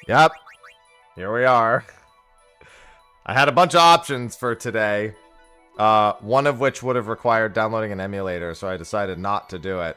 Yep. Here we are. I had a bunch of options for today. One of which would have required downloading an emulator, so I decided not to do it.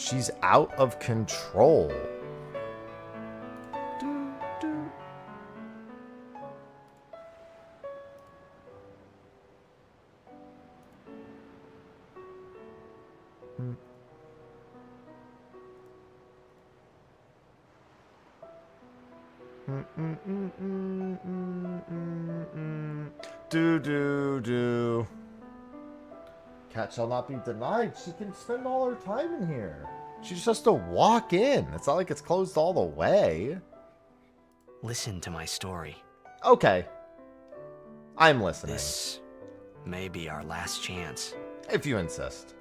She's out of control. Do. Cat shall not be denied. She can spend all her time in here. She just has to walk in. It's not like it's closed all the way. Listen to my story. Okay. I'm listening. This may be our last chance. If you insist.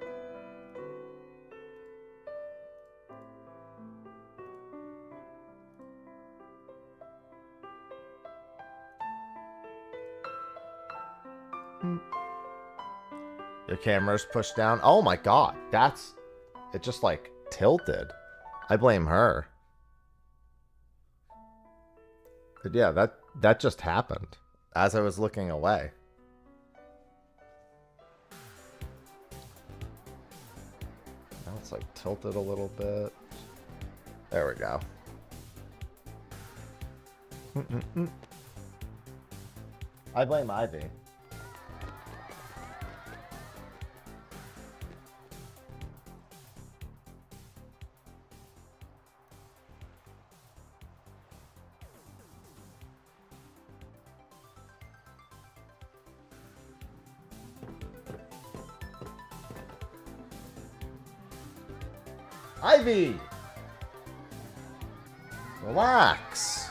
Your camera's pushed down. Oh my god. It just like tilted. I blame her. But yeah, that just happened as I was looking away. Now it's like tilted a little bit. There we go. I blame Ivy. Ivy! Relax.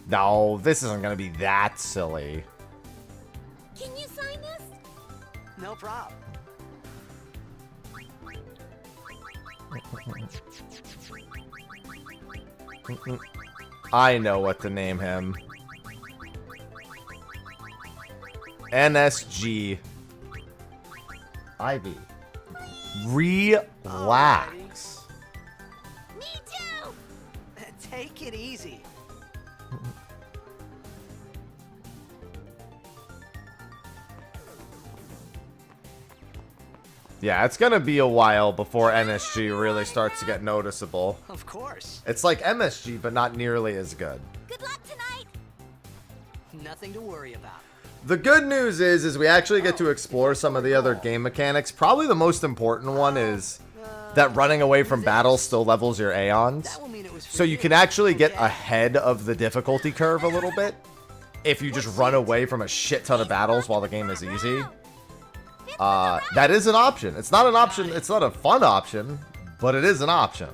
No, this isn't gonna be that silly. Can you sign this? No problem. I know what to name him. NSG. Ivy. Relax. Me too! Take it easy. Yeah, it's gonna be a while before NSG really starts to get noticeable. Of course. It's like MSG, but not nearly as good. Good luck tonight! Nothing to worry about. The good news is we actually get to explore some of the other game mechanics. Probably the most important one is that running away from battles still levels your Aeons. So you can actually get ahead of the difficulty curve a little bit if you just run away from a shit ton of battles while the game is easy. That is an option. It's not an option. It's not a fun option, but it is an option.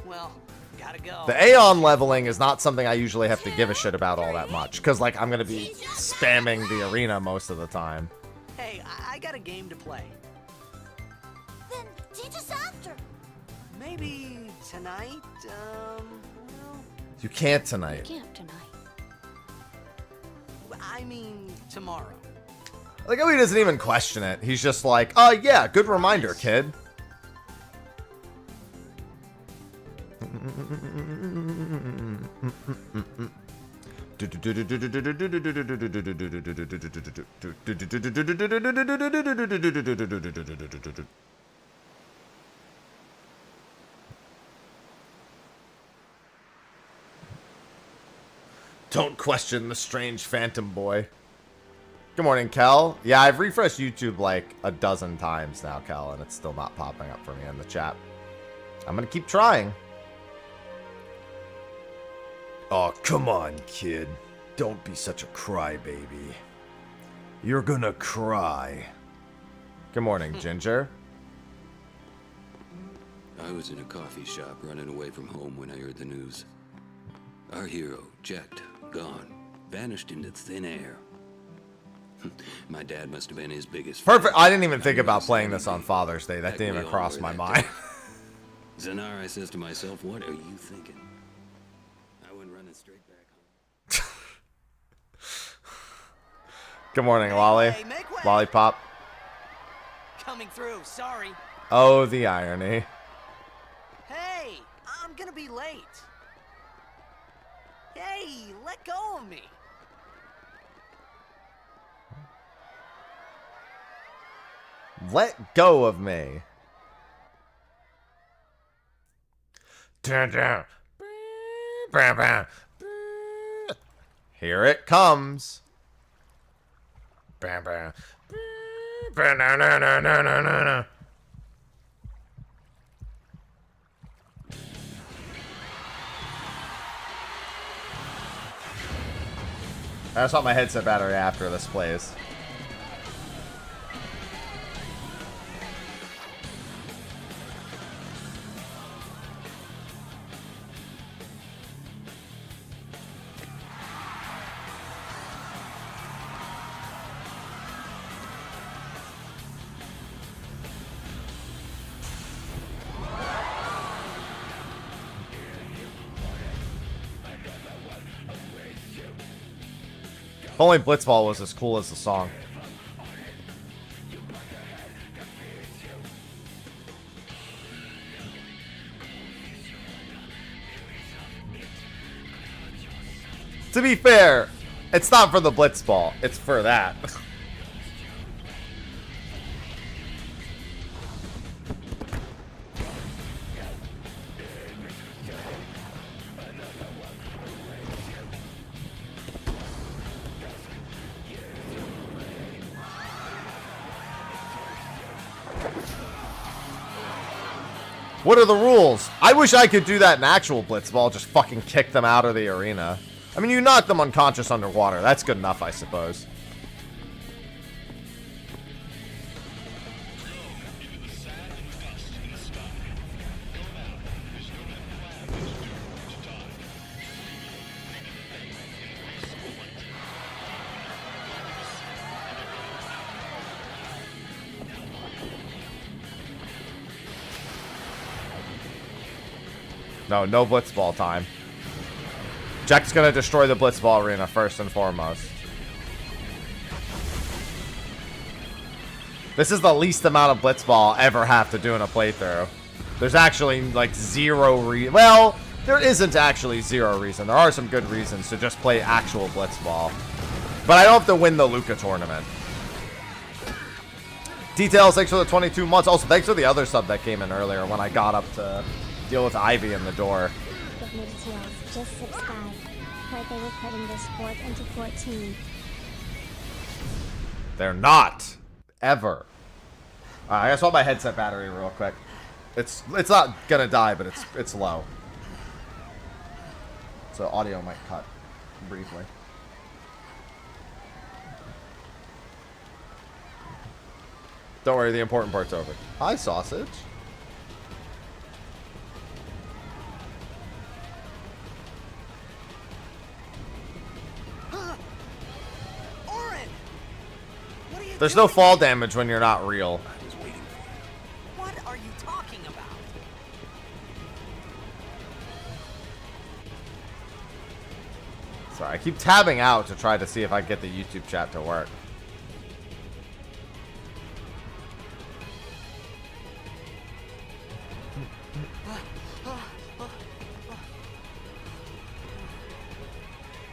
Well, gotta go. The Aeon leveling is not something I usually have to give a shit about all that much, because like I'm gonna be spamming the arena most of the time. Hey, I got a game to play. Then teach us after. Maybe tonight. Well, You can't tonight. Can't tonight. I mean tomorrow. Like, oh, he doesn't even question it. He's just like, oh yeah, good reminder, kid. Don't question the strange phantom boy. Good morning, Kel. Yeah, I've refreshed YouTube like a dozen times now, Kel, and it's still not popping up for me in the chat. I'm gonna keep trying. Oh, come on, kid. Don't be such a crybaby. You're gonna cry. Good morning, Ginger. I was in a coffee shop running away from home when I heard the news. Our hero, checked, gone, vanished into thin air. My dad must have been his biggest fan. Perfect. I didn't even think about playing this on Father's Day. That didn't even cross my mind. Zanar, I says to myself, what are you thinking? I went running straight back home. Good morning, Lolly. Make way. Lollipop. Coming through. Sorry. Oh, the irony. Hey, I'm gonna be late. Hey, let go of me. Let go of me. Dun, dun. Here it comes. I swap my headset battery after this plays. If only Blitzball was as cool as the song. To be fair, it's not for the Blitzball. It's for that. What are the rules? I wish I could do that in actual Blitzball, just fucking kick them out of the arena. I mean, you knock them unconscious underwater. That's good enough, I suppose. No Blitzball time. Jack's gonna destroy the Blitzball arena first and foremost. This is the least amount of Blitzball I'll ever have to do in a playthrough. There's actually like well, there isn't actually zero reason. There are some good reasons to just play actual Blitzball. But I don't have to win the Luca tournament. Details, thanks for the 22 months. Also, thanks for the other sub that came in earlier when I got up to deal with Ivy in the door. With new details, just subscribe. Heard they were putting this sport into 14. They're not. Ever. I gotta swap my headset battery real quick. It's not gonna die, but it's low. So audio might cut briefly. Don't worry, the important part's over. Hi, sausage. There's no fall damage when you're not real. I was waiting for you. What are you talking about? Sorry, I keep tabbing out to try to see if I can get the YouTube chat to work.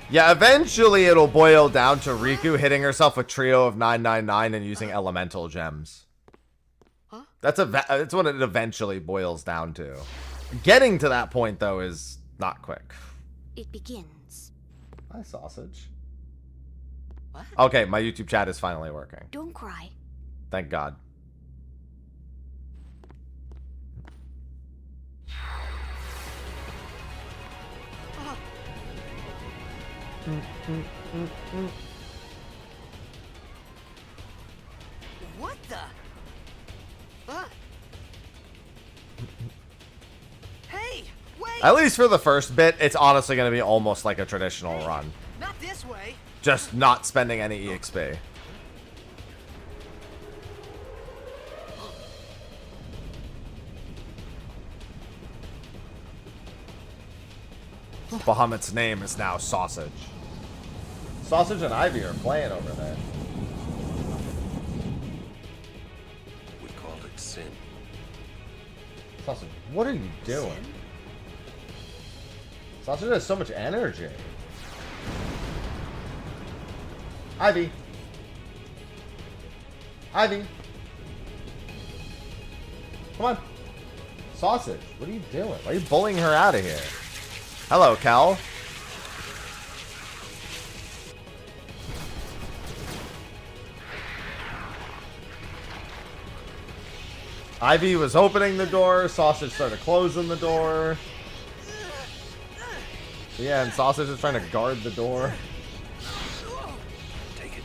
Yeah, eventually it'll boil down to Riku hitting herself a trio of 999 and using elemental gems. Huh? That's what it eventually boils down to. Getting to that point, though, is not quick. It begins. Hi, sausage. What? Okay, my YouTube chat is finally working. Don't cry. Thank God. What the? Huh? Hey, wait! At least for the first bit, it's honestly going to be almost like a traditional run. Not this way. Just not spending any EXP. Bahamut's name is now Sausage. Sausage and Ivy are playing over there. We called it sin. Sausage, what are you doing? Sin? Sausage has so much energy. Ivy. Ivy. Come on. Sausage, what are you doing? Why are you bullying her out of here? Hello, Cal. Ivy was opening the door. Sausage started closing the door. Yeah, and Sausage is trying to guard the door. Take it.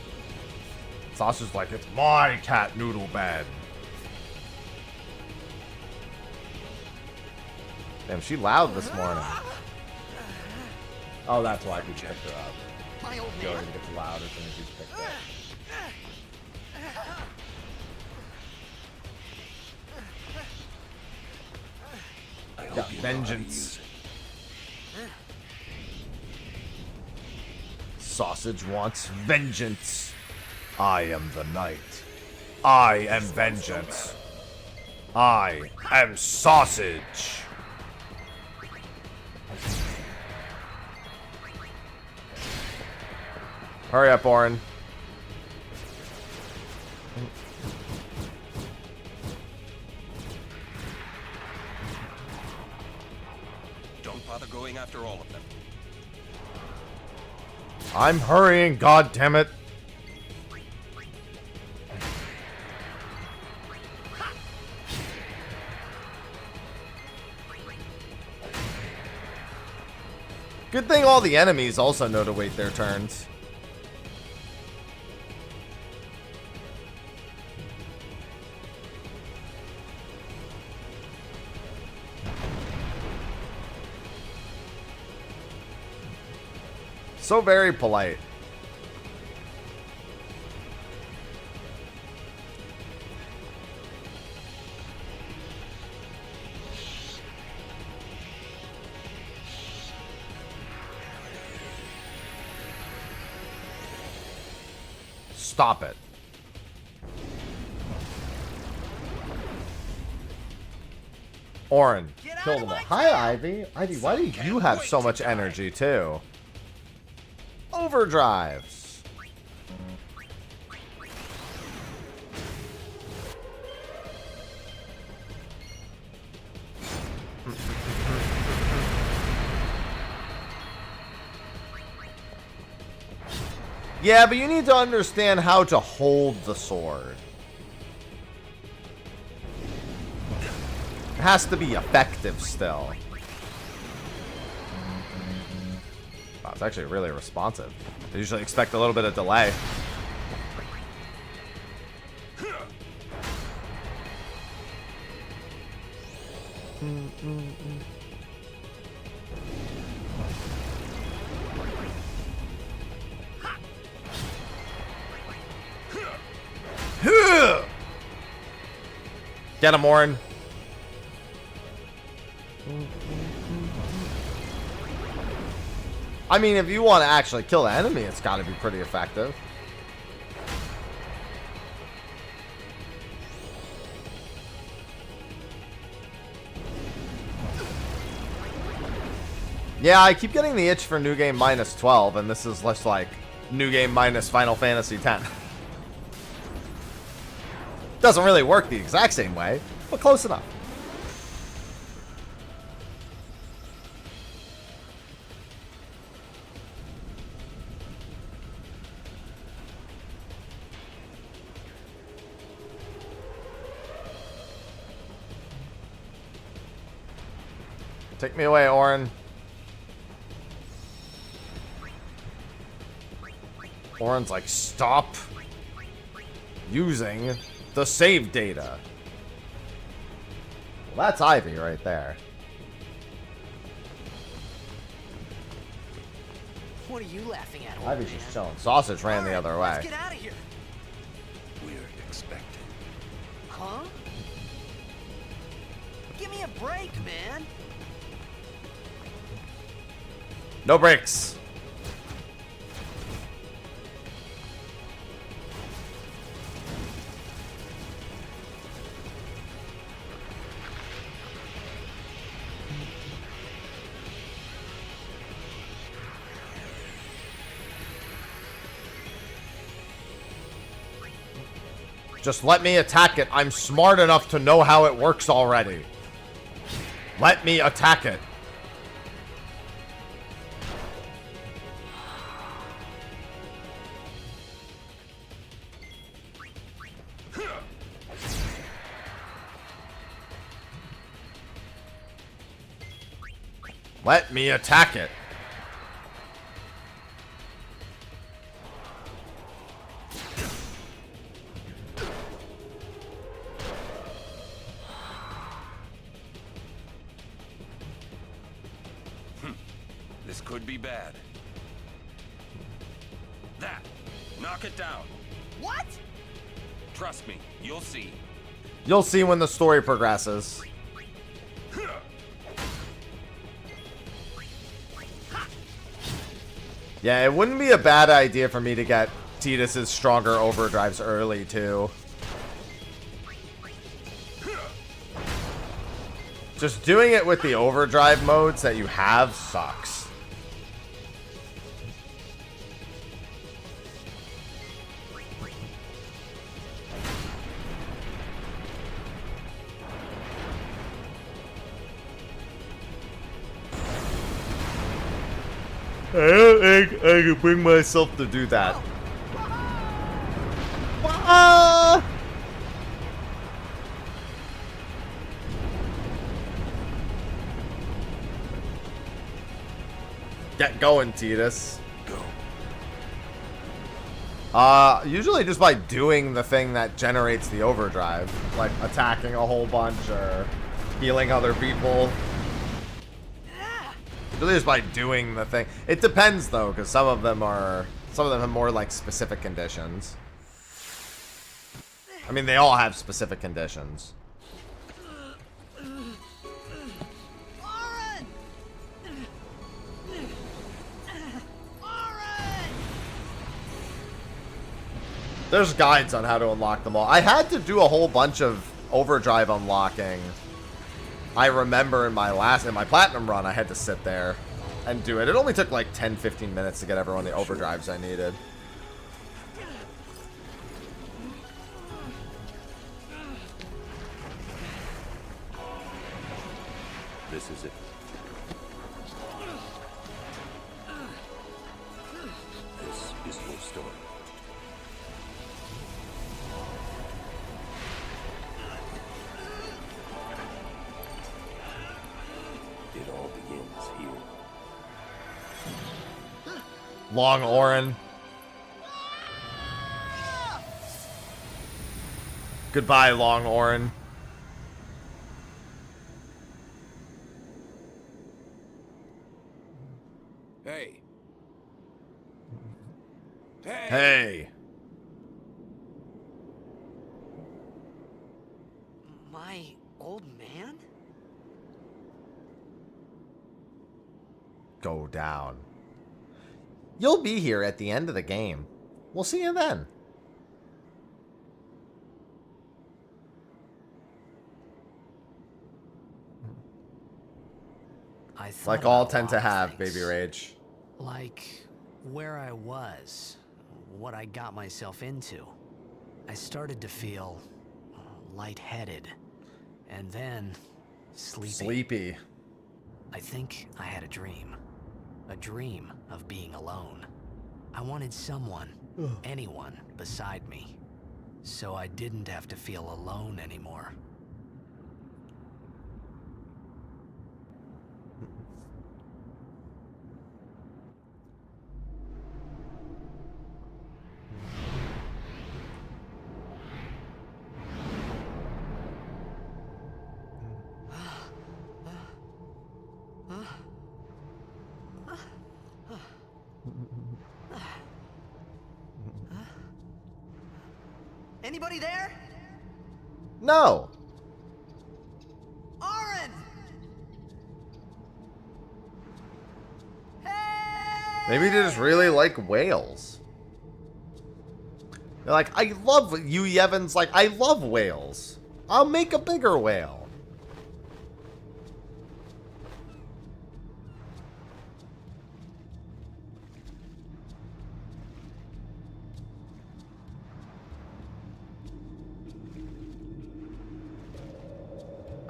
Sausage is like, it's my cat noodle bed. Damn, she loud this morning. Oh, that's why I could pick her up. My old She man. already gets loud as soon as she's picked up. I hope Got you know how to vengeance. use it. Sausage wants vengeance. I am the knight. I am vengeance. I am sausage. Hurry up, Orin. Don't bother going after all of them. I'm hurrying, god damn it. Good thing all the enemies also know to wait their turns. So very polite. Stop it. Orin, Get out kill of them all. my Hi, Ivy. Ivy, why do you have so much energy, too? Overdrives. Yeah, but you need to understand how to hold the sword. It has to be effective still. Wow, it's actually really responsive. I usually expect a little bit of delay. Get him, Orin. I mean, if you want to actually kill the enemy, it's got to be pretty effective. Yeah, I keep getting the itch for New Game minus 12, and this is less like New Game minus Final Fantasy X. Doesn't really work the exact same way, but close enough. Take me away, Orin. Orin's like, stop using the save data. Well, that's Ivy right there. What are you laughing at, old Ivy's man? just chilling. Sausage ran the All right, other Let's way. get out of here. We're expected. Huh? Give me a break, man. No brakes. Just let me attack it. I'm smart enough to know how it works already. Let me attack it. Let me attack it. This could be bad. That! Knock it down. What? Trust me, you'll see. You'll see when the story progresses. Yeah, it wouldn't be a bad idea for me to get Tidus's stronger overdrives early, too. Just doing it with the overdrive modes that you have sucks. I don't think I can bring myself to do that. Ah! Get going, Tidus. Go. Usually just by doing the thing that generates the overdrive. Like attacking a whole bunch or healing other people. Usually just by doing the thing. It depends though, because some of them have more like specific conditions. I mean, they all have specific conditions. There's guides on how to unlock them all. I had to do a whole bunch of overdrive unlocking. I remember in my platinum run, I had to sit there and do it. It only took like 10-15 minutes to get everyone the overdrives I needed. This is it. This is your story. It all begins here. Long Orin. Goodbye, Long Orin. Hey. Hey. My old man? Go down. You'll be here at the end of the game. We'll see you then. I thought Like all about a tend to lot of have, things. Baby Rage. Like where I was, what I got myself into. I started to feel lightheaded, and then sleepy. Sleepy. I think I had a dream of being alone. I wanted someone, anyone beside me, so I didn't have to feel alone anymore. Anybody there? No. Orin! Hey! Maybe they just really like whales. They're like, I love you, Yevon's like, I love whales. I'll make a bigger whale.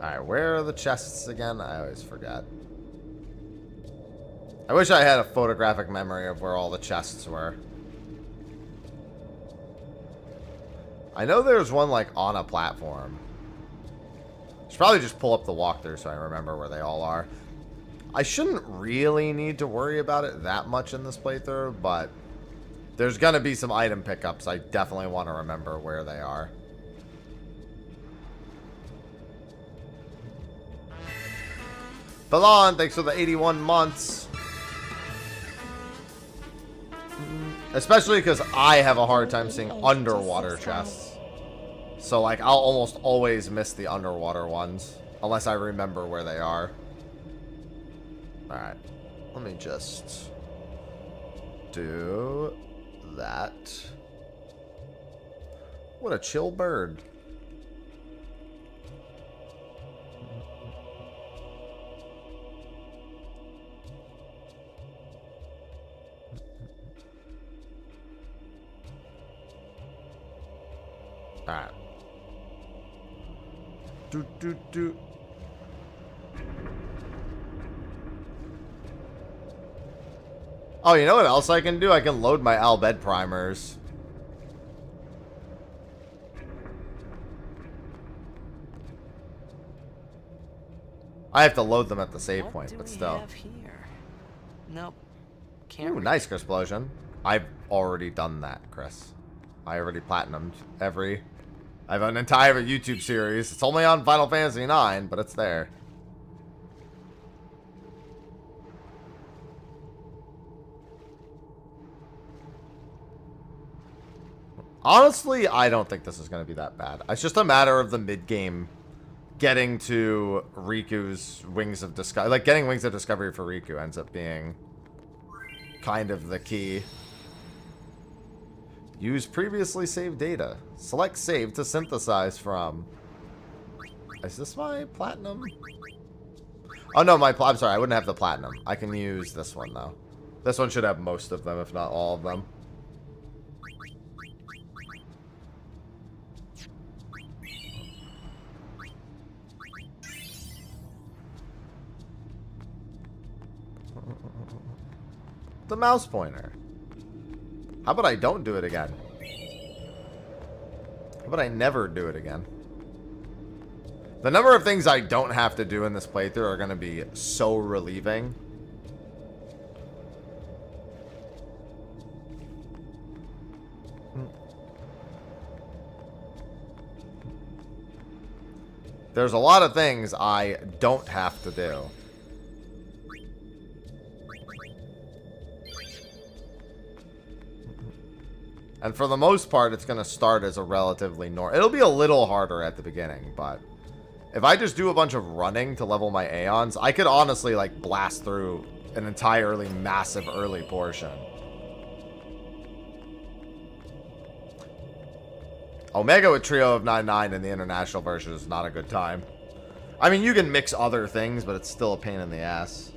Alright, where are the chests again? I always forget. I wish I had a photographic memory of where all the chests were. I know there's one, like, on a platform. Should probably just pull up the walkthrough so I remember where they all are. I shouldn't really need to worry about it that much in this playthrough, but there's gonna be some item pickups. I definitely want to remember where they are. Balon, thanks for the 81 months. Especially because I have a hard time seeing underwater chests. So, like, I'll almost always miss the underwater ones. Unless I remember where they are. Alright. Let me just do that. What a chill bird. Alright. Do. Oh, you know what else I can do? I can load my Albed primers. I have to load them at the save point, but still. Have here? Nope. Can't. Ooh, nice, Chrisplosion. I've already done that, Chris. I already platinumed every... I have an entire YouTube series. It's only on Final Fantasy IX, but it's there. Honestly, I don't think this is going to be that bad. It's just a matter of the mid-game getting to Riku's Wings of Discovery. Like, getting Wings of Discovery for Riku ends up being kind of the key. Use previously saved data. Select save to synthesize from. Is this my platinum? Oh, no, I'm sorry. I wouldn't have the platinum. I can use this one, though. This one should have most of them, if not all of them. The mouse pointer. How about I don't do it again? How about I never do it again? The number of things I don't have to do in this playthrough are going to be so relieving. There's a lot of things I don't have to do. And for the most part, it's going to start as a relatively normal... It'll be a little harder at the beginning, but... If I just do a bunch of running to level my Aeons, I could honestly, like, blast through an entirely massive early portion. Omega with Trio of 9-9 in the international version is not a good time. I mean, you can mix other things, but it's still a pain in the ass.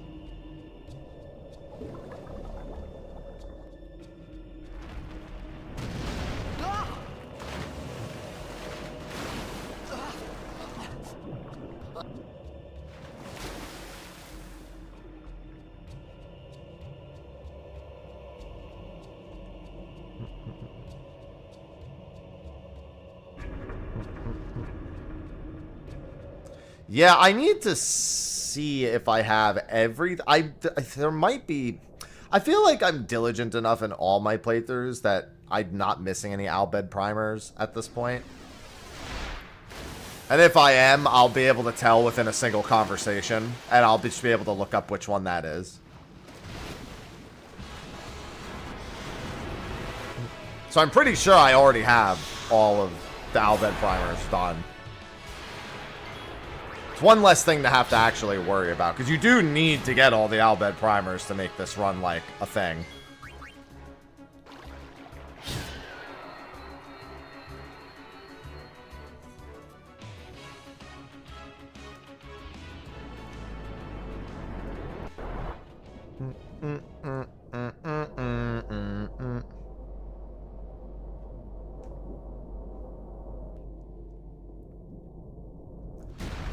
Yeah, I need to see if I have every... there might be... I feel like I'm diligent enough in all my playthroughs that I'm not missing any Albed primers at this point. And if I am, I'll be able to tell within a single conversation. And I'll just be able to look up which one that is. So I'm pretty sure I already have all of the Albed primers done. One less thing to have to actually worry about, because you do need to get all the Albed primers to make this run like a thing.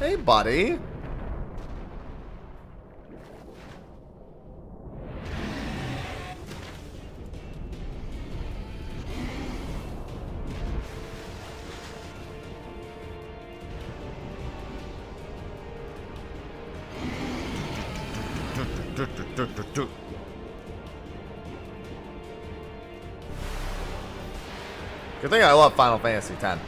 Hey, buddy. Good thing I love Final Fantasy X.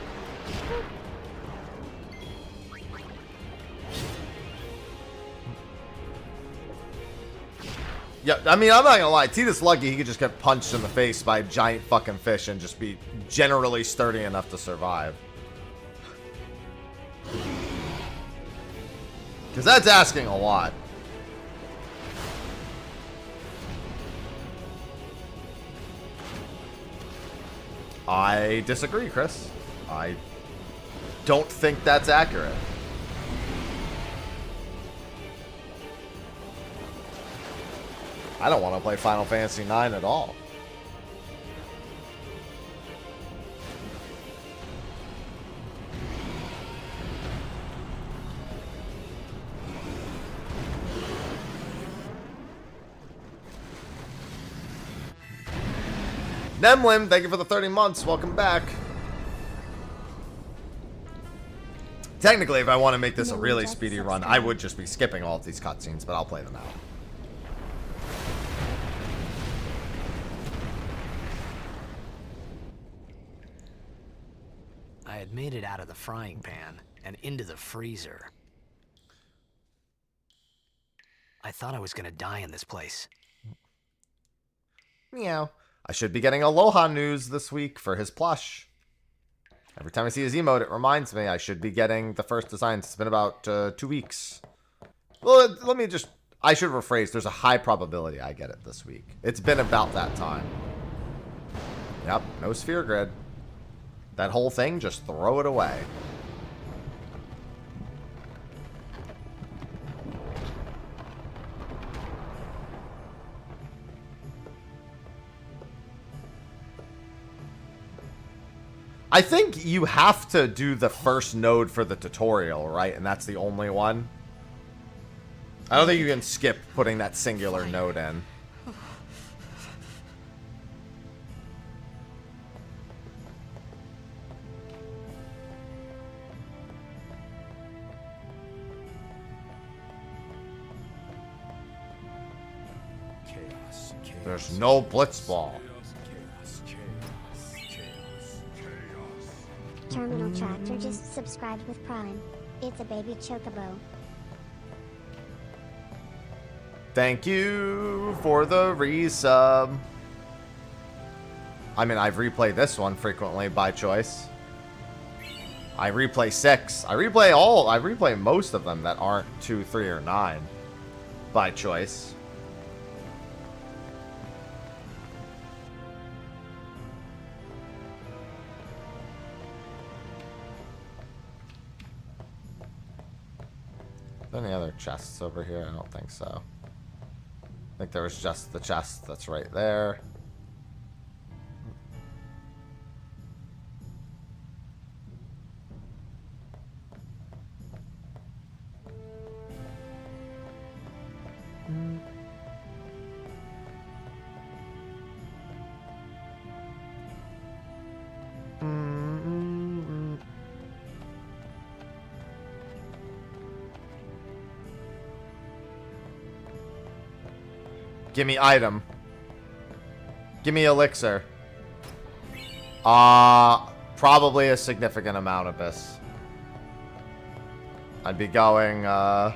Yeah, I mean, I'm not gonna lie. Tita's lucky he could just get punched in the face by a giant fucking fish and just be generally sturdy enough to survive. Because that's asking a lot. I disagree, Chris. I don't think that's accurate. I don't want to play Final Fantasy IX at all. Nemlim, thank you for the 30 months. Welcome back. Technically, if I want to make this a really speedy run, I would just be skipping all of these cutscenes, but I'll play them out. I had made it out of the frying pan and into the freezer. I thought I was gonna die in this place. Meow. I should be getting Aloha news this week for his plush. Every time I see his emote, it reminds me I should be getting the first designs. It's been about 2 weeks. Well, let me just... I should rephrase. There's a high probability I get it this week. It's been about that time. Yep, no sphere grid. That whole thing, just throw it away. I think you have to do the first node for the tutorial, right? And that's the only one. I don't think you can skip putting that singular node in. Chaos, chaos, There's no blitzball. Terminal Tractor just subscribed with Prime. It's a baby chocobo. Thank you for the resub. I mean, I've replayed this one frequently by choice. I replay 6. I replay most of them that aren't 2, 3, or 9 by choice. Any other chests over here? I don't think so. I think there was just the chest that's right there. Give me item. Give me elixir. Probably a significant amount of this. I'd be going, to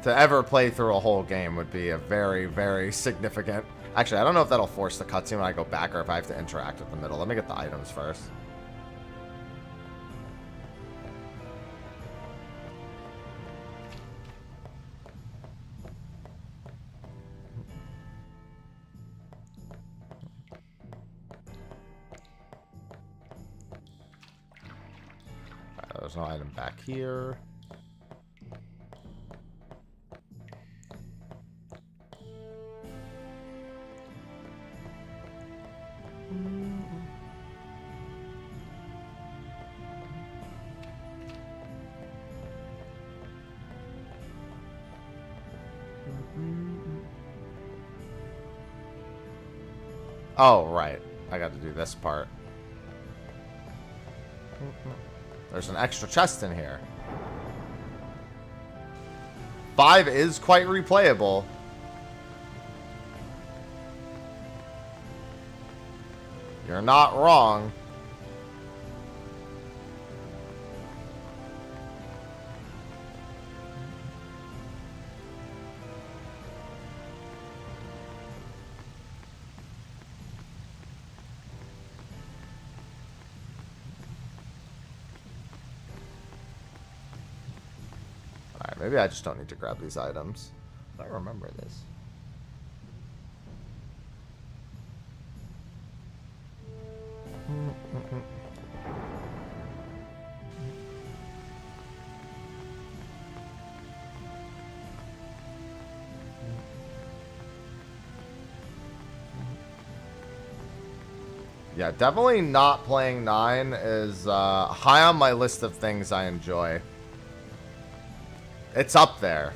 ever play through a whole game would be a very, very significant... Actually, I don't know if that'll force the cutscene when I go back or if I have to interact at the middle. Let me get the items first. There's no item back here. Oh, right. I got to do this part. There's an extra chest in here. 5 is quite replayable. You're not wrong. Alright, maybe I just don't need to grab these items. I remember this. Yeah, definitely not playing 9 is high on my list of things I enjoy. It's up there.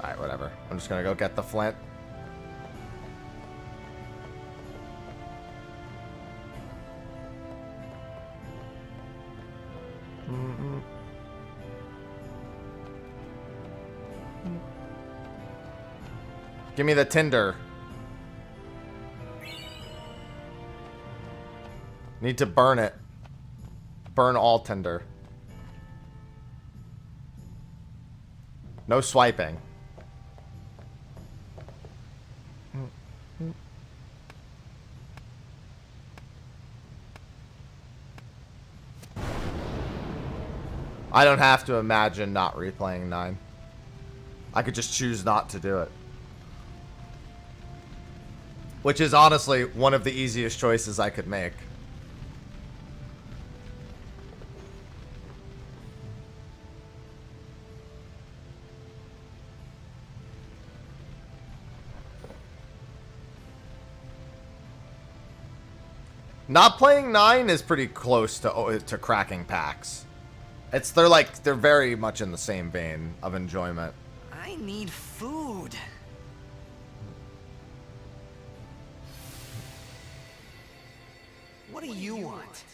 Alright, whatever. I'm just gonna go get the flint. Give me the tinder. Need to burn it. Burn all tinder. No swiping. I don't have to imagine not replaying 9. I could just choose not to do it. Which is honestly one of the easiest choices I could make. Not playing 9 is pretty close to cracking packs. They're very much in the same vein of enjoyment. I need food. What do you want?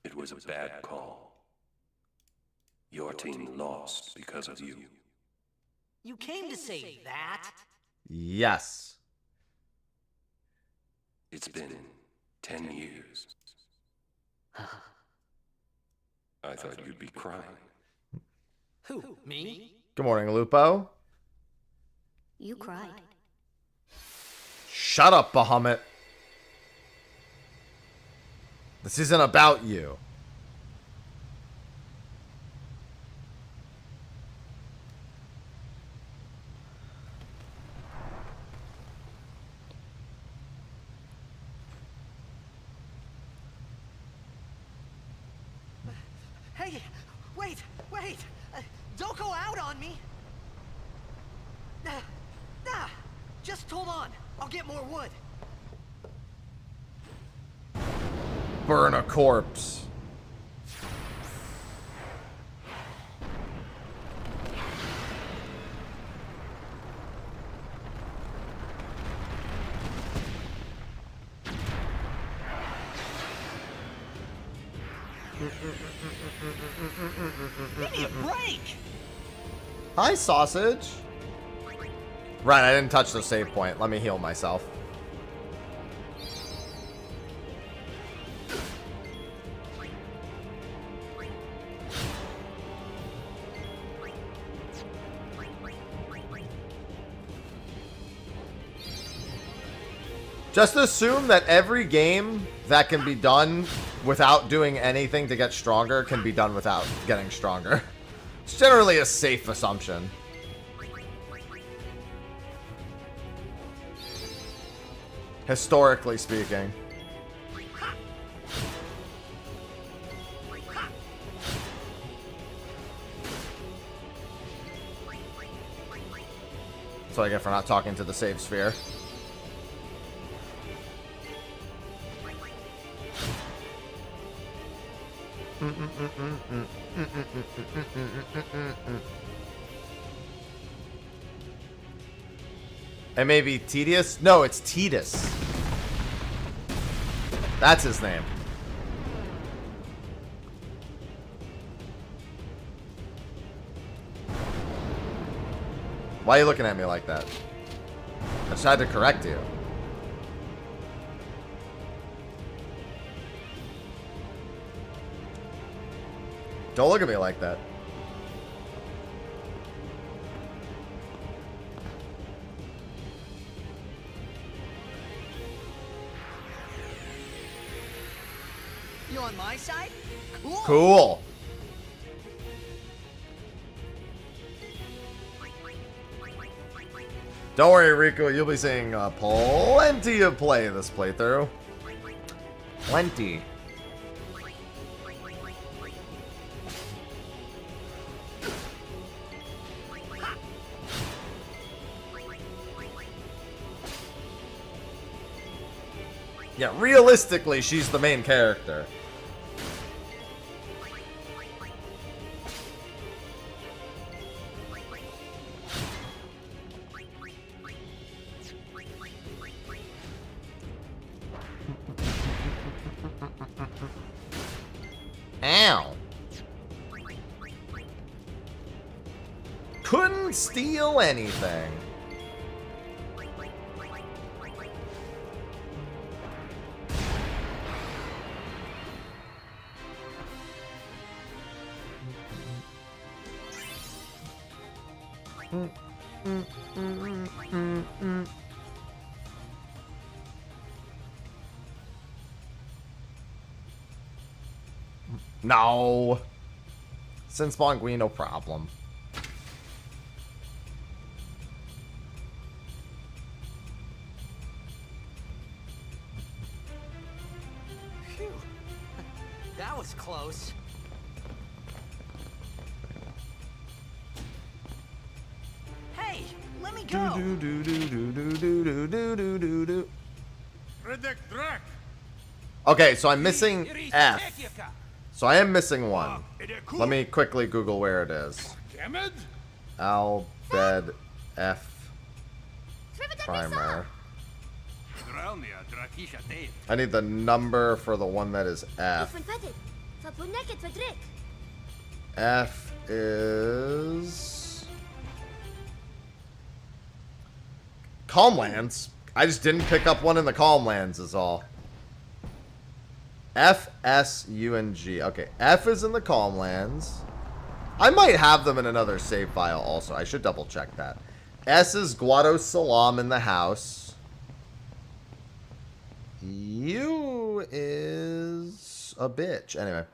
It was a bad call. Your team lost because of you. You came to say that? Yes. It's been 10 years. I thought you'd be crying. Who, me? Good morning, Lupo. You cried. Shut up, Bahamut. This isn't about you. Hey, wait! Don't go out on me! Just hold on. I'll get more wood. Burn a corpse. Give me a break! Hi, sausage. Right, I didn't touch the save point. Let me heal myself. Just assume that every game that can be done without doing anything to get stronger can be done without getting stronger. It's generally a safe assumption. Historically speaking. That's what I get for not talking to the save sphere. It may be Tedious. No, it's Titus. That's his name. Why are you looking at me like that? I tried to correct you. Don't look at me like that. You on my side? Cool. Cool. Don't worry, Rico. You'll be seeing plenty of play this playthrough. Plenty. Yeah, realistically, she's the main character. Ow. Couldn't steal anything. No. Since Bongui, no problem. Phew. That was close. Hey, let me go. Do do do do do do do do do do do. Okay, so I'm missing F. So I am missing one. Let me quickly Google where it is. Albed F primer. I need the number for the one that is F. F is Calmlands. I just didn't pick up one in the Calmlands is all. F, S, U, and G. Okay, F is in the Calmlands. I might have them in another save file also. I should double check that. S is Guado Salam in the house. U is a bitch. Anyway.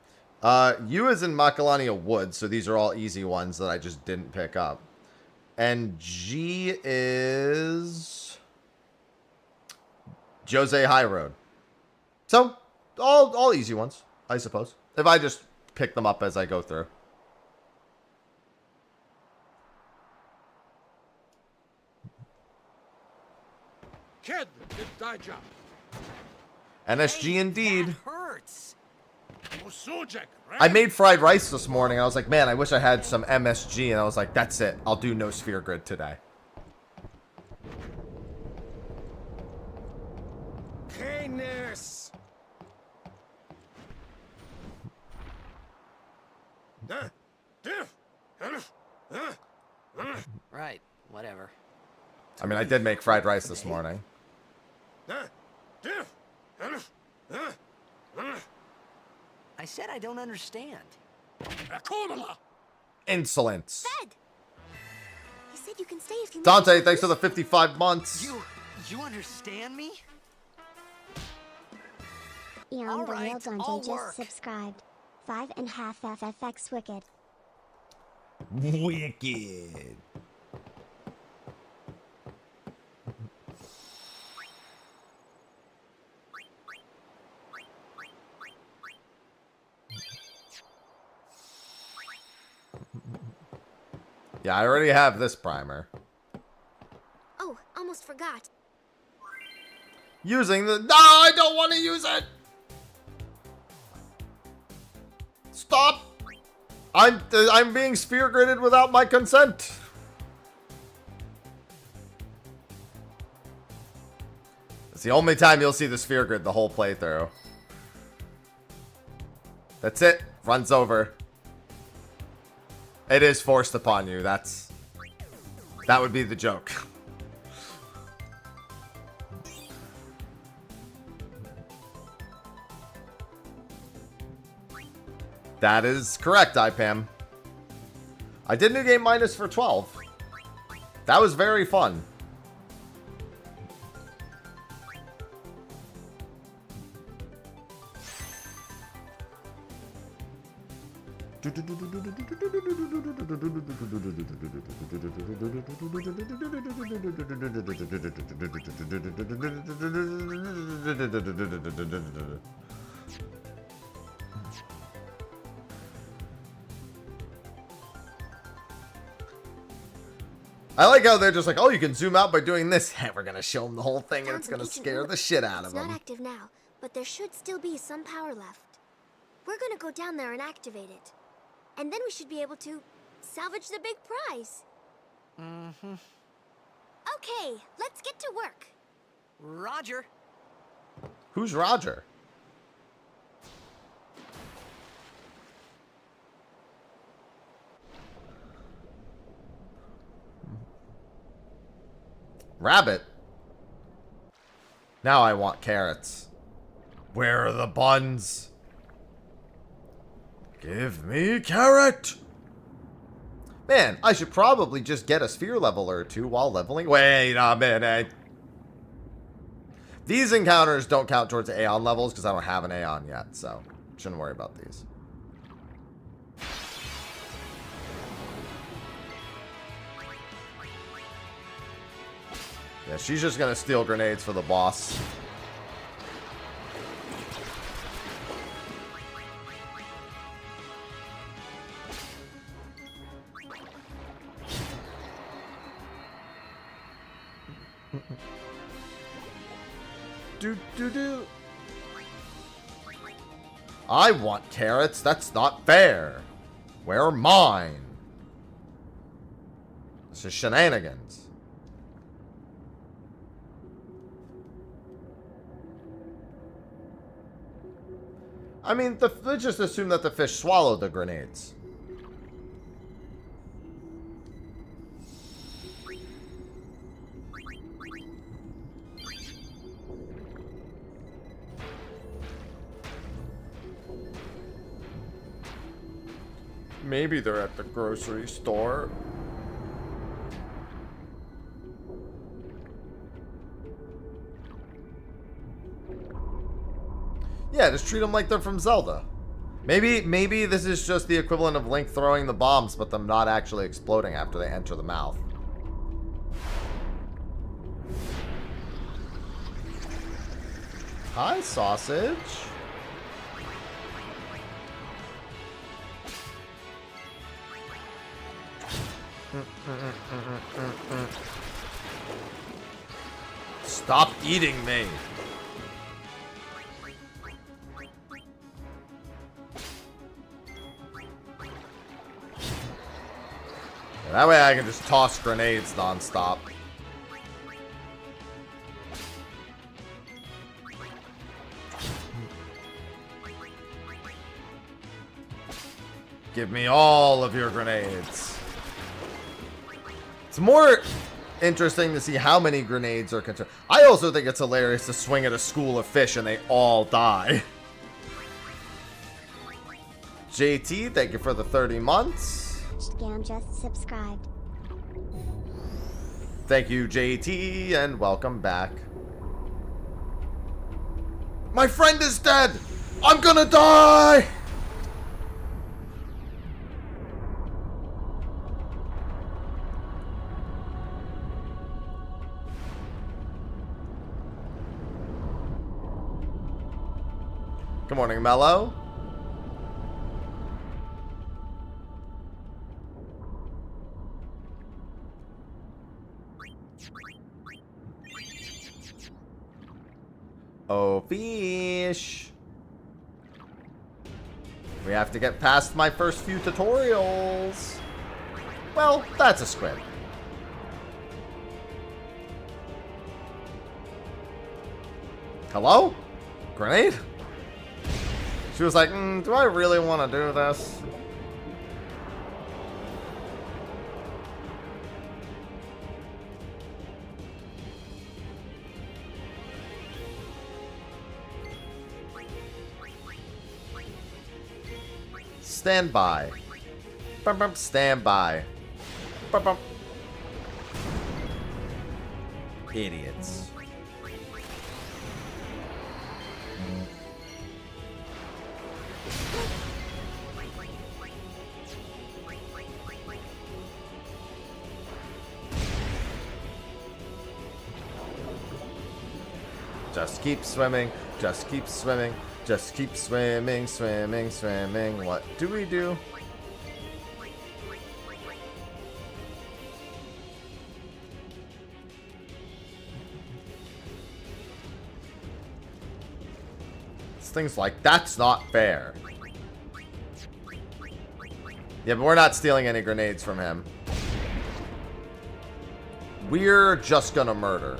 U is in Macalania Woods, so these are all easy ones that I just didn't pick up. And G is Jose High Road. So, all easy ones, I suppose. If I just pick them up as I go through. Kid, it's die job. NSG indeed. That hurts. I made fried rice this morning. I was like, man, I wish I had some MSG. And I was like, that's it. I'll do no sphere grid today. Canis. Right, whatever. I mean, I did make fried rice this morning. I said I don't understand. Insolence. Fed! He said you can stay if you Dante, thanks for the 55 months. You understand me? Eon All the right, Real Dante I'll just work. subscribed. 5.5 FFX Wicked. Wicked. Yeah, I already have this primer. Oh, almost forgot. Using the... No, I don't want to use it! Stop! I'm being sphere gridded without my consent. It's the only time you'll see the sphere grid the whole playthrough. That's it. Runs over. It is forced upon you. That would be the joke. That is correct, IPAM. I did New Game Minus for 12. That was very fun. I like how they're just like, oh, you can zoom out by doing this. Hey, we're gonna show them the whole thing, and it's gonna scare the shit out of them. It's not active now, but there should still be some power left. We're gonna go down there and activate it. And then we should be able to salvage the big prize. Mm-hmm. Okay, let's get to work. Roger. Who's Roger? Rabbit? Now I want carrots. Where are the buns? Give me carrot! Man, I should probably just get a sphere level or two while leveling. Wait a minute. These encounters don't count towards Aeon levels because I don't have an Aeon yet, so shouldn't worry about these. Yeah, she's just gonna steal grenades for the boss. Do. I want carrots. That's not fair. Where are mine? This is shenanigans. I mean, let's just assume that the fish swallowed the grenades. Maybe they're at the grocery store. Yeah, just treat them like they're from Zelda. Maybe this is just the equivalent of Link throwing the bombs, but them not actually exploding after they enter the mouth. Hi, sausage. Stop eating me. That way I can just toss grenades non-stop. Give me all of your grenades. It's more interesting to see how many grenades are concerned. I also think it's hilarious to swing at a school of fish and they all die. JT, thank you for the 30 months. Scam just subscribed. Thank you, JT, and welcome back. My friend is dead! I'm gonna die! Good morning, Mello. Oh, fish. We have to get past my first few tutorials. Well, that's a squid. Hello? Grenade? She was like, do I really want to do this? Stand by. Bum, bum, stand by. Bum, bum. Idiots. Just keep swimming, just keep swimming, just keep swimming, swimming, swimming. What do we do? It's things like, that's not fair. Yeah, but we're not stealing any grenades from him. We're just gonna murder.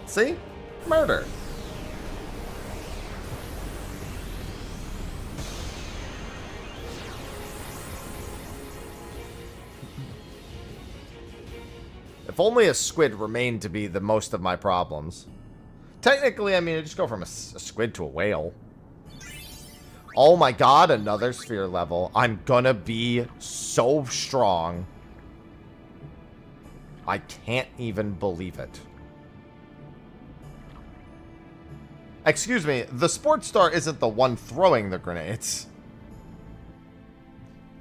See? Murder. If only a squid remained to be the most of my problems. Technically, I mean, I just go from a squid to a whale. Oh my god, another sphere level. I'm gonna be so strong. I can't even believe it. Excuse me, the sports star isn't the one throwing the grenades.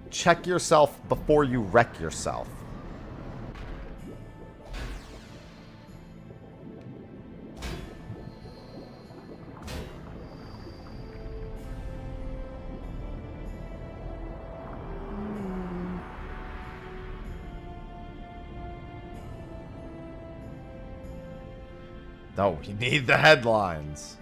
Check yourself before you wreck yourself. No, we need the headlines.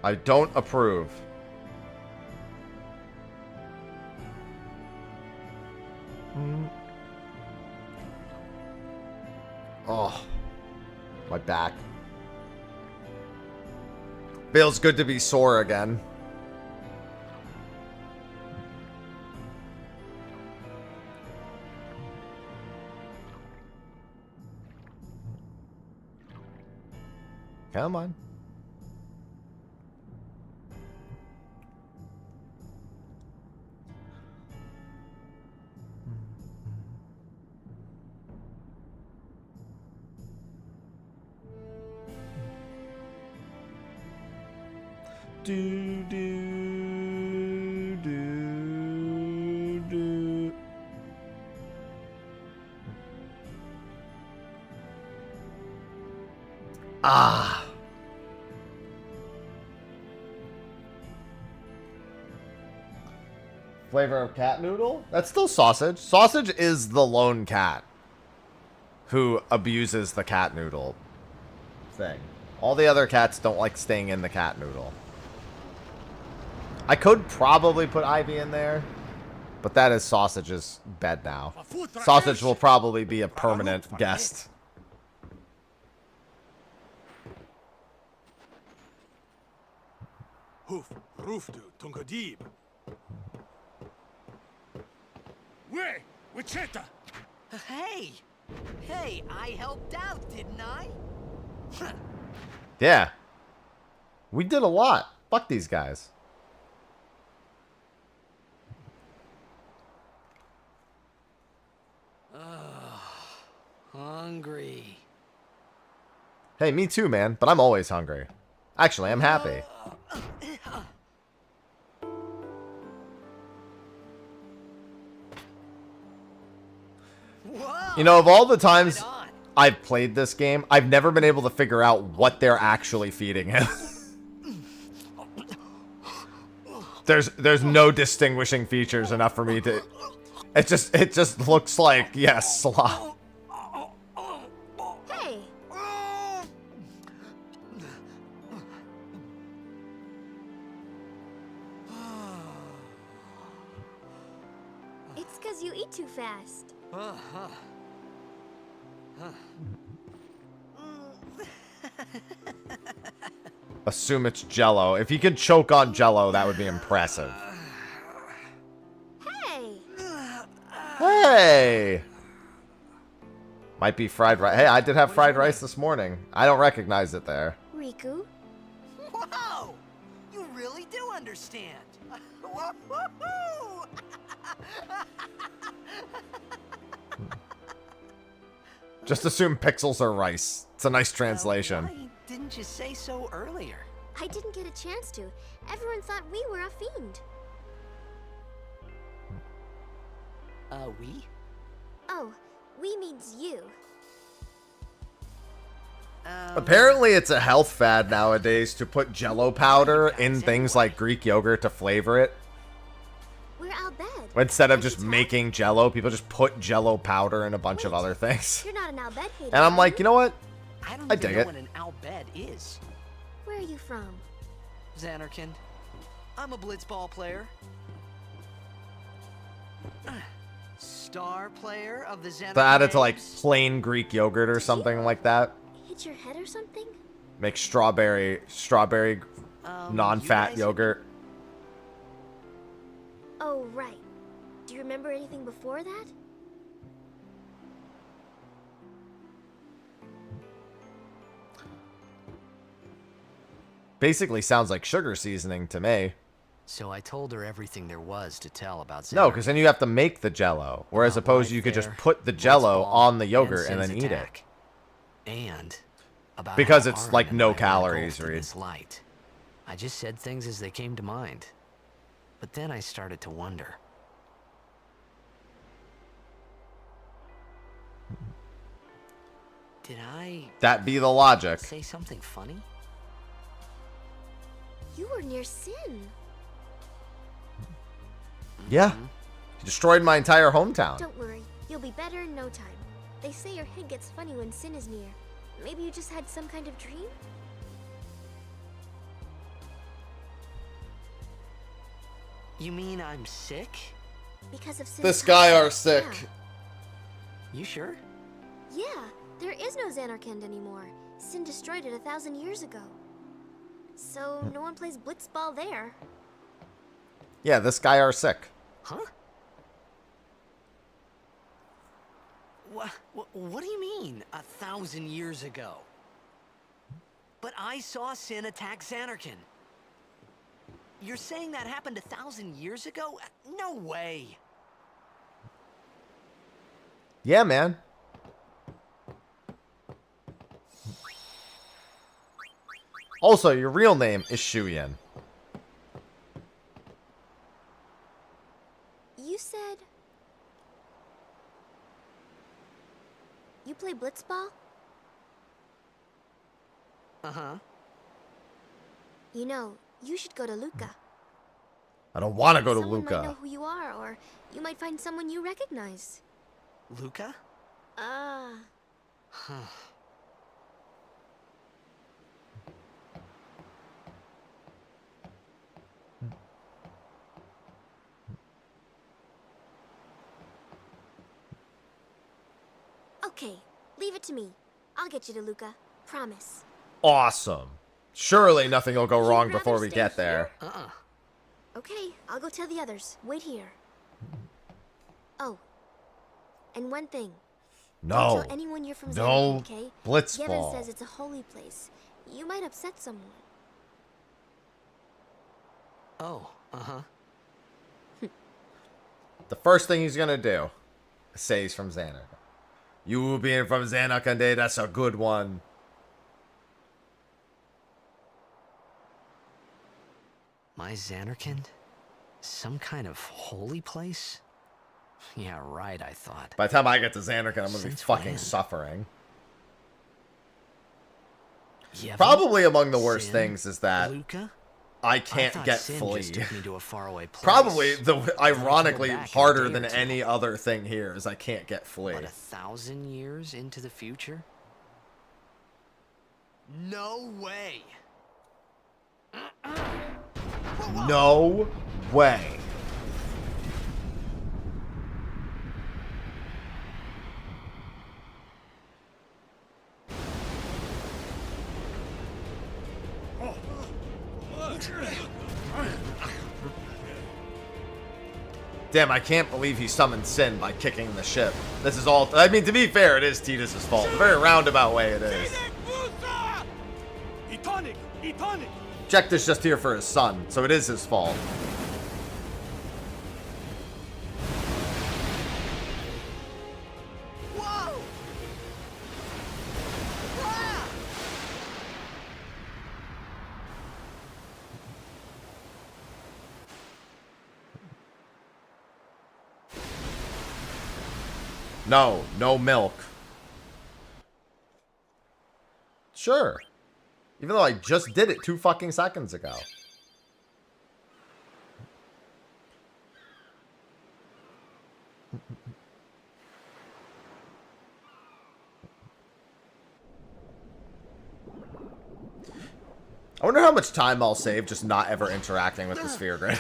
I don't approve. Oh, my back. Feels good to be sore again. Come on. Do, do, do, do. Ah. Flavor of cat noodle? That's still sausage. Sausage is the lone cat who abuses the cat noodle thing. All the other cats don't like staying in the cat noodle. I could probably put Ivy in there, but that is Sausage's bed now. Sausage will probably be a permanent guest. Hoof, roofdu, tungadib. Way, Wichita! Hey! Hey, I helped out, didn't I? Yeah. We did a lot. Fuck these guys. Hungry. Hey, me too, man. But I'm always hungry. Actually, I'm happy. You know, of all the times I've played this game, I've never been able to figure out what they're actually feeding him. There's no distinguishing features enough for me to... It just looks like, yes, slop. Hey, It's because you eat too fast. Assume it's Jello. If he could choke on Jello, that would be impressive. Hey! Hey! Might be fried rice. Hey, I did have fried rice this morning. I don't recognize it there. Riku? Whoa! You really do understand. Woo-hoo-hoo! Just assume pixels are rice. It's a nice translation. Why didn't you say so earlier? I didn't get a chance to. Everyone thought we were a fiend. We? Oh, we means you. Apparently, it's a health fad nowadays to put Jello powder in things like Greek yogurt to flavor it. We're Al Bhed. Instead of Can't just you tell? making Jello, people just put Jello powder in a bunch of Wait, other things. You're not an Al Bhed hater. And I'm are like, you know what? I don't I even dig know it. what an Al-Bhed is. Where are you from? Xanarkand. I'm a blitzball player. Star player of the Xanarkand. To add it to like Games. plain Greek yogurt or something like that. Hit your head or something? Make strawberry non-fat you guys- yogurt. Oh, right. Do you remember anything before that? Basically sounds like sugar seasoning to me. So I told her everything there was to tell about Xanarkand. No, because then you have to make the Jello. Whereas About opposed life you could just there, put the Jello blitzball, on the yogurt and Sin's then eat it. attack. And about Because how it's, Armin like, and no I were calories, engulfed in Reed. this light. I just said things as they came to mind. But then I started to wonder. Did I That be the logic. say something funny? You were near Sin. Yeah. You destroyed my entire hometown. Don't worry. You'll be better in no time. They say your head gets funny when Sin is near. Maybe you just had some kind of dream? You mean I'm sick? Because of Sin's This guy power. are sick. You sure? Yeah, there is no Xanarkand anymore. Sin destroyed it 1,000 years ago. So no one plays blitzball there. Yeah, this guy are sick. Huh? What do you mean, 1,000 years ago? But I saw Sin attack Xanarkand. You're saying that happened 1,000 years ago? No way. Yeah, man. Also, your real name is Shuyan. You said... You play blitzball? Uh-huh. You know, you should go to Luca. I don't want to go to Someone might know Luca. who you are, or you might find someone you recognize. Luca? Okay, leave it to me. I'll get you to Luca. Promise. Awesome. Surely nothing will go You'd wrong rather before we stay get there. Uh-uh. Okay, I'll go tell the others. Wait here. Oh, and one thing. Don't No. tell anyone you're from No Xanarkand, okay? blitzball. Yevon says it's a holy place. You might upset someone. Oh, uh-huh. The first thing he's gonna do is say he's from Xanarkand. You being from Xanarkand, that's a good one. My Xanarkand? Some kind of holy place? Yeah, right, I thought. By the time I get to Xanarkand, I'm gonna be Since fucking when? suffering. Yevon? Probably among the worst Sin? things is that Luca? I can't thought get Sin flea. just took me to a faraway place. Probably ironically back in a harder day or than two. any other thing here is I can't get flea. But 1,000 years into the future? No way! No way. Damn, I can't believe he summoned Sin by kicking the ship. This is all... I mean, to be fair, it is Tidus' fault. In a very roundabout way it is. Jekt is just here for his son, so it is his fault. Whoa! Ah! No, no milk. Sure. Even though I just did it 2 fucking seconds ago. I wonder how much time I'll save just not ever interacting with the sphere grid.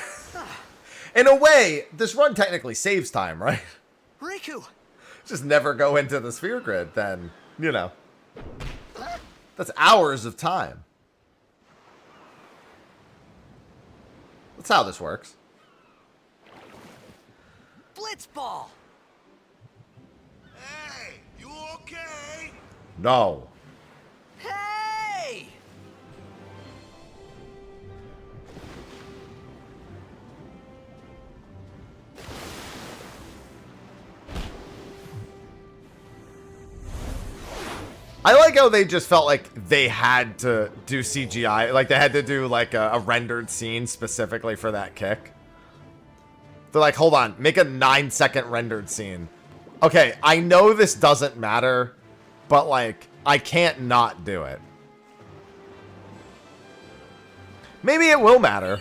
In a way, this run technically saves time, right? Riku! Just never go into the sphere grid, then, you know. That's hours of time. That's how this works. Blitzball! Hey, you okay? No. Hey! I like how they just felt like they had to do CGI. Like, they had to do, like, a rendered scene specifically for that kick. They're like, hold on, make a 9-second rendered scene. Okay, I know this doesn't matter, but, like, I can't not do it. Maybe it will matter.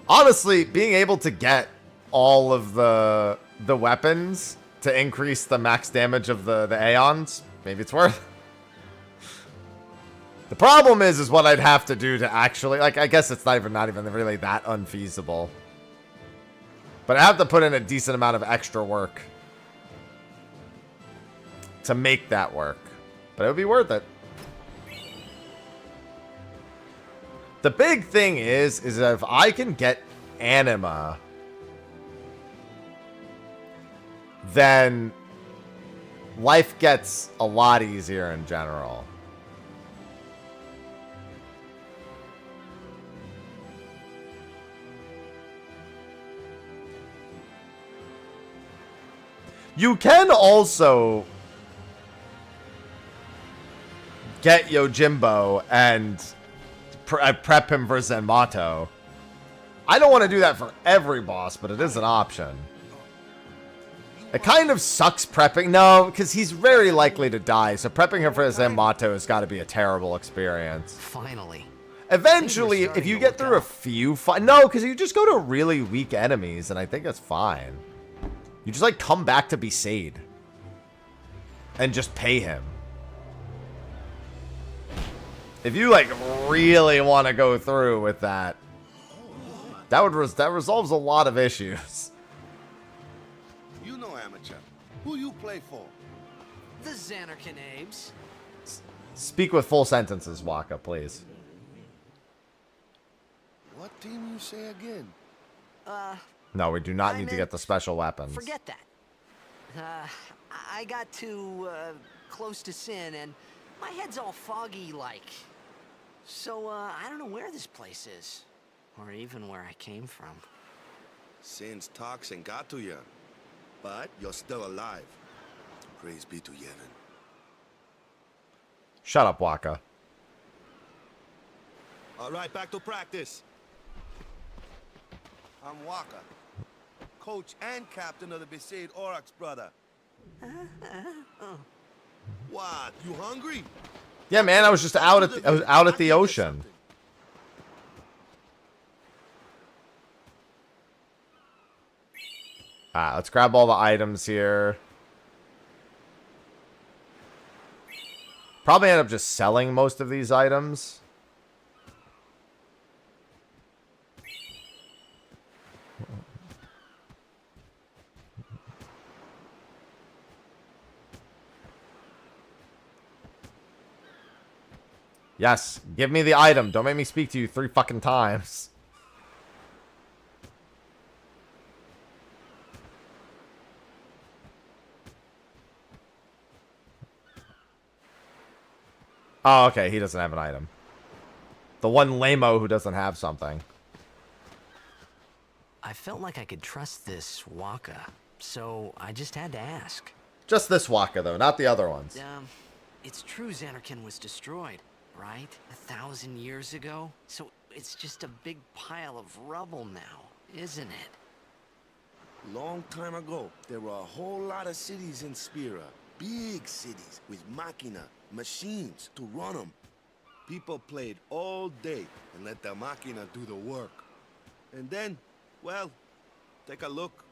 Honestly, being able to get all of the weapons to increase the max damage of the Aeons, maybe it's worth. The problem is what I'd have to do to actually, like, I guess it's not even really that unfeasible. But I have to put in a decent amount of extra work to make that work. But it would be worth it. The big thing is if I can get Anima, then life gets a lot easier in general. You can also get Yojimbo and prep him for Zenmato. I don't want to do that for every boss, but it is an option. It kind of sucks prepping. No, because he's very likely to die, so prepping him for Zenmato has got to be a terrible experience. Finally. Eventually, if you get through a few... No, because you just go to really weak enemies, and I think that's fine. You just, like, come back to Besaid. And just pay him. If you, like, really want to go through with that, that resolves a lot of issues. You know, amateur. Who you play for? The Xanarkanabes. Speak with full sentences, Waka, please. What team you say again? No, we do not need to get the special weapons. Forget that. I got too close to Sin, and my head's all foggy like. So, I don't know where this place is. Or even where I came from. Sin's toxin got to you. But you're still alive. Praise be to Yevon. Shut up, Waka. All right, back to practice. I'm Waka. Coach and captain of the Besaid Aurochs, brother. What? You hungry? Yeah, man, I was just out at the ocean. Let's grab all the items here. Probably end up just selling most of these items. Yes, give me the item. Don't make me speak to you 3 fucking times. Oh, okay, he doesn't have an item. The one lame-o who doesn't have something. I felt like I could trust this Waka, so I just had to ask. Just this Waka, though, not the other ones. It's true Xanarkand was destroyed, right? 1,000 years ago? So it's just a big pile of rubble now, isn't it? Long time ago, there were a whole lot of cities in Spira. Big cities with machina, machines to run them. People played all day and let the machina do the work. And then, well, take a look.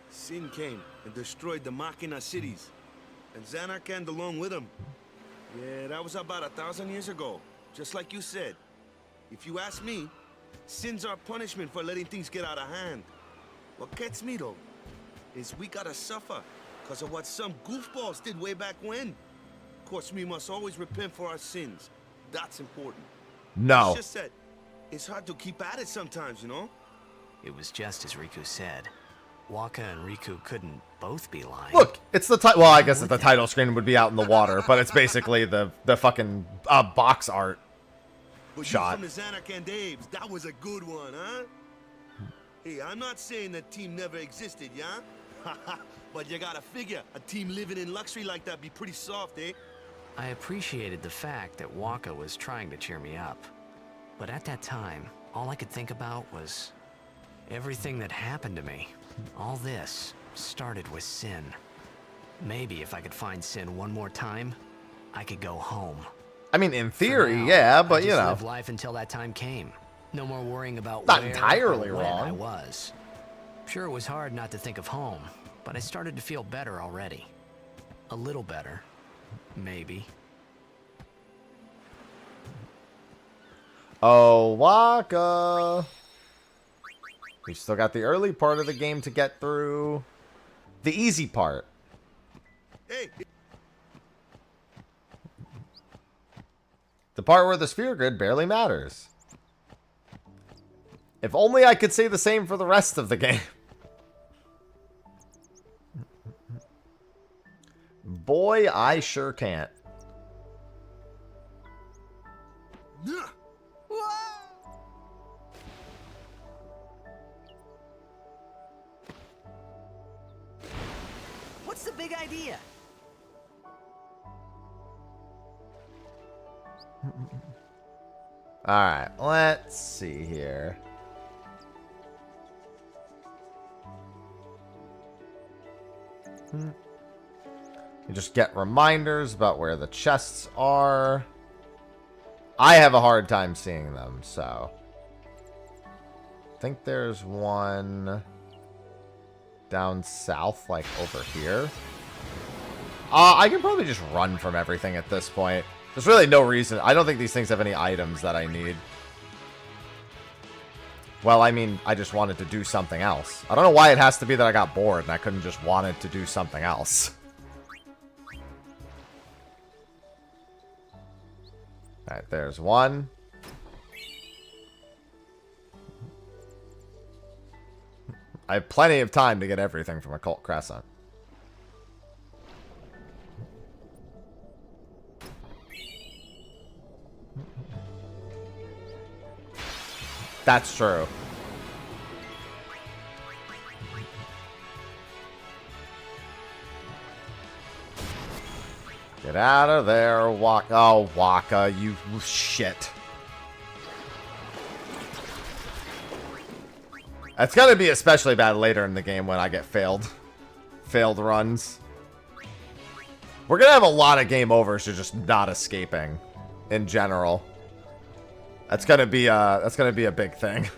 Sin came and destroyed the machina cities. And Xanarkand along with him. Yeah, that was about 1,000 years ago. Just like you said. If you ask me, Sin's our punishment for letting things get out of hand. What gets me, though, is we gotta suffer because of what some goofballs did way back when. Of course, we must always repent for our sins. That's important. No. It's just that it's hard to keep at it sometimes, you know? It was just as Riku said. Waka and Riku couldn't both be lying. Look, it's the well, I guess the title screen would be out in the water, but it's basically the fucking box art But shot. you from the Xanarkand Daves, that was a good one, huh? Hey, I'm not saying that team never existed, yeah? But you gotta figure, a team living in luxury like that be pretty soft, eh? I appreciated the fact that Waka was trying to cheer me up. But at that time, all I could think about was everything that happened to me. All this started with Sin. Maybe if I could find Sin one more time, I could go home. I mean, in For theory, now, yeah, I but you just know. lived life until that time came. No more worrying about Not where entirely or when wrong. I was. Sure, it was hard not to think of home, but I started to feel better already. A little better, maybe. Oh, Waka. We've still got the early part of the game to get through. The easy part. Hey, The part where the sphere grid barely matters. If only I could say the same for the rest of the game. Boy, I sure can't. nah. What's the big idea? Alright, let's see here. You just get reminders about where the chests are. I have a hard time seeing them, so. I think there's one down south, like over here. I can probably just run from everything at this point. There's really no reason. I don't think these things have any items that I need. Well, I mean, I just wanted to do something else. I don't know why it has to be that I got bored and I couldn't just wanted to do something else. Alright, there's one. I have plenty of time to get everything from Occult Crescent. That's true. Get out of there, Waka. Oh, Waka, you shit. That's gonna be especially bad later in the game when I get failed runs. We're gonna have a lot of game overs to just not escaping in general. That's gonna be a big thing.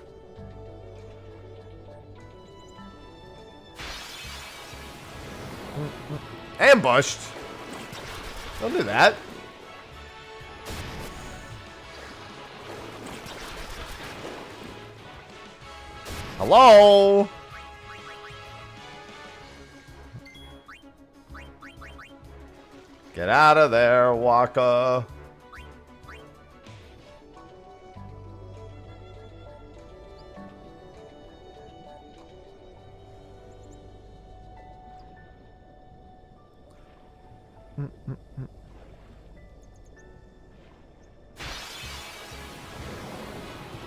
Ambushed. Don't do that. Hello? Get out of there, Waka.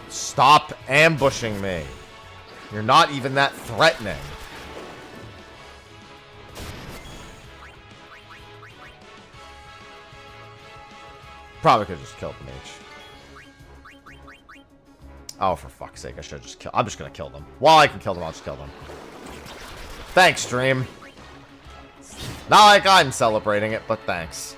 Stop ambushing me. You're not even that threatening. Probably could have just killed the mage. Oh, for fuck's sake, I should have just killed. I'm just gonna kill them. While I can kill them, I'll just kill them. Thanks, stream. Not like I'm celebrating it, but thanks.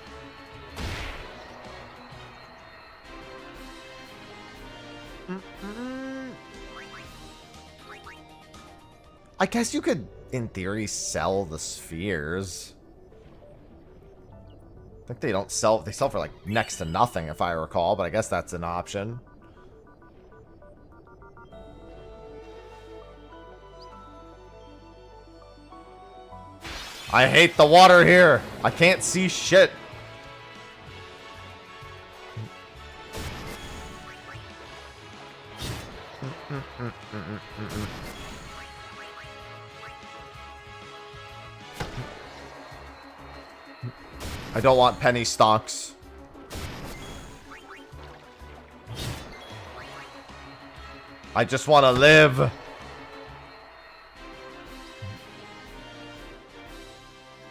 I guess you could, in theory, sell the spheres. I think they don't sell. They sell for like next to nothing, if I recall. But I guess that's an option. I hate the water here. I can't see shit. I don't want penny stocks. I just want to live.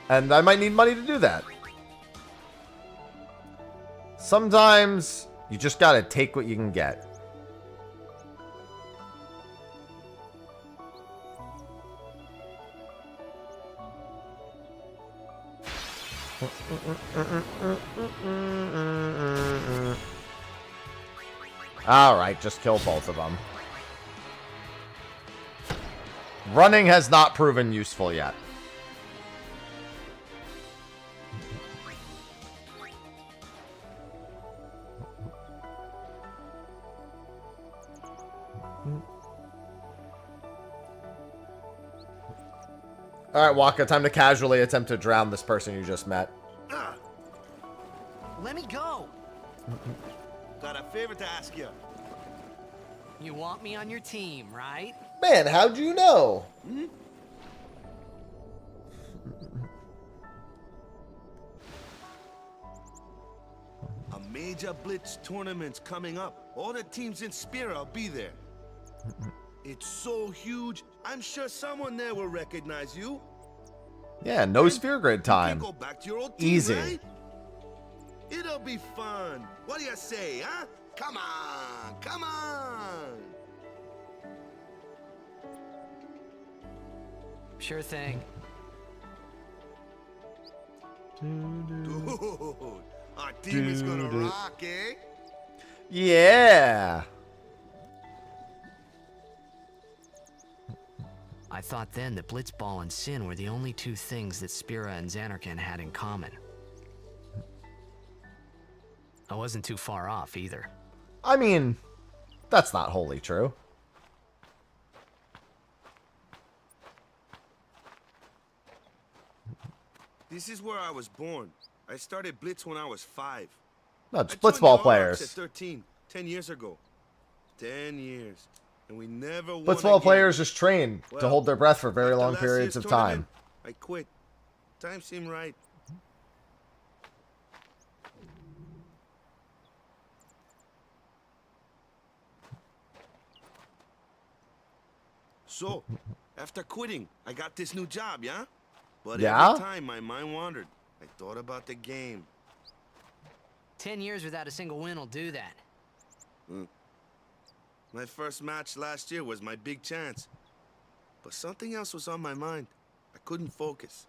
And I might need money to do that. Sometimes you just gotta take what you can get. Alright, just kill both of them. Running has not proven useful yet. Alright, Waka, time to casually attempt to drown this person you just met. Let me go. Got a favor to ask you. You want me on your team, right? Man, how'd you know? A major blitz tournament's coming up. All the teams in Spira will be there. It's so huge, I'm sure someone there will recognize you. Yeah, no sphere grid You time. can go back to your old team, Easy. right? It'll be fun. What do you say, huh? Come on, come on. Sure thing. Dude, our team is gonna rock, eh? Yeah. I thought then that Blitzball and Sin were the only two things that Spira and Xanarkand had in common. I wasn't too far off either. I mean, that's not wholly true. This is where I was born. I started Blitz when I was 5. No, it's I joined the blitzball All Rocks players. at 13, 10 years ago. 10 years. And we never won Blitzball again. players just train to Well, hold their breath for very after long last periods year's of time. tournament, I quit. Time seemed right. So, after quitting, I got this new job, yeah? But Yeah? every time my mind wandered, I thought about the game. 10 years without a single win will do that. My first match last year was my big chance. But something else was on my mind. I couldn't focus.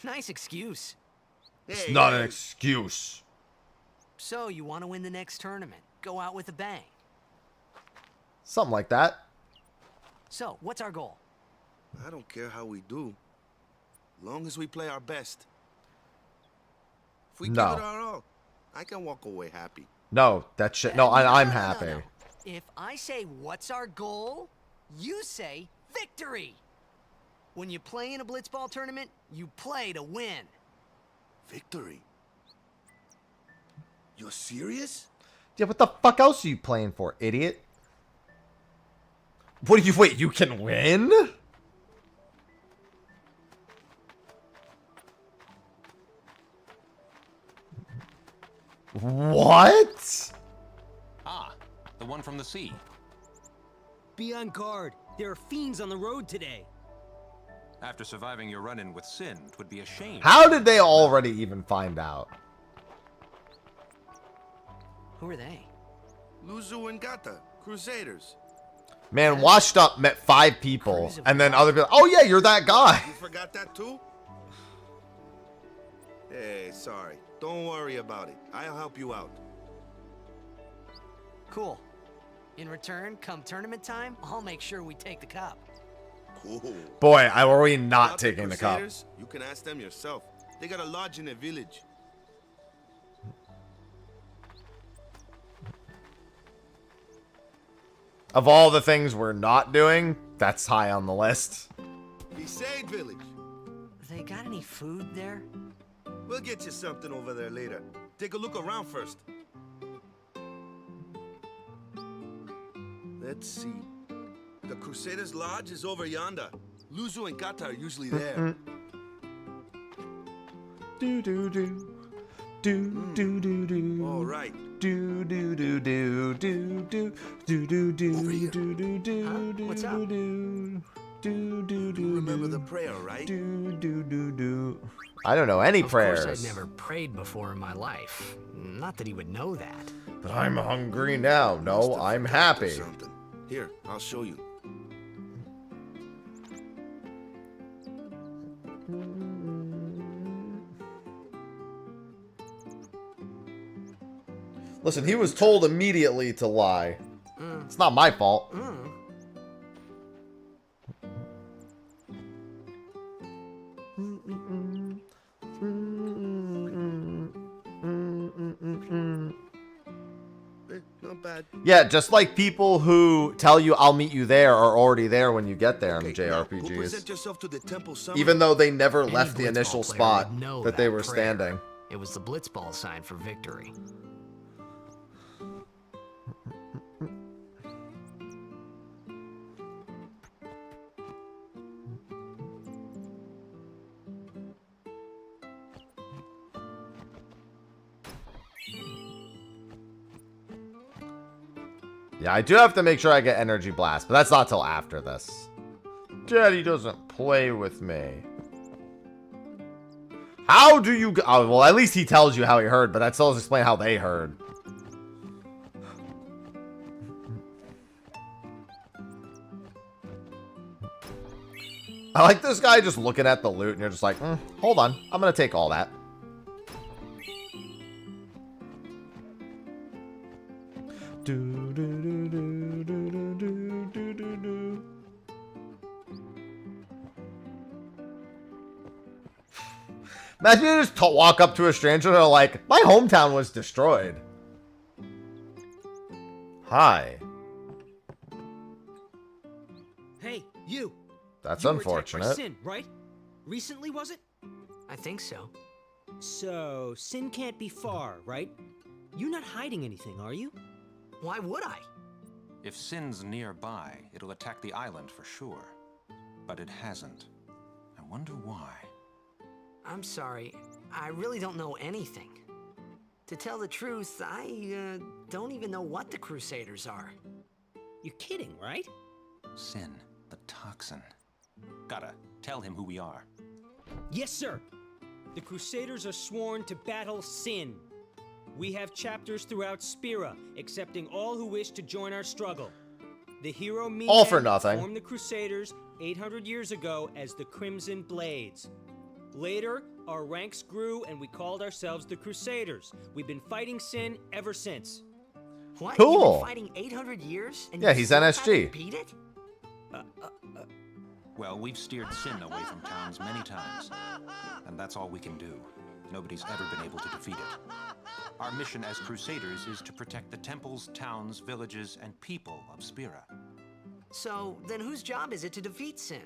Nice excuse. It's Hey, not an hey, excuse. So, you want to win the next tournament. Go out with a bang. Something like that. So, what's our goal? I don't care how we do. Long as we play our best. If we No. give it our all, I can walk away happy. No, that shit. No, I'm happy. No. If I say, what's our goal? You say, victory. When you play in a blitzball tournament, you play to win. Victory? You're serious? Yeah, what the fuck else are you playing for, idiot? What do you wait? You can win? What? Ah, the one from the sea. Be on guard. There are fiends on the road today. After surviving your run-in with Sin, it would be a shame. How did they already even find out? Who are they? Luzu and Gata, Crusaders. Man, Washed Up met 5 people, and then other people. Oh yeah, you're that guy. You forgot that too? Hey, sorry. Don't worry about it. I'll help you out. Cool. In return, come tournament time, I'll make sure we take the cup. Cool. Boy, are we not About taking the cup? Crusaders, you can ask them yourself. They got a lodge in a village. Of all the things we're not doing, that's high on the list. Besaid village. They got any food there? We'll get you something over there later. Take a look around first. Let's see. The Crusaders' Lodge is over yonder. Luzu and Gata are usually there. Do do do. Do do do do. All right. Do do do do do do do do do Over here. do do do do What's up? do do do do. You remember the prayer, right? Do do do do. I don't know any prayers. Of course, I'd never prayed before in my life. Not that he would know that. But I'm hungry now. Must No, have I'm forgotten happy. something. Here, I'll show you. Listen, he was told immediately to lie. It's not my fault. Not bad. Yeah, just like people who tell you I'll meet you there are already there when you get there in Okay, now, go JRPGs. present yourself to the temple summit. Even though they never Any left the blitzball initial player spot would know that they were prayer. standing. It was the blitzball sign for victory. Yeah, I do have to make sure I get Energy Blast, but that's not till after this. Daddy doesn't play with me. How do you... Oh, well, at least he tells you how he heard, but that still doesn't explain how they heard. I like this guy just looking at the loot, and you're just like, hold on. I'm going to take all that. Do, do, do, do, do, do, do, do, do. Imagine you just walk up to a stranger and they're like, my hometown was destroyed. Hi. Hey, you. That's You were attacked by unfortunate. Sin, right? Recently, was it? I think so. So, Sin can't be far, right? You're not hiding anything, are you? Why would I? If Sin's nearby, it'll attack the island for sure. But it hasn't. I wonder why. I'm sorry. I really don't know anything. To tell the truth, I don't even know what the Crusaders are. You're kidding, right? Sin, the toxin. Gotta tell him who we are. Yes, sir. The Crusaders are sworn to battle Sin. We have chapters throughout Spira, accepting all who wish to join our struggle. The hero All for Mien nothing. formed the Crusaders 800 years ago as the Crimson Blades. Later, our ranks grew and we called ourselves the Crusaders. We've been fighting Sin ever since. What? Cool. You've been fighting 800 years? And Yeah, you he's still NSG. haven't beat it? Well, we've steered Sin away from towns many times. And that's all we can do. Nobody's ever been able to defeat it. Our mission as Crusaders is to protect the temples, towns, villages, and people of Spira. So, then whose job is it to defeat Sin?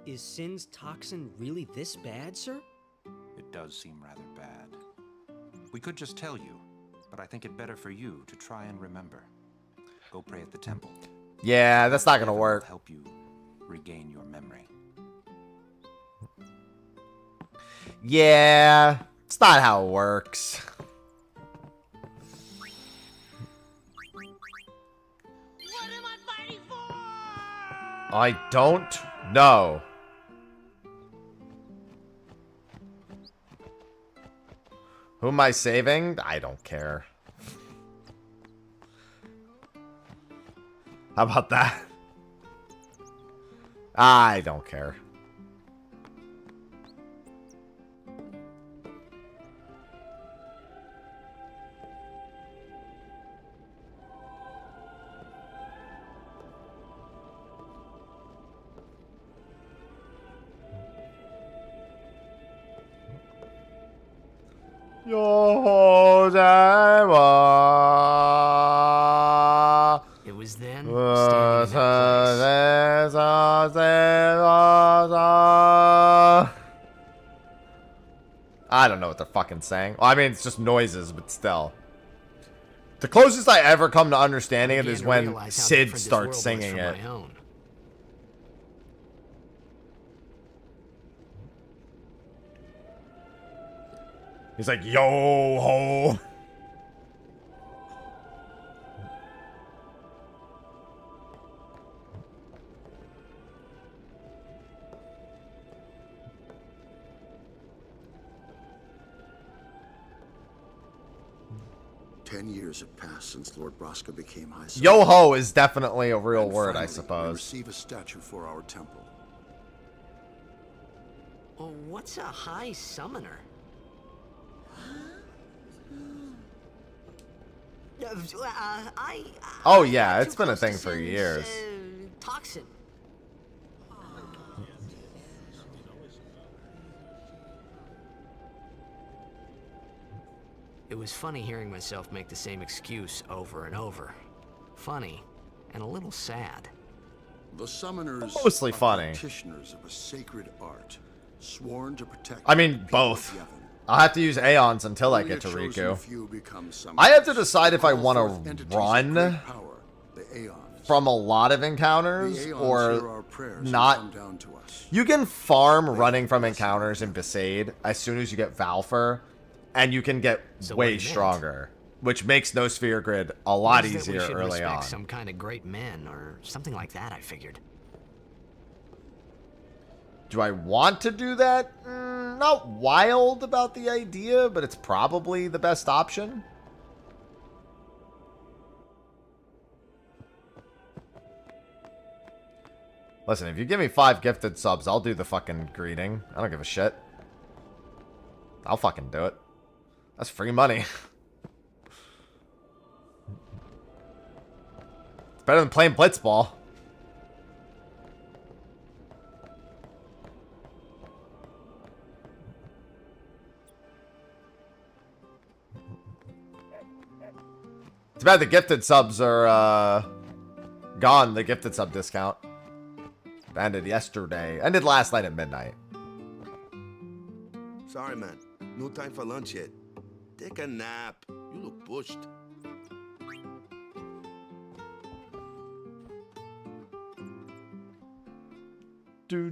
Is Sin's toxin really this bad, sir? It does seem rather bad. We could just tell you, but I think it better for you to try and remember. Go pray at the temple. Yeah, that's not gonna Heaven will work. help you regain your memory. Yeah, it's not how it works. I don't know. Who am I saving? I don't care. How about that? I don't care. It was then, standing in that I don't know what they're fucking saying. Well, I mean, it's just noises, but still. The closest I ever come to understanding it is when Sid starts singing it. He's like, yo ho. Years have passed since Lord Braska became High Summoner. Yo ho is definitely a real word, I suppose. Receive a statue for our temple. Well, what's a High Summoner? Oh yeah, it's been a thing for years. Toxin. It was funny hearing myself make the same excuse over and over. Funny, and a little sad. The summoners Mostly funny. Practitioners of a sacred art, sworn to protect. I mean, both. I'll have to use Aeons until I get to Riku. I have to decide if I want to run from a lot of encounters or not. You can farm running from encounters in Besaid as soon as you get Valfer. And you can get way stronger, which makes No Sphere Grid a lot easier early on. Some kind of great men or something like that, I figured. Do I want to do that? Not wild about the idea, but it's probably the best option. Listen, if you give me 5 gifted subs, I'll do the fucking greeting. I don't give a shit. I'll fucking do it. That's free money. It's better than playing Blitzball. It's bad the gifted subs are gone. The gifted sub discount ended yesterday. Ended last night at midnight. Sorry, man. No time for lunch yet. Take a nap. You look pushed. You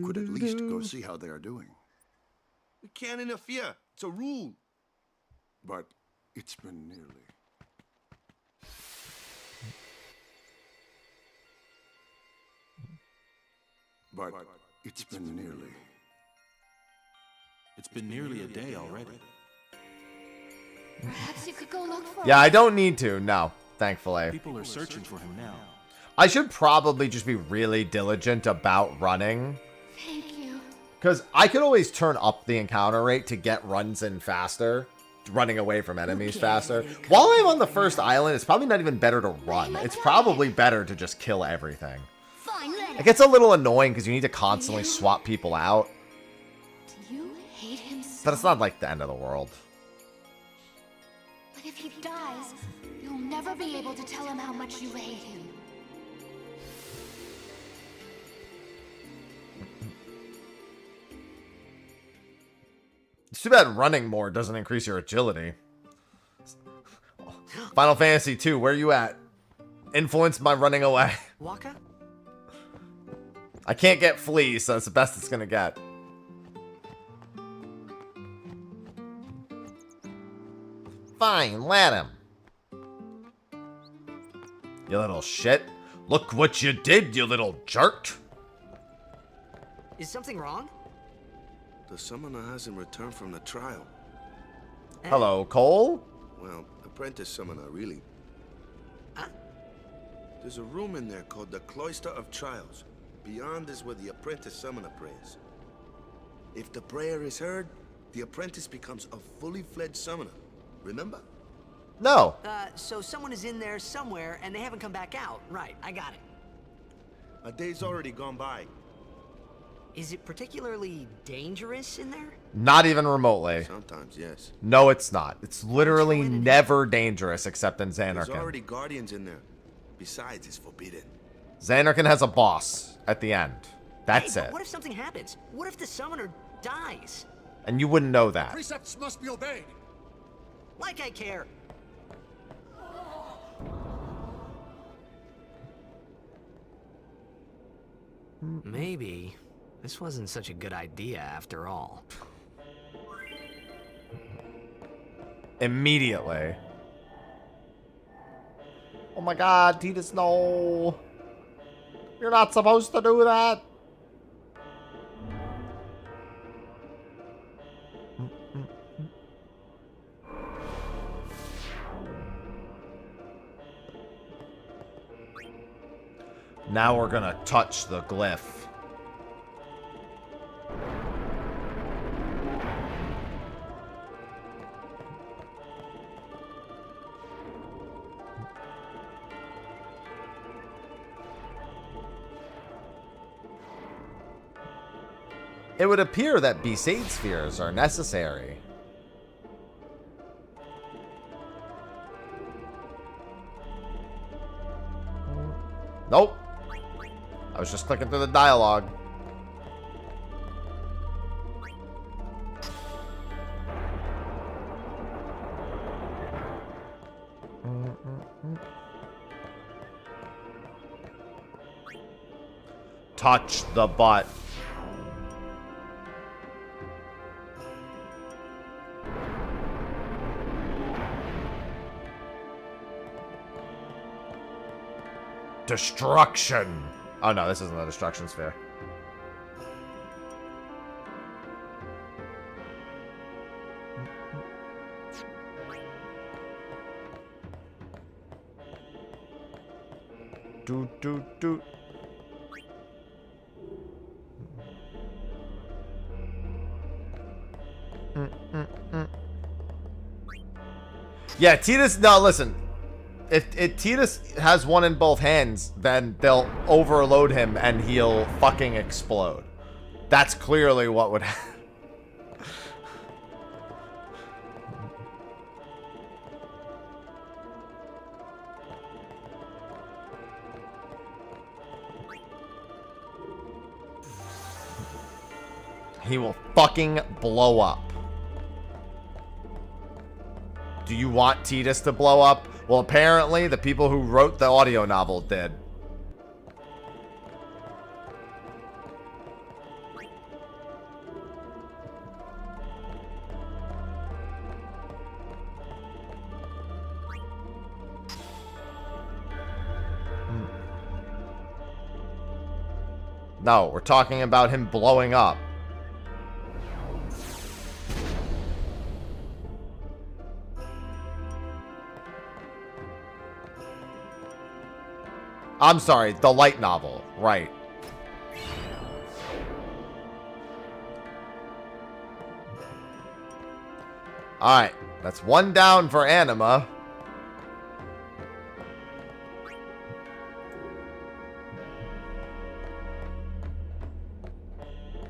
could at least go see how they are doing. We can't interfere. It's a rule. But it's been nearly. But it's been nearly. It's been nearly a day already. Perhaps you could go look for him. Yeah, I don't need to. No, thankfully. People are searching for him now. I should probably just be really diligent about running. Thank you. Because I could always turn up the encounter rate to get runs in faster. Running away from enemies faster. While I'm on the first island, it's probably not even better to run. It's probably better to just kill everything. It gets a little annoying because you need to constantly swap people out. Do you hate him so? But it's not like the end of the world. But if he dies, you'll never be able to tell him how much you hate him. It's too bad running more doesn't increase your agility. Final Fantasy 2, where you at? Influenced by running away. Waka? I can't get fleas, so that's the best it's gonna get. Fine, let him. You little shit. Look what you did, you little jerk. Is something wrong? The summoner hasn't returned from the trial. Hello, Cole? Well, apprentice summoner, really. Huh? There's a room in there called the Cloister of Trials. Beyond is where the apprentice summoner prays. If the prayer is heard, the apprentice becomes a fully fledged summoner. Remember? No. So someone is in there somewhere and they haven't come back out. Right, I got it. A day's already gone by. Is it particularly dangerous in there? Not even remotely. Sometimes, yes. No, it's not. It's literally never dangerous except in There's Xanarkin. already guardians in there. Besides, it's forbidden. Xanarkin has a boss at the end. That's Hey, it. but what if something happens? What if the summoner dies? And you wouldn't know that. Precepts must be obeyed. Like I care. Maybe this wasn't such a good idea after all. Immediately. Oh my god, Titus, no. You're not supposed to do that. Now we're gonna touch the glyph. It would appear that Besaid spheres are necessary. Nope. I was just clicking through the dialogue. Touch the butt. Destruction. Oh no, this isn't the destruction sphere. Do. Yeah, Titus. No, listen. If Titus has one in both hands, then they'll overload him and he'll fucking explode. That's clearly what would happen. He will fucking blow up. Do you want Titus to blow up? Well, apparently the people who wrote the audio novel did. No, we're talking about him blowing up. I'm sorry, the light novel. Right. Alright, that's one down for Anima.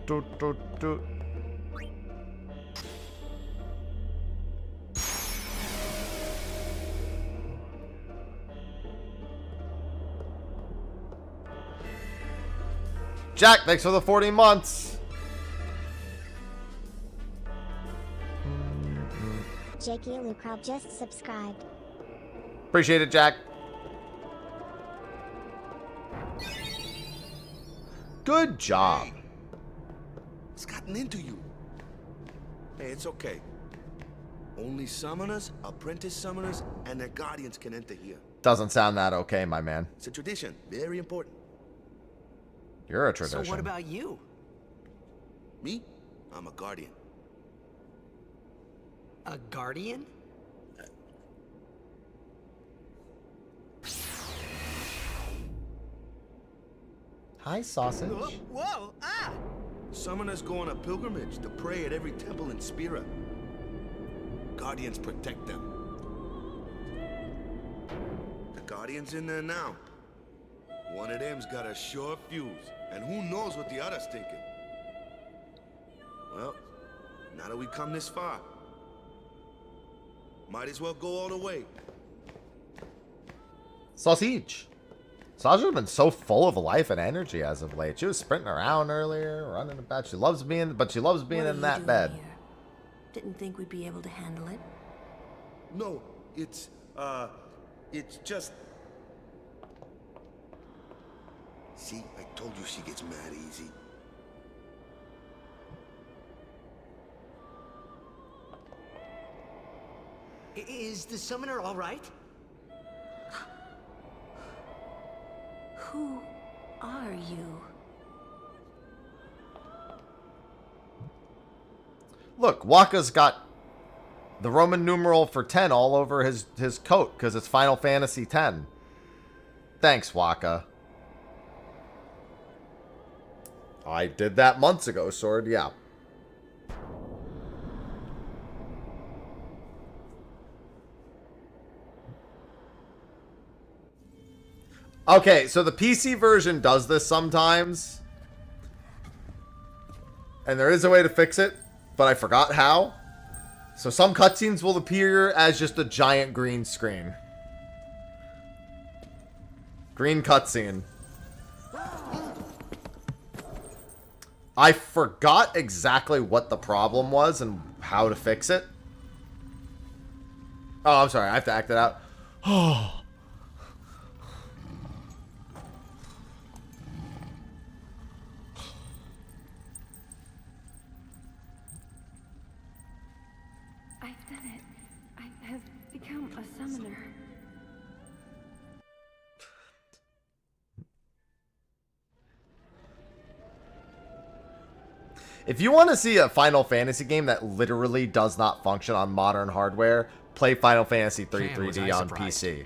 Do. Jack, thanks for the 40 months. Jakey Lucrow just subscribed. Appreciate it, Jack. Good job. Hey, it's gotten into you. Hey, it's okay. Only summoners, apprentice summoners, and their guardians can enter here. Doesn't sound that okay, my man. It's a tradition, very important. You're a tradition. So what about you? Me? I'm a guardian. A guardian? Hi, sausage. Whoa! Ah! Summoners go on a pilgrimage to pray at every temple in Spira. Guardians protect them. The Guardian's in there now. One of them's got a sure fuse, and who knows what the other's thinking. Well, now that we come this far, might as well go all the way. Sausage. Sausage has been so full of life and energy as of late. She was sprinting around earlier, running about. She loves being in that bed. Here? Didn't think we'd be able to handle it. No, it's just... See, I told you she gets mad easy. Is the summoner all right? Who are you? Look, Waka's got the Roman numeral for 10 all over his coat because it's Final Fantasy X. Thanks, Waka. I did that months ago, Sword. Yeah. Okay, so the PC version does this sometimes. And there is a way to fix it, but I forgot how. So some cutscenes will appear as just a giant green screen. Green cutscene. I forgot exactly what the problem was and how to fix it. Oh, I'm sorry. I have to act it out. Oh. I've done it. I have become a summoner. If you want to see a Final Fantasy game that literally does not function on modern hardware, play Final Fantasy 3 3D on PC.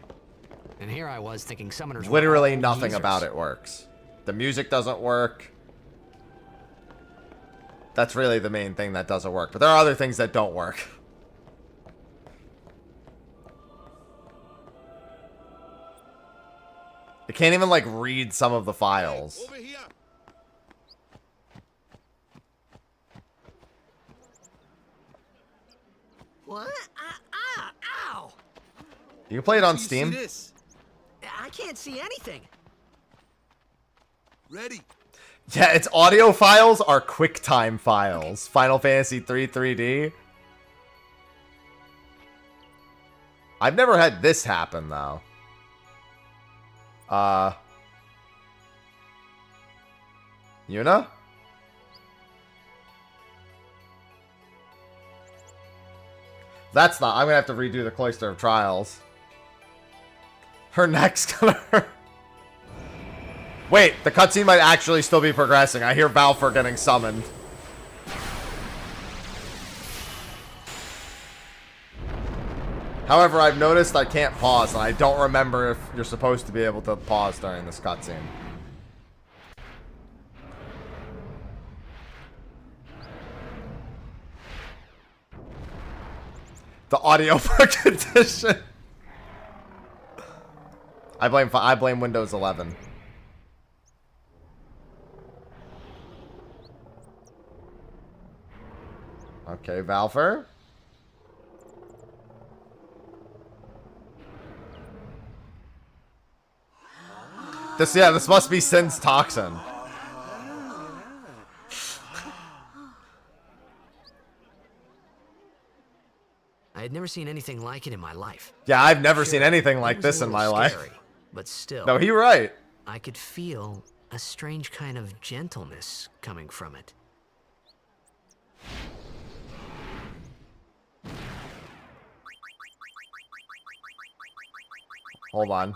And here I was thinking summoners Literally nothing about it works. The music doesn't work. That's really the main thing that doesn't work. But there are other things that don't work. It can't even, like, read some of the files. Over here. What? Ow! You can play it on See Steam. this? I can't see anything. Ready? Yeah, its audio files are QuickTime files. Final Fantasy 3 3D. I've never had this happen, though. Yuna? That's not... I'm gonna have to redo the Cloister of Trials. Her neck's gonna hurt. Wait, the cutscene might actually still be progressing. I hear Valfor getting summoned. However, I've noticed I can't pause, and I don't remember if you're supposed to be able to pause during this cutscene. The audio condition. I blame Windows 11. Okay, Valfor. This must be Sin's toxin. I had never seen anything like it in my life. Yeah, I've never seen anything like this in my life. Scary, but still. No, you're right. I could feel a strange kind of gentleness coming from it. Hold on.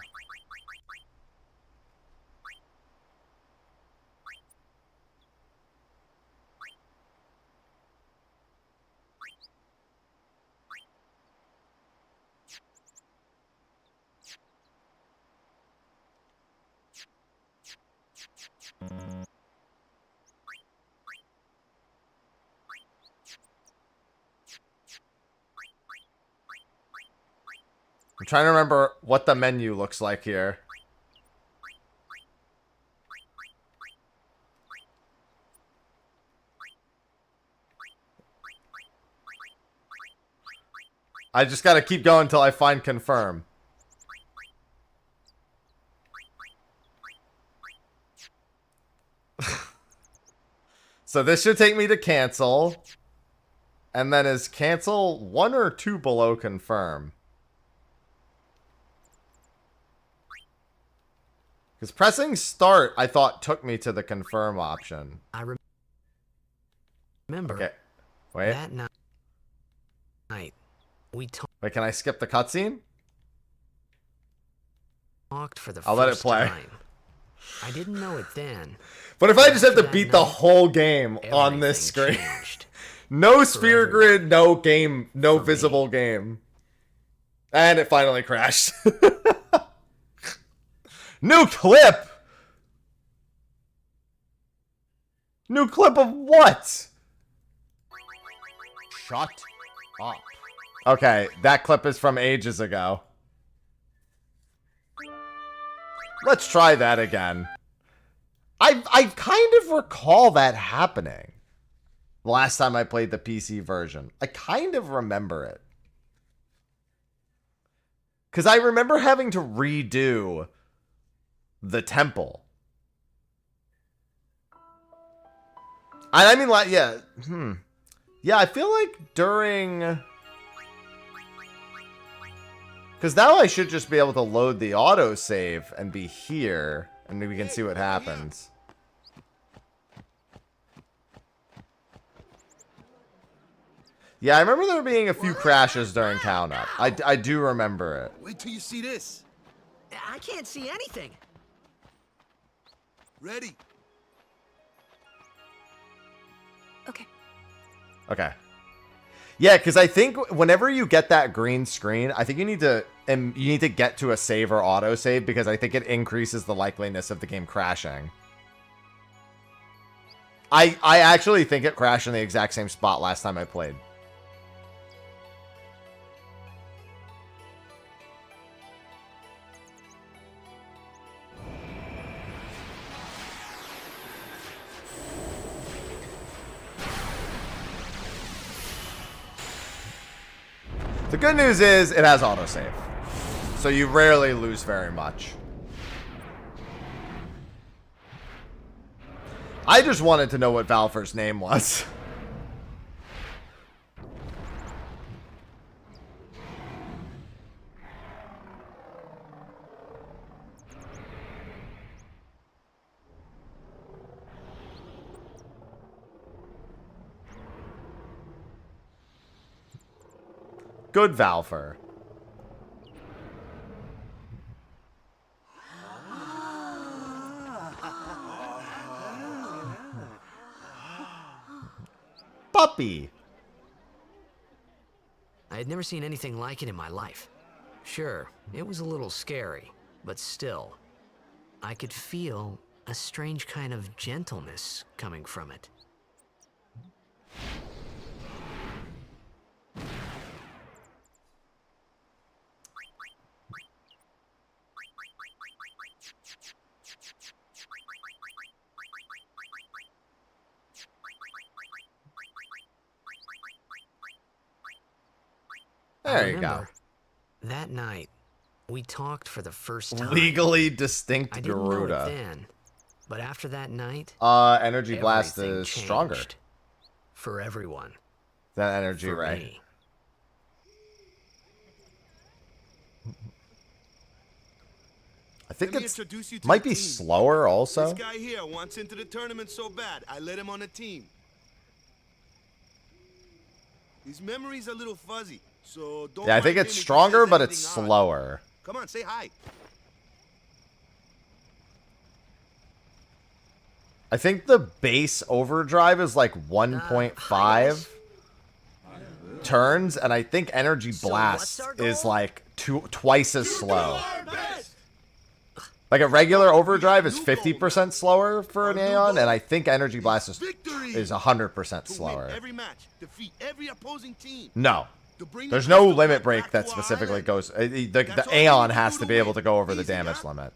I'm trying to remember what the menu looks like here. I just gotta keep going until I find confirm. So this should take me to cancel. And then is cancel 1 or 2 below confirm? Because pressing start, I thought, took me to the confirm option. I remember. Okay. Wait. That night, we Wait, can I skip the cutscene? talked for the I'll first let it play. time. I didn't know it then. But if I just have to After beat that the night, whole game on this screen. changed. No sphere grid, no game, no visible game. And it finally crashed. New clip! New clip of what? Shut up. Okay, that clip is from ages ago. Let's try that again. I kind of recall that happening. The last time I played the PC version. I kind of remember it. Because I remember having to redo the temple. And I mean, like, yeah. Yeah, I feel like during... Because now I should just be able to load the autosave and be here. And we can see what happens. Yeah, I remember there being a few crashes during count up. I do remember it. Wait till you see this. I can't see anything. Ready? Okay. Okay. Yeah, because I think whenever you get that green screen, I think you need to get to a save or autosave because I think it increases the likeliness of the game crashing. I actually think it crashed in the exact same spot last time I played. The good news is it has autosave, so you rarely lose very much. I just wanted to know what Valfer's name was. Good Valfer. Puppy. I had never seen anything like it in my life. Sure, it was a little scary, but still, I could feel a strange kind of gentleness coming from it. There you go. That night, we talked for the first time. Legally distinct I didn't know it Garuda. then, but after that night, Energy Blast everything is stronger. changed. For everyone. That energy For ray. me. I think Let me it's introduce you to might the be team. slower also. This guy here wants into the tournament so bad, I let him on the team. His memory's a little fuzzy, so don't Yeah, I mind think him it's if he stronger, says but it's anything odd. slower. Come on, say hi. I think the base overdrive is like 1.5 turns, and I think energy blast is like twice as slow. Like a regular overdrive is 50% slower for an Aeon, and I think energy blast is 100% slower. Every match, defeat every opposing team. No. There's no limit break that specifically goes... The Aeon has to be able to go over the damage limit.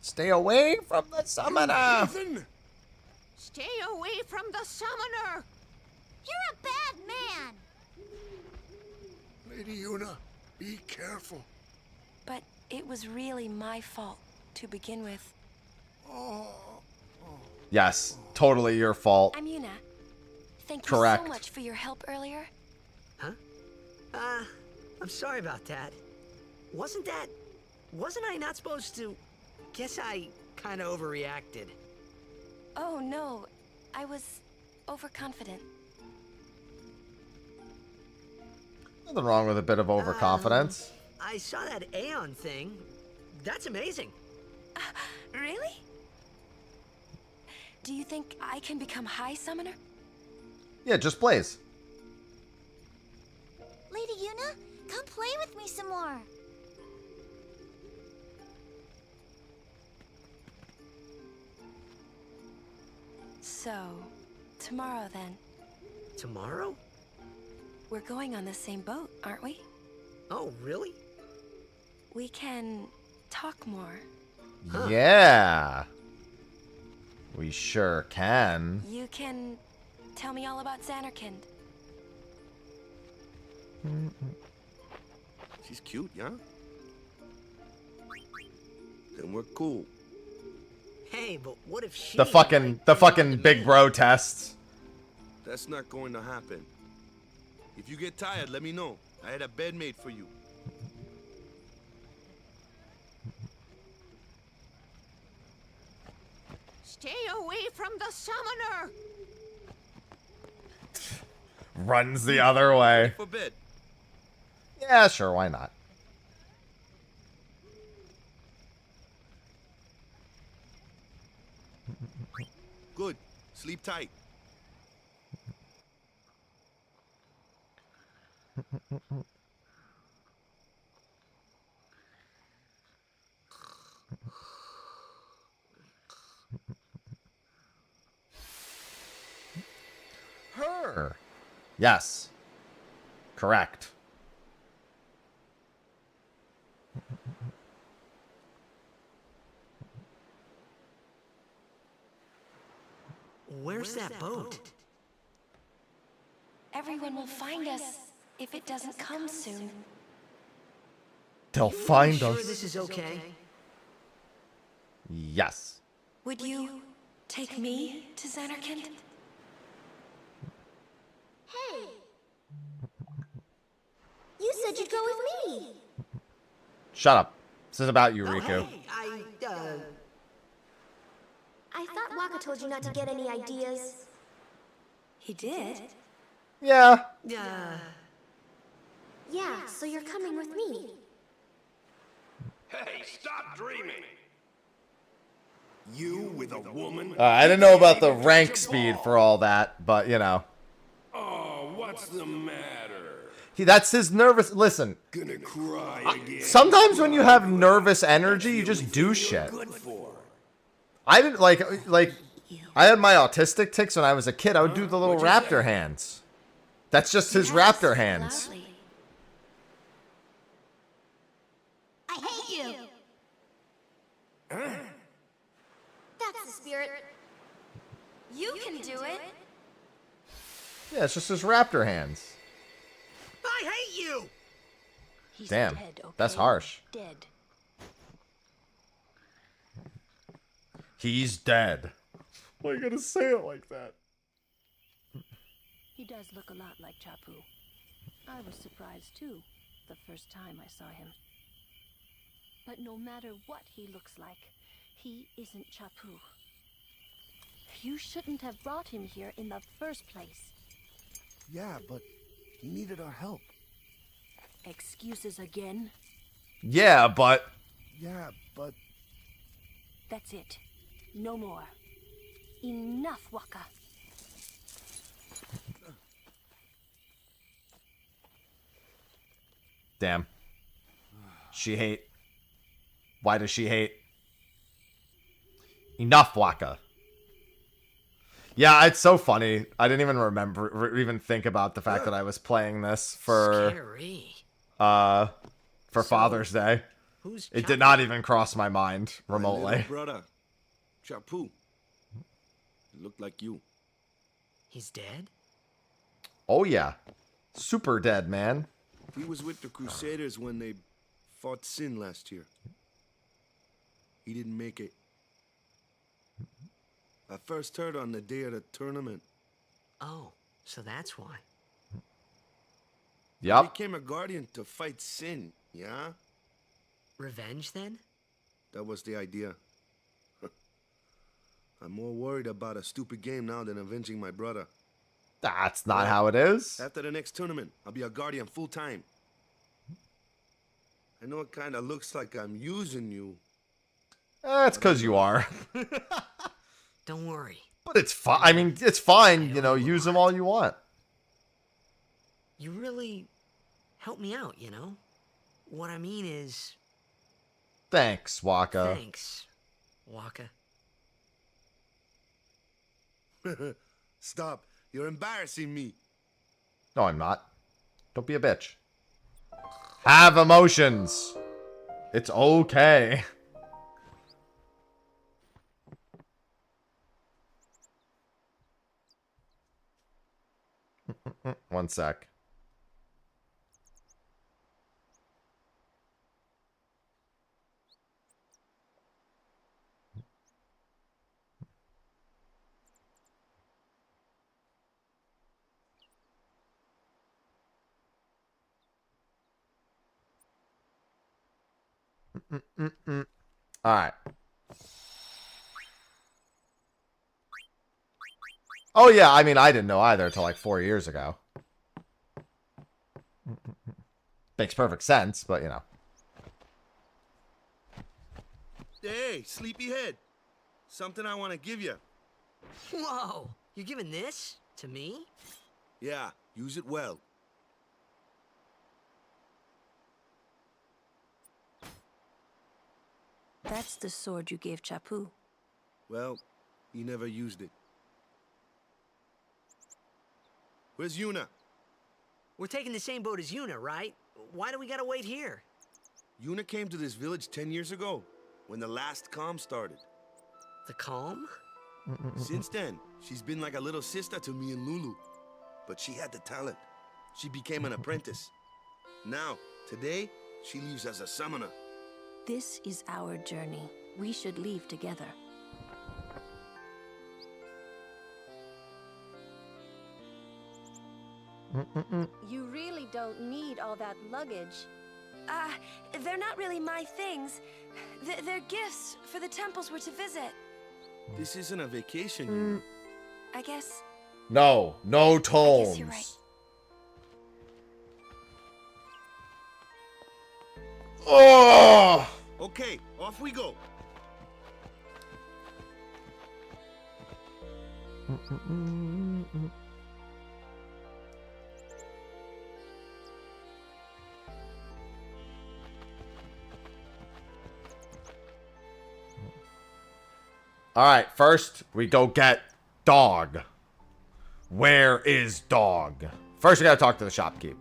Stay away from the summoner! Stay away from the summoner! You're a bad man! Lady Yuna, be careful. But it was really my fault to begin with. Yes, totally your fault. I'm Yuna. Thank you Correct. so much for your help earlier. Huh? I'm sorry about that. Wasn't I not supposed to... Guess I kind of overreacted. Oh no, I was overconfident. Nothing wrong with a bit of overconfidence. I saw that Aeon thing. That's amazing. Really? Do you think I can become High Summoner? Yeah, just Blaze. Lady Yuna, come play with me some more. So, tomorrow then. Tomorrow? We're going on the same boat, aren't we? Oh, really? We can talk more. Huh. Yeah. We sure can. You can tell me all about Xanarkand. She's cute, yeah? Then we're cool. Hey, but what if she... The fucking big bro tests. That's not going to happen. If you get tired, let me know. I had a bed made for you. Stay away from the summoner! Runs the other way. For bed. Yeah, sure, why not? Good. Sleep tight. Her. Yes. Correct. Where's that boat? Everyone will find us if it doesn't come soon. They'll find Sure us. this is okay? Yes. Would you take me to Xanarkand? Hey! You said you'd go with me! Shut up. This is about you, Riku. I thought Waka told you not to get any ideas. He did? Yeah. Yeah, so you're coming with me. Hey, stop dreaming! You with a woman? I didn't know about the rank speed for all that, but you know. Oh, what's the matter? That's his nervous. Listen. Gonna cry again. Sometimes when you have nervous energy, you just do shit. I didn't like I had my autistic tics when I was a kid. I would do the little raptor hands. That's just his raptor hands. I hate you! That's the spirit. You can do it. Yeah, it's just his raptor hands. I hate you! Damn, that's harsh. Dead. He's dead. Why are you gonna say it like that? He does look a lot like Chapu. I was surprised too, the first time I saw him. But no matter what he looks like, he isn't Chapu. You shouldn't have brought him here in the first place. Yeah, but he needed our help. Excuses again? Yeah, but... Yeah, but... That's it. No more. Enough, Waka. Damn. She hate. Why does she hate? Enough, Waka. Yeah, it's so funny. I didn't even remember, even think about the fact that I was playing this for... Scary. For Father's Day. It did not even cross my mind remotely. My little brother, Chapu. It looked like you. He's dead? Oh yeah. Super dead, man. He was with the Crusaders when they fought Sin last year. He didn't make it. I first heard on the day of the tournament. Oh, so that's why. Yep. He became a guardian to fight Sin, yeah? Revenge, then? That was the idea. I'm more worried about a stupid game now than avenging my brother. That's not how it is. After the next tournament, I'll be a guardian full time. I know it kind of looks like I'm using you. It's because you are. Don't worry. But it's fine. I mean, it's fine. You know, use them all you want. You really helped me out, you know? What I mean is... Thanks, Waka. Thanks, Waka. Stop. You're embarrassing me. No, I'm not. Don't be a bitch. Have emotions. It's okay. One sec. All right. Oh, yeah. I mean, I didn't know either until like 4 years ago. Makes perfect sense, but you know. Hey, sleepyhead. Something I want to give you. Whoa! You're giving this to me? Yeah, use it well. That's the sword you gave Chapu. Well, he never used it. Where's Yuna? We're taking the same boat as Yuna, right? Why do we gotta wait here? Yuna came to this village 10 years ago, when the last calm started. The calm? Since then, she's been like a little sister to me and Lulu. But she had the talent. She became an apprentice. Now, today, she leaves as a summoner. This is our journey. We should leave together. You really don't need all that luggage. They're not really my things. They're gifts for the temples we're to visit. This isn't a vacation. I guess. No tones. I guess you're right. Oh! Okay, off we go. Alright, first we go get Dog. Where is Dog? First we gotta talk to the shopkeep.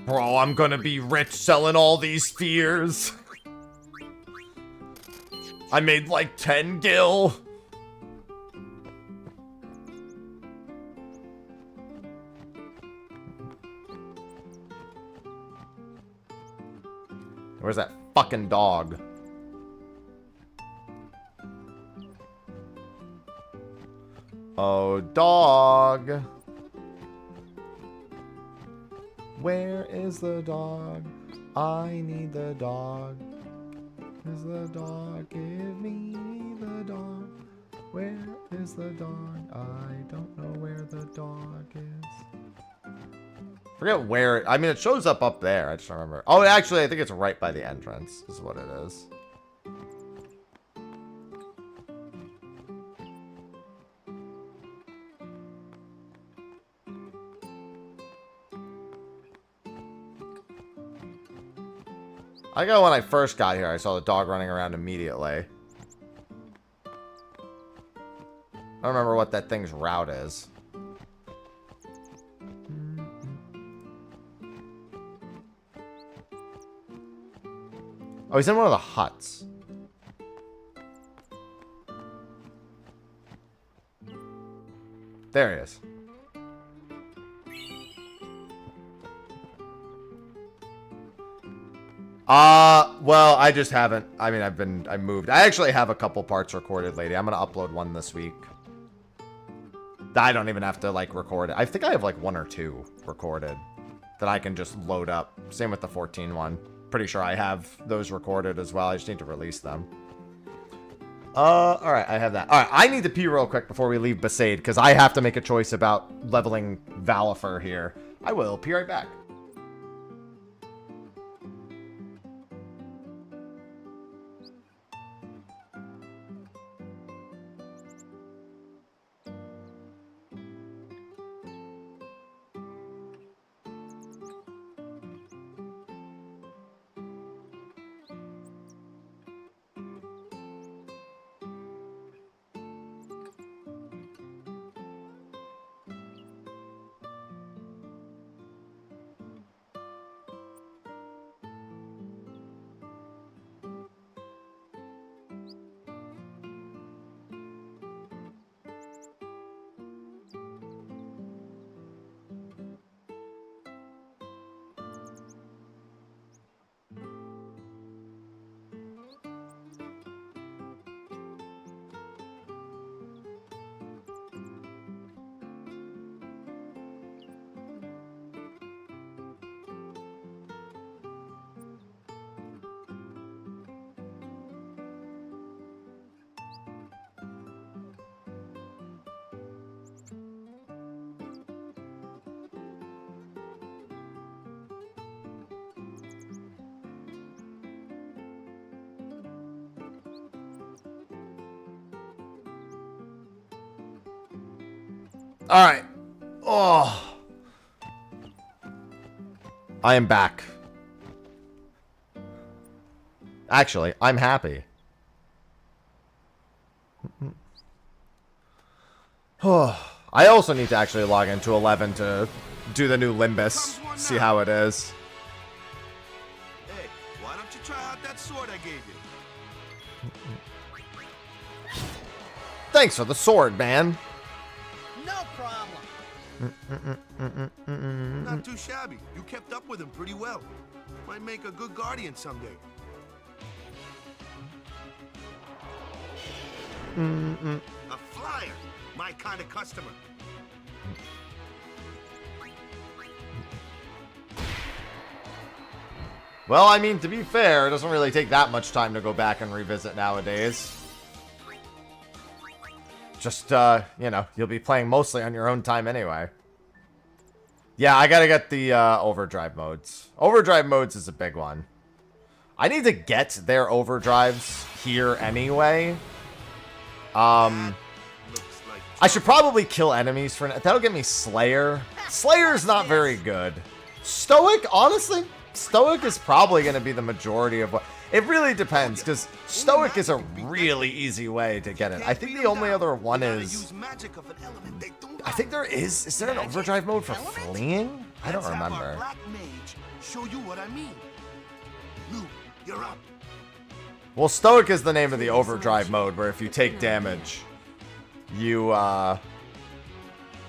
Bro, I'm gonna be rich selling all these spheres. I made like 10 gil. Where's that fucking dog? Oh, dog. Where is the dog? I need the dog. Is the dog? Give me the dog. Where is the dog? I don't know where the dog is. Forget where. I mean, it shows up there. I just don't remember. Oh, actually, I think it's right by the entrance. Is what it is. I got when I first got here, I saw the dog running around immediately. I don't remember what that thing's route is. Oh, he's in one of the huts. There he is. Well, I just haven't. I mean, I moved. I actually have a couple parts recorded, lady. I'm gonna upload one this week. I don't even have to, like, record it. I think I have, like, 1 or 2 recorded that I can just load up. Same with the 14 one. Pretty sure I have those recorded as well. I just need to release them. Alright, I have that. Alright, I need to pee real quick before we leave Besaid, because I have to make a choice about leveling Valifer here. I will pee right back. Alright. Oh. I am back. Actually, I'm happy. I also need to actually log into 11 to do the new Limbus. See how it is. Hey, why don't you try out that sword I gave you? Thanks for the sword, man. No problem. Not too shabby. You kept up with him pretty well. Might make a good guardian someday. A flyer. My kind of customer. Well, I mean, to be fair, it doesn't really take that much time to go back and revisit nowadays. Just, you know, you'll be playing mostly on your own time anyway. Yeah, I gotta get the, overdrive modes. Overdrive modes is a big one. I need to get their overdrives here anyway. I should probably kill enemies for... That'll get me Slayer. Slayer's not very good. Stoic, honestly, Stoic is probably going to be the majority of what... It really depends, because Stoic is a really easy way to get it. I think the only other one is... I think there is... Is there an overdrive mode for fleeing? I don't remember. Show you what I mean. Luke, you're up. Well, Stoic is the name of the overdrive mode, where if you take damage, you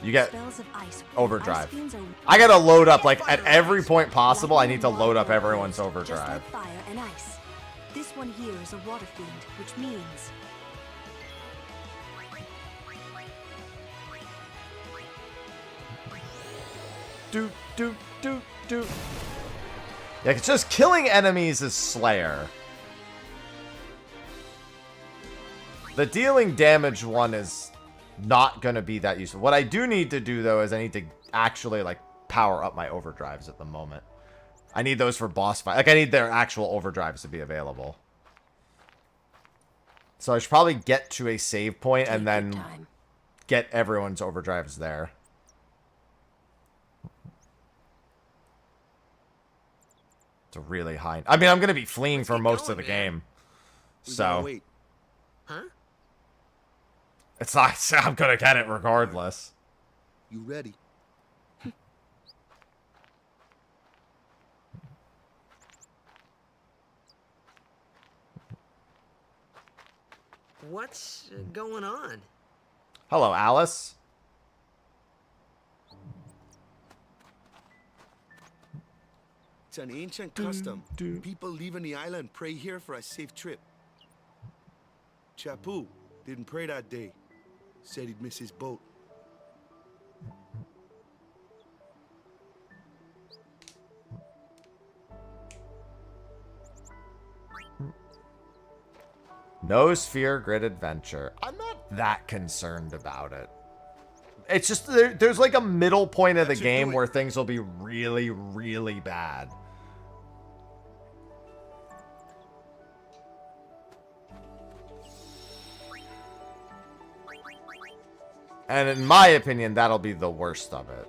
You get Spells of ice. overdrive. Ice beams are I gotta load up, like, at every point possible, I need to load up everyone's just overdrive. like fire and ice. This one here is a water fiend, which means Do. Yeah, it's just killing enemies is Slayer. The dealing damage one is not gonna be that useful. What I do need to do, though, is I need to actually, like, power up my overdrives at the moment. I need those for boss fight. Like, I need their actual overdrives to be available. So I should probably get to a save point and then get everyone's overdrives there. It's a really high... I mean, I'm going to be fleeing for most of the game. So... Wait. Huh? It's not... I'm going to get it regardless. You ready? What's going on? Hello, Alice. It's an ancient custom. People leaving the island pray here for a safe trip. Chapu didn't pray that day. Said he'd miss his boat. No sphere grid adventure. I'm not that concerned about it. It's just there's like a middle point of the game where things will be really, really bad. And in my opinion, that'll be the worst of it.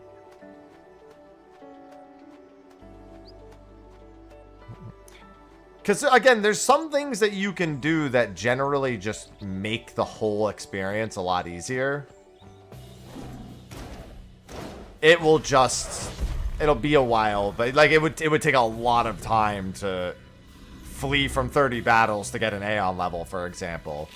Because, again, there's some things that you can do that generally just make the whole experience a lot easier. It will just... It'll be a while, but, like, it would take a lot of time to flee from 30 battles to get an Aeon level, for example.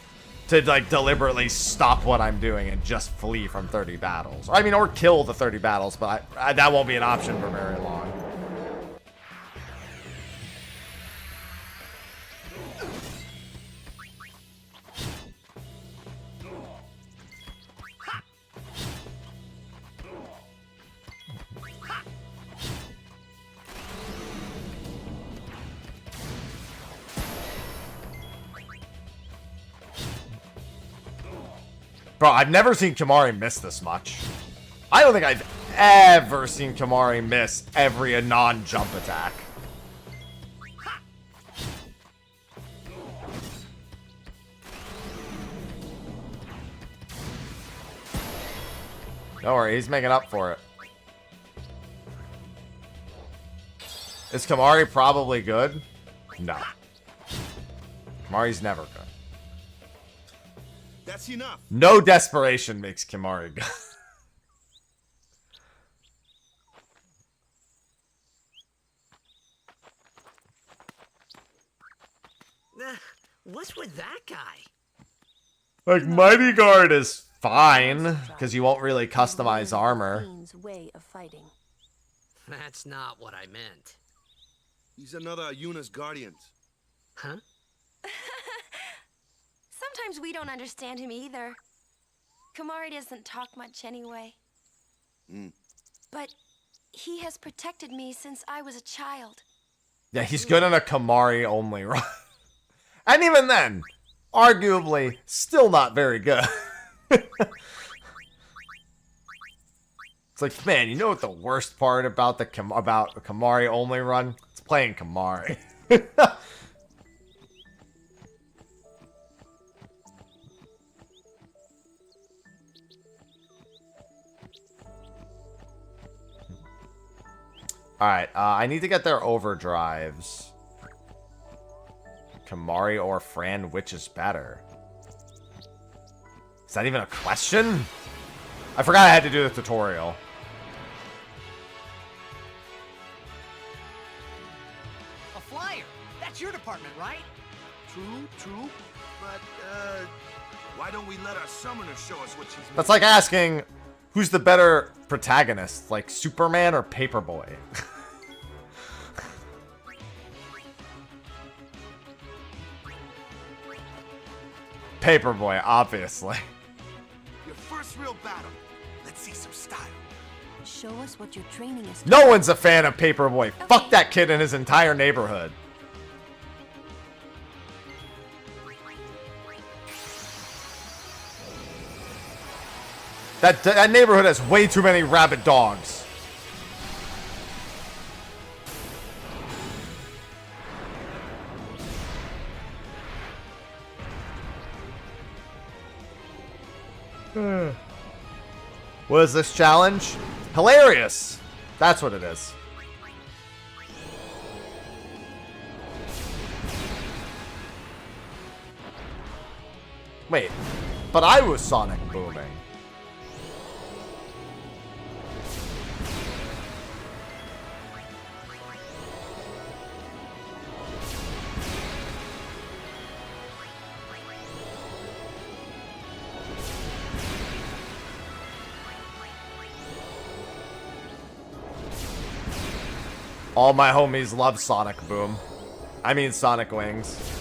To, like, deliberately stop what I'm doing and just flee from 30 battles. I mean, or kill the 30 battles, but that won't be an option for very long. Bro, I've never seen Kimahri miss this much. I don't think I've ever seen Kimahri miss every non-jump attack. Don't worry, he's making up for it. Is Kimahri probably good? No. Kimahri's never good. That's enough. No desperation makes Kimahri good. What's with that guy? Like, Mighty Guard is fine, because you won't really customize armor. Way of fighting. That's not what I meant. He's another Yuna's Guardians. Huh? Sometimes we don't understand him either. Kimahri doesn't talk much anyway. But he has protected me since I was a child. Yeah, he's good in a Kimahri only run. And even then, arguably, still not very good. It's like, man, you know what the worst part about the Kimahri only run? It's playing Kimahri. Alright, I need to get their overdrives. Kimahri or Fran, which is better? Is that even a question? I forgot I had to do the tutorial. A flyer! That's your department, right? True. But, why don't we let our summoner show us what she's made? That's like asking, Who's the better protagonist? Like Superman or Paperboy? Paperboy, obviously. Your first real battle. Let's see some style. Show us what your training is. No one's a fan of Paperboy. Okay. Fuck that kid and his entire neighborhood. That neighborhood has way too many rabid dogs. What is this challenge? Hilarious! That's what it is. Wait, but I was Sonic Booming. All my homies love Sonic Boom. I mean Sonic Wings.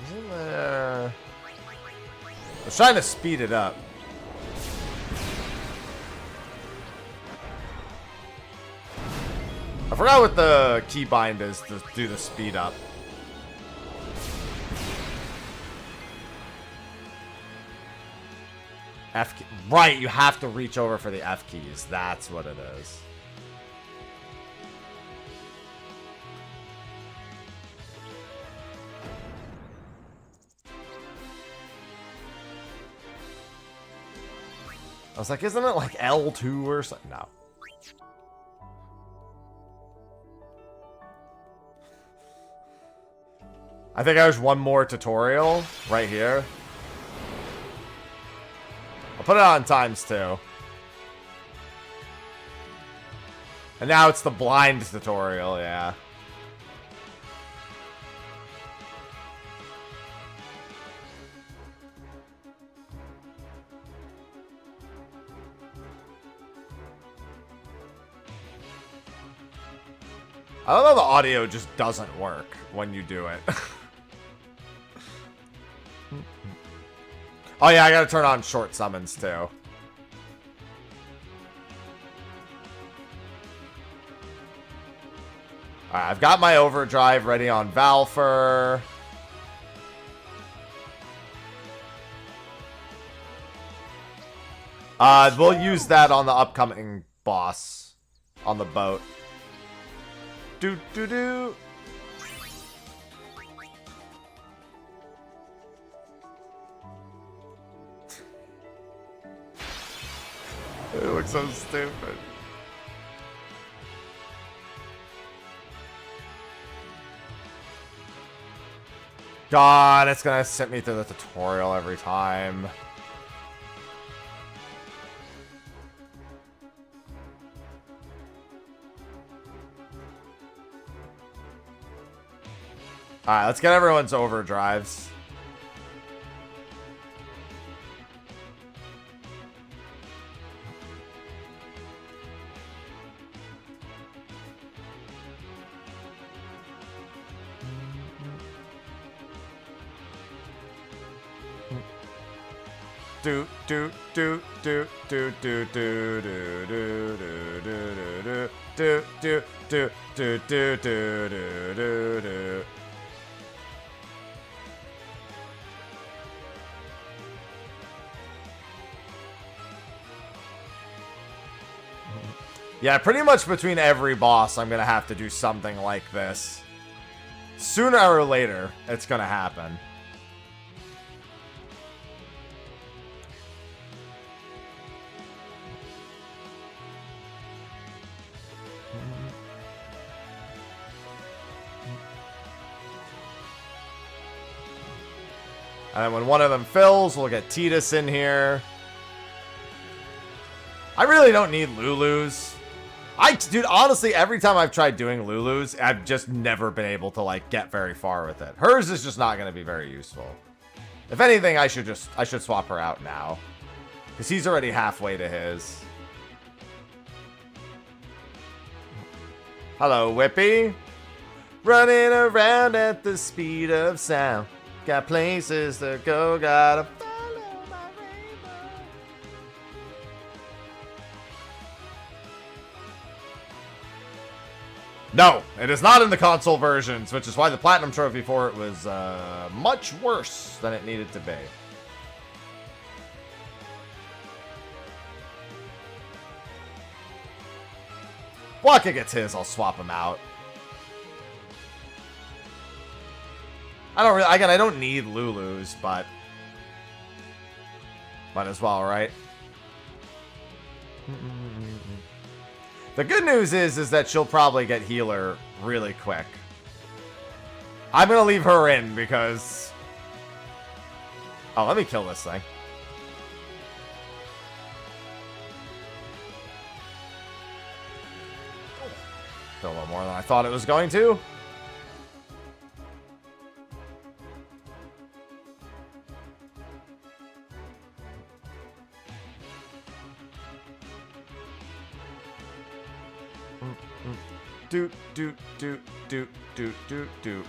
Isn't there... I was trying to speed it up. I forgot what the keybind is to do the speed up. F key. Right, you have to reach over for the F keys. That's what it is. I was like, isn't it like L2 or something? No. I think there's one more tutorial right here. I'll put it on ×2. And now it's the blind tutorial, yeah. I don't know, the audio just doesn't work when you do it. Oh yeah, I gotta turn on short summons too. Alright, I've got my overdrive ready on Valfer. We'll use that on the upcoming boss on the boat. Do do do. It looks so stupid. God, it's gonna send me through the tutorial every time. Alright, let's get everyone's overdrives. Do do do do do do do do do do do do do do do do do do. Yeah, pretty much between every boss, I'm gonna have to do something like this. Sooner or later, it's gonna happen. And then when one of them fills, we'll get Tidus in here. I really don't need Lulu's. Dude, honestly, every time I've tried doing Lulu's, I've just never been able to, like, get very far with it. Hers is just not going to be very useful. If anything, I should swap her out now. Because he's already halfway to his. Hello, Whippy. Running around at the speed of sound. Got places to go, gotta follow my rainbow. No, it is not in the console versions, which is why the Platinum Trophy for it was much worse than it needed to be. Waka gets his, I'll swap him out. I don't need Lulu's, but might as well, right? The good news is that she'll probably get healer really quick. I'm gonna leave her in because... Oh, let me kill this thing. Still a little more than I thought it was going to. Do.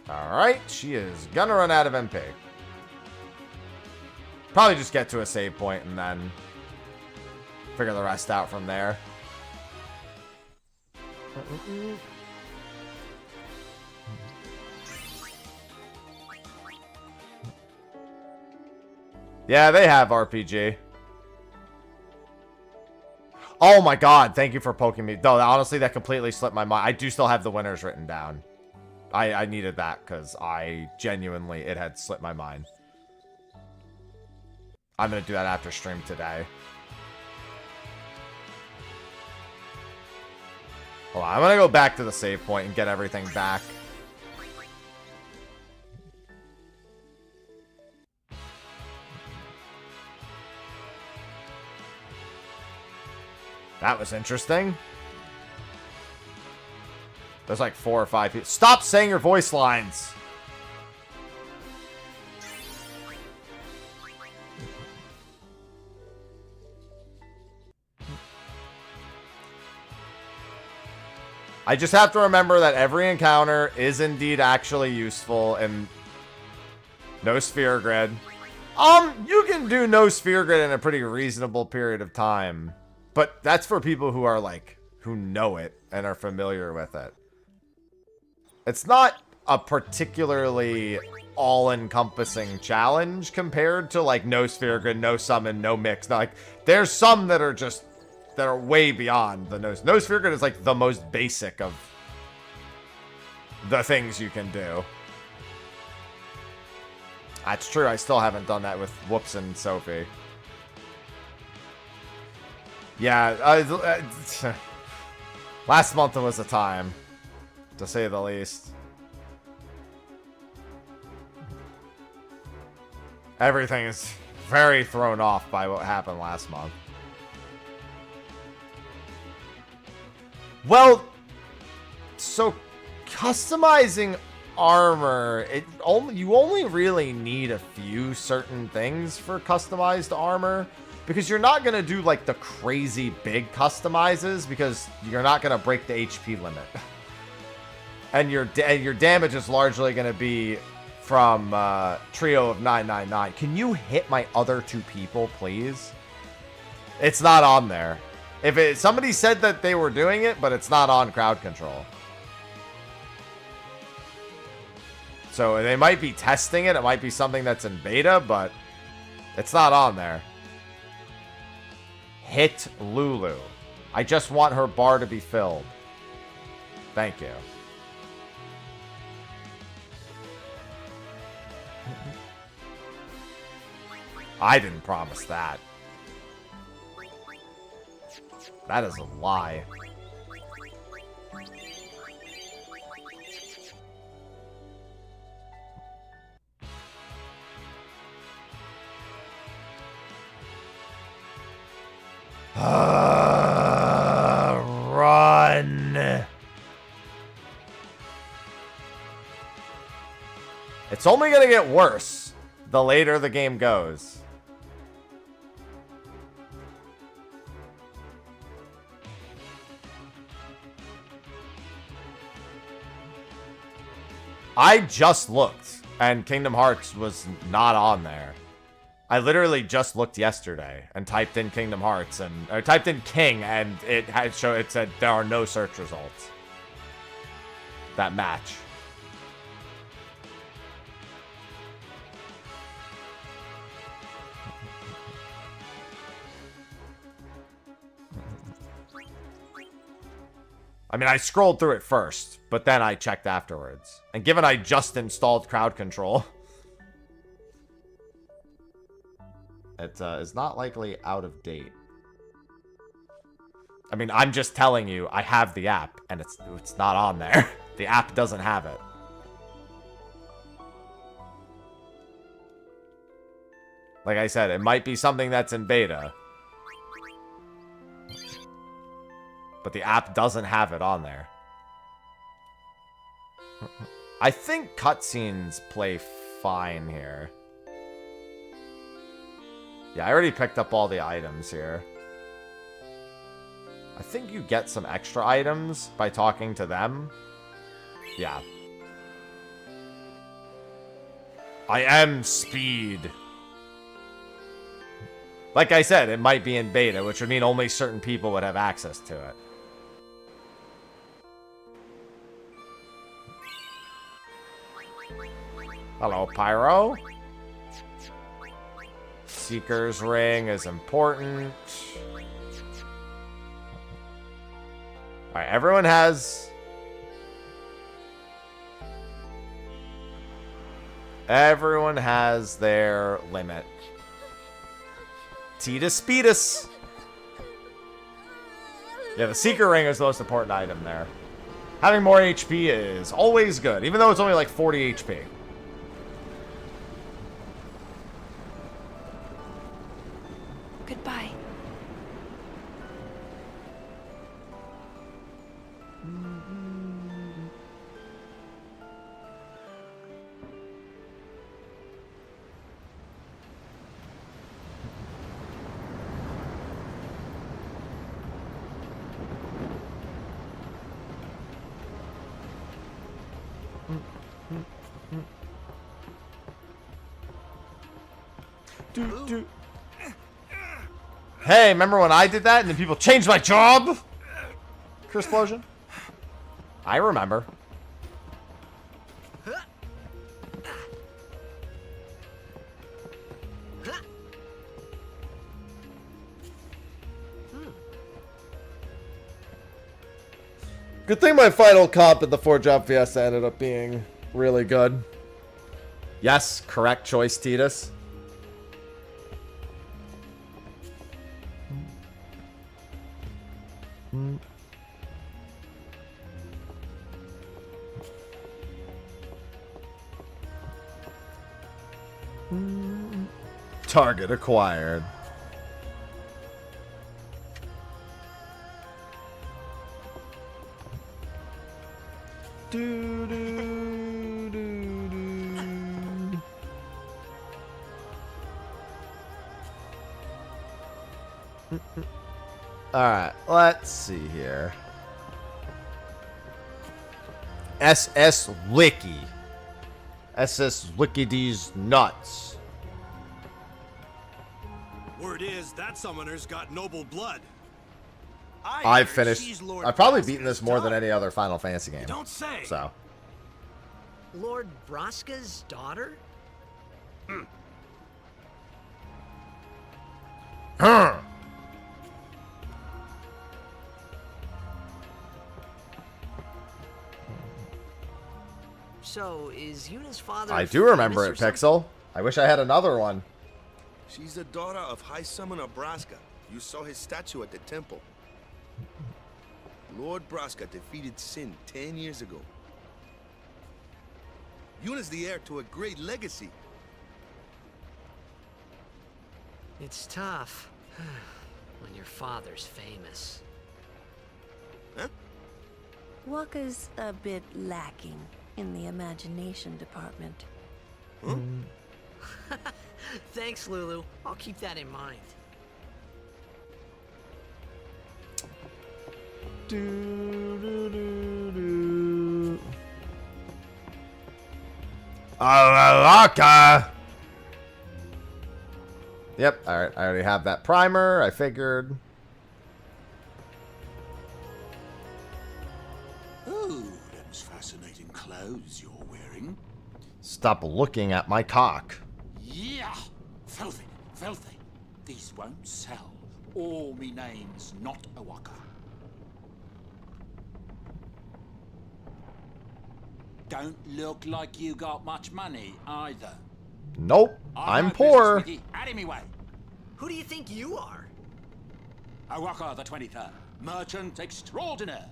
Alright, she is gonna run out of MP. Probably just get to a save point and then figure the rest out from there. Yeah, they have RPG. Oh my god, thank you for poking me. Though, honestly, that completely slipped my mind. I do still have the winners written down. I needed that because it had slipped my mind. I'm going to do that after stream today. Hold on, I'm going to go back to the save point and get everything back. That was interesting. There's like 4 or 5 people. Stop saying your voice lines. I just have to remember that every encounter is indeed actually useful and no sphere grid. You can do no sphere grid in a pretty reasonable period of time. But that's for people who are like, who know it and are familiar with it. It's not a particularly all-encompassing challenge compared to like no sphere grid, no summon, no mix. Now, like, there's some that are way beyond the no sphere grid is like the most basic of the things you can do. That's true. I still haven't done that with Whoops and Sophie. Yeah, last month was a time, to say the least. Everything is very thrown off by what happened last month. Well, so customizing armor, you only really need a few certain things for customized armor. Because you're not going to do, like, the crazy big customizes, because you're not going to break the HP limit. And your damage is largely going to be from Trio of 999. Can you hit my other 2 people, please? It's not on there. Somebody said that they were doing it, but it's not on crowd control. So they might be testing it. It might be something that's in beta, but it's not on there. Hit Lulu. I just want her bar to be filled. Thank you. I didn't promise that. That is a lie. Run. It's only gonna get worse the later the game goes. I just looked, and Kingdom Hearts was not on there. I literally just looked yesterday and typed in Kingdom Hearts or typed in King, and it said there are no search results that match. I mean, I scrolled through it first, but then I checked afterwards. And given I just installed crowd control, it is not likely out of date. I mean, I'm just telling you, I have the app, and it's not on there. The app doesn't have it. Like I said, it might be something that's in beta. But the app doesn't have it on there. I think cutscenes play fine here. Yeah, I already picked up all the items here. I think you get some extra items by talking to them. Yeah. I am Speed. Like I said, it might be in beta, which would mean only certain people would have access to it. Hello, Pyro. Seeker's Ring is important. Alright, everyone has... Everyone has their limit. Tidus Speedus. Yeah, the Seeker Ring is the most important item there. Having more HP is always good, even though it's only like 40 HP. Goodbye. Hey, remember when I did that and then people changed my job? Explosion? I remember. Good thing my final comp at the 4-job Fiesta ended up being really good. Yes, correct choice, Tidus. Target acquired. Do, do, do, do. Alright, let's see here. SS Wiki. SS Wiki these nuts. Word is that summoner's got noble blood. I've finished. I've probably beaten this more than any other Final Fantasy game. Don't say. So. Lord Braska's daughter? Huh. So, is Yuna's father... I do remember it, Pixel. I wish I had another one. She's the daughter of High Summoner Braska. You saw his statue at the temple. Lord Braska defeated Sin 10 years ago. Yuna's the heir to a great legacy. It's tough. when your father's famous. Huh? Wakka's a bit lacking in the imagination department. Huh? Thanks, Lulu. I'll keep that in mind. Alaka! Yep, alright, I already have that primer, I figured. Oh, them's fascinating clothes you're wearing. Stop looking at my cock. Yeah! Filthy, filthy. These won't sell. All me name's not a Wakka. Don't look like you got much money either. Nope, I'm no poor. business with ye. Out of me way. Who do you think you are? Wakka the 23rd, merchant extraordinaire.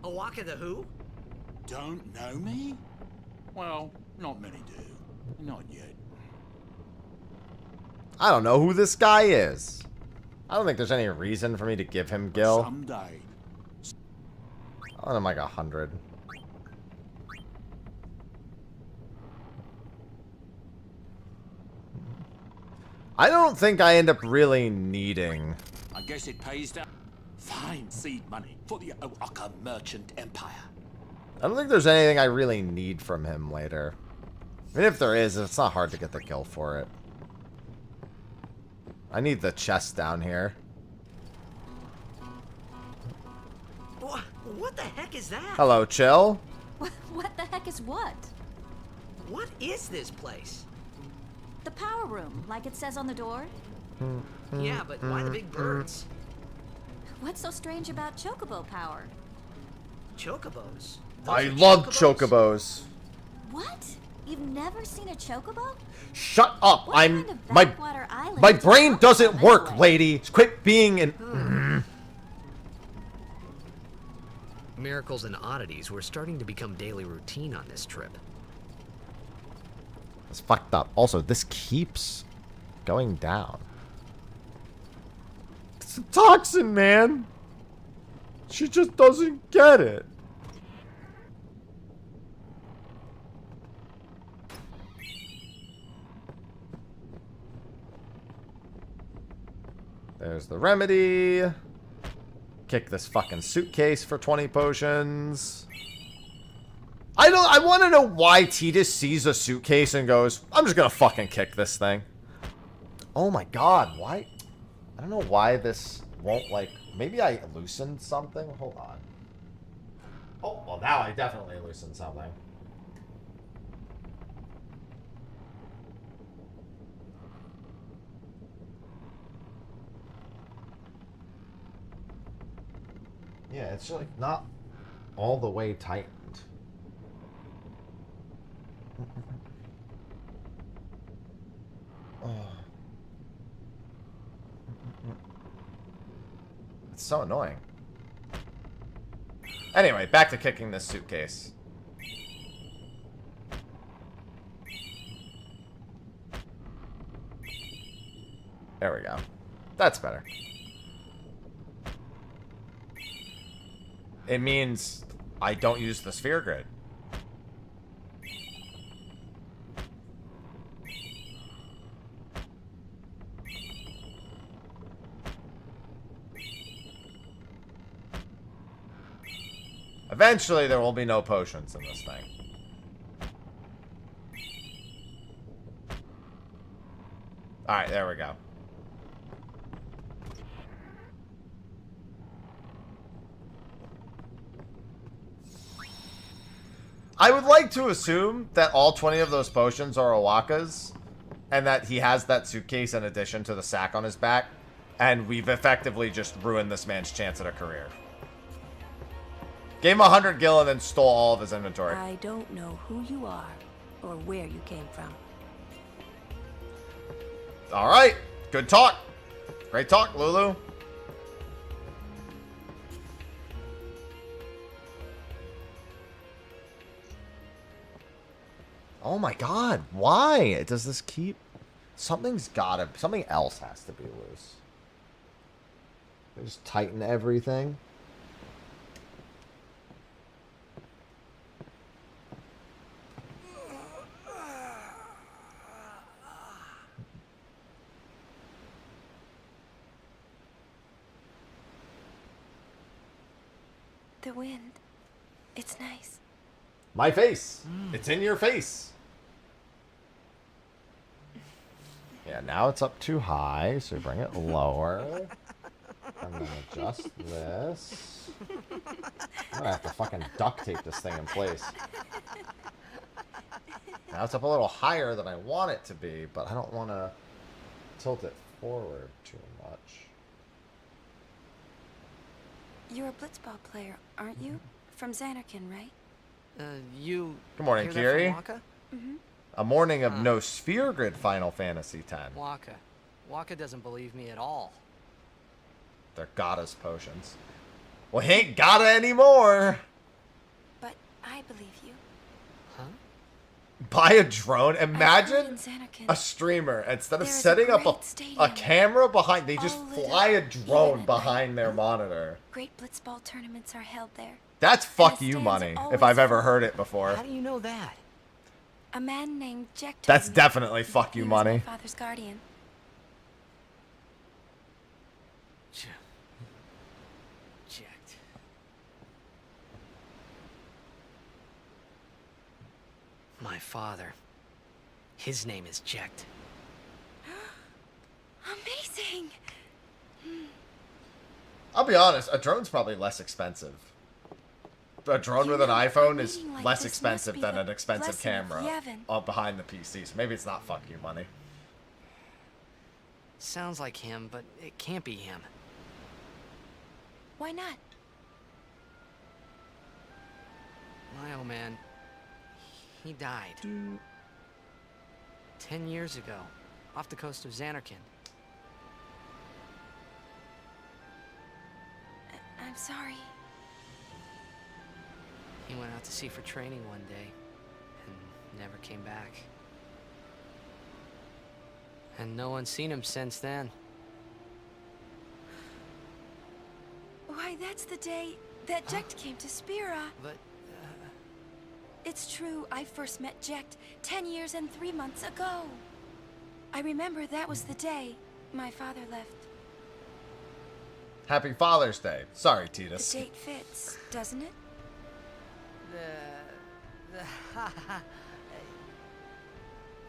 Wakka the who? Don't know me? Well, not many do. Not yet. I don't know who this guy is. I don't think there's any reason for me to give him Gil. Someday. I'm like 100. I don't think I end up really needing. I guess it pays to fine seed money for the Wakka merchant empire. I don't think there's anything I really need from him later. I mean, if there is, it's not hard to get the kill for it. I need the chest down here. What the heck is that? Hello, chill. What the heck is what? What is this place? The power room, like it says on the door? Yeah, but why the big birds? What's so strange about chocobo power? Chocobos? I love chocobos. What? You've never seen a chocobo? Shut up! What I'm kind of my backwater island my is a brain doesn't chocobo work, anyway? lady. Quit being an. Miracles and oddities were starting to become daily routine on this trip. It's fucked up. Also, this keeps going down. It's a toxin, man. She just doesn't get it. There's the remedy. Kick this fucking suitcase for 20 potions. I want to know why Titus sees a suitcase and goes, I'm just gonna fucking kick this thing. Oh my god, why? I don't know why this won't, like, maybe I loosened something? Hold on. Oh, well now I definitely loosened something. Yeah, it's like not all the way tightened. Oh. It's so annoying. Anyway, back to kicking this suitcase. There we go. That's better. It means I don't use the sphere grid. Eventually, there will be no potions in this thing. Alright, there we go. I would like to assume that all 20 of those potions are Owaka's, and that he has that suitcase in addition to the sack on his back, and we've effectively just ruined this man's chance at a career. Gave him 100 gil and then stole all of his inventory. I don't know who you are or where you came from. Alright, good talk. Great talk, Lulu. Oh my god, why does this keep... Something else has to be loose. Just tighten everything. The wind. It's nice. My face. It's in your face. Yeah, now it's up too high, so bring it lower. I'm gonna adjust this. I'm gonna have to fucking duct tape this thing in place. Now it's up a little higher than I want it to be, but I don't want to tilt it forward too much. You're a blitzball player, aren't you? From Xanarkin, right? You... Good morning, hear that Kiri. from Waka? Mm-hmm. A morning of no sphere grid Final Fantasy X. Waka. Waka doesn't believe me at all. They're goddess potions. Well, he ain't gotta anymore. But I believe you. Huh? Buy a drone. Imagine in Xanarkin, a streamer, instead of there is a setting up great a stadium, camera behind, they just all lit fly up, a even drone at behind their monitor. Great blitzball tournaments are held there. That's And fuck the you stands money, are if always I've ever full. heard it before. How do you know that? A man named Jack told That's me. definitely fuck you He was my money. father's guardian. Checked. My father. His name is Jecht. Amazing! I'll be honest, a drone's probably less expensive. A drone with an iPhone is meeting like less this expensive must be than the an expensive blessing of camera Yevon. behind the PC, so maybe it's not fuck you money. Sounds like him, but it can't be him. Why not? My old man, he died. 10 years ago, off the coast of Xanarkin. I'm sorry. He went out to sea for training one day, and never came back. And no one's seen him since then. Why, that's the day that Jecht came to Spira. But, It's true, I first met Jecht 10 years and 3 months ago. I remember that was the day my father left. Happy Father's Day. Sorry, The Titus. date fits, doesn't it?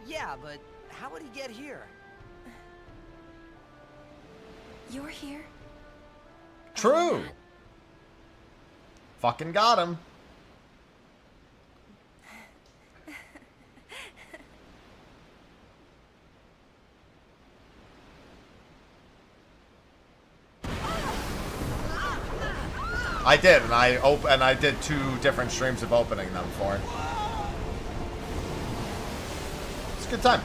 Yeah, but how would he get here? You're here? True. Fucking got him. I did, and I did 2 different streams of opening them for it. It's a good time.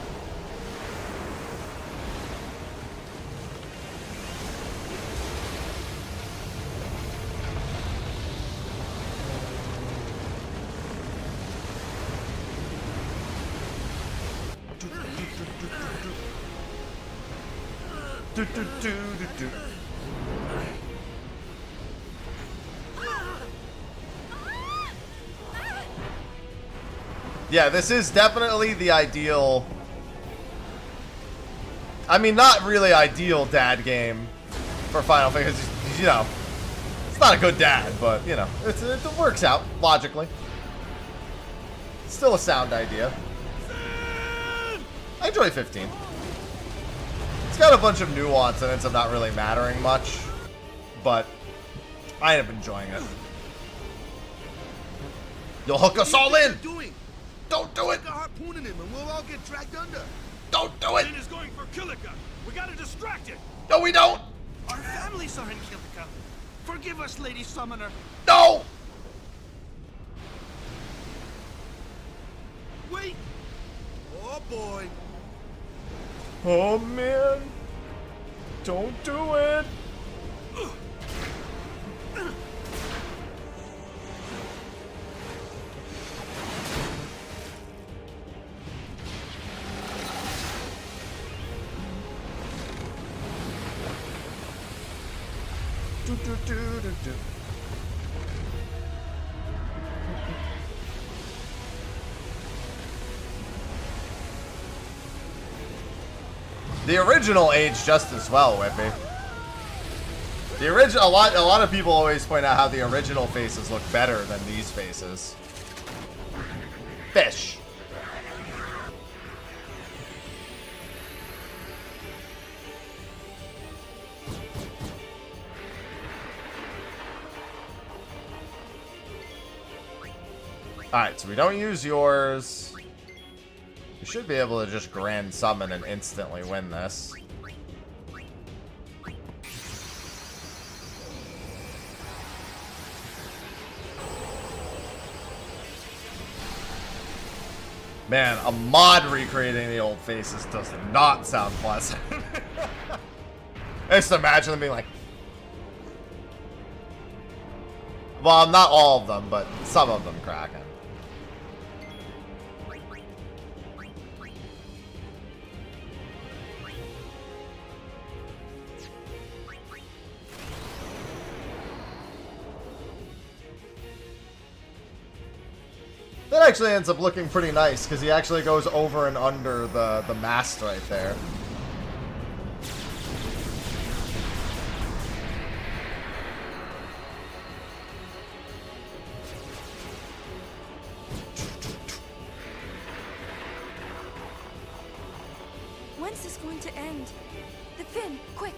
Yeah, this is definitely the ideal... I mean, not really ideal dad game for Final Fantasy, you know. It's not a good dad, but, you know, it works out, logically. It's still a sound idea. I enjoy 15. It's got a bunch of nuance and ends up not really mattering much, but I end up enjoying it. You'll hook us all in! Don't do it! Stick a harpoon in him and we'll all get dragged under. Don't do it! It is going for Kilika. We gotta distract it. No, we don't! Our families are in Kilika. Forgive us, Lady Summoner. No! Wait! Oh boy! Oh man! Don't do it! The original aged just as well, Whippy. The original, a lot of people always point out how the original faces look better than these faces. Fish. Alright, so we don't use yours. We should be able to just grand summon and instantly win this. Man, a mod recreating the old faces does not sound pleasant. I just imagine them being like... Well, not all of them, but some of them cracking. That actually ends up looking pretty nice, because he actually goes over and under the mast right there. When's this going to end? The fin, quick!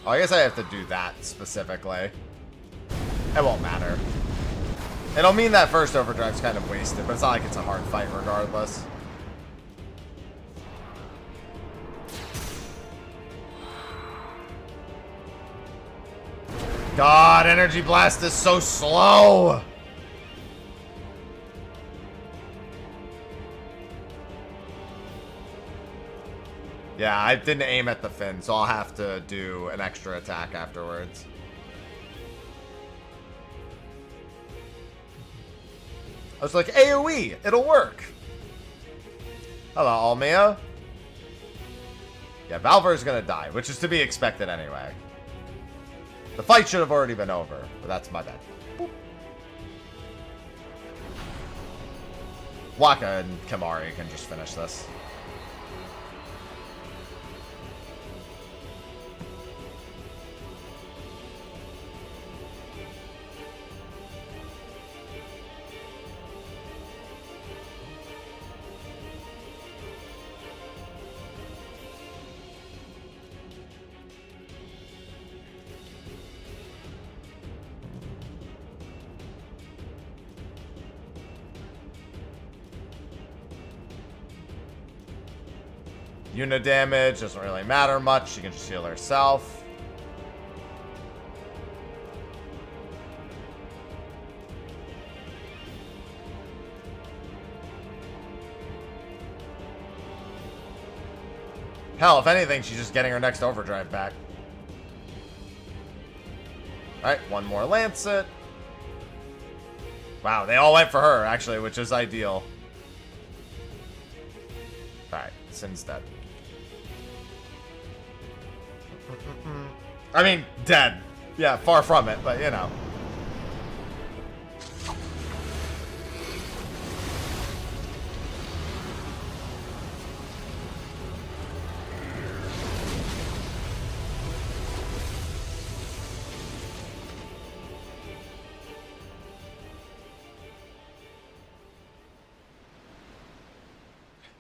Oh, I guess I have to do that specifically. It won't matter. It'll mean that first overdrive's kind of wasted, but it's not like it's a hard fight regardless. God, Energy Blast is so slow! Yeah, I didn't aim at the fin, so I'll have to do an extra attack afterwards. I was like, AoE, it'll work. Hello, Almea. Yeah, Valvor's gonna die, which is to be expected anyway. The fight should have already been over, but that's my bad. Boop. Waka and Kamari can just finish this. Unit damage doesn't really matter much. She can just heal herself. Hell, if anything, she's just getting her next overdrive back. Alright, one more Lancet. Wow, they all went for her, actually, which is ideal. Alright, Sin's dead. I mean, dead. Yeah, far from it, but you know.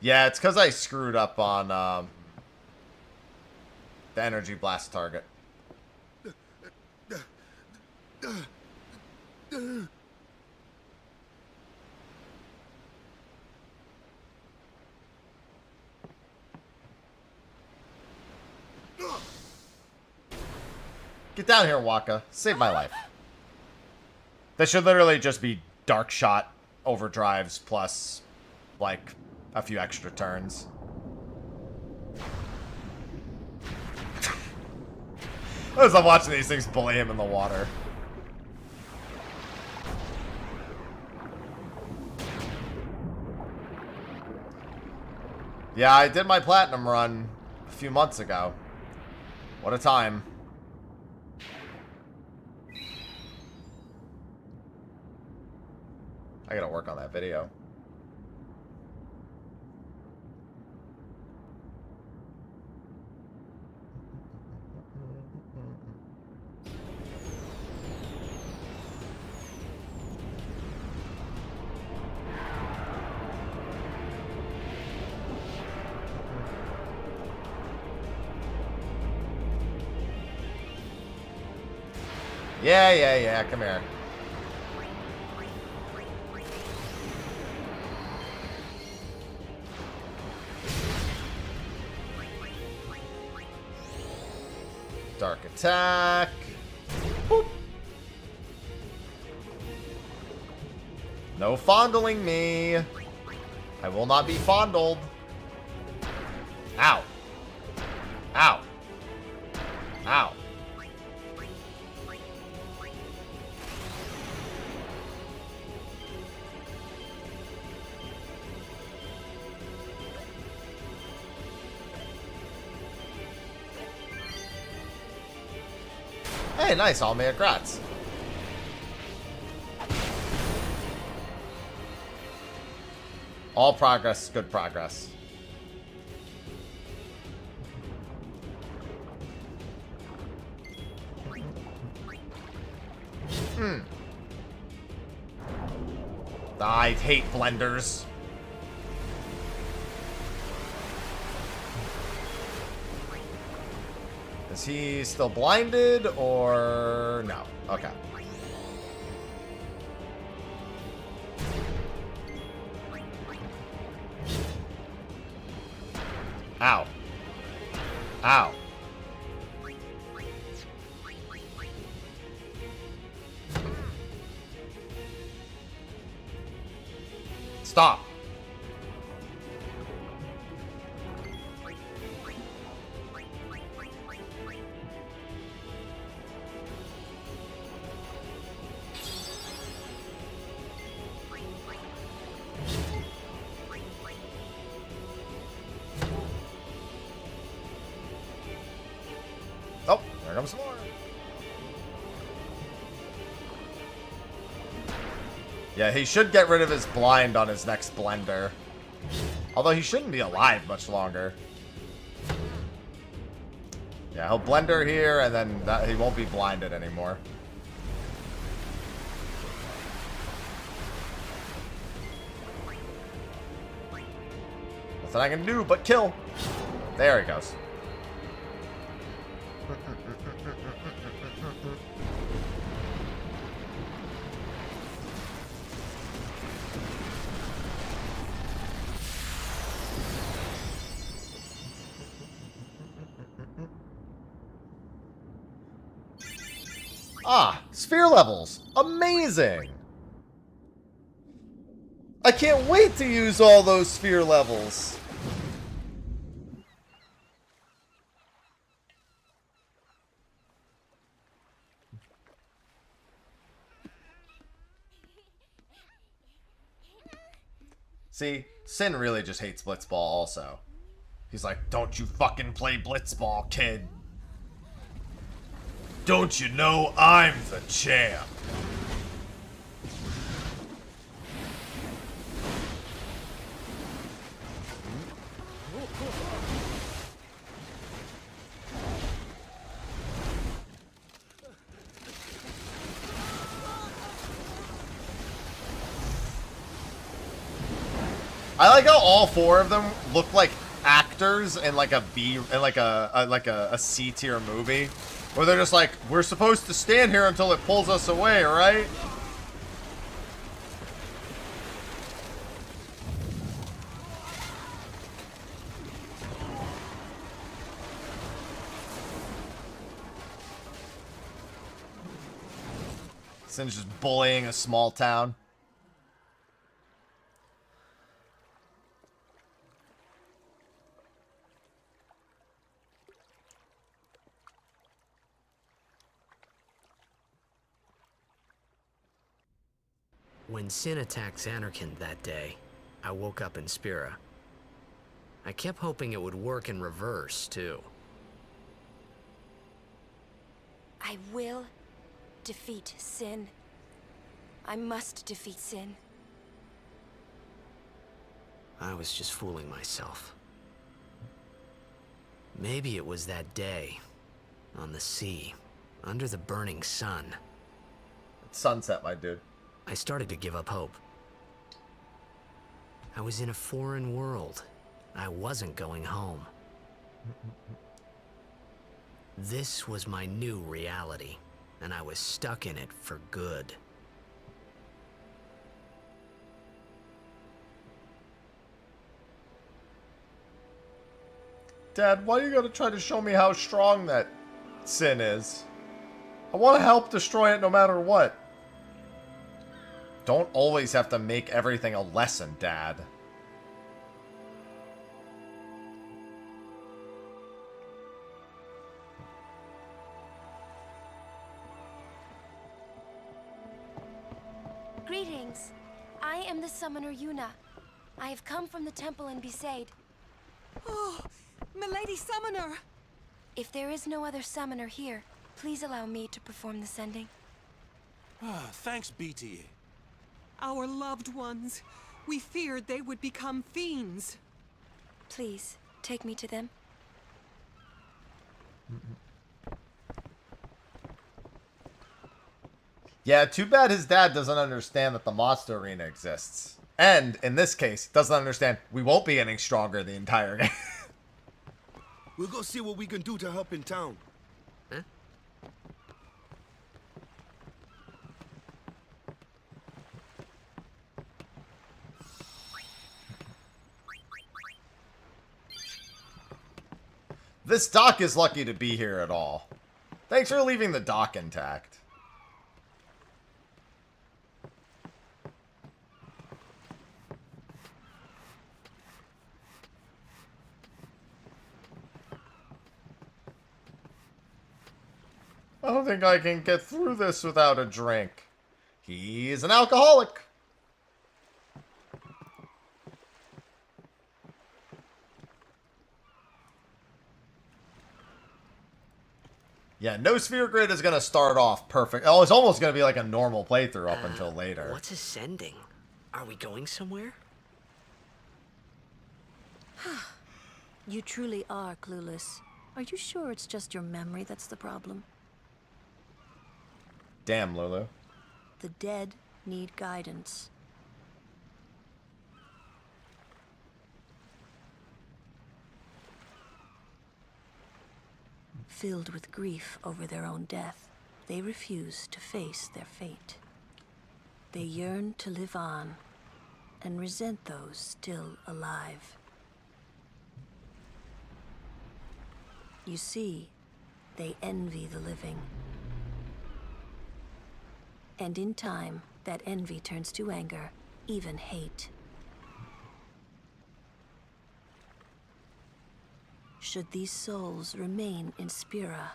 Yeah, it's because I screwed up on the Energy Blast target. Get down here, Waka. Save my life. That should literally just be Dark Shot overdrives plus, like, a few extra turns. As I'm watching these things bully him in the water. Yeah, I did my platinum run a few months ago. What a time. I gotta work on that video. Yeah, come here. Dark attack. Boop. No fondling me. I will not be fondled. Ow. Ow. Ow. Hey, nice, all made grats. All progress, good progress. I hate blenders. Is he still blinded or no? Okay. Ow. Ow. Stop. Oh, there comes some more. Yeah, he should get rid of his blind on his next blender. Although he shouldn't be alive much longer. Yeah, he'll blender here, and then he won't be blinded anymore. Nothing I can do but kill. There he goes. Ah, sphere levels. Amazing. I can't wait to use all those sphere levels. See, Sin really just hates Blitzball also. He's like, don't you fucking play Blitzball, kid. Don't you know I'm the champ? I like how all four of them look like actors in like a a C tier movie, where they're just like, we're supposed to stand here until it pulls us away, right? Sin's just bullying a small town. When Sin attacked Xanarkand that day, I woke up in Spira. I kept hoping it would work in reverse, too. I will defeat sin. I must defeat sin. I was just fooling myself. Maybe it was that day, on the sea, under the burning sun. It's sunset, my dude. I started to give up hope. I was in a foreign world. I wasn't going home. This was my new reality, and I was stuck in it for good. Dad, why are you gonna try to show me how strong that sin is? I want to help destroy it no matter what. Don't always have to make everything a lesson, Dad. Greetings. I am the summoner Yuna. I have come from the temple in Besaid. Oh, Milady Summoner! If there is no other summoner here, please allow me to perform the sending. Thanks, BT. Our loved ones. We feared they would become fiends. Please, take me to them. Yeah, too bad his dad doesn't understand that the monster arena exists. And, in this case, doesn't understand we won't be getting stronger the entire game. We'll go see what we can do to help in town. Huh? This dock is lucky to be here at all. Thanks for leaving the dock intact. I don't think I can get through this without a drink. He's an alcoholic. Yeah, no sphere grid is going to start off perfect. Oh, it's almost going to be like a normal playthrough up until later. What's ascending? Are we going somewhere? You truly are clueless. Are you sure it's just your memory that's the problem? Damn, Lulu. The dead need guidance. Filled with grief over their own death, they refuse to face their fate. They yearn to live on and resent those still alive. You see, they envy the living. And in time, that envy turns to anger, even hate. Should these souls remain in Spira,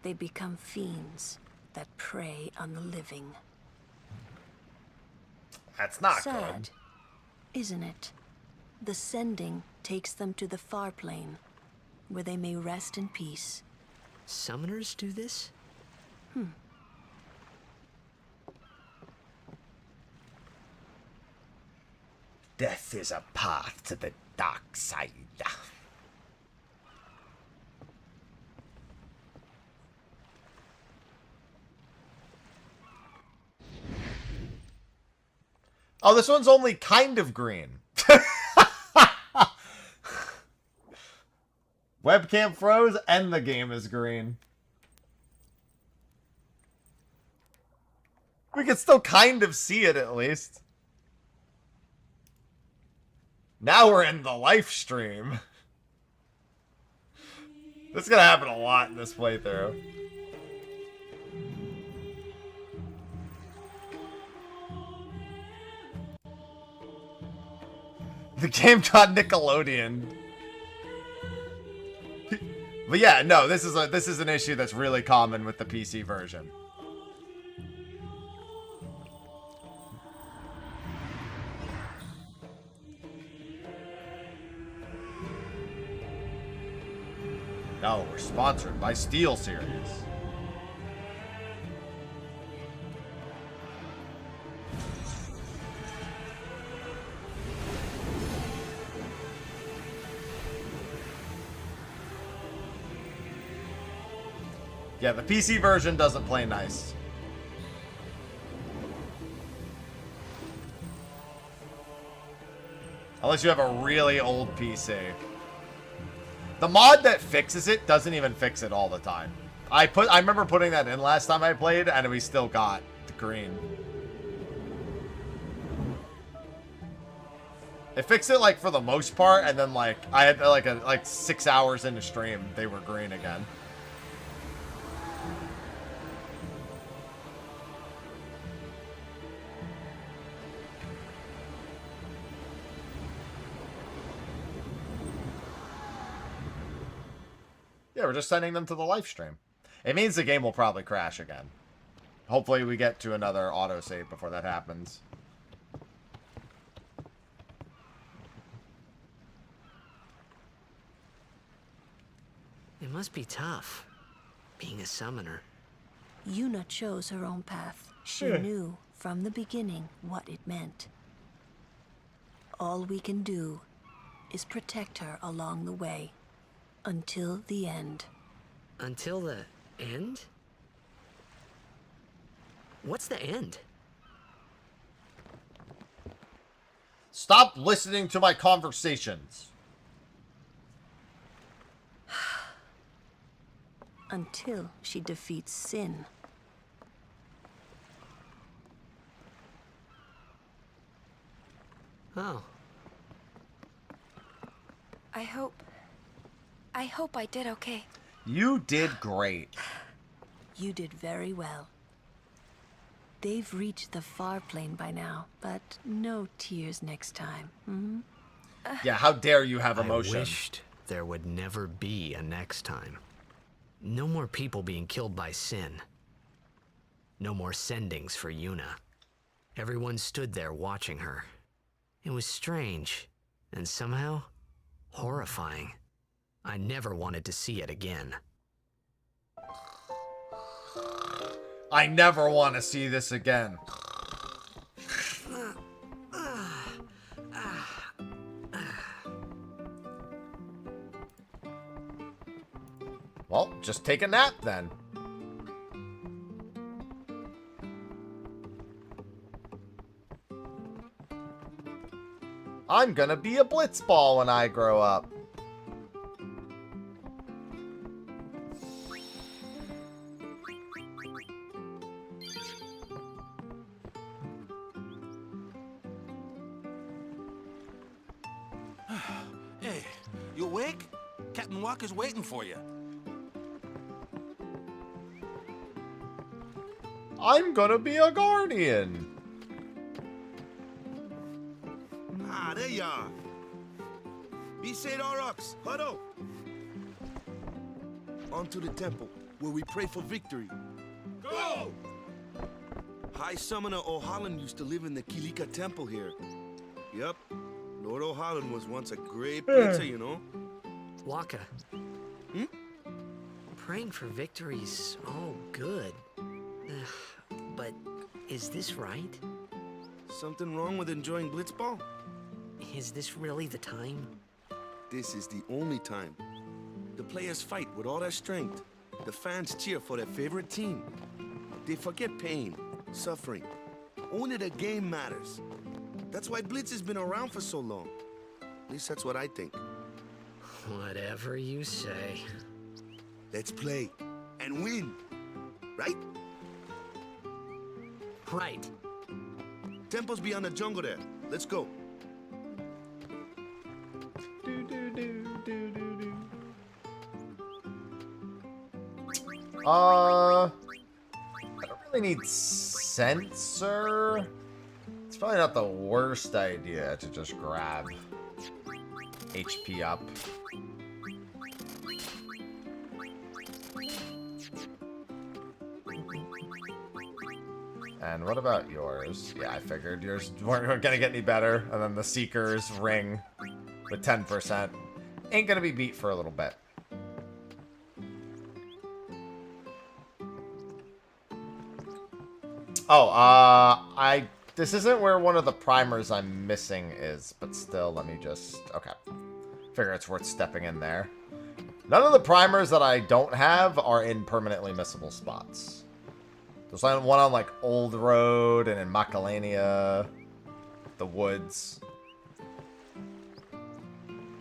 they become fiends that prey on the living. That's not sad, isn't it? The sending takes them to the far plane, where they may rest in peace. Summoners do this? Death is a path to the dark side. Oh, this one's only kind of green. Webcam froze and the game is green. We can still kind of see it at least. Now we're in the live stream. This is gonna happen a lot in this playthrough. The game got Nickelodeon. But yeah, no, this is an issue that's really common with the PC version. No, we're sponsored by Steel Series. Yeah, the PC version doesn't play nice. Unless you have a really old PC. The mod that fixes it doesn't even fix it all the time. I remember putting that in last time I played, and we still got the green. It fixed it like for the most part, and then like I had like 6 hours into stream, they were green again. Yeah, we're just sending them to the live stream. It means the game will probably crash again. Hopefully we get to another autosave before that happens. It must be tough, being a summoner. Yuna chose her own path. She Yeah. knew from the beginning what it meant. All we can do is protect her along the way. Until the end. Until the end? What's the end? Stop listening to my conversations. Until she defeats sin. Oh. I hope I did okay. You did great. You did very well. They've reached the far plane by now, but no tears next time. Hmm? Yeah, how dare you have emotion. I wished there would never be a next time. No more people being killed by sin. No more sendings for Yuna. Everyone stood there watching her. It was strange, and somehow horrifying. I never wanted to see it again. I never want to see this again. Well, just take a nap then. I'm gonna be a blitzball when I grow up. Hey, you awake? Captain Walker's waiting for you. I'm gonna be a guardian. Ah, there you are. Be Saint Aurochs, huddle. On to the temple, where we pray for victory. Go! High Summoner O'Holland used to live in the Kilika Temple here. Yep, Lord O'Holland was once a great blitzer, you know. Waka. Praying for victory's all good. But is this right? Something wrong with enjoying blitzball? Is this really the time? This is the only time. The players fight with all their strength. The fans cheer for their favorite team. They forget pain, suffering. Only the game matters. That's why Blitz has been around for so long. At least that's what I think. Whatever you say. Let's play and win, right? Right. Temple's beyond the jungle there. Let's go. I don't really need sensor. It's probably not the worst idea to just grab HP up. And what about yours? Yeah, I figured yours weren't gonna get any better. And then the Seeker's ring with 10% ain't gonna be beat for a little bit. Oh, this isn't where one of the primers I'm missing is, but still, let me just... Okay. Figure it's worth stepping in there. None of the primers that I don't have are in permanently missable spots. There's one on, like, Old Road and in Macalania. The woods.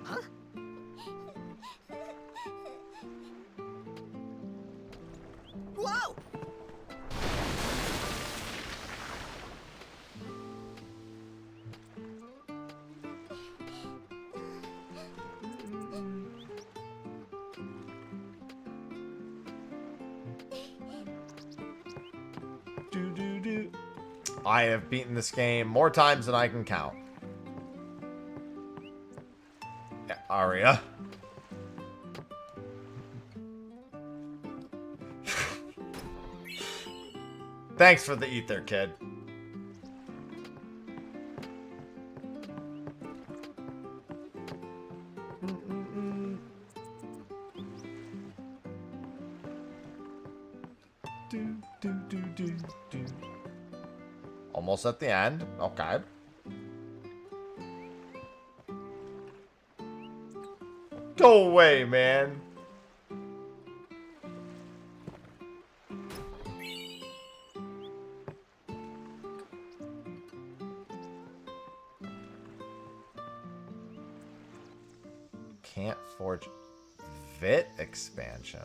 Huh? Whoa! I have beaten this game more times than I can count. Yeah, Aria. Thanks for the ether, kid. Almost at the end. Okay. Go away, man. Can't forge Vit expansion.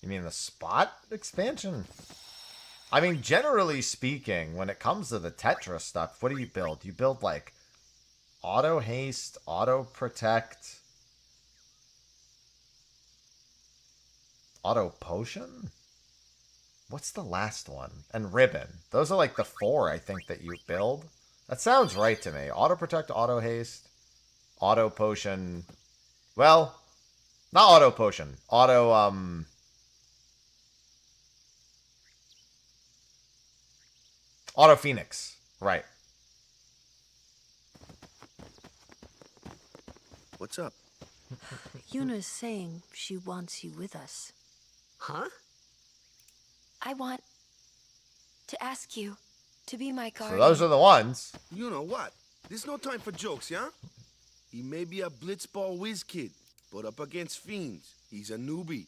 You mean the spot expansion? I mean, generally speaking, when it comes to the Tetra stuff, what do you build? You build, like, auto haste, auto protect, auto potion? What's the last one? And ribbon. Those are, like, the 4, I think, that you build. That sounds right to me. Auto protect, auto haste, auto potion. Well, not auto potion. Auto Phoenix, right. What's up? Yuna's saying she wants you with us. Huh? I want to ask you to be my So guardian. those are the ones. You know what? There's no time for jokes, yeah? He may be a blitzball whiz kid, but up against fiends, he's a newbie.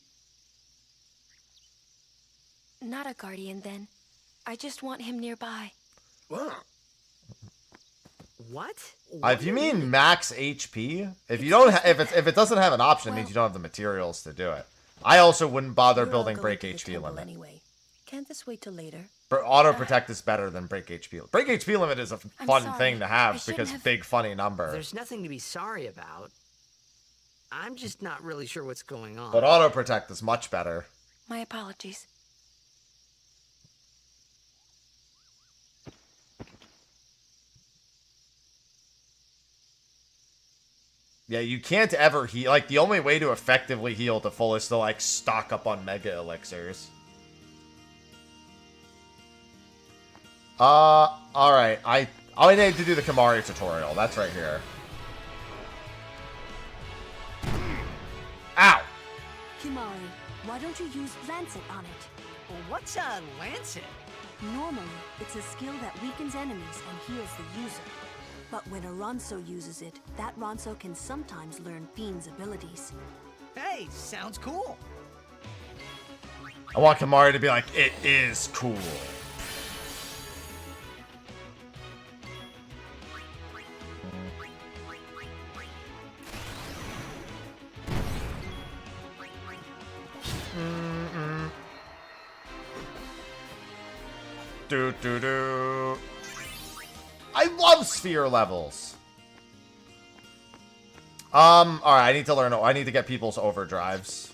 Not a guardian, then. I just want him nearby. What? What? If you mean max HP, if you don't, if it doesn't have an option, it means you don't have the materials to do it. I also wouldn't bother You're all building going break to the HP temple limit. Anyway. Can't this wait till later? But auto protect is better than break HP. Break HP limit is a I'm fun sorry. thing to I have shouldn't because have- big funny number. There's nothing to be sorry about. I'm just not really sure what's going on. But auto protect is much better. My apologies. Yeah, you can't ever heal. Like, the only way to effectively heal to full is to, like, stock up on mega elixirs. Alright. I need to do the Kamari tutorial. That's right here. Ow! Kimari, why don't you use Lancet on it? Well, what's a Lancet? Normally, it's a skill that weakens enemies and heals the user. But when a Ronso uses it, that Ronso can sometimes learn Fiend's abilities. Hey, sounds cool. I want Kamari to be like, it is cool. Do. I love sphere levels. Alright, I need to learn. I need to get people's overdrives.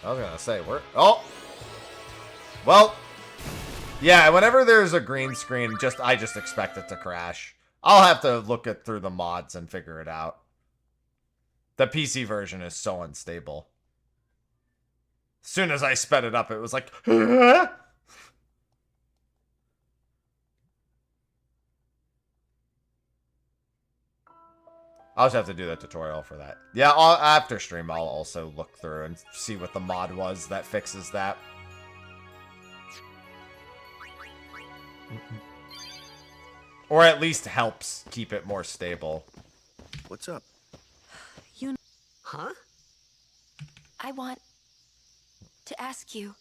I was gonna say, we're... Oh! Well... Yeah, whenever there's a green screen, I just expect it to crash. I'll have to look through the mods and figure it out. The PC version is so unstable. As soon as I sped it up, it was like... I'll just have to do the tutorial for that. Yeah, after stream, I'll also look through and see what the mod was that fixes that. Or at least helps keep it more stable. What's up? Huh? I want to ask you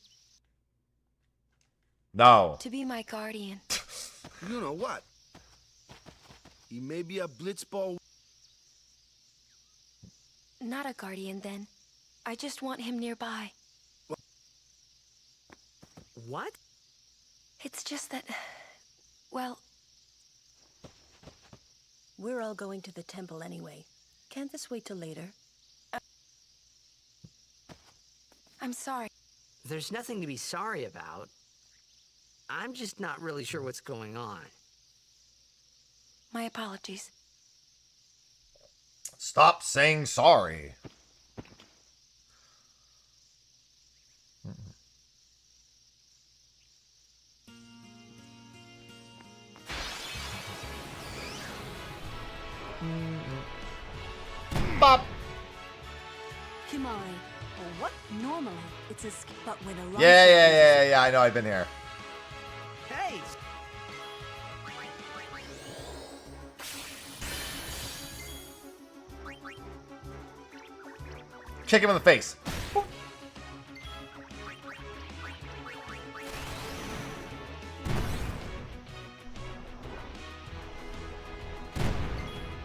No. to be my guardian. You know what? He may be a blitzball. Not a guardian, then. I just want him nearby. What? It's just that, well... We're all going to the temple anyway. Can't this wait till later? I'm sorry. There's nothing to be sorry about. I'm just not really sure what's going on. My apologies. Stop saying sorry. Bop. Kimari. Well, what? Normally, it's a but with a Yeah, I know, I've been here. Hey! Kick him in the face.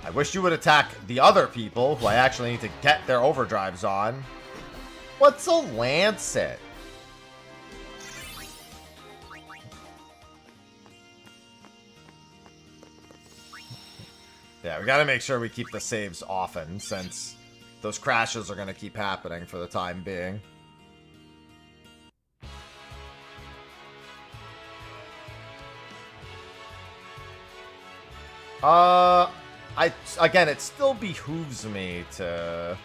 I wish you would attack the other people who I actually need to get their overdrives on. What's a Lancet? Yeah, we gotta make sure we keep the saves often, since those crashes are gonna keep happening for the time being. Again, it still behooves me to...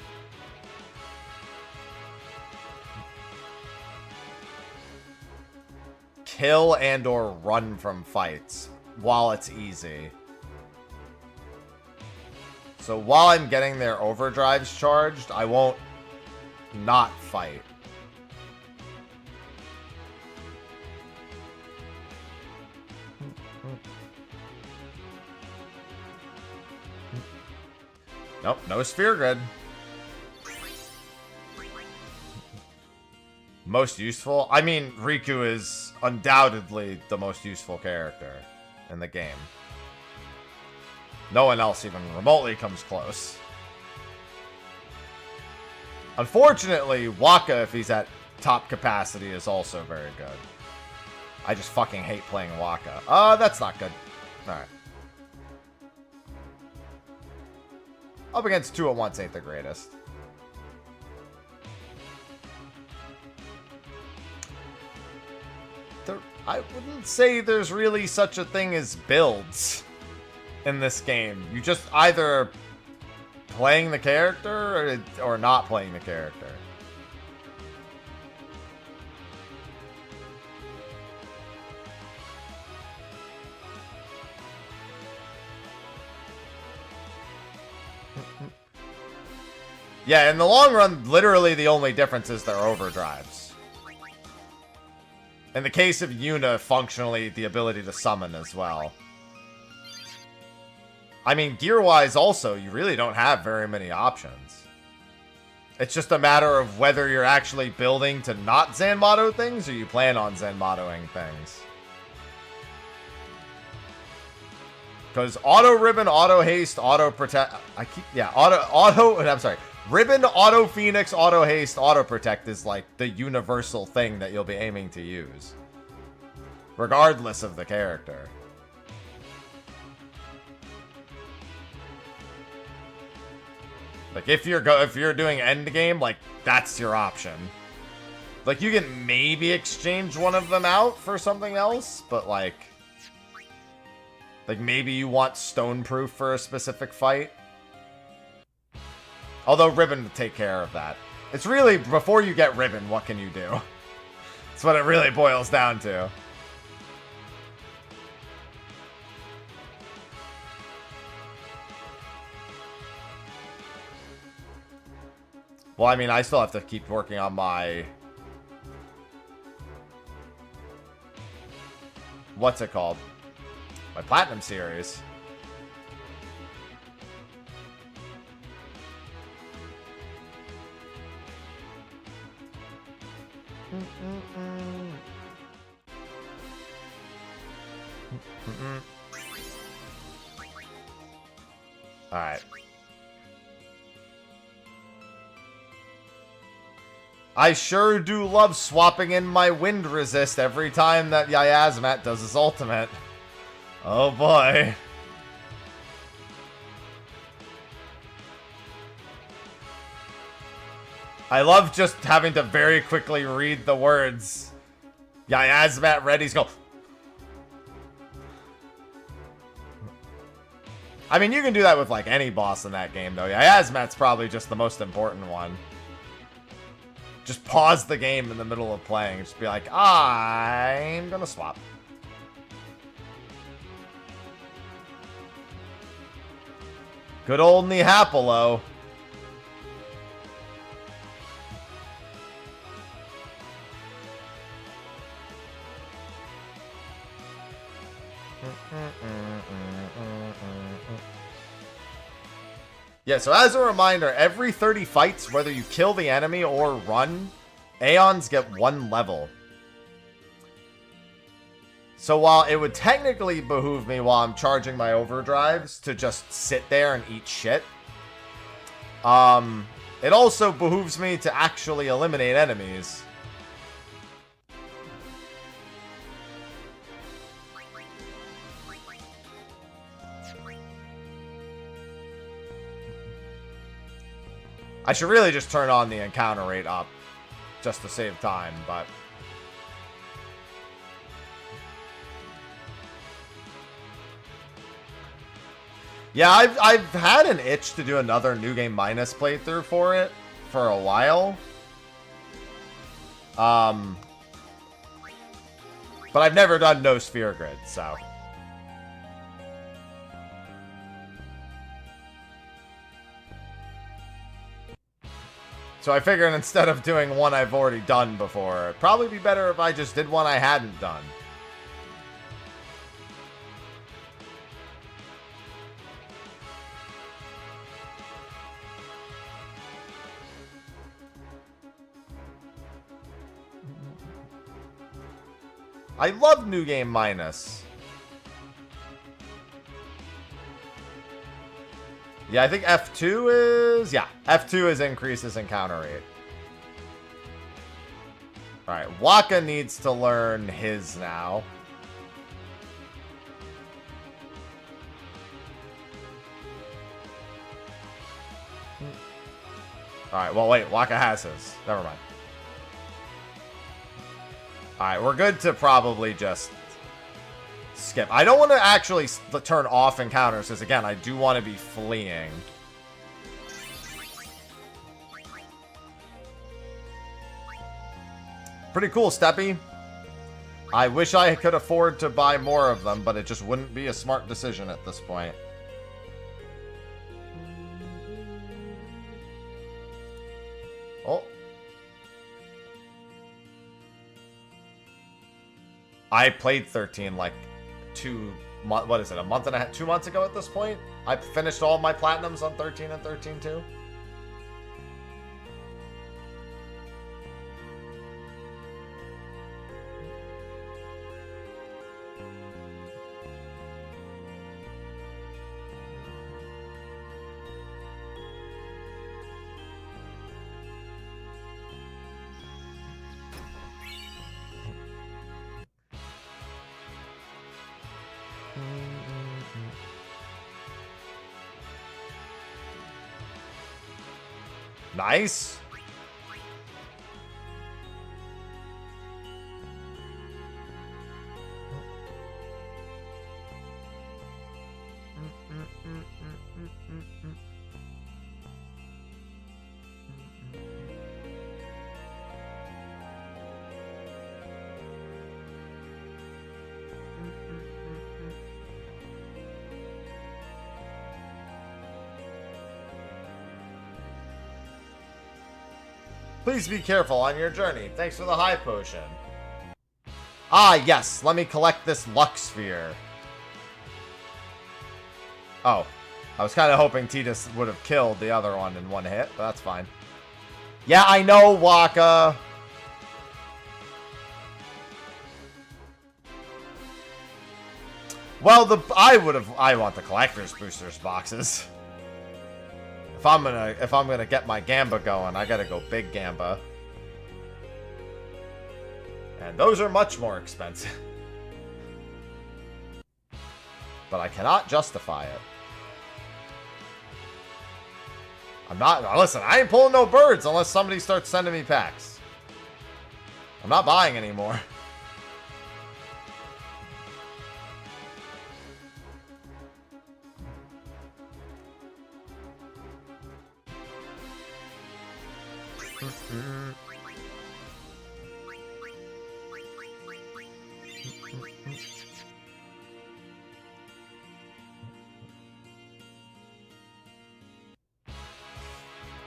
kill and or run from fights while it's easy. So while I'm getting their overdrives charged, I won't not fight. Nope, no sphere grid. Most useful? I mean, Riku is undoubtedly the most useful character in the game. No one else even remotely comes close. Unfortunately, Waka, if he's at top capacity, is also very good. I just fucking hate playing Waka. That's not good. Alright. Up against 2 at once ain't the greatest. I wouldn't say there's really such a thing as builds in this game. You just either playing the character or not playing the character. Yeah, in the long run, literally the only difference is their overdrives. In the case of Yuna, functionally, the ability to summon as well. I mean, gear-wise also, you really don't have very many options. It's just a matter of whether you're actually building to not Zanmato things, or you plan on Zanmatoing things. Because auto ribbon, auto haste, auto protect... Ribbon, auto phoenix, auto haste, auto protect is like the universal thing that you'll be aiming to use. Regardless of the character. Like if you're doing end game, like that's your option. Like you can maybe exchange one of them out for something else, but like maybe you want stone proof for a specific fight. Although Ribbon would take care of that. It's really, before you get Ribbon, what can you do? That's what it really boils down to. Well, I mean, I still have to keep working on my... What's it called? My Platinum series. Alright. I sure do love swapping in my wind resist every time that Yasmat does his ultimate. Oh boy. I love just having to very quickly read the words. Yasmat ready's go. I mean, you can do that with like any boss in that game though. Yasmat's probably just the most important one. Just pause the game in the middle of playing and just be like, I'm gonna swap. Good old Nihapolo. Yeah, so as a reminder, every 30 fights, whether you kill the enemy or run, Aeons get 1 level. So while it would technically behoove me while I'm charging my overdrives to just sit there and eat shit, it also behooves me to actually eliminate enemies. I should really just turn on the encounter rate up just to save time, but... Yeah, I've had an itch to do another New Game Minus playthrough for it for a while. But I've never done No Sphere Grid, so... So I figured instead of doing one I've already done before, it'd probably be better if I just did one I hadn't done. I love New Game Minus. Yeah, I think F2 is... Yeah, F2 is increases encounter rate. Alright, Waka needs to learn his now. Alright, well wait, Waka has his. Never mind. Alright, we're good to probably just... skip. I don't want to actually turn off encounters, because again, I do want to be fleeing. Pretty cool, Steppy. I wish I could afford to buy more of them, but it just wouldn't be a smart decision at this point. Oh. I played 13 like 2 months, what is it, a month and a half, 2 months ago at this point? I finished all my platinums on 13 and 13 too. Nice. Please be careful on your journey. Thanks for the high potion. Ah, yes. Let me collect this luck sphere. Oh. I was kind of hoping Tidus would have killed the other one in one hit, but that's fine. Yeah, I know, Waka. Well, I want the collector's boosters boxes. If I'm gonna get my Gamba going, I gotta go big Gamba. And those are much more expensive. But I cannot justify it. I'm not, listen, I ain't pulling no birds unless somebody starts sending me packs. I'm not buying anymore.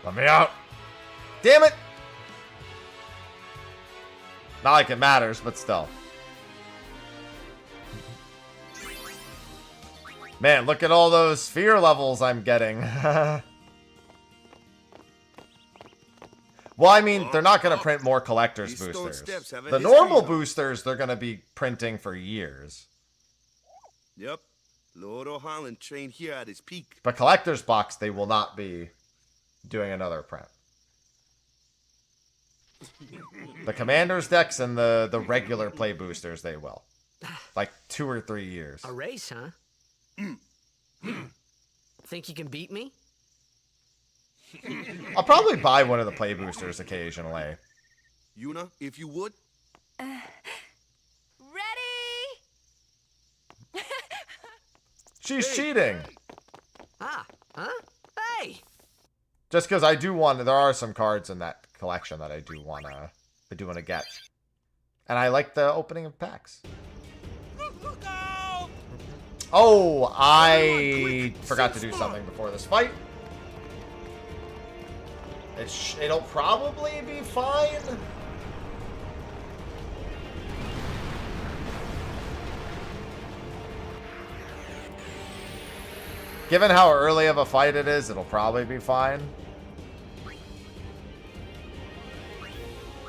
Let me out. Damn it. Not like it matters, but still. Man, look at all those fear levels I'm getting. Well, I mean, they're not going to print more collector's boosters. The normal boosters, they're going to be printing for years. Yep. Lord O'Holland trained here at his peak. But collector's box, they will not be doing another print. The commander's decks and the regular play boosters, they will. Like 2 or 3 years. A race, huh? Think you can beat me? I'll probably buy one of the play boosters occasionally. Yuna, if you would. Ready? She's cheating. Ah, huh? Hey! Just because I do want, there are some cards in that collection that I do want to get. And I like the opening of packs. Oh, I forgot to do something before this fight. It'll probably be fine. Given how early of a fight it is, it'll probably be fine.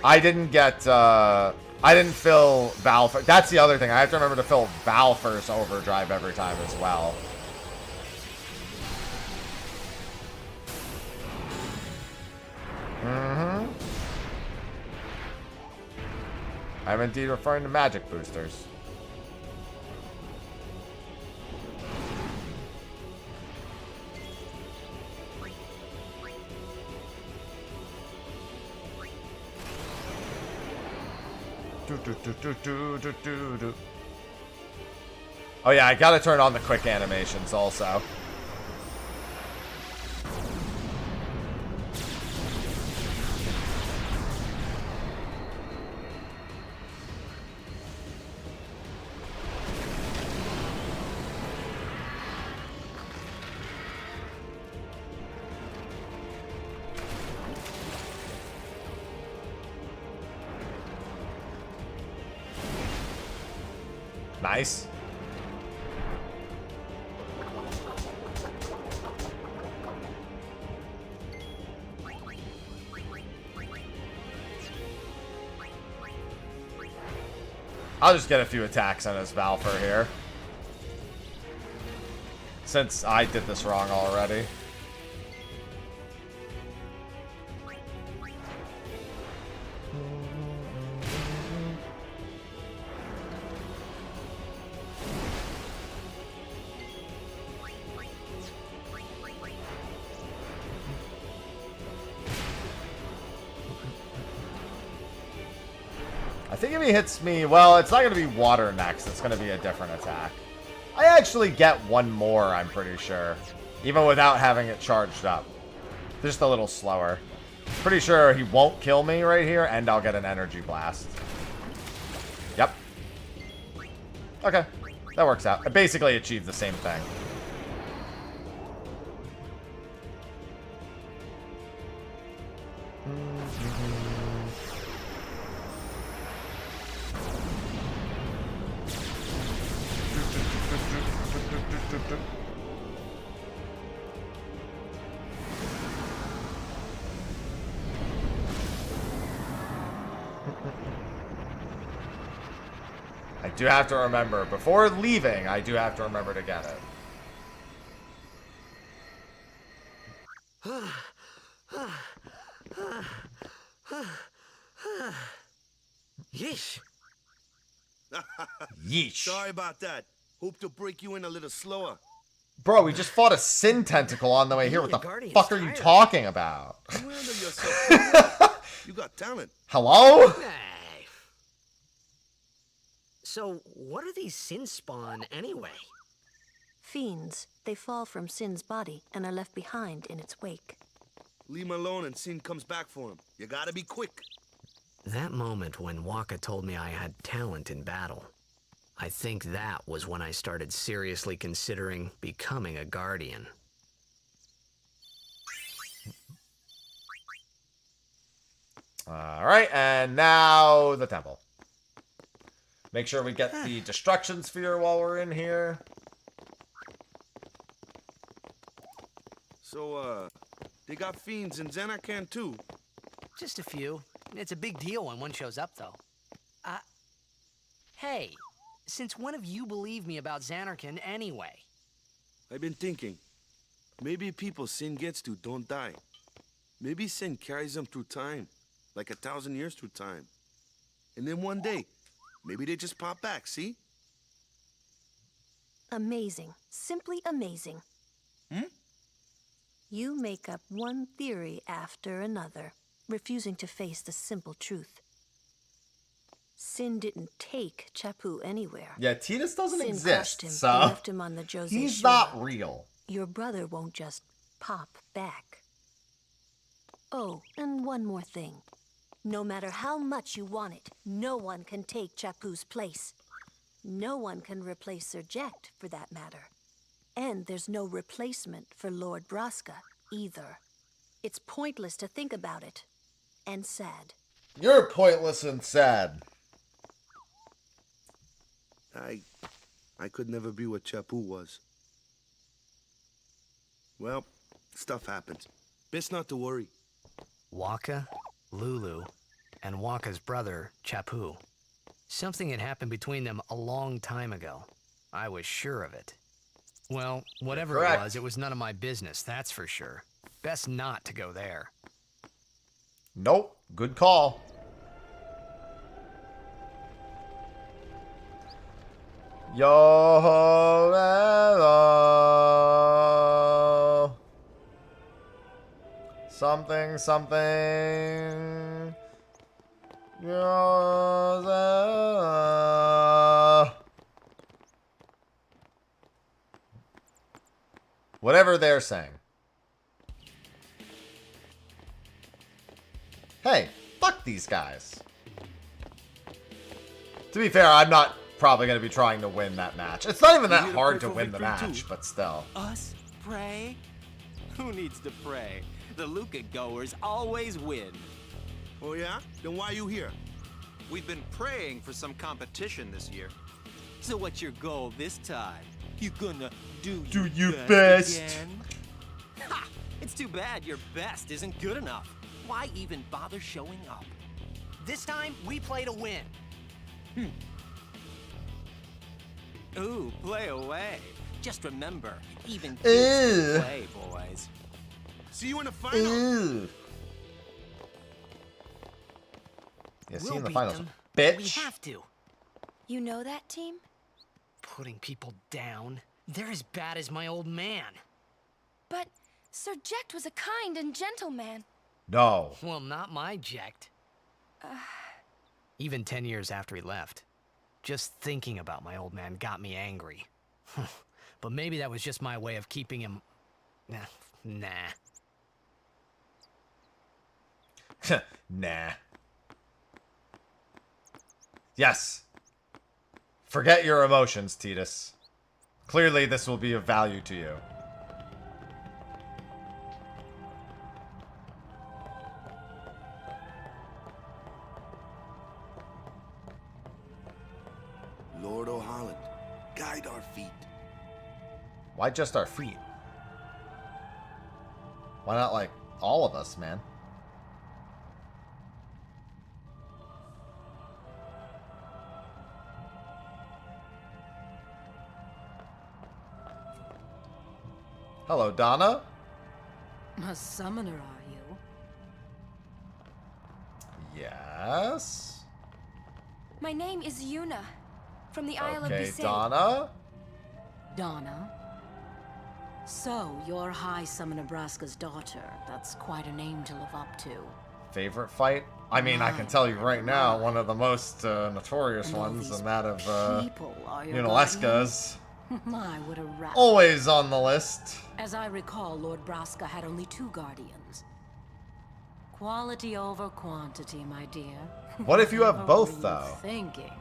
I didn't get, I didn't fill Val. That's the other thing. I have to remember to fill Valfir's overdrive every time as well. Mm-hmm. I'm indeed referring to magic boosters. Oh yeah, I gotta turn on the quick animations also. Nice. I'll just get a few attacks on his Valfir here. Since I did this wrong already. I think if he hits me, well, it's not going to be water next. It's going to be a different attack. I actually get one more, I'm pretty sure. Even without having it charged up. Just a little slower. Pretty sure he won't kill me right here, and I'll get an energy blast. Yep. Okay. That works out. I basically achieved the same thing. I do have to remember, before leaving, I do have to remember to get it. Yeesh. Yeesh. Sorry about that. Hope to break you in a little slower. Bro, we just fought a sin tentacle on the way here. What the fuck are you talking about? You handle yourself. You got talent. Hello? Hey. So, what are these sin spawn anyway? Fiends. They fall from Sin's body and are left behind in its wake. Leave him alone and Sin comes back for him. You gotta be quick. That moment when Waka told me I had talent in battle, I think that was when I started seriously considering becoming a guardian. Alright, and now the temple. Make sure we get the destruction sphere while we're in here. So, they got fiends in Xanarkand too? Just a few. It's a big deal when one shows up, though. Hey, since when have you believed me about Xanarkand anyway? I've been thinking. Maybe people Sin gets to don't die. Maybe Sin carries them through time. Like 1,000 years through time. And then one day, maybe they just pop back, see? Amazing. Simply amazing. You make up one theory after another, refusing to face the simple truth. Sin didn't take Chappu anywhere. Yeah, Tidus doesn't Sin exist, crushed him so and left him on the Jose he's shore. not real. Your brother won't just pop back. Oh, and one more thing. No matter how much you want it, no one can take Chappu's place. No one can replace Serject, for that matter. And there's no replacement for Lord Braska, either. It's pointless to think about it. And sad. You're pointless and sad. I could never be what Chappu was. Well, stuff happens. Best not to worry. Waka, Lulu, and Waka's brother, Chappu. Something had happened between them a long time ago. I was sure of it. Well, whatever Correct. it was none of my business, that's for sure. Best not to go there. Nope. Good call. Yo, hello. Something, something. Whatever they're saying. Hey, fuck these guys. To be fair, I'm not probably going to be trying to win that match. It's not even that hard to win the match, but still. Us pray? Who needs to pray? The Luca goers always win. Oh yeah? Then why are you here? We've been praying for some competition this year. So what's your goal this time? You gonna do your best again? Ha! It's too bad your best isn't good enough. Why even bother showing up? This time, we play to win. Ooh, play away. Just remember, even Ew. kids can play, boys. See you in the final. Ew. Yeah, see you in the beat finals, them. bitch. We have to. You know that team? Putting people down. They're as bad as my old man. But Serject was a kind and gentle man. No. Well, not my Ject. Even 10 years after he left. Just thinking about my old man got me angry. But maybe that was just my way of keeping him... Nah. Nah. Yes. Forget your emotions, Tidus. Clearly, this will be of value to you. Why just our feet? Why not, like, all of us, man? Hello, Donna. A summoner, are you? Yes. My name is Yuna, from the Isle of Okay, Besaid. Donna. Donna? So, you're High Summoner Braska's daughter. That's quite a name to live up to. Favorite fight? I mean, I can tell you right now, one of the most notorious ones, and that of Unalesca's. I would have rather. Always on the list. As I recall, Lord Braska had only 2 guardians. Quality over quantity, my dear. What if you have What both, were you though? Thinking.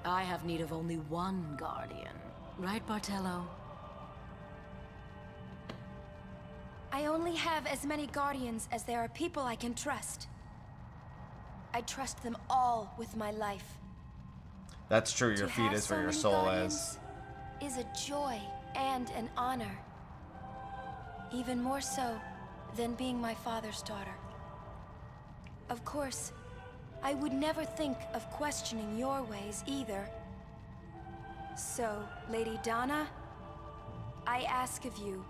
I have need of only 1 guardian. Right, Bartello? I only have as many guardians as there are people I can trust. I trust them all with my life. That's true, your To feet have is so where your many soul guardians is a joy and an honor. Even more so than being my father's daughter. Of course, I would never think of questioning your ways either. So, Lady Donna, I ask of you,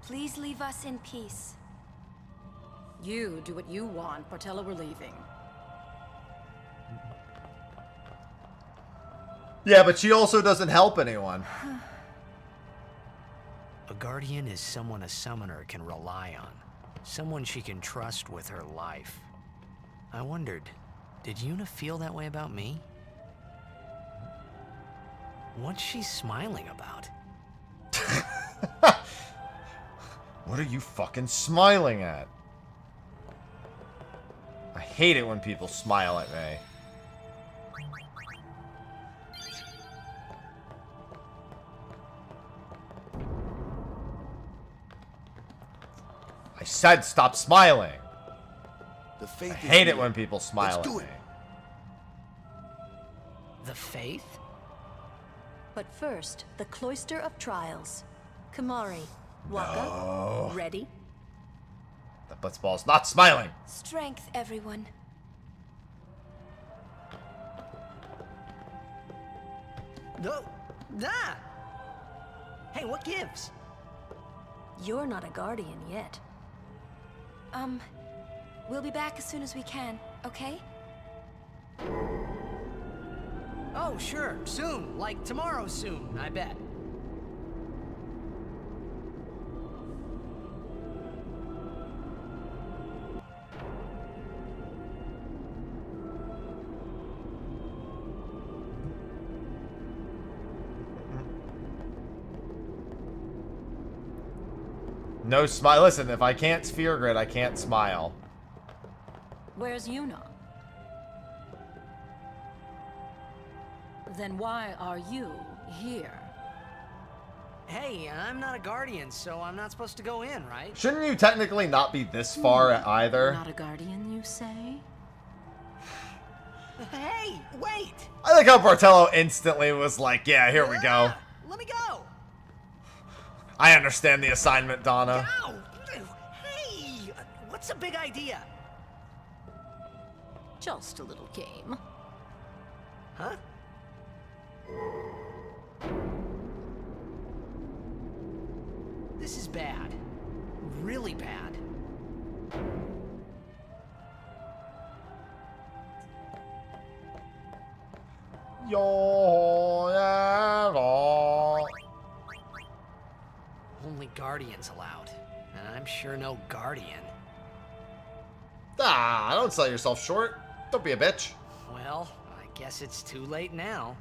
please leave us in peace. You do what you want. Bartello, we're leaving. Yeah, but she also doesn't help anyone. A guardian is someone a summoner can rely on. Someone she can trust with her life. I wondered, did Yuna feel that way about me? What's she smiling about? What are you fucking smiling at? I hate it when people smile at me. I said stop smiling. The faith I hate it when people smile Let's at do me. it. The faith? But first, the Cloister of Trials. Kamari, Waka, No. ready? The blitzball's not smiling. Strength, everyone. No. Nah. Hey, what gives? You're not a guardian yet. We'll be back as soon as we can, okay? Oh, sure. Soon. Like tomorrow soon, I bet. No smile. Listen, if I can't sphere grid, I can't smile. Where's Yuna? Then why are you here? Hey, I'm not a guardian, so I'm not supposed to go in, right? Shouldn't you technically not be this far either? Not a guardian, you say? Hey, wait! I like how Bartello instantly was like, yeah, here we go. Let me go! I understand the assignment, Donna. Ow! Hey! What's the big idea? Just a little game. Huh? This is bad. Really bad. Only guardians allowed. And I'm sure no guardian. Ah, don't sell yourself short. Don't be a bitch. Well, I guess it's too late now.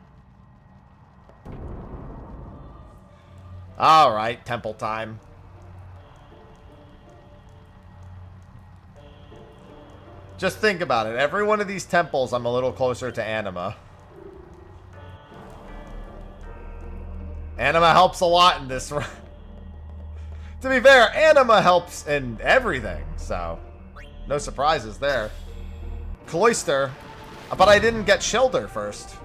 Alright, temple time. Just think about it. Every one of these temples, I'm a little closer to Anima. Anima helps a lot in this run. To be fair, Anima helps in everything, so no surprises there. Cloister, but I didn't get Shelter first.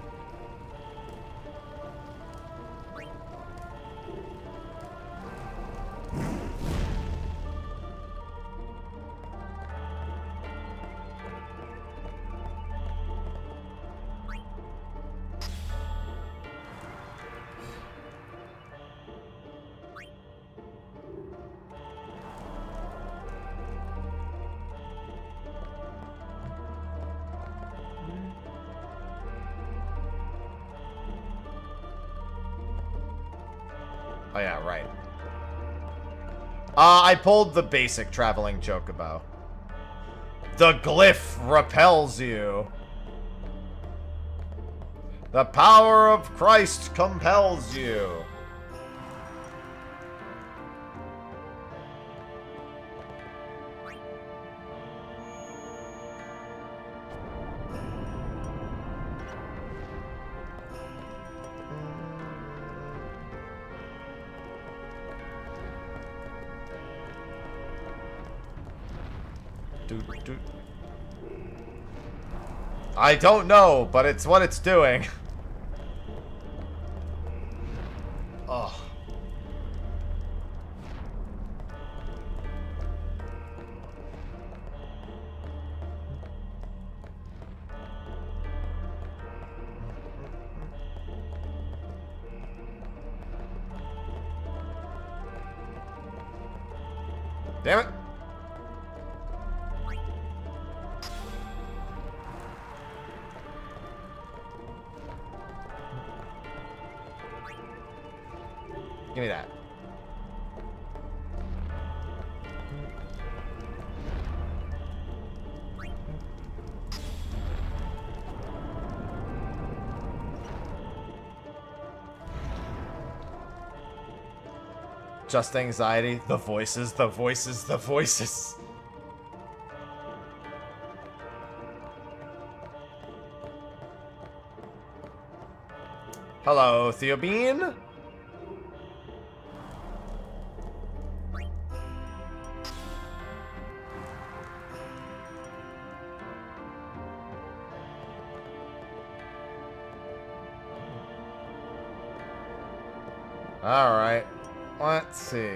Oh yeah, right. I pulled the basic traveling chocobo. The glyph repels you. The power of Christ compels you. I don't know, but it's what it's doing. Oh. Damn it. Give me that. Just anxiety. The voices, the voices, the voices. Hello, Theobean. Alright, let's see.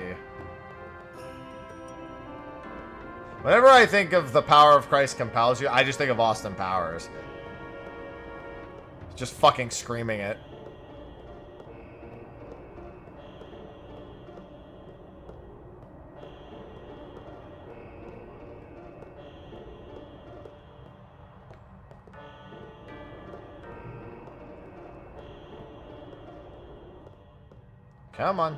Whenever I think of the power of Christ compels you, I just think of Austin Powers. Just fucking screaming it. Come on.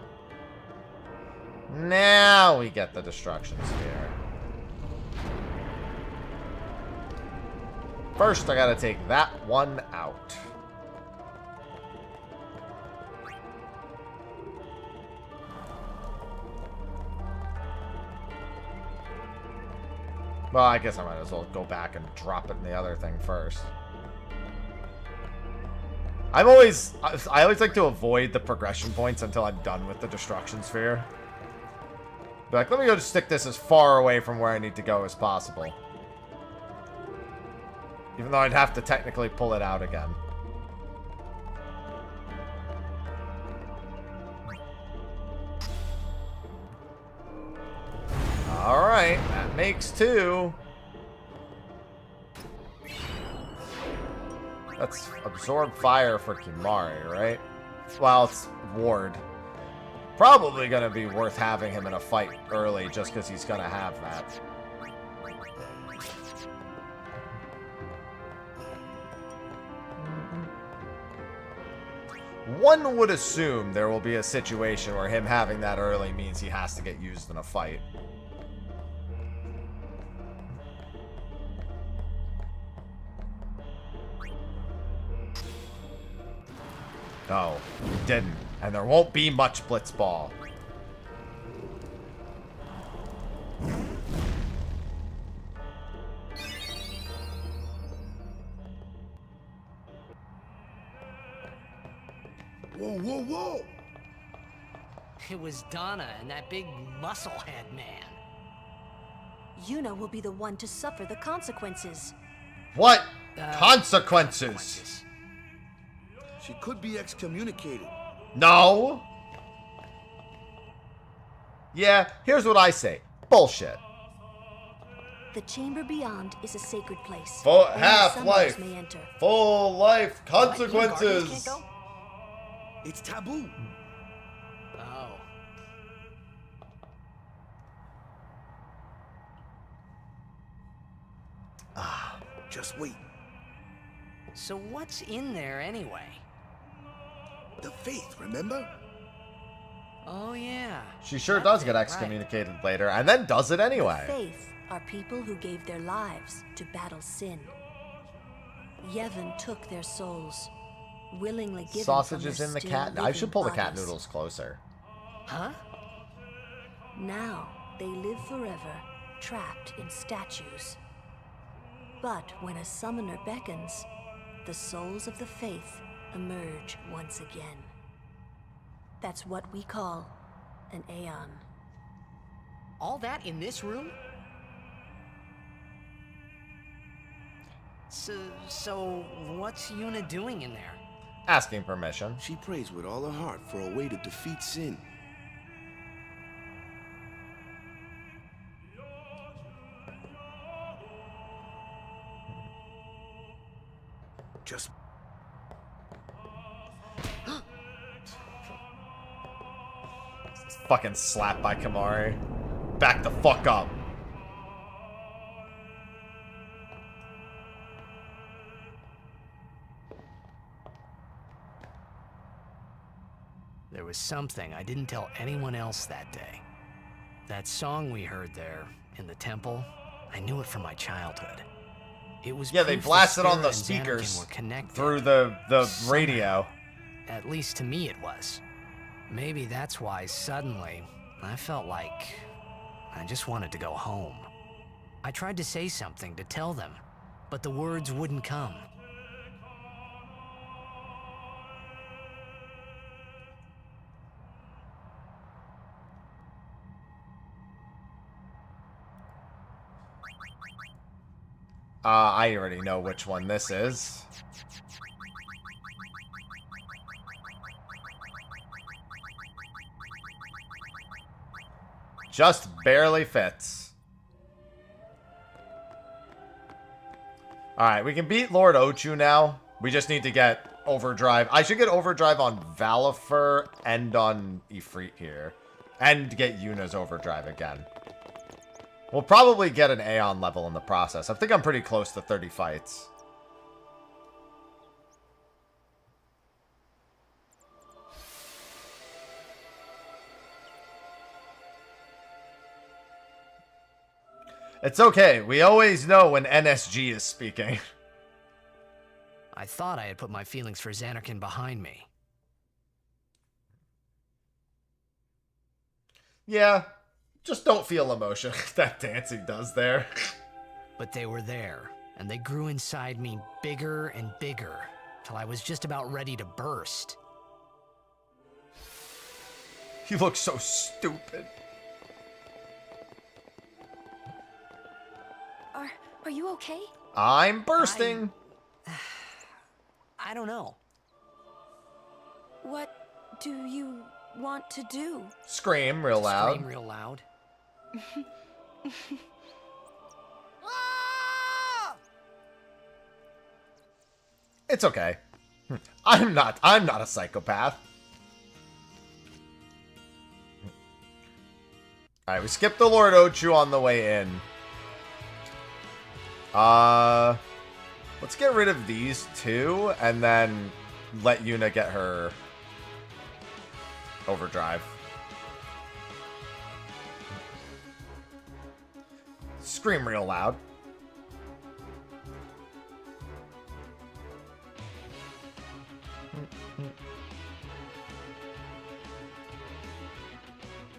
Now we get the destruction sphere. First, I gotta take that one out. Well, I guess I might as well go back and drop it in the other thing first. I always like to avoid the progression points until I'm done with the destruction sphere. Be like, let me go just stick this as far away from where I need to go as possible. Even though I'd have to technically pull it out again. Alright, that makes 2. That's absorb fire for Kimari, right? Well, it's ward. Probably gonna be worth having him in a fight early just because he's gonna have that. One would assume there will be a situation where him having that early means he has to get used in a fight. No, he didn't. And there won't be much Blitzball. Whoa, whoa, whoa! It was Donna and that big musclehead man. Yuna will be the one to suffer the consequences. What? Consequences? She could be excommunicated. No. Yeah, here's what I say. Bullshit. The chamber beyond is a sacred place. Full Only half-life. summoners may enter. Full life consequences. It's taboo. Oh. Just wait. So what's in there anyway? The faith, remember? Oh, yeah. She sure does get excommunicated later, and then does it anyway. Faith are people who gave their lives to battle sin. Yevon took their souls, willingly given Sausages from in their the cat. still I should pull the living cat bodies. noodles closer. Huh? Now they live forever, trapped in statues. But when a summoner beckons, the souls of the faith emerge once again. That's what we call an Aeon. All that in this room? So what's Yuna doing in there? Asking permission. She prays with all her heart for a way to defeat sin. Just... Fucking slapped by Kamari. Back the fuck up. There was something I didn't tell anyone else that day. That song we heard there, in the temple, I knew it from my childhood. It was Yeah, they proof that blasted on Spira the and Xanarkin speakers were connected. through the radio. At least to me it was. Maybe that's why suddenly I felt like I just wanted to go home. I tried to say something to tell them, but the words wouldn't come. I already know which one this is. Just barely fits. Alright, we can beat Lord Ochu now. We just need to get Overdrive. I should get Overdrive on Valifer and on Ifrit here. And get Yuna's Overdrive again. We'll probably get an Aeon level in the process. I think I'm pretty close to 30 fights. It's okay. We always know when NSG is speaking. I thought I had put my feelings for Xanarkin behind me. Yeah, just don't feel emotion. That dance he does there. But they were there, and they grew inside me bigger and bigger, till I was just about ready to burst. He looks so stupid. Are you okay? I'm bursting. I don't know. What do you want to do? Scream real loud. Scream real loud. It's okay. I'm not a psychopath. Alright, we skipped the Lord Ochu on the way in. Let's get rid of these two, and then let Yuna get her Overdrive. Scream real loud.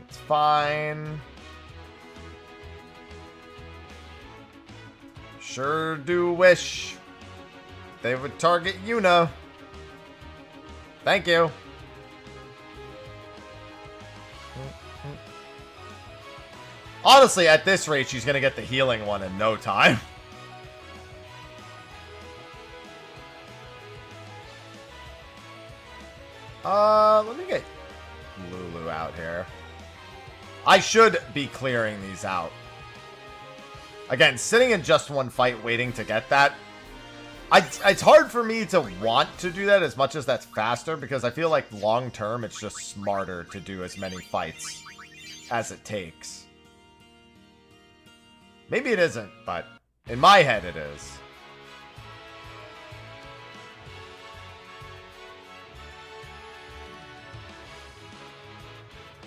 It's fine. Sure do wish they would target Yuna. Thank you. Honestly, at this rate, she's gonna get the healing one in no time. Let me get Lulu out here. I should be clearing these out. Again, sitting in just one fight waiting to get that. It's hard for me to want to do that as much as that's faster, because I feel like long term it's just smarter to do as many fights as it takes. Maybe it isn't, but in my head it is.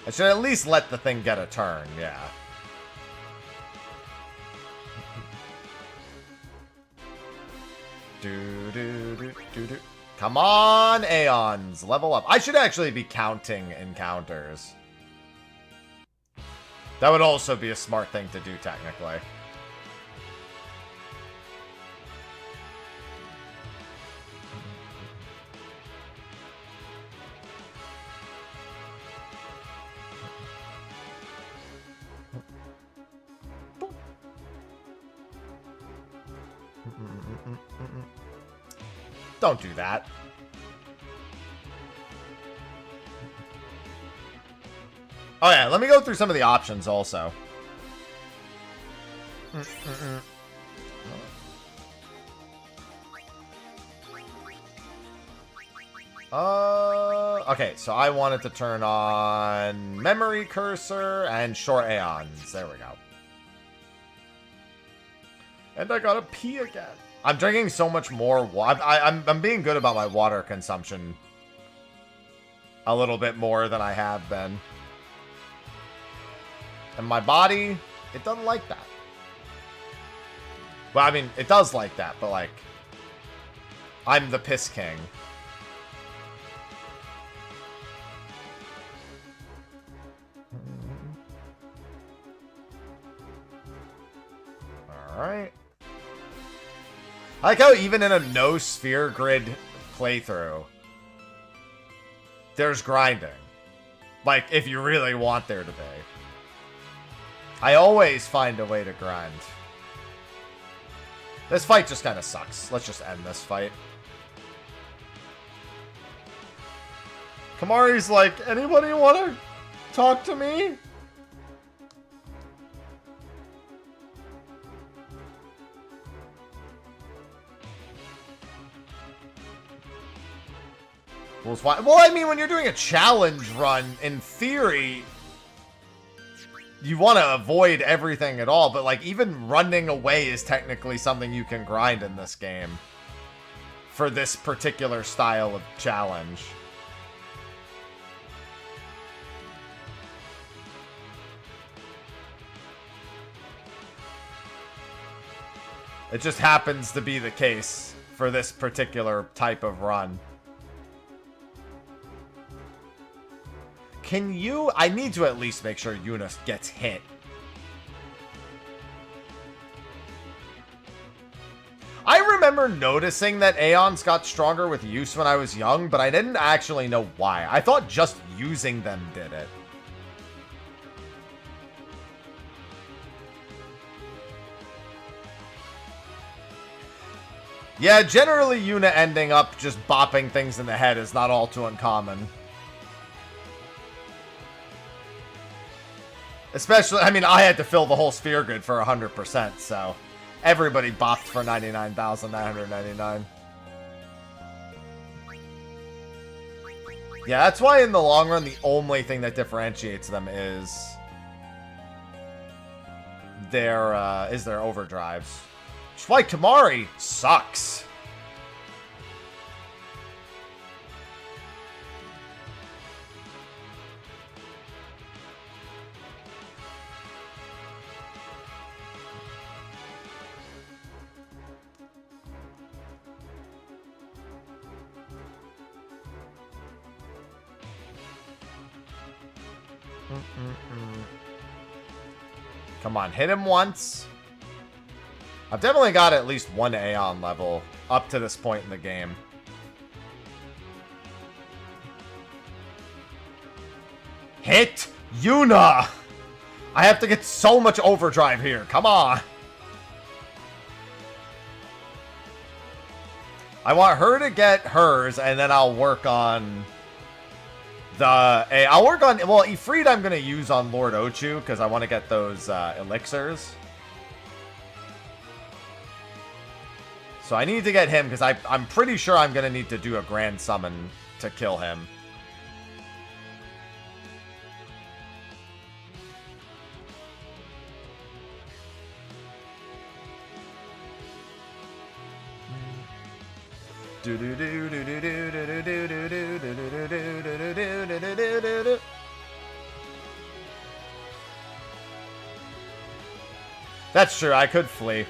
I should at least let the thing get a turn, yeah. Come on, Aeons, level up. I should actually be counting encounters. That would also be a smart thing to do, technically. Don't do that. Oh yeah, let me go through some of the options also. Okay, so I wanted to turn on memory cursor and short Aeons. There we go. And I gotta pee again. I'm drinking so much more water. I'm being good about my water consumption. A little bit more than I have been. And my body, it doesn't like that. Well, I mean, it does like that, but like, I'm the piss king. Alright. I like how even in a no sphere grid playthrough, there's grinding. Like, if you really want there to be. I always find a way to grind. This fight just kind of sucks. Let's just end this fight. Kamari's like, anybody want to talk to me? Well, I mean, when you're doing a challenge run, in theory, you want to avoid everything at all, but like even running away is technically something you can grind in this game for this particular style of challenge. It just happens to be the case for this particular type of run. Can you... I need to at least make sure Yuna gets hit. I remember noticing that Aeons got stronger with use when I was young, but I didn't actually know why. I thought just using them did it. Yeah, generally Yuna ending up just bopping things in the head is not all too uncommon. Especially, I mean, I had to fill the whole sphere grid for 100%, so everybody bopped for 99,999. Yeah, that's why in the long run, the only thing that differentiates them is their overdrives. Which is why Kamari sucks. Come on, hit him once. I've definitely got at least one Aeon level up to this point in the game. Hit Yuna! I have to get so much overdrive here. Come on. I want her to get hers, and then I'll work on I'll work on... Well, Ifrit I'm going to use on Lord Ochu, because I want to get those elixirs. So I need to get him, because I'm pretty sure I'm going to need to do a grand summon to kill him. That's true, I could flee.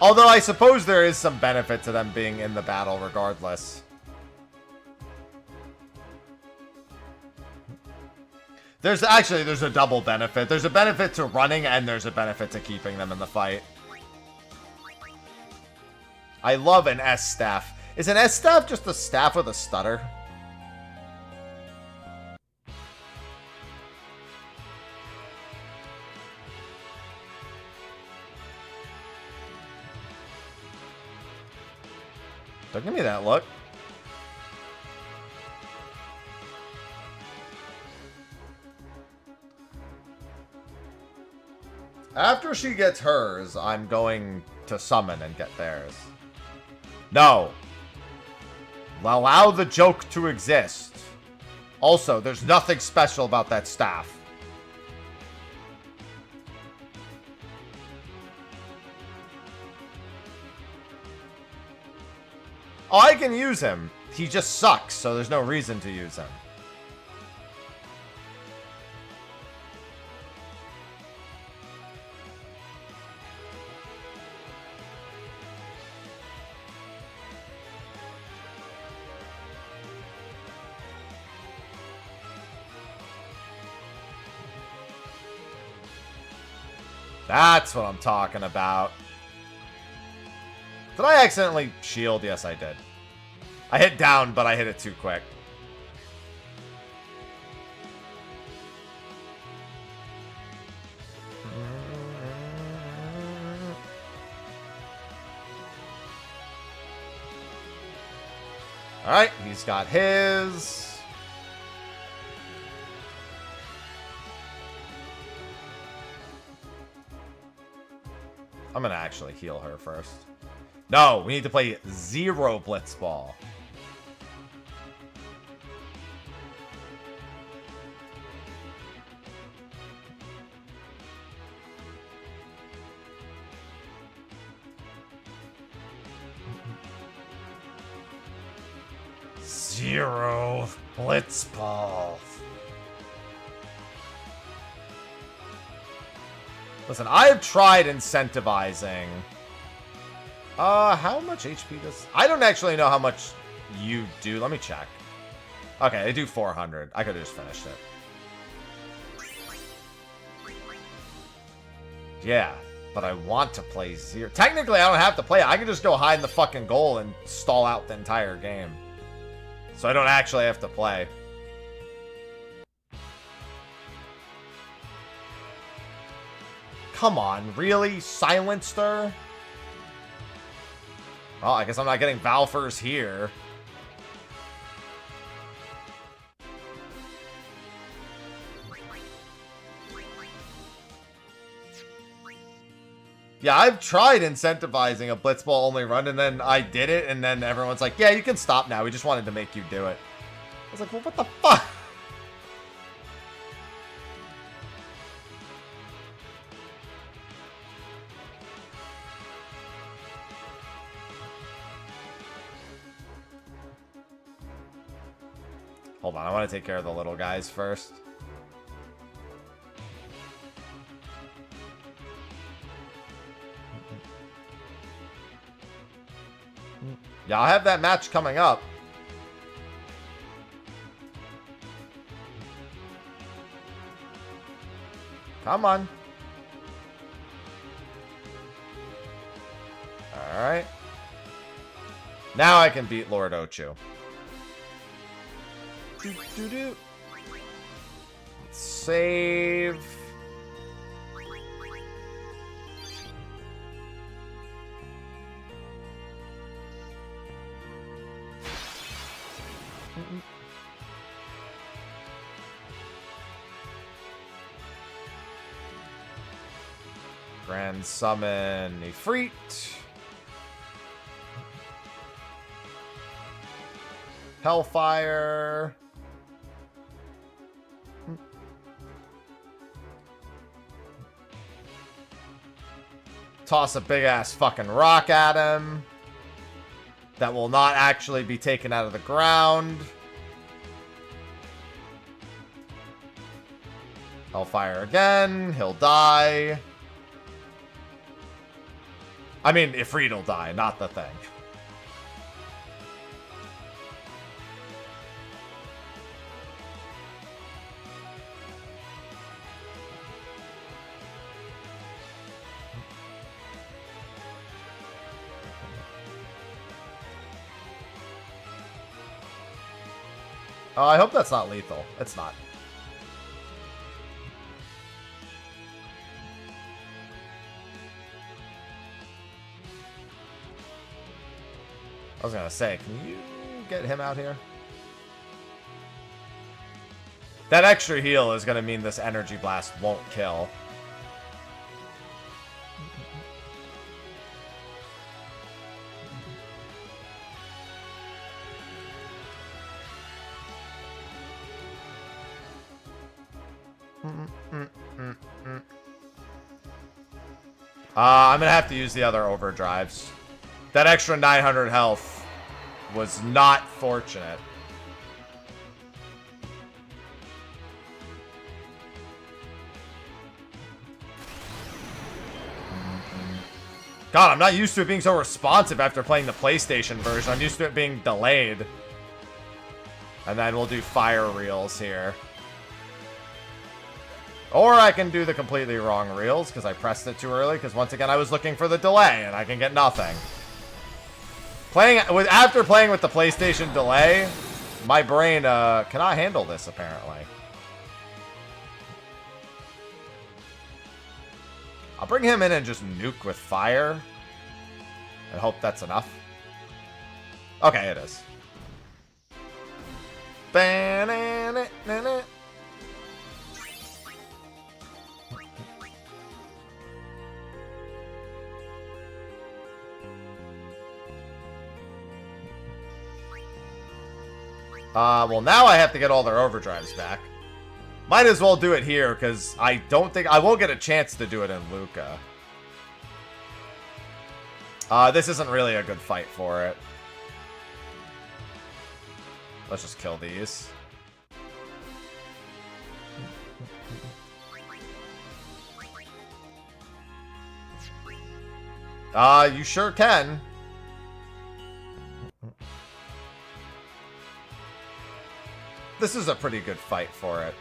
Although I suppose there is some benefit to them being in the battle regardless. There's a double benefit. There's a benefit to running and there's a benefit to keeping them in the fight. I love an S-staff. Is an S-staff just a staff with a stutter? Don't give me that look. After she gets hers, I'm going to summon and get theirs. No. Allow the joke to exist. Also, there's nothing special about that staff. Oh, I can use him. He just sucks, so there's no reason to use him. That's what I'm talking about. Did I accidentally shield? Yes, I did. I hit down, but I hit it too quick. Alright, he's got his. I'm gonna actually heal her first. No, we need to play 0 Blitzball. Zero Blitzball. Listen, I've tried incentivizing. How much HP does... I don't actually know how much you do. Let me check. Okay, they do 400. I could have just finished it. Yeah, but I want to play 0. Technically, I don't have to play it. I can just go hide in the fucking goal and stall out the entire game. So I don't actually have to play. Come on, really? Silenced her? Well, I guess I'm not getting Valfers here. Yeah, I've tried incentivizing a Blitzball only run, and then I did it, and then everyone's like, yeah, you can stop now. We just wanted to make you do it. I was like, well, what the fuck? Hold on, I want to take care of the little guys first. Yeah, I'll have that match coming up. Come on. Alright. Now I can beat Lord Ochu. Let's save. Grand Summon Ifrit. Hellfire. Toss a big ass fucking rock at him. That will not actually be taken out of the ground. Hellfire again. He'll die. I mean, Ifrit'll die, not the thing. Oh, I hope that's not lethal. It's not. I was gonna say, can you get him out here? That extra heal is gonna mean this energy blast won't kill. I'm gonna have to use the other overdrives. That extra 900 health was not fortunate. God, I'm not used to it being so responsive after playing the PlayStation version. I'm used to it being delayed. And then we'll do fire reels here. Or I can do the completely wrong reels because I pressed it too early. Because once again, I was looking for the delay and I can get nothing. After playing with the PlayStation delay, my brain cannot handle this apparently. I'll bring him in and just nuke with fire. And hope that's enough. Okay, it is. Well, now I have to get all their overdrives back. Might as well do it here, because I don't think... I won't get a chance to do it in Luca. This isn't really a good fight for it. Let's just kill these. You sure can. This is a pretty good fight for it.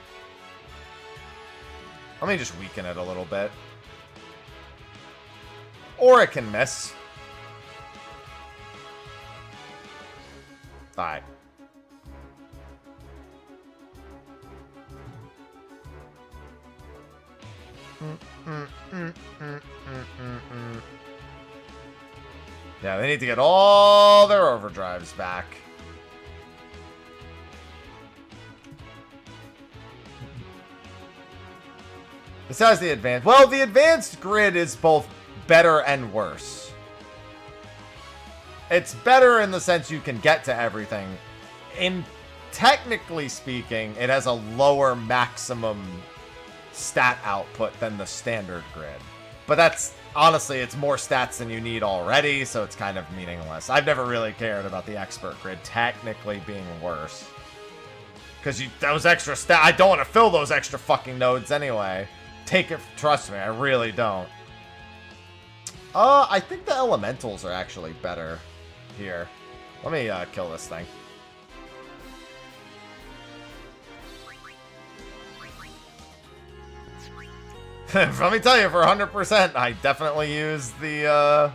Let me just weaken it a little bit. Or it can miss. Alright. Yeah, they need to get all their overdrives back. This has the advanced... Well, the advanced grid is both better and worse. It's better in the sense you can get to everything. Technically speaking, it has a lower maximum stat output than the standard grid. But that's... Honestly, it's more stats than you need already, so it's kind of meaningless. I've never really cared about the expert grid technically being worse. Because those extra stats... I don't want to fill those extra fucking nodes anyway. Take it, trust me, I really don't. I think the elementals are actually better here. Let me kill this thing. Let me tell you, for 100%, I definitely use the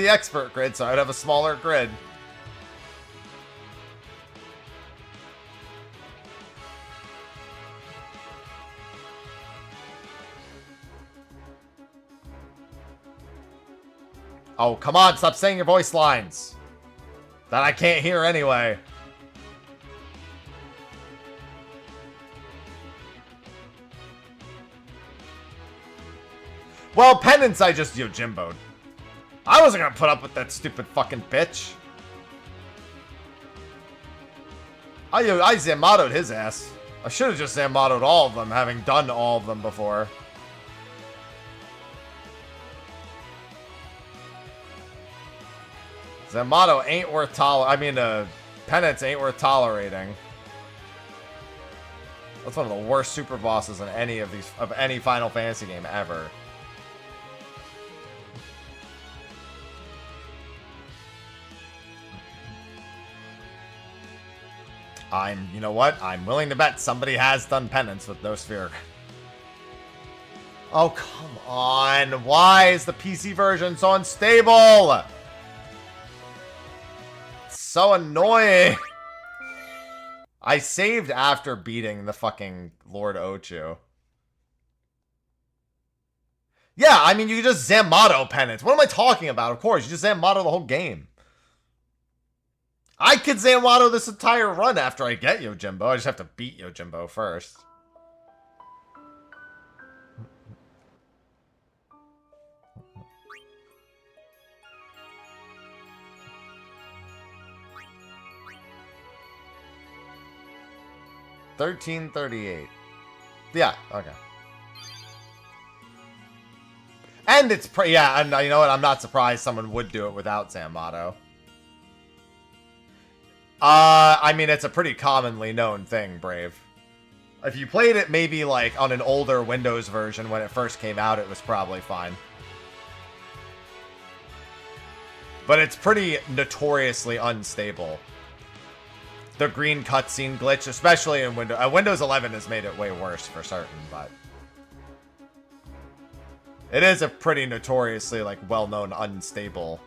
expert grid, so I'd have a smaller grid. Oh, come on, stop saying your voice lines. That I can't hear anyway. Well, Penance I just Yojimbo'd. I wasn't gonna put up with that stupid fucking bitch. I Zamato'd his ass. I should have just Zamato'd all of them, having done all of them before. Zamato ain't worth Penance ain't worth tolerating. That's one of the worst super bosses in any of any Final Fantasy game ever. You know what? I'm willing to bet somebody has done penance with no sphere. Oh, come on. Why is the PC version so unstable? It's so annoying. I saved after beating the fucking Lord Ochu. Yeah, I mean, you can just Zamato penance. What am I talking about? Of course, you just Zamato the whole game. I could Zamato this entire run after I get Yojimbo. I just have to beat Yojimbo first. $13.38. Yeah, okay. And it's yeah, and you know what? I'm not surprised someone would do it without Zamato. I mean, it's a pretty commonly known thing, Brave. If you played it maybe like on an older Windows version when it first came out, it was probably fine. But it's pretty notoriously unstable. The green cutscene glitch, especially in Windows. Windows 11 has made it way worse for certain, but it is a pretty notoriously like well-known unstable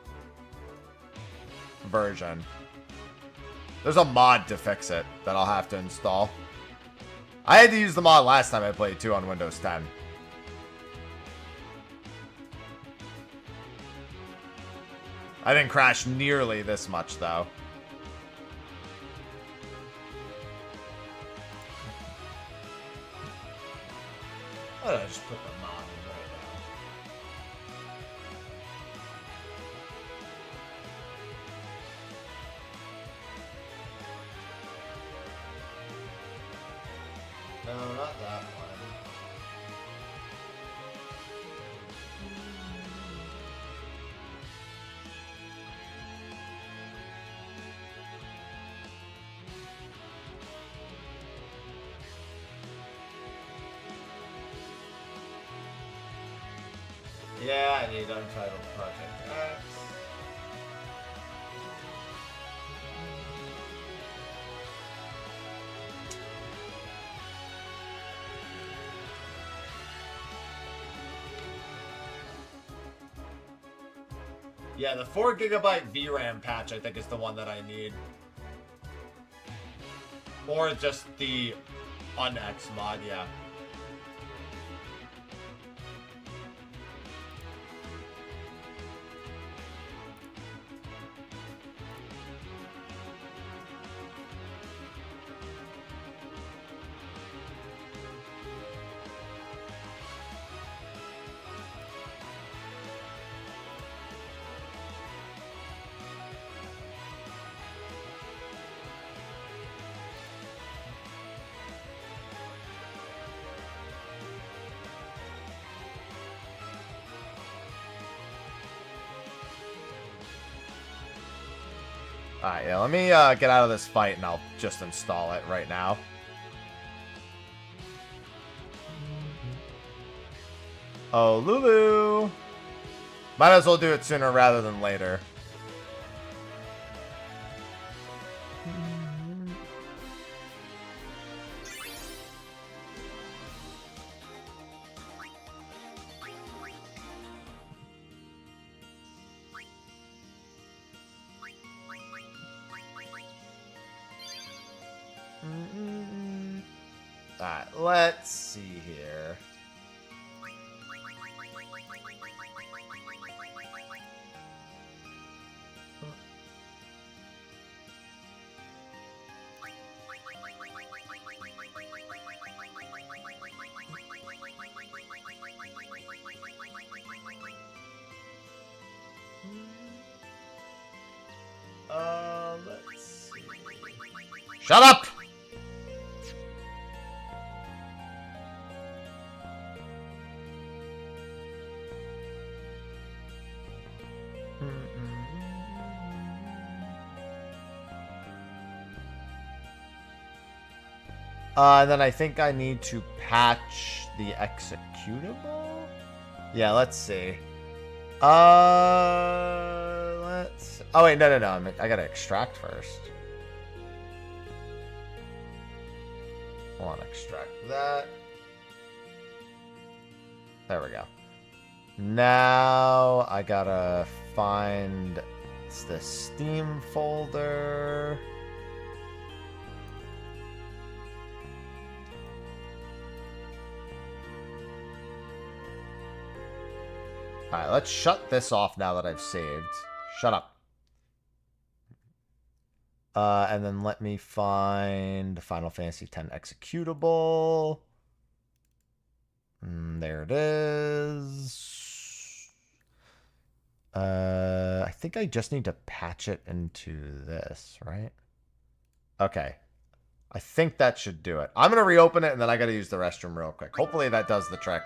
version. There's a mod to fix it that I'll have to install. I had to use the mod last time I played too on Windows 10. I didn't crash nearly this much though. Why did I just put the mod in right now? No, not that one. Yeah, I need Untitled Project X. Yeah, the 4 GB VRAM patch I think is the one that I need. Or just the UnX mod, yeah. Alright, yeah, let me get out of this fight and I'll just install it right now. Oh, Lulu! Might as well do it sooner rather than later. Alright, let's see here. Let's see. Shut up! And then I think I need to patch the executable? Yeah, let's see. Let's... Oh, wait, no. I gotta extract first. I want to extract that. There we go. Now I gotta find the Steam folder. Alright, let's shut this off now that I've saved. Shut up. And then let me find Final Fantasy X executable. There it is. I think I just need to patch it into this, right? Okay. I think that should do it. I'm going to reopen it, and then I got to use the restroom real quick. Hopefully that does the trick.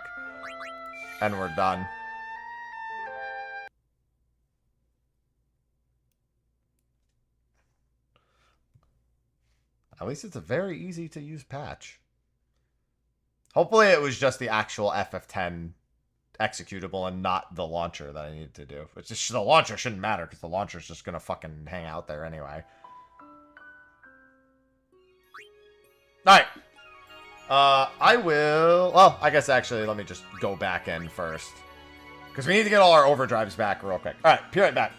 And we're done. At least it's a very easy to use patch. Hopefully it was just the actual FF10 executable and not the launcher that I needed to do. It's just, the launcher shouldn't matter because the launcher's just going to fucking hang out there anyway. Alright. I will... Well, I guess actually let me just go back in first. Because we need to get all our overdrives back real quick. Alright, be right back.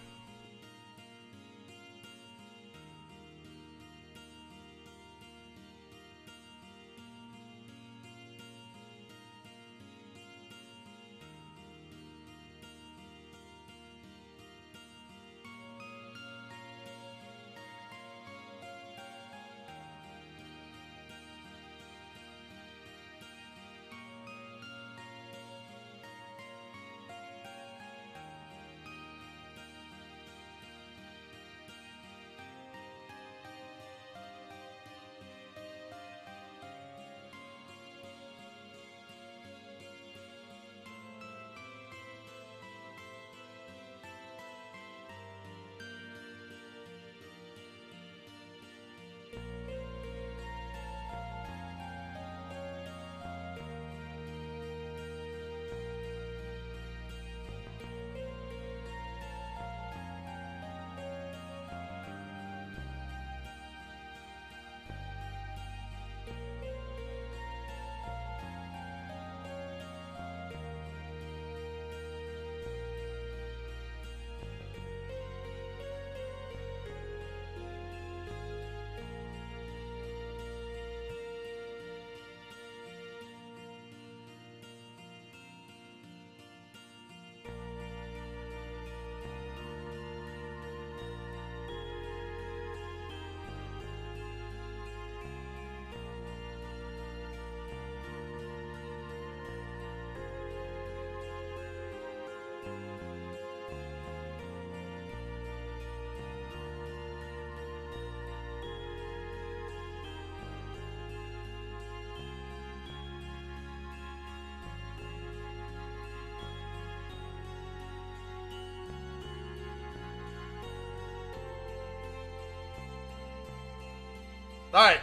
Alright.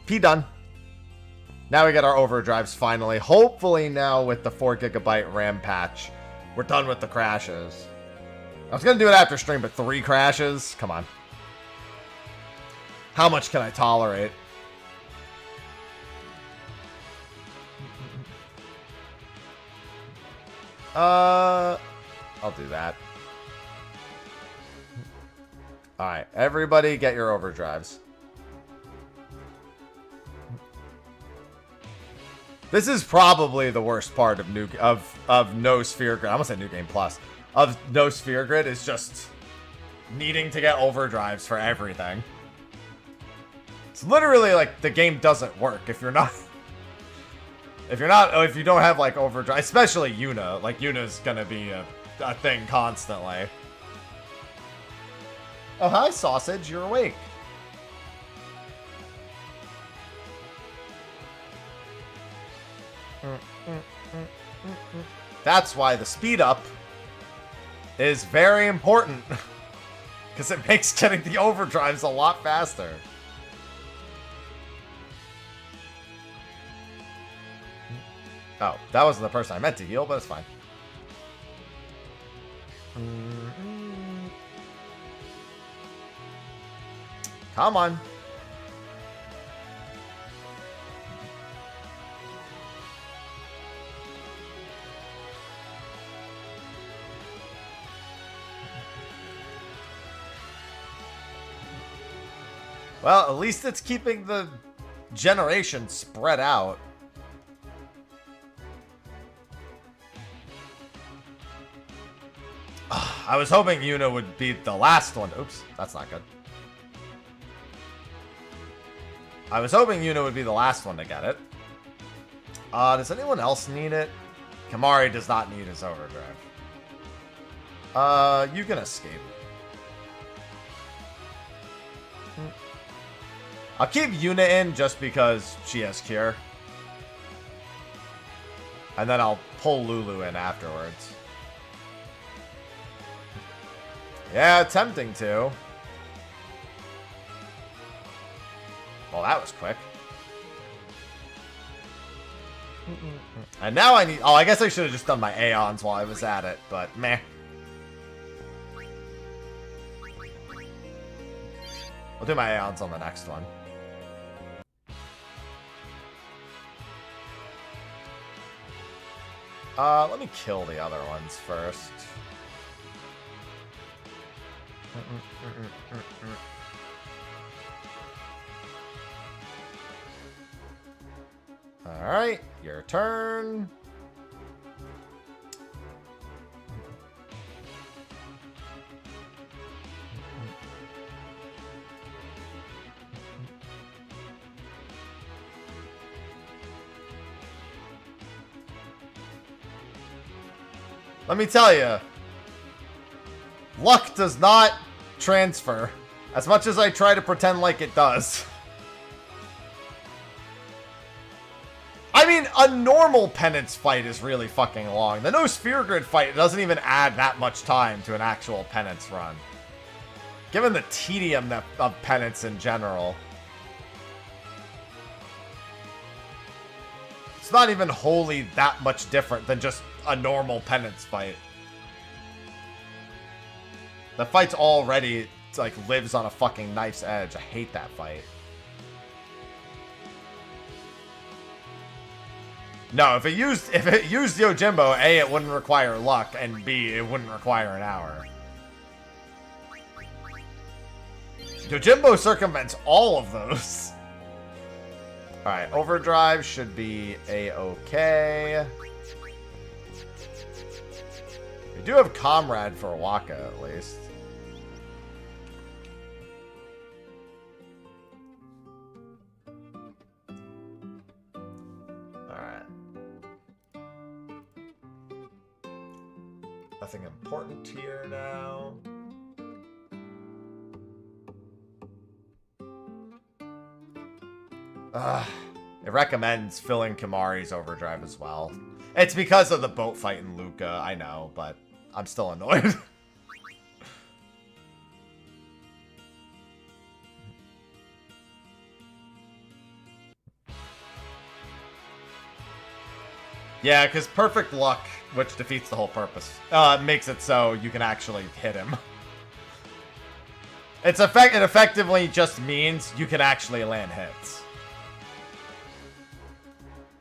P done. Now we get our overdrives finally. Hopefully now with the 4 GB RAM patch, we're done with the crashes. I was going to do it after stream, but 3 crashes? Come on. How much can I tolerate? I'll do that. Alright, everybody get your overdrives. This is probably the worst part of No Sphere Grid. I almost said New Game Plus. Of No Sphere Grid is just needing to get overdrives for everything. It's literally like the game doesn't work if you don't have like overdrive, especially Yuna. Like Yuna's gonna be a thing constantly. Oh hi sausage, you're awake. That's why the speed up is very important. Because it makes getting the overdrives a lot faster. Oh, that wasn't the person I meant to heal, but it's fine. Come on. Well, at least it's keeping the generation spread out. I was hoping Yuna would be the last one. Oops, that's not good. I was hoping Yuna would be the last one to get it. Does anyone else need it? Kimahri does not need his overdrive. You can escape. I'll keep Yuna in just because she has Cure. And then I'll pull Lulu in afterwards. Yeah, tempting to. Well, that was quick. And now I need... Oh, I guess I should have just done my Aeons while I was at it, but meh. I'll do my Aeons on the next one. Let me kill the other ones first. Alright, your turn. Let me tell you, luck does not transfer, as much as I try to pretend like it does. I mean, a normal penance fight is really fucking long. The no sphere grid fight doesn't even add that much time to an actual penance run, given the tedium of penance in general. It's not even wholly that much different than just a normal penance fight. The fight's already, like, lives on a fucking knife's edge. I hate that fight. No, if it used Yojimbo, A, it wouldn't require luck, and B, it wouldn't require an hour. Yojimbo circumvents all of those. Alright, overdrive should be A-okay. We do have Comrade for Waka, at least. Alright. Nothing important here now. It recommends filling Kimahri's overdrive as well. It's because of the boat fight in Luca, I know, but I'm still annoyed. Yeah, because perfect luck, which defeats the whole purpose, makes it so you can actually hit him. It effectively just means you can actually land hits.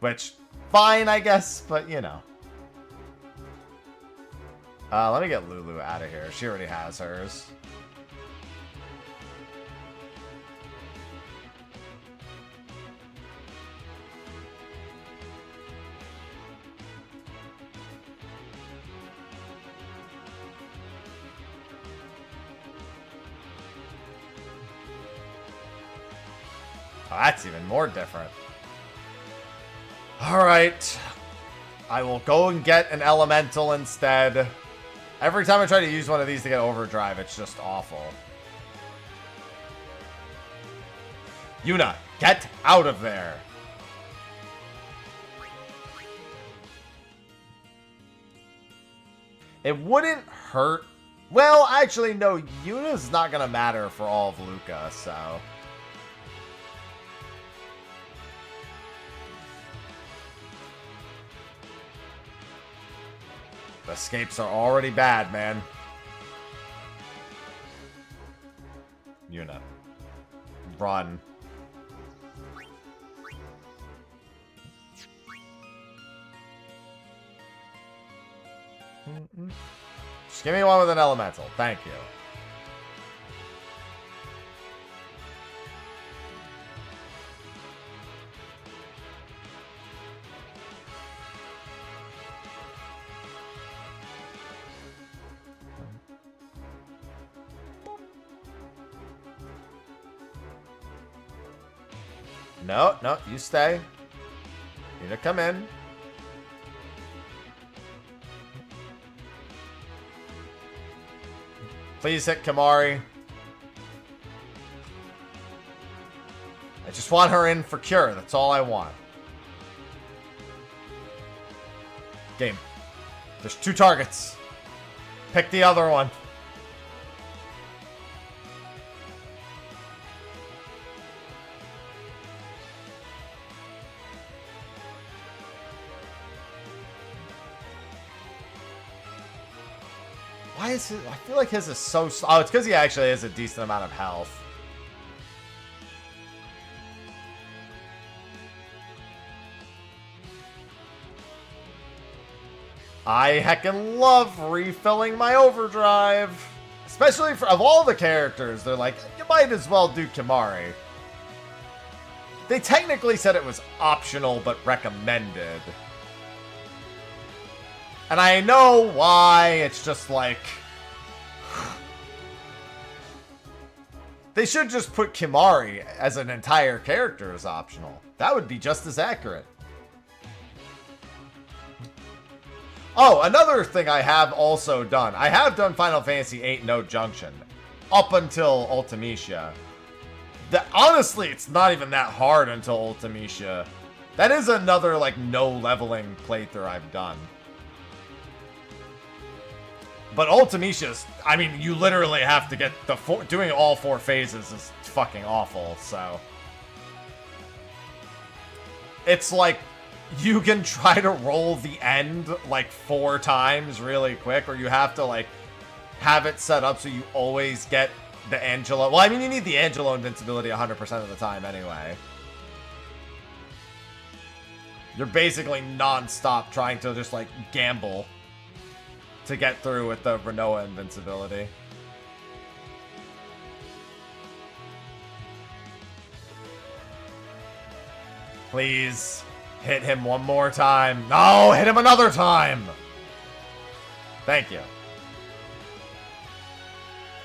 Which, fine, I guess, but you know. Let me get Lulu out of here. She already has hers. Oh, that's even more different. Alright. I will go and get an elemental instead. Every time I try to use one of these to get overdrive, it's just awful. Yuna, get out of there. It wouldn't hurt. Well, actually, no. Yuna's not going to matter for all of Luca, so... The escapes are already bad, man. Yuna. Run. Just give me one with an elemental. Thank you. No, no, you stay. You need to come in. Please hit Kimari. I just want her in for cure. That's all I want. Game. There's 2 targets. Pick the other one. Why is it? I feel like his is so slow. Oh, it's because he actually has a decent amount of health. I heckin' love refilling my overdrive. Especially for, of all the characters, they're like, you might as well do Kimari. They technically said it was optional, but recommended. And I know why, it's just like... They should just put Kimari as an entire character as optional. That would be just as accurate. Oh, another thing I have also done. I have done Final Fantasy VIII No Junction. Up until Ultimecia. Honestly, it's not even that hard until Ultimecia. That is another, like, no leveling playthrough I've done. But Ultimecia's, I mean, you literally have to get the doing all 4 phases is fucking awful, so. It's like, you can try to roll the end, like, 4 times really quick, or you have to, like, have it set up so you always get the Angelo. Well, I mean, you need the Angelo invincibility 100% of the time anyway. You're basically non-stop trying to just, like, gamble to get through with the Renoa invincibility. Please, hit him one more time. No, hit him another time! Thank you.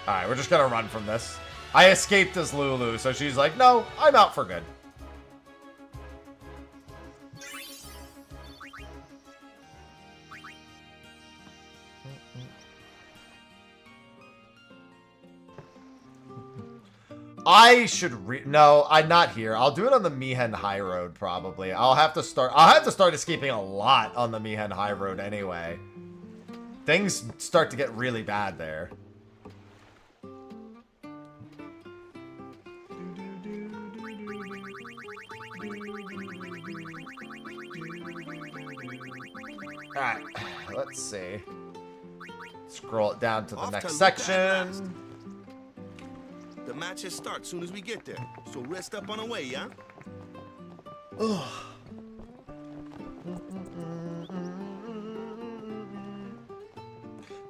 Alright, we're just gonna run from this. I escaped as Lulu, so she's like, no, I'm out for good. I should no, I'm not here. I'll do it on the Mihen High Road probably. I'll have to start escaping a lot on the Mihen High Road anyway. Things start to get really bad there. Alright, let's see. Scroll it down to the next section. The matches start soon as we get there, so rest up on the way, yeah? Ugh.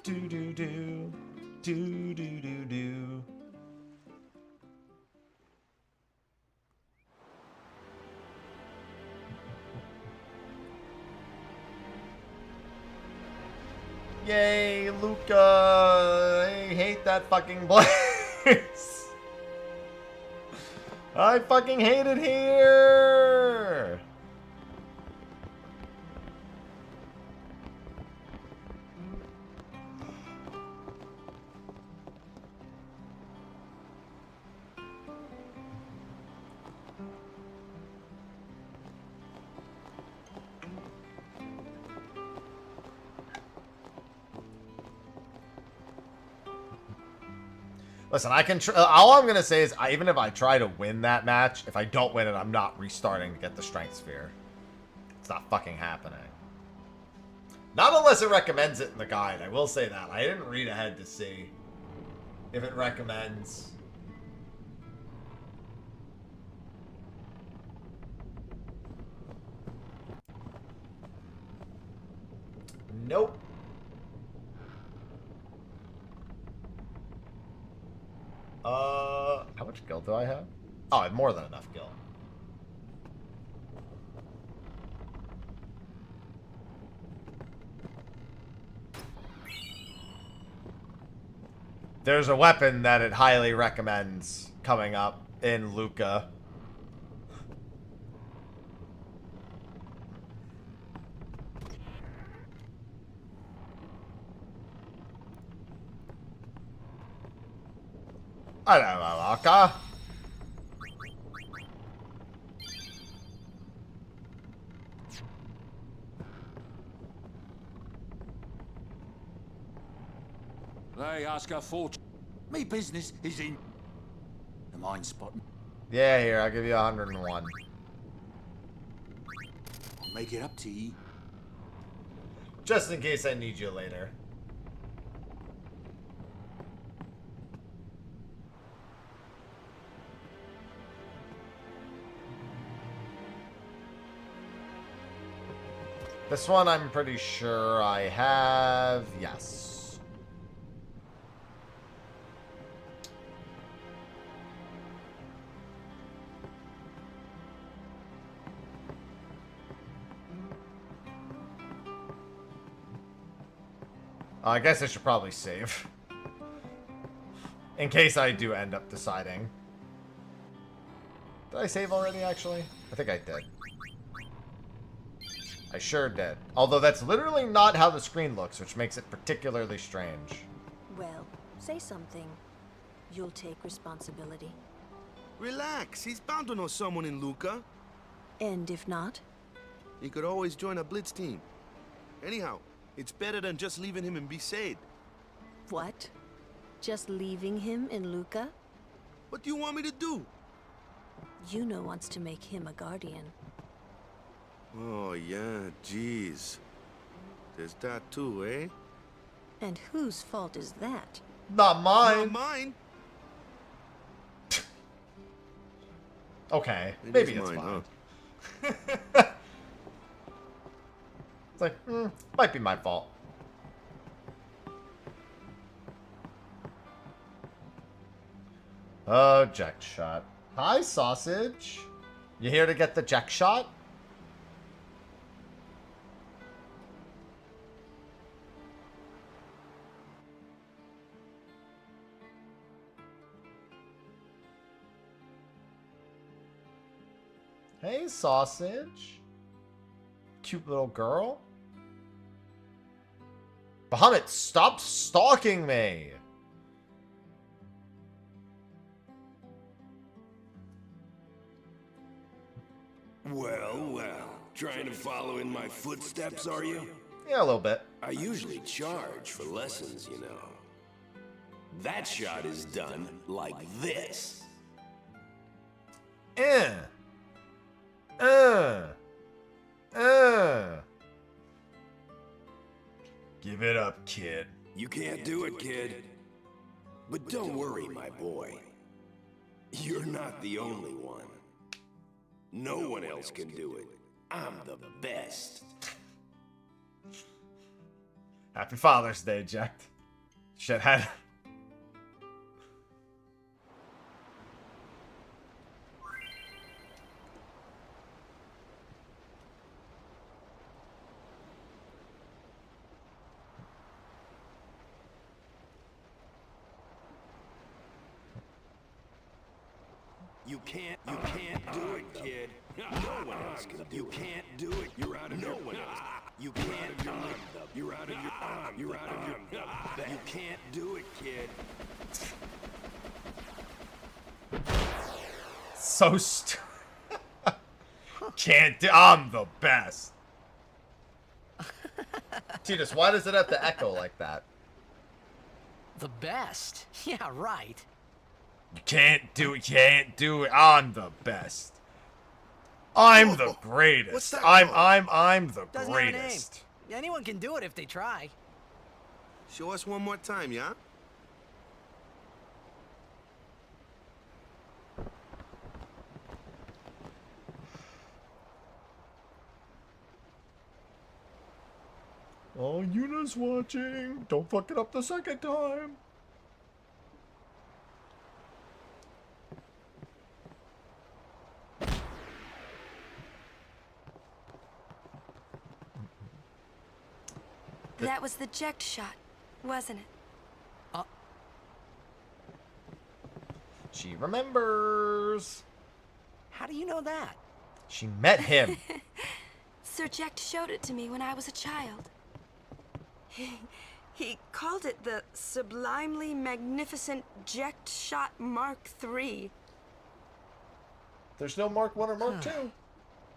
Do do do do do do do. Yay, Luca! I hate that fucking place. I fucking hate it here! Listen, I can. All I'm gonna say is, even if I try to win that match, if I don't win it, I'm not restarting to get the Strength Sphere. It's not fucking happening. Not unless it recommends it in the guide. I will say that. I didn't read ahead to see if it recommends. Nope. How much gil do I have? Oh, I have more than enough gil. There's a weapon that it highly recommends coming up in Luca. I don't know, Aka. They ask her fortune. Me business is in the mine spot. Yeah, here, I'll give you 101. I'll make it up to ye. Just in case I need you later. This one I'm pretty sure I have. Yes. I guess I should probably save. In case I do end up deciding. Did I save already, actually? I think I did. I sure did. Although that's literally not how the screen looks, which makes it particularly strange. Well, say something. You'll take responsibility. Relax. He's bound to know someone in Luca. And if not? He could always join a blitz team. Anyhow, it's better than just leaving him in Besaid. What? Just leaving him in Luca? What do you want me to do? Yuno wants to make him a guardian. Oh, yeah, jeez. There's that too, eh? And whose fault is that? Not mine. Not mine. Okay, maybe it's mine. Huh? It's like, might be my fault. Oh, jack shot. Hi, sausage. You here to get the jack shot? Hey, sausage. Cute little girl. Bahamut, stop stalking me. Well, well. Trying to follow in my footsteps, are you? Yeah, a little bit. I usually charge for lessons, you know. That shot is done like this. Give it up, kid. You can't do it, kid. But don't worry, my boy. You're not the only one. No one else can do it. I'm the best. Happy Father's Day, Jack. Shithead. You can't do it, kid. No one else can do it. You can't do it. You're out of no one else. You can't do it. You're out of your arm. You're out of your You can't do it, kid. So stupid. Can't do. I'm the best. Titus, why does it have to echo like that? The best? Yeah, right. You can't do it. Can't do it. I'm the best. I'm the greatest. What's that I'm the Doesn't have a name. greatest. Anyone can do it if they try. Show us one more time, yeah? Oh, Yuna's watching. Don't fuck it up the second time. That was the eject shot, wasn't it? She remembers. How do you know that? She met him. Sir Jekt showed it to me when I was a child. He called it the Sublimely Magnificent Ject Shot Mark III. There's no Mark 1 or Mark 2.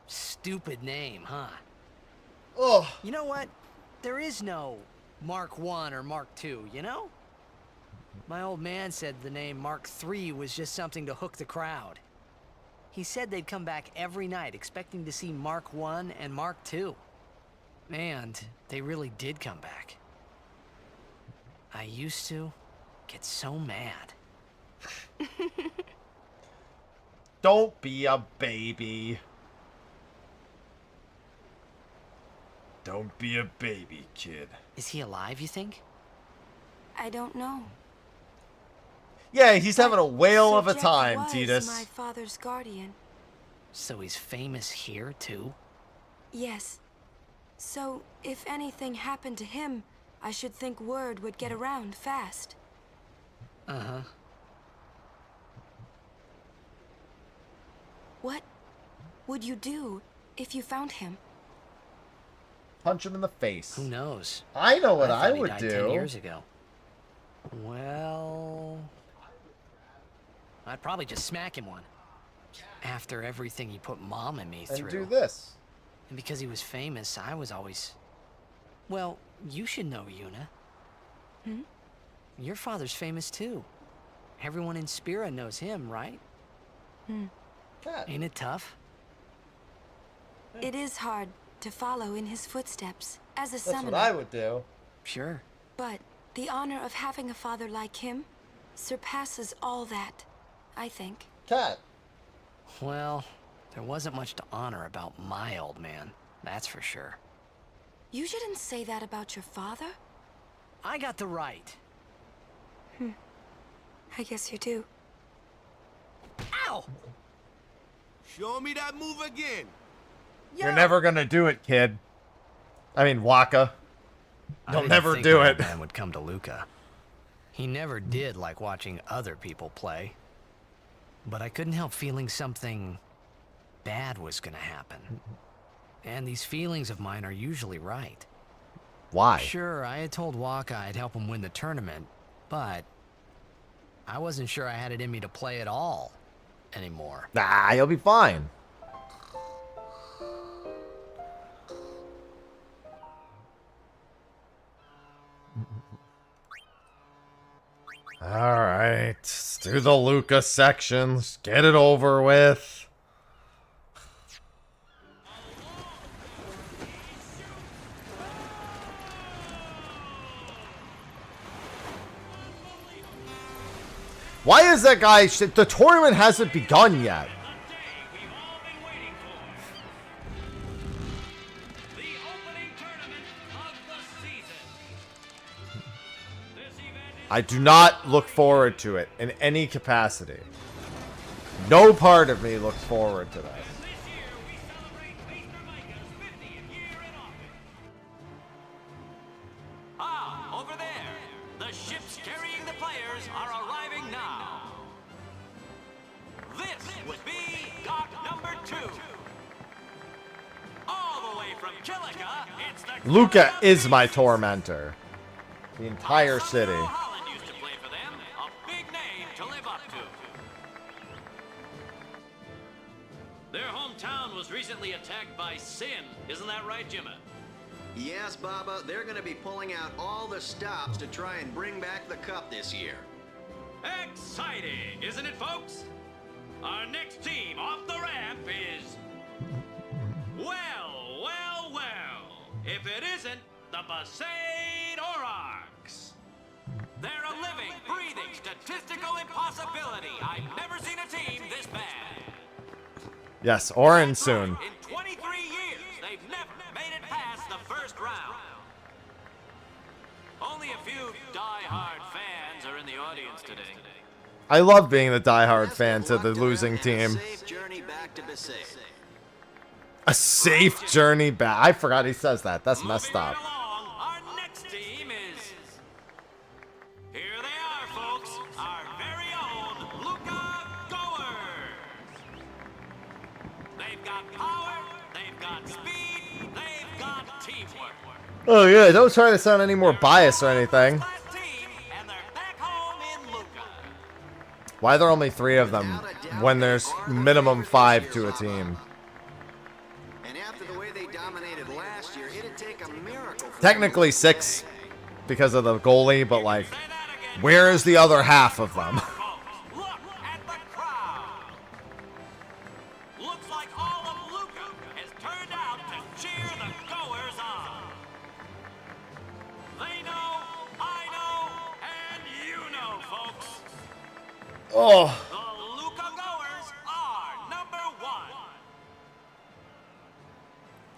Stupid name, huh? Ugh. You know what? There is no Mark 1 or Mark 2, you know? My old man said the name Mark III was just something to hook the crowd. He said they'd come back every night expecting to see Mark 1 and Mark 2. And they really did come back. I used to get so mad. Don't be a baby. Don't be a baby, kid. Is he alive, you think? I don't know. Yeah, he's having a whale of a Ject time, was Titus. my father's guardian. So he's famous here, too? Yes. So, if anything happened to him, I should think word would get around fast. Uh-huh. What would you do if you found him? Punch him in the face. Who knows? I know what thought I he would died do. 10 years ago. Well, I'd probably just smack him one. After everything he put Mom and me through. And do this. And because he was famous, I was always... Well, you should know, Yuna. Hmm? Your father's famous too. Everyone in Spira knows him, right? Hmm. Ain't it tough? It is hard to follow in his footsteps as a That's summoner. what I would do. Sure. But the honor of having a father like him surpasses all that, I think. Cat. Well, there wasn't much to honor about my old man, that's for sure. You shouldn't say that about your father. I got the right. I guess you do. Ow! Show me that move again. You're never gonna do it, kid. I mean, Waka. I You'll didn't never think do my it. Man would come to Luca. He never did like watching other people play. But I couldn't help feeling something bad was gonna happen. And these feelings of mine are usually right. Why? Sure, I had told Waka I'd help him win the tournament, but I wasn't sure I had it in me to play at all anymore. Nah, you'll be fine. Alright, let's do the Luca sections. Get it over with. Why is that guy... The tournament hasn't begun yet. I do not look forward to it in any capacity. No part of me looks forward to that. Ah, over there. The ships carrying the players are arriving now. This would be dock number 2. All the way from Kilika, it's the Luca is my tormentor. The entire city. Holland used to play for them. A big name to live up to. Their hometown was recently attacked by Sin. Isn't that right, Jimmy? Yes, Baba, they're going to be pulling out all the stops to try and bring back the cup this year. Exciting, isn't it, folks? Our next team off the ramp is... Well, well, well. If it isn't the Besaid Aurochs. They're a living, breathing, statistical impossibility. I've never seen a team this bad. Yes, Orin soon. In 23 years, they've never made it past the first round. Only a few die-hard fans are in the audience today. I love being the diehard fan to the losing team. Safe journey back to Besaid. A safe journey back. I forgot he says that. That's messed up. Our next team is... Here they are, folks. Our very own Luca Goers. They've got power, they've got speed, they've got teamwork. Oh yeah, don't try to sound any more biased or anything. Why are there only 3 of them when there's minimum 5 to a team? And after the way they dominated last year, it'd take a miracle. Technically 6 because of the goalie, but like, where is the other half of them? Looks like all of Luca has turned out to cheer the goers on. They know, I know, and you know, folks. Oh. The Luca goers are number 1.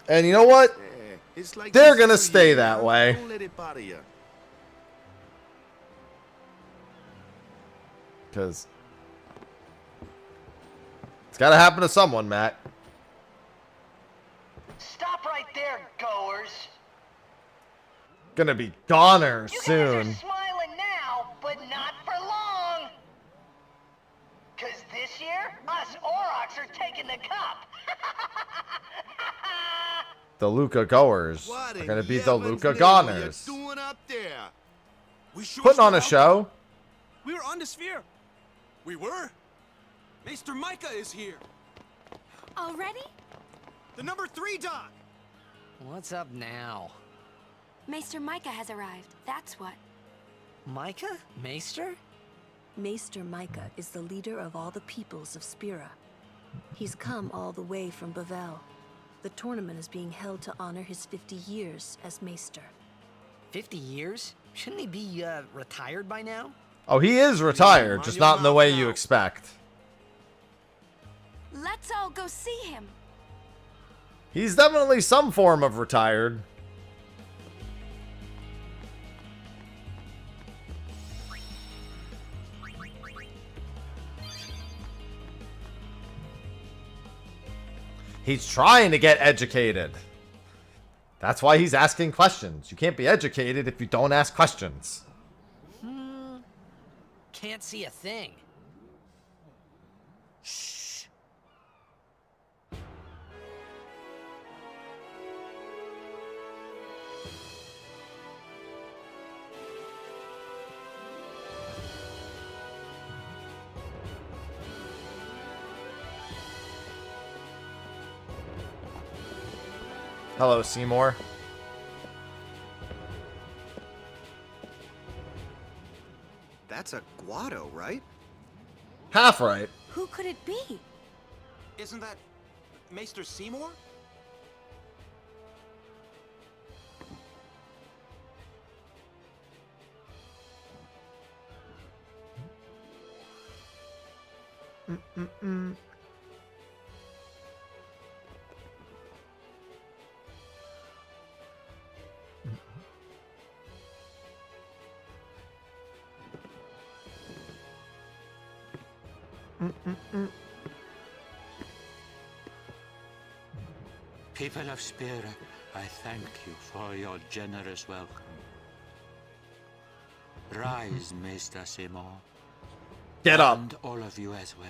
And you know what? It's like They're this gonna every stay year, that man. way. Don't let it bother you. Because it's gotta happen to someone, Matt. Stop right there, goers. Gonna be goners You guys soon. are smiling now, but not for long. Cause this year, us Aurochs are taking the cup. The Luca goers What are in gonna be the Yemen's Luca name are goners. you doing up there? We sure Putting on a stood show. We were on the sphere. We were. Maester Micah is here. Already? The number 3 Doc. What's up now? Maester Micah has arrived, that's what. Micah? Maester? Maester Micah is the leader of all the peoples of Spira. He's come all the way from Bavel. The tournament is being held to honor his 50 years as Maester. 50 years? Shouldn't he be, retired by now? Oh, he is retired, just not in the way you expect. Let's all go see him. He's definitely some form of retired. He's trying to get educated. That's why he's asking questions. You can't be educated if you don't ask questions. Can't see a thing. Shh. Hello, Seymour. That's a Guado, right? Half right. Who could it be? Isn't that Maester Seymour? People of Spira, I thank you for your generous welcome. Rise, Maester Seymour. Get up. And all of you as well.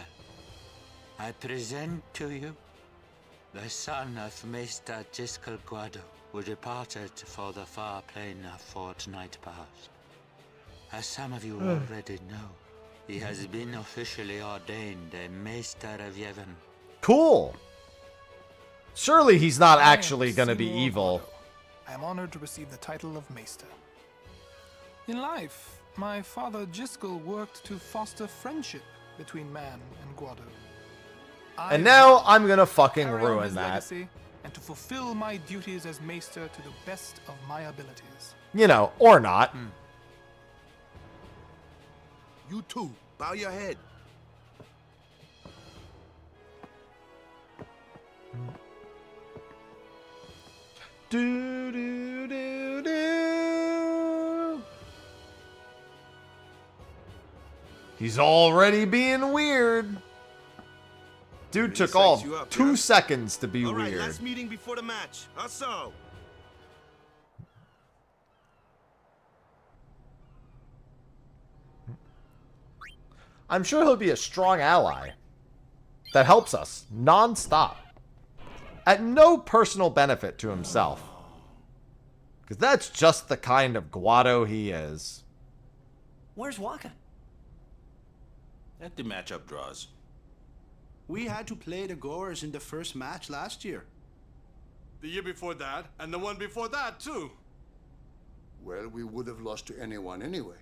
I present to you the son of Maester Giskel Guado, who departed for the far plain a fortnight past. As some of you already know, he has been officially ordained a Maester of Yevon. Cool. Surely he's not I am actually going to be Seymour evil. Guado. I am honored to receive the title of Maester. In life, my father Giskel worked to foster friendship between man and Guado. I And now I'm going to fucking carry on ruin his that. legacy and to fulfill my duties as Maester to the best of my abilities. You know, or not. You too. Bow your head. Do, do, do, do. He's already being weird. Dude took all psyched you up, 2 yeah? seconds to be All right, weird. last meeting before the match. Also. I'm sure he'll be a strong ally that helps us non-stop at no personal benefit to himself. Because that's just the kind of Guado he is. Where's Waka? At the matchup draws. We had to play the Goers in the first match last year. The year before that, and the one before that, too. Well, we would have lost to anyone anyway.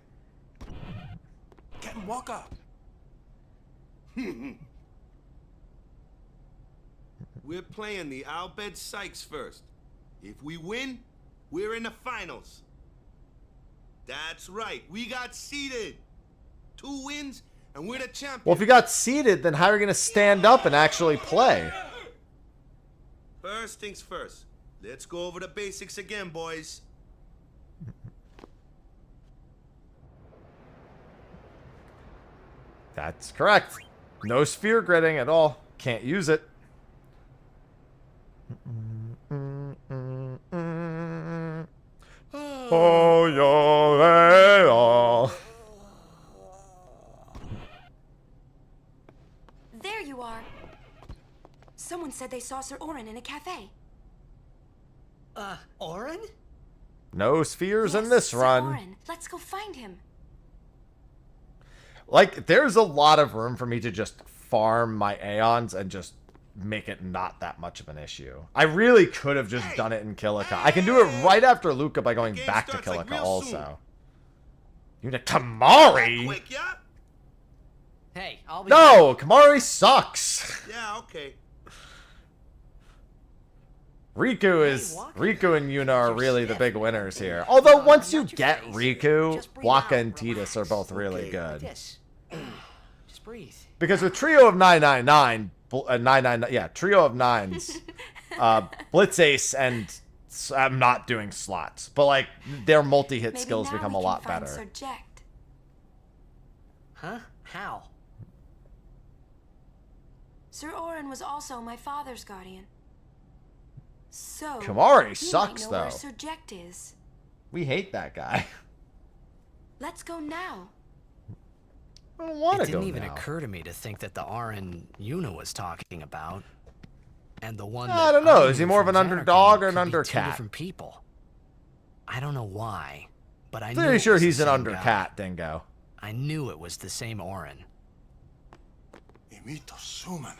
Captain Walker. We're playing the Albed Sykes first. If we win, we're in the finals. That's right, we got seeded. 2 wins, and we're the champions. Well, if you got seeded, then how are you going to stand up and actually play? First things first. Let's go over the basics again, boys. That's correct. No sphere gridding at all. Can't use it. Oh, yo, There you are. Someone said they saw Sir Orin in a cafe. Orin? No spheres in this run. Orin. Let's go find him. Like, there's a lot of room for me to just farm my Aeons and just make it not that much of an issue. I really could have just done it in Kilika. I can do it right after Luca by going back to Kilika also. You need Kamari? Hey, I'll be No, Kamari sucks. Yeah, okay. Riku and Yuna are really the big winners here. Although once you get Riku, Waka and Tidus are both really good. Just breathe. Because with Trio of 999, Trio of Nines, Blitz Ace and I'm not doing slots, but like their multi-hit skills become a lot better. Sir Jekt. Huh? How? Sir Orin was also my father's guardian. So Kamari you sucks, might know though. where Sir Jekt is. We hate that guy. Let's go now. I don't want It to go didn't even now. occur to me to think that the Arin Yuna was talking about, and the one I don't know. Is he more of an from Xanarkand underdog or an could be two undercat? different people. I don't know why, but I knew Pretty it sure was he's the an same undercat, guy. Dingo. I knew it was the same Orin. Imito Sumana.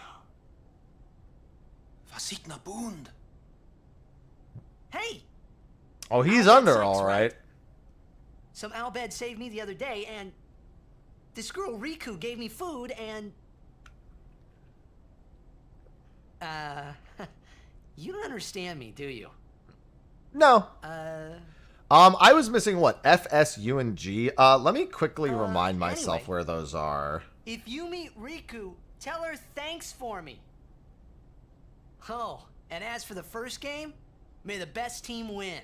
Vasikna Bund. Hey! Oh, he's Albed under, Sykes, all right. Some Albed saved me the other day, and this girl Riku gave me food, and you don't understand me, do you? No. I was missing what? F, S, U, and G. Let me quickly remind myself anyway. where those are. If you meet Riku, tell her thanks for me. Oh, and as for the first game, may the best team win.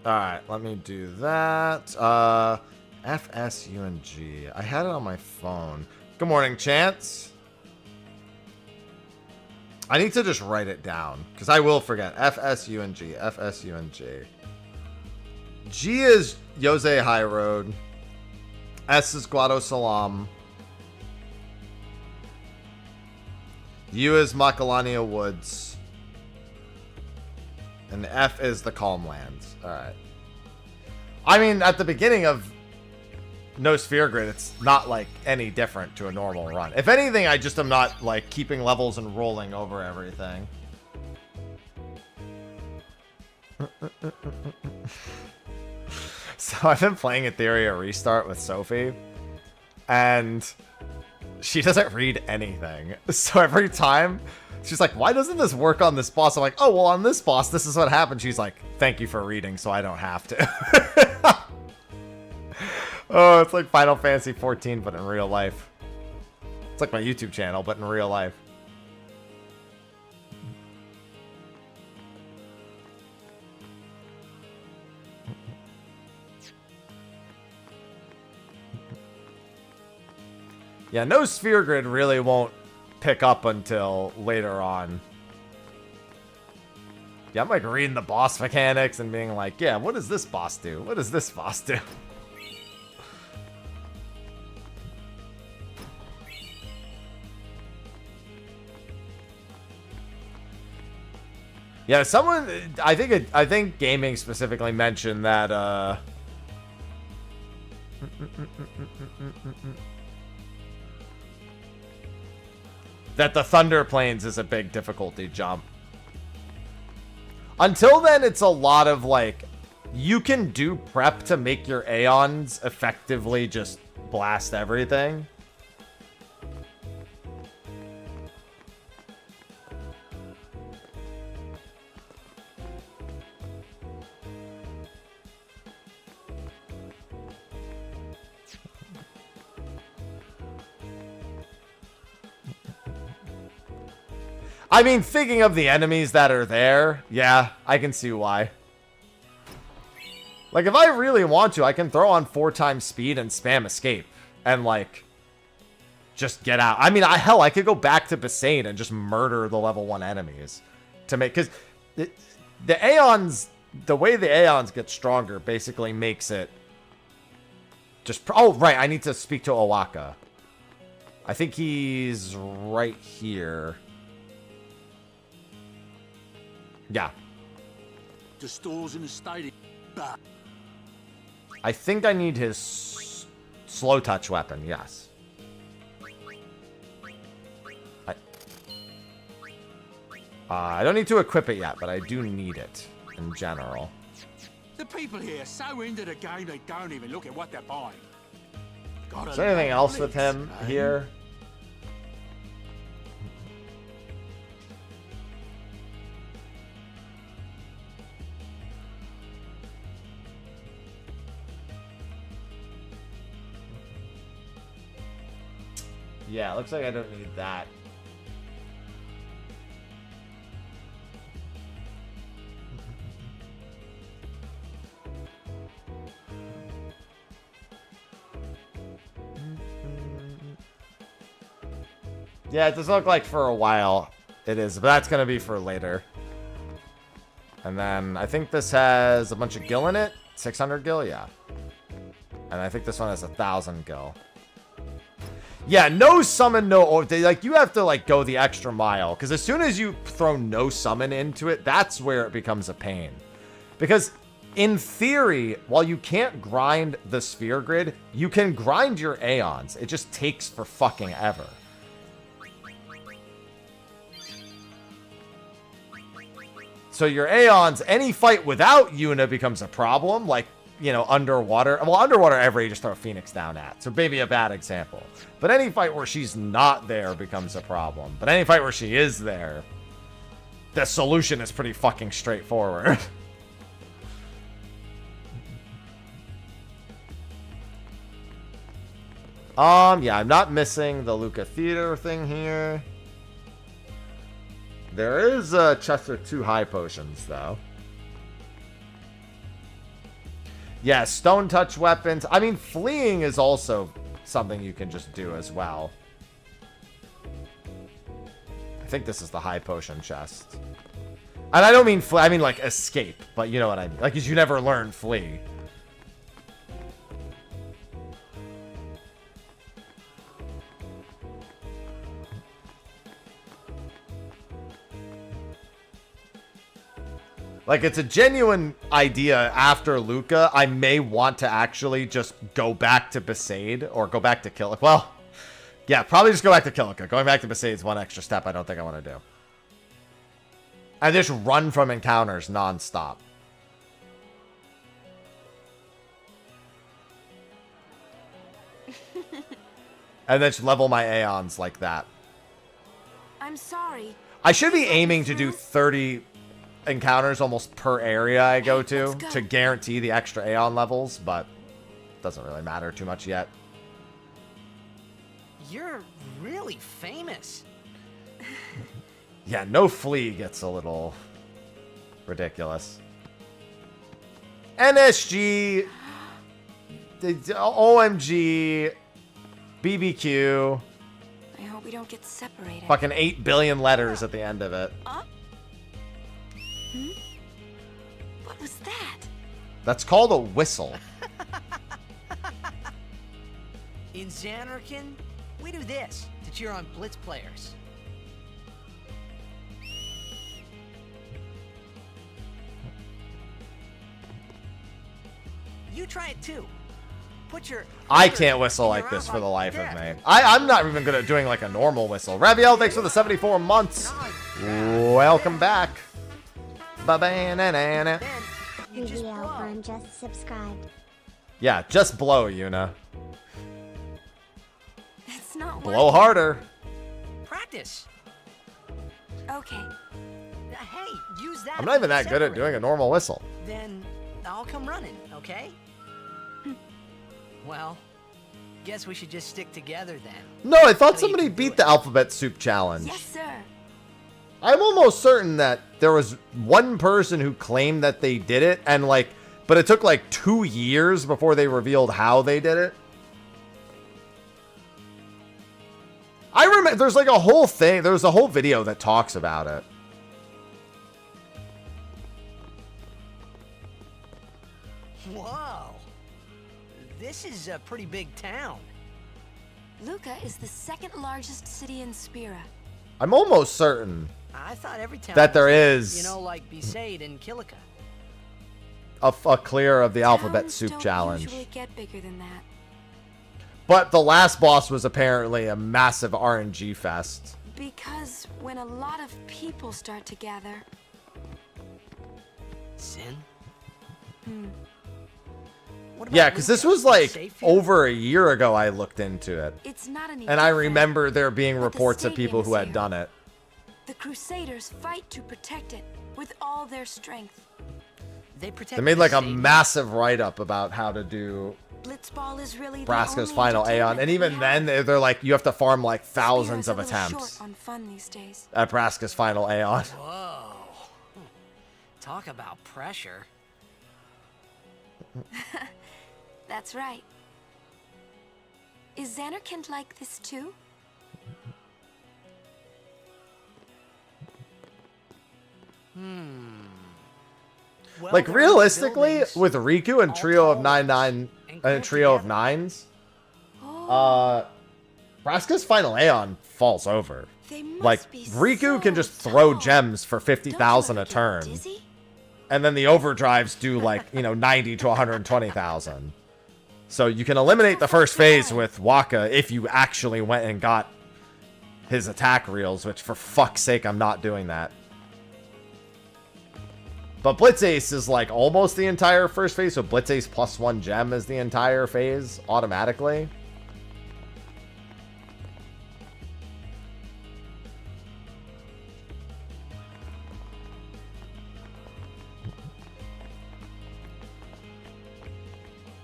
Alright, let me do that. F, S, U, and G. I had it on my phone. Good morning, Chance. I need to just write it down, because I will forget. F, S, U, and G. F, S, U, and G. G is Yosei High Road. S is Guado Salam. U is Macalania Woods. And F is the Calm Lands. Alright. I mean, at the beginning of No Sphere Grid, it's not, like, any different to a normal run. If anything, I just am not, like, keeping levels and rolling over everything. So I've been playing Etheria Restart with Sophie, and she doesn't read anything. So every time, she's like, why doesn't this work on this boss? I'm like, oh, well, on this boss, this is what happened. She's like, thank you for reading, so I don't have to. Oh, it's like Final Fantasy 14, but in real life. It's like my YouTube channel, but in real life. Yeah, no sphere grid really won't pick up until later on. Yeah, I'm like reading the boss mechanics and being like, yeah, what does this boss do? What does this boss do? Yeah, someone, I think gaming specifically mentioned that, that the Thunder Plains is a big difficulty jump. Until then, it's a lot of, like, you can do prep to make your Aeons effectively just blast everything. I mean, thinking of the enemies that are there, yeah, I can see why. Like, if I really want to, I can throw on 4 times speed and spam escape. And, like, just get out. I mean, hell, I could go back to Besaid and just murder the level 1 enemies. To make, because the Aeons, the way the Aeons get stronger basically makes it just... Oh, right, I need to speak to Owaka. I think he's right here. Yeah. The store's in a state of... I think I need his slow touch weapon, yes. I don't need to equip it yet, but I do need it in general. The people here are so into the game they don't even look at what they're buying. Is there anything else with him here? Yeah, looks like I don't need that. Yeah, it does look like for a while it is, but that's going to be for later. And then I think this has a bunch of gil in it. 600 gil, yeah. And I think this one has 1,000 gil. Yeah, no summon, no... Like, you have to, like, go the extra mile. Because as soon as you throw no summon into it, that's where it becomes a pain. Because, in theory, while you can't grind the sphere grid, you can grind your Aeons. It just takes for fucking ever. So your Aeons, any fight without Yuna becomes a problem. Like, you know, underwater. Well, underwater every you just throw a Phoenix down at. So maybe a bad example. But any fight where she's not there becomes a problem. But any fight where she is there, the solution is pretty fucking straightforward. Yeah, I'm not missing the Luca Theater thing here. There is a chest of 2 high potions, though. Yeah, stone touch weapons. I mean, fleeing is also something you can just do as well. I think this is the high potion chest. And I don't mean flee, I mean like escape, but you know what I mean. Like, 'cause you never learn flee. Like, it's a genuine idea after Luca. I may want to actually just go back to Besaid or go back to Kilika. Well, yeah, probably just go back to Kilika. Going back to Besaid is one extra step I don't think I want to do. And just run from encounters non-stop. And then just level my Aeons like that. I'm sorry. I should be aiming to do 30 encounters almost per area I go to guarantee the extra Aeon levels, but doesn't really matter too much yet. You're really famous. Yeah, no flee gets a little ridiculous. NSG, OMG, BBQ. don't get separated. Fucking 8 billion letters at the end of it. Hmm? What was that? That's called a whistle. In Xanarkin, we do this to cheer on Blitz players. You try it too. Put your I can't whistle like this for the life of me. I'm not even good at doing like a normal whistle. Raviel, thanks for the 74 months. Welcome back. Ba-ba-na-na-na. I'm just subscribed. Yeah, just blow, Yuna. It's not Blow harder. Practice. Okay. Hey, use that. I'm not even that good at doing a normal whistle. Then I'll come running, okay? Well, guess we should just stick together then. No, I thought somebody beat the Alphabet Soup Challenge. Yes, sir. I'm almost certain that there was one person who claimed that they did it, and like, but it took like 2 years before they revealed how they did it. I remember there's like a whole thing, there's a whole video that talks about it. Whoa. This is a pretty big town. Luca is the second largest city in Spira. I'm almost certain I thought every town that there was, is you know, like Besaid and Kilika. a clear of the Alphabet Towns Soup don't Challenge. usually get bigger than that. But the last boss was apparently a massive RNG fest. Because when a lot of people start to gather. Sin? Yeah, because this was like over a year ago I looked into it. It's not any And I different, remember there being but the reports of people who stadium's had here. done it. The Crusaders fight to protect it with all their strength. They protect. They made like a the massive write-up about how to do Blitzball is really Brasco's the only final Aeon. entertainment And we even have. then, they're like, you have to farm like Spira's thousands a of little attempts short on fun these days. at Brasco's final Aeon. Whoa. Talk about pressure. That's right. Is Xanarkand like this too? Well, Like there are realistically, buildings, with Riku and all Trio of tall 9 and and Trio of together. Nines, Brasco's final Aeon falls over. They must Like be Riku so can just throw tall. gems for 50,000 a turn, and then the overdrives do like 90 to 120,000. So you can eliminate the first phase with Waka if you actually went and got his attack reels, which for fuck's sake I'm not doing that. But Blitz Ace is like almost the entire first phase, so Blitz Ace plus 1 gem is the entire phase automatically.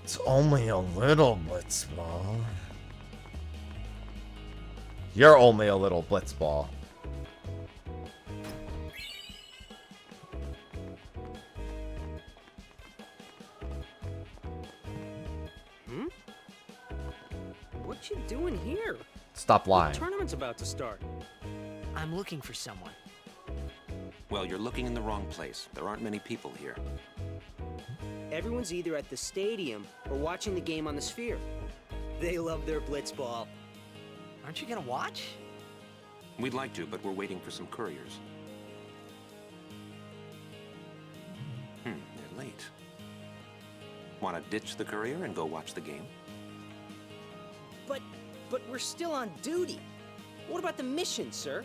It's only a little Blitzball. You're only a little Blitzball. What you doing here? Stop The lying. tournament's about to start. I'm looking for someone. Well, you're looking in the wrong place. There aren't many people here. Everyone's either at the stadium or watching the game on the Sphere. They love their blitzball. Aren't you gonna watch? We'd like to, but we're waiting for some couriers. They're late. Want to ditch the courier and go watch the game? But we're still on duty. What about the mission, sir?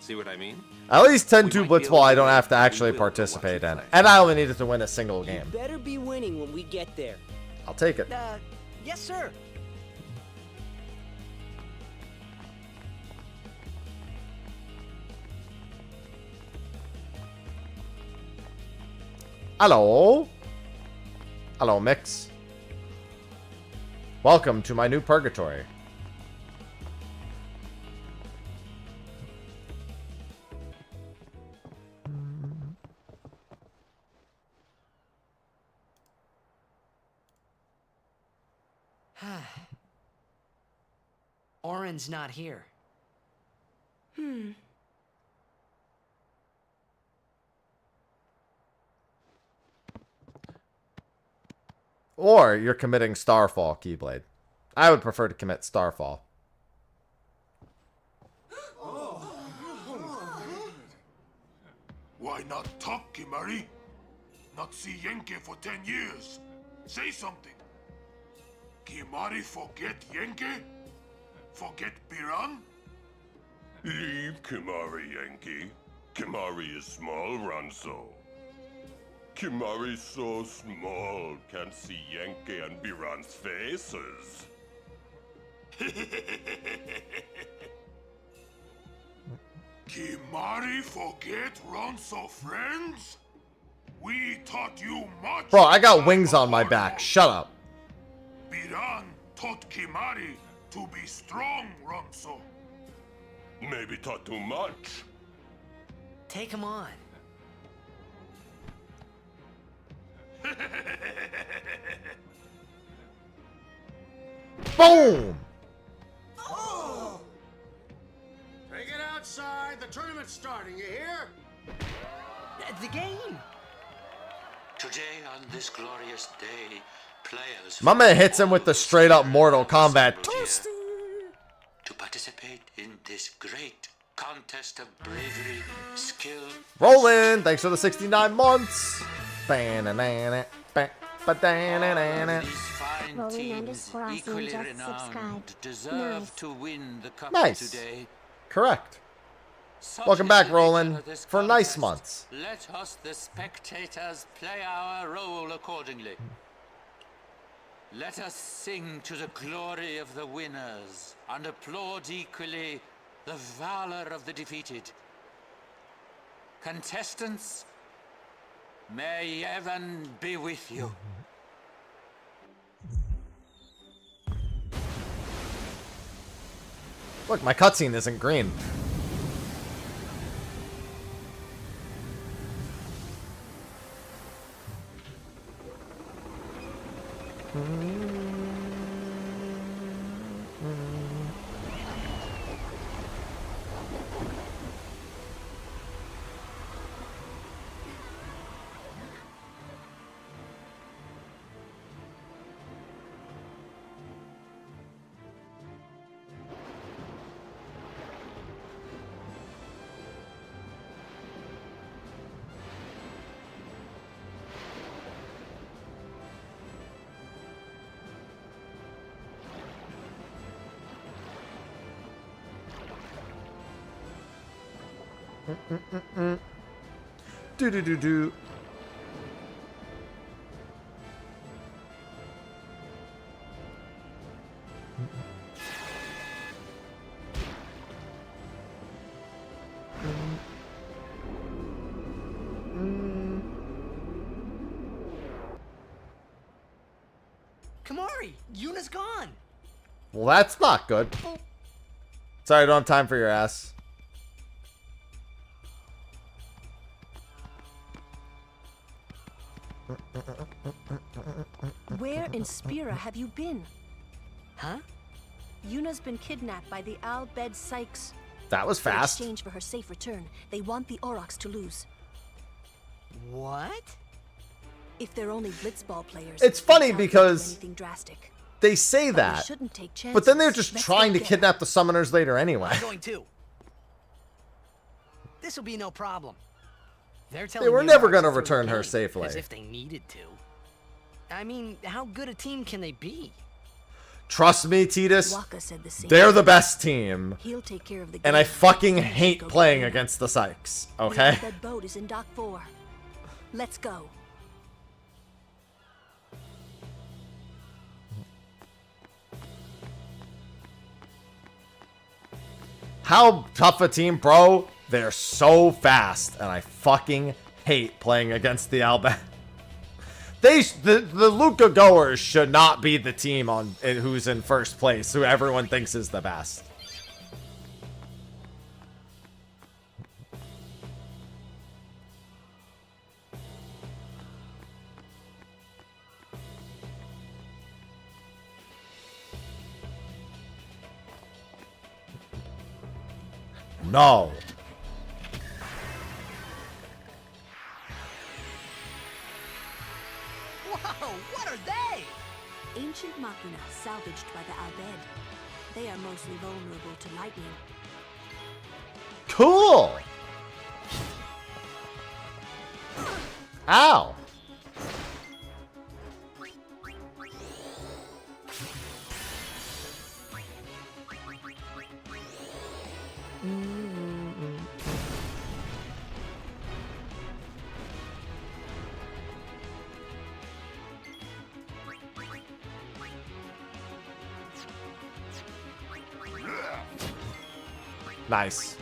See what I mean? At least 10-2 Blitzball I don't have to actually participate in. And I only needed to win a single game. Better be winning when we get there. I'll take it. Yes, sir. Hello? Hello, Mix. Welcome to my new purgatory. friend's not here. Or you're committing Starfall, Keyblade. I would prefer to commit Starfall. Why not talk, Kimari? Not see Yenke for 10 years. Say something. Kimari forget Yenke? Forget Biran? Leave Kimari, Yankee. Kimari is small, Ranso. Kimari's so small, can't see Yankee and Biran's faces. Kimari forget Ronso friends? We taught you much. Bro, I got wings on my back. Shut up. Biran taught Kimari to be strong, Ronso. Maybe taught too much. Take him on. Boom! Oh! Take it outside. The tournament's starting, you hear? The game. Today, on this glorious day, players My man hits him with the straight up Mortal Kombat. to participate in this great contest of bravery, skill. Roland, thanks for the 69 months. Ba-na-na-na, ba-ba-da-na-na-na. These fine Rolling teams, underscore awesome equally just renowned, subscribed. deserve Nice. to win the cup Nice. today. Correct. Such Welcome is back, the Roland, nature of this for nice contest. months. Let us, the spectators, play our role accordingly. Let us sing to the glory of the winners and applaud equally the valor of the defeated. Contestants, may heaven be with you. Look, my cutscene isn't green. Do do do do. Kamari, Yuna's gone. Well, that's not good. Sorry, I don't have time for your ass. Where in Spira have you been? Huh? Yuna's been kidnapped by the Al Bhed Sykes. That was fast. In exchange for her safe return, they want the Aurochs to lose. What? If they're only Blitzball players, It's they funny can't do because anything drastic. they say But we that, shouldn't take but then they're chances. just Let's trying go to get kidnap the summoners later anyway. I'm going too. This will be no problem. They're telling They were you never Aurochs going to through the return her game, safely. As if they needed to. I mean, how good a team can they be? Trust me, Titus, Waka said the same they're the thing. best team. He'll take care of the And I game. fucking You should hate go playing get him. against the Sykes, The okay? Al Bhed boat is in Dock 4. Let's go. How tough a team, bro? They're so fast, and I fucking hate playing against the Alba. The Luca goers should not be the team who's in first place, who everyone thinks is the best. No. Whoa, what are they? Ancient machina salvaged by the Albed. They are mostly vulnerable to lightning. Cool. Ow. Nice.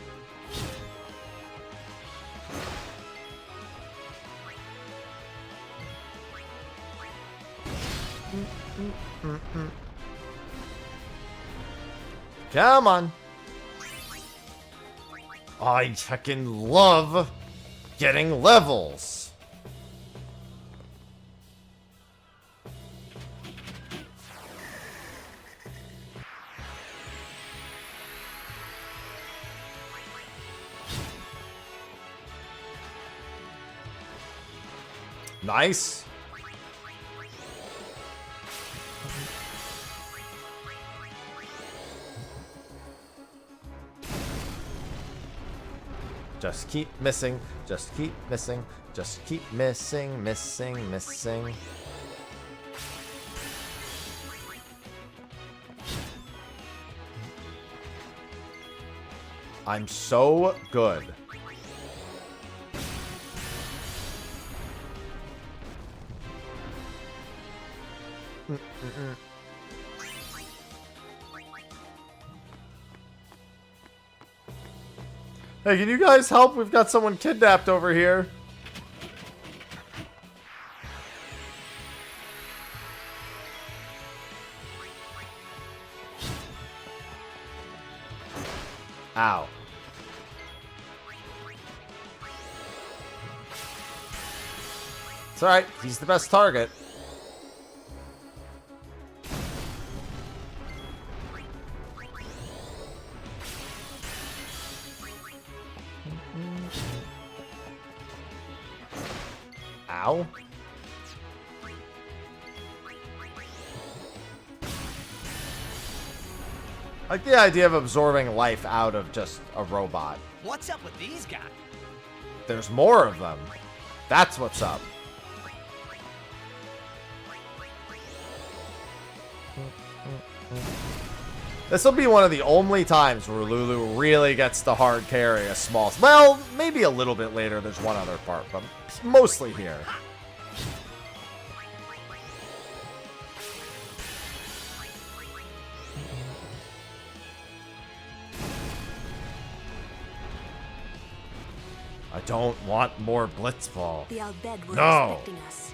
Come on. I fucking love getting levels. Nice. Just keep missing, just keep missing, just keep missing, missing. I'm so good. Hey, can you guys help? We've got someone kidnapped over here. Ow. It's alright, he's the best target. Ow. I like the idea of absorbing life out of just a robot. What's up with these guys? There's more of them. That's what's up. This will be one of the only times where Lulu really gets to hard carry a small... Well, maybe a little bit later there's one other part, but mostly here. I don't want more Blitzball. The Albed were No. expecting us.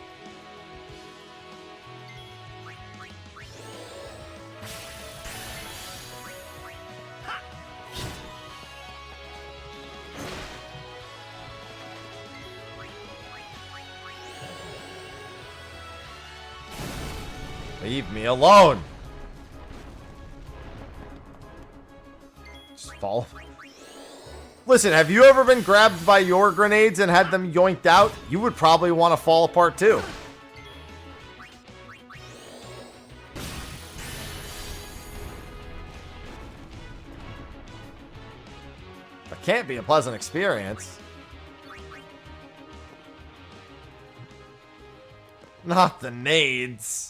Leave me alone. Just fall. Listen, have you ever been grabbed by your grenades and had them yoinked out? You would probably want to fall apart too. That can't be a pleasant experience. Not the nades.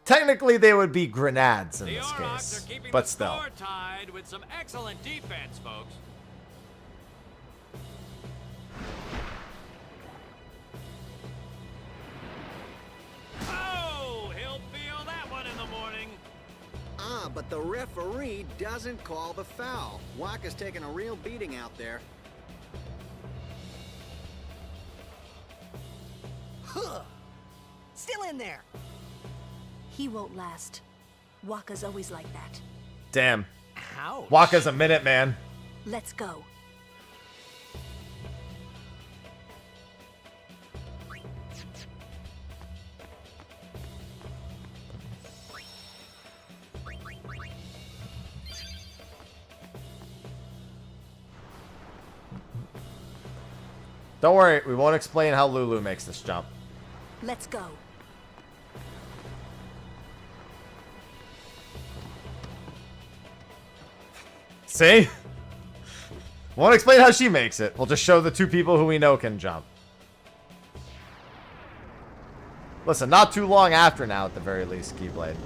Technically, they would be grenades in this case, but still. Tied with some excellent defense, folks. Oh, he'll feel that one in the morning. Ah, but the referee doesn't call the foul. Waka's taking a real beating out there. Huh. Still in there. He won't last. Waka's always like that. Damn. Ouch. Waka's a minute, man. Let's go. Don't worry, we won't explain how Lulu makes this jump. Let's go. See? Won't explain how she makes it. We'll just show the two people who we know can jump. Listen, not too long after now, at the very least, Keyblade.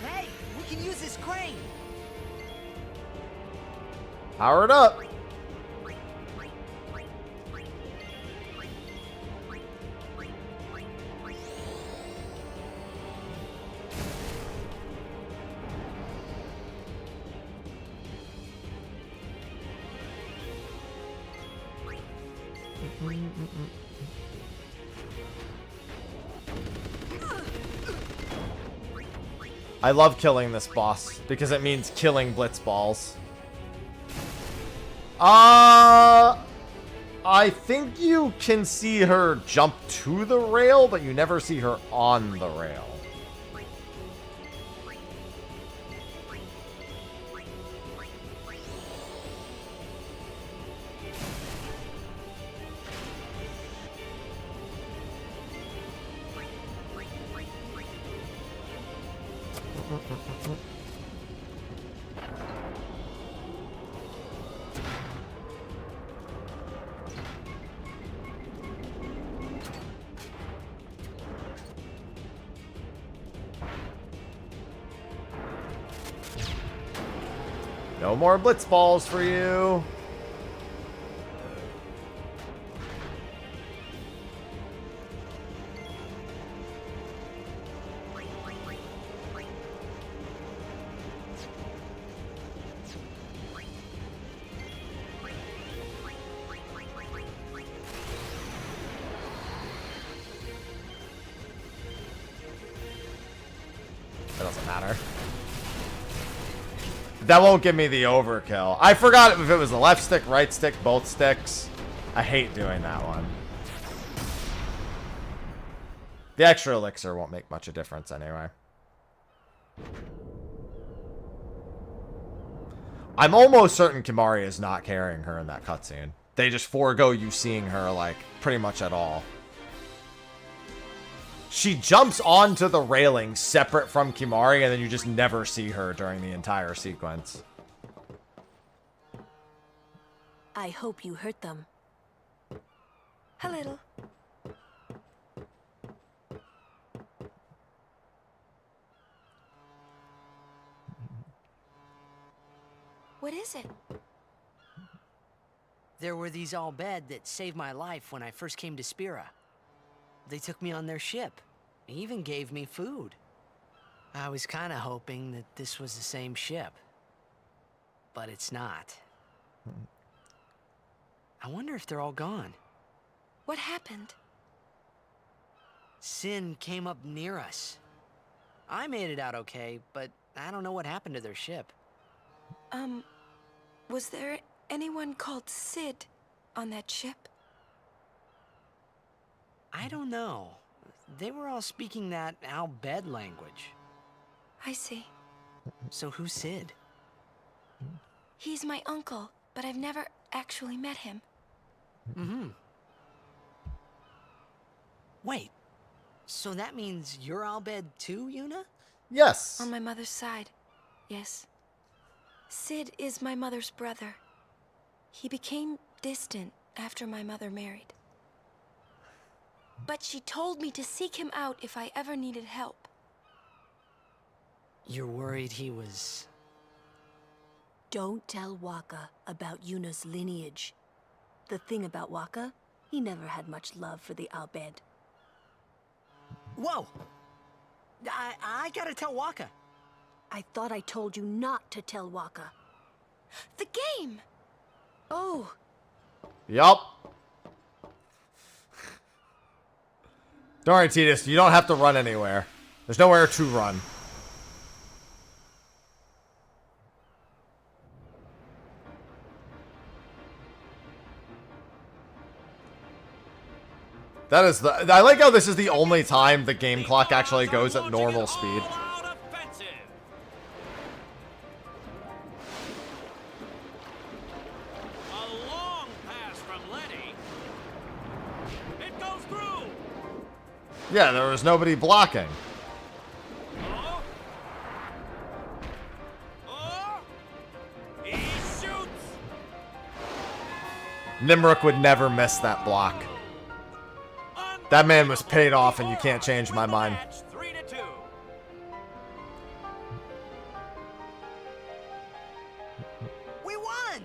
Hey, we can use this crane. Power it up. I love killing this boss because it means killing blitz balls. I think you can see her jump to the rail, but you never see her on the rail. No more blitz balls for you. That doesn't matter. That won't give me the overkill. I forgot if it was the left stick, right stick, both sticks. I hate doing that one. The extra elixir won't make much of a difference anyway. I'm almost certain Kimari is not carrying her in that cutscene. They just forego you seeing her, like, pretty much at all. She jumps onto the railing separate from Kimari, and then you just never see her during the entire sequence. I hope you hurt them. A little. What is it? There were these Al Bhed that saved my life when I first came to Spira. They took me on their ship. Even gave me food. I was kind of hoping that this was the same ship. But it's not. I wonder if they're all gone. What happened? Sin came up near us. I made it out okay, but I don't know what happened to their ship. Was there anyone called Sid on that ship? I don't know. They were all speaking that Al Bhed language. I see. So who's Sid? He's my uncle, but I've never actually met him. Mm-hmm. Wait, so that means you're Al Bhed too, Yuna? Yes. On my mother's side, yes. Sid is my mother's brother. He became distant after my mother married. But she told me to seek him out if I ever needed help. You're worried he was... Don't tell Waka about Yuna's lineage. The thing about Waka, he never had much love for the Al Bhed. Whoa! I gotta tell Waka. I thought I told you not to tell Waka. The game! Oh. Yup. Don't worry, Tidus. You don't have to run anywhere. There's nowhere to run. That is the... I like how this is the only time the game clock actually goes at normal speed. Yeah, there was nobody blocking. Nimrook would never miss that block. That man was paid off, and you can't change my mind. We won!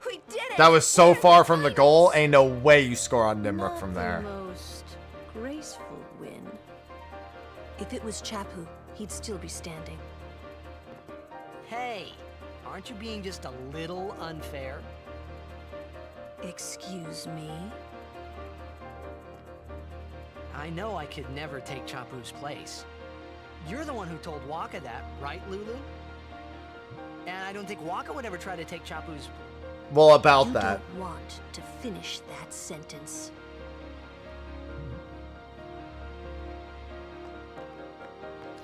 We did it! That was so far from the goal. Ain't no way you score on Nimrook from there. The most graceful win. If it was Chapu, he'd still be standing. Hey, aren't you being just a little unfair? Excuse me? I know I could never take Chapu's place. You're the one who told Waka that, right, Lulu? And I don't think Waka would ever try to take Chapu's... Well, about you that. don't want to finish that sentence.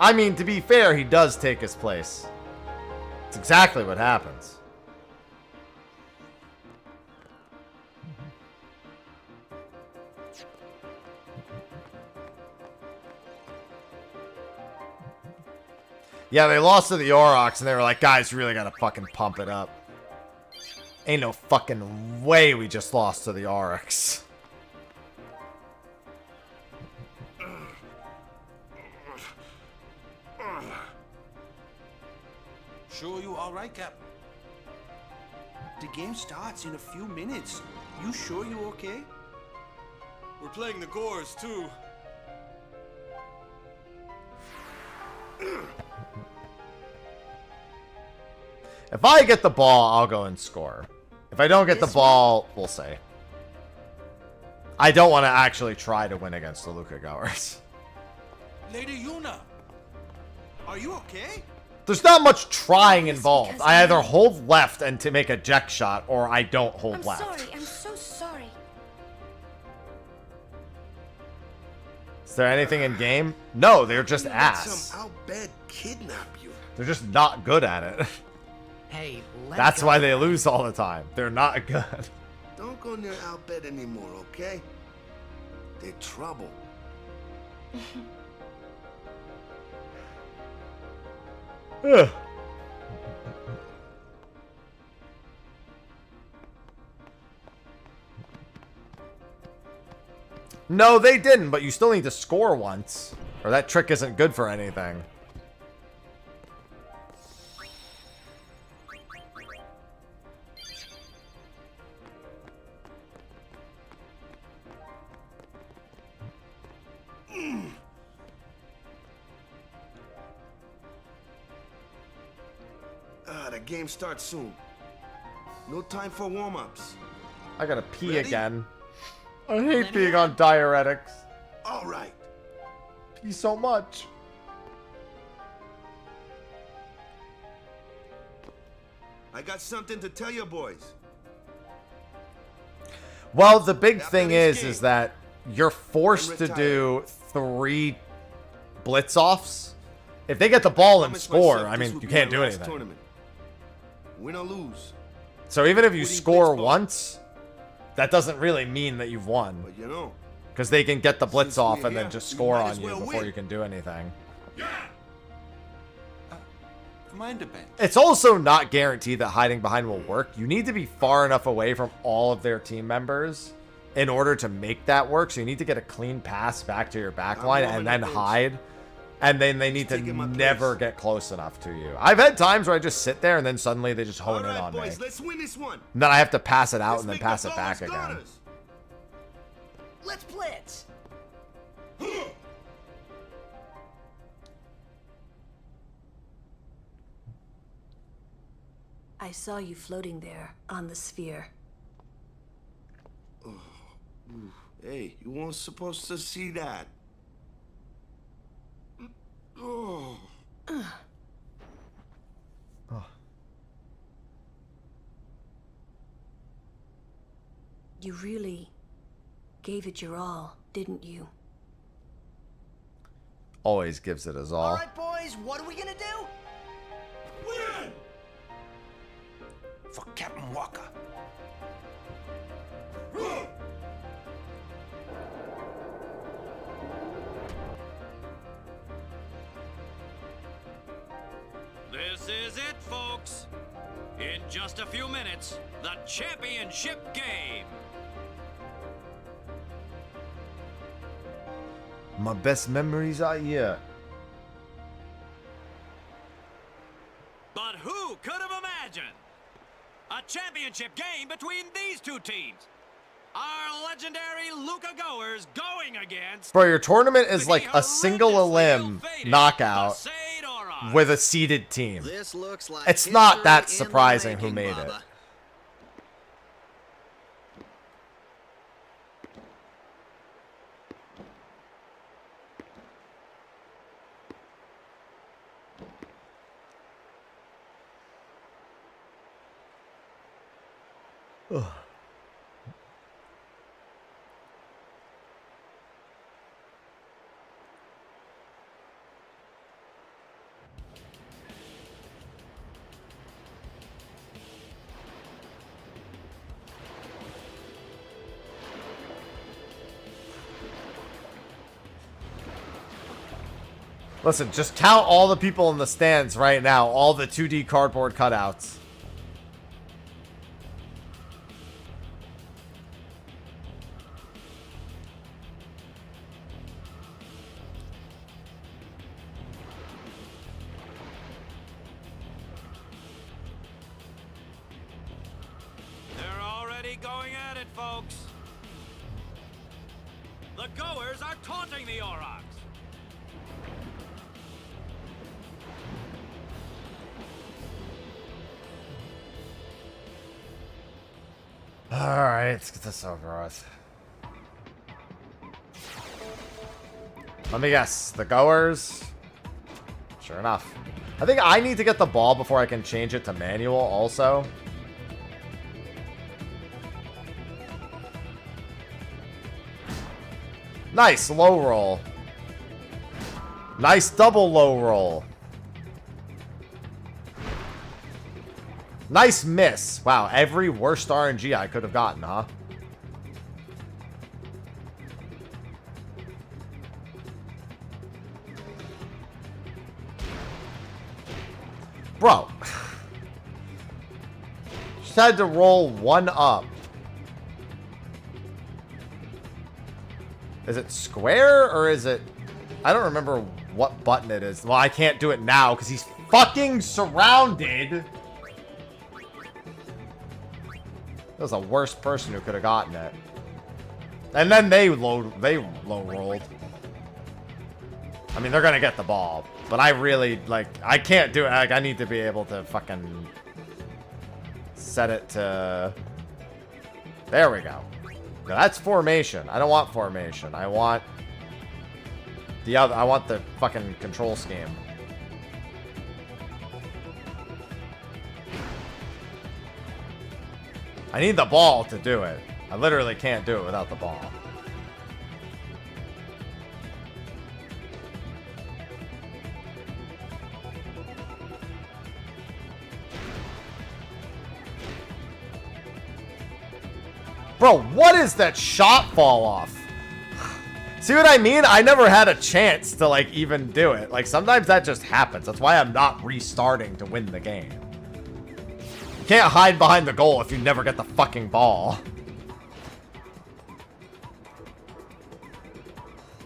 I mean, to be fair, he does take his place. It's exactly what happens. Yeah, they lost to the Aurochs, and they were like, guys, we really gotta fucking pump it up. Ain't no fucking way we just lost to the Aurochs. Sure you all right, Cap? The game starts in a few minutes. You sure you okay? We're playing the Gores, too. If I get the ball, I'll go and score. If I don't get the ball, we'll see. I don't want to actually try to win against the Luca goers. Lady Yuna, are you okay? There's not much trying involved. I either hold left and to make a jack shot, or I don't hold left. I'm sorry. I'm so sorry. Is there anything in game? No, they're just ass. Some outbed kidnap you. They're just not good at it. Hey, That's why they lose all the time. They're not good. Don't go near outbed anymore, okay? They're trouble. Ugh. No, they didn't, but you still need to score once. Or that trick isn't good for anything. The game starts soon. No time for warm-ups. I gotta pee Ready? again. I hate being on diuretics. All right. Pee so much. I got something to tell you boys. Well, the big thing is that you're forced to do 3 blitz-offs. If they get the ball and score, I mean, you can't do anything. Tournament. Win or lose. So even if you score once, that doesn't really mean that you've won. But you know, because they can get the blitz off and here, then just we score might on as you well before win. you can do anything. Mind a bench. It's also not guaranteed that hiding behind will work. You need to be far enough away from all of their team members in order to make that work. So you need to get a clean pass back to your back line and then hide. And then they need to never get close enough to you. I've had times where I just sit there and then suddenly they just hone in on me. boys, let's win this one. And then I have to pass it out and then pass it back again. Let's blitz. I saw you floating there on the sphere. Hey, you weren't supposed to see that. Oh. You really gave it your all, didn't you? Always gives it his all. All right, boys, what are we gonna do? Win! For Captain Walker. This is it, folks. In just a few minutes, the championship game. My best memories are here. But who could have imagined a championship game between these two teams? Our legendary Luca Goers going against... Bro, your tournament is like a single elim knockout with a seeded team. This looks like It's not that history in the surprising who making, made it. Bubba. Ugh. Listen, just count all the people in the stands right now, all the 2D cardboard cutouts. They're already going at it, folks. The Goers are taunting the Aurochs. Alright, let's get this over with. Let me guess. The Goers? Sure enough. I think I need to get the ball before I can change it to manual also. Nice low roll. Nice double low roll. Nice miss. Wow, every worst RNG I could have gotten, huh? Bro. Just had to roll one up. Is it square or is it... I don't remember what button it is. Well, I can't do it now because he's fucking surrounded. That was the worst person who could have gotten it. And then they low rolled. I mean, they're gonna get the ball, but I really like. I can't do it. Like, I need to be able to fucking set it to. There we go. Now, that's formation. I don't want formation. I want the other. I want the fucking control scheme. I need the ball to do it. I literally can't do it without the ball. Bro, what is that shot fall off? See what I mean? I never had a chance to, like, even do it. Like, sometimes that just happens. That's why I'm not restarting to win the game. You can't hide behind the goal if you never get the fucking ball.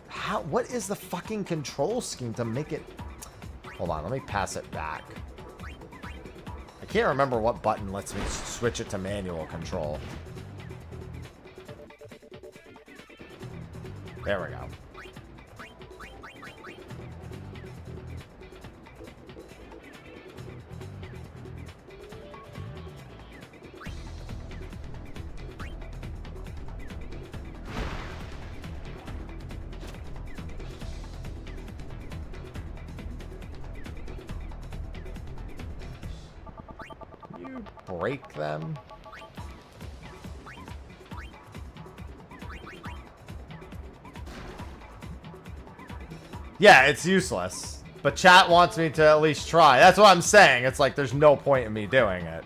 How? What is the fucking control scheme to make it... Hold on, let me pass it back. I can't remember what button lets me switch it to manual control. There we go. You break them. Yeah, it's useless. But chat wants me to at least try. That's what I'm saying. It's like there's no point in me doing it.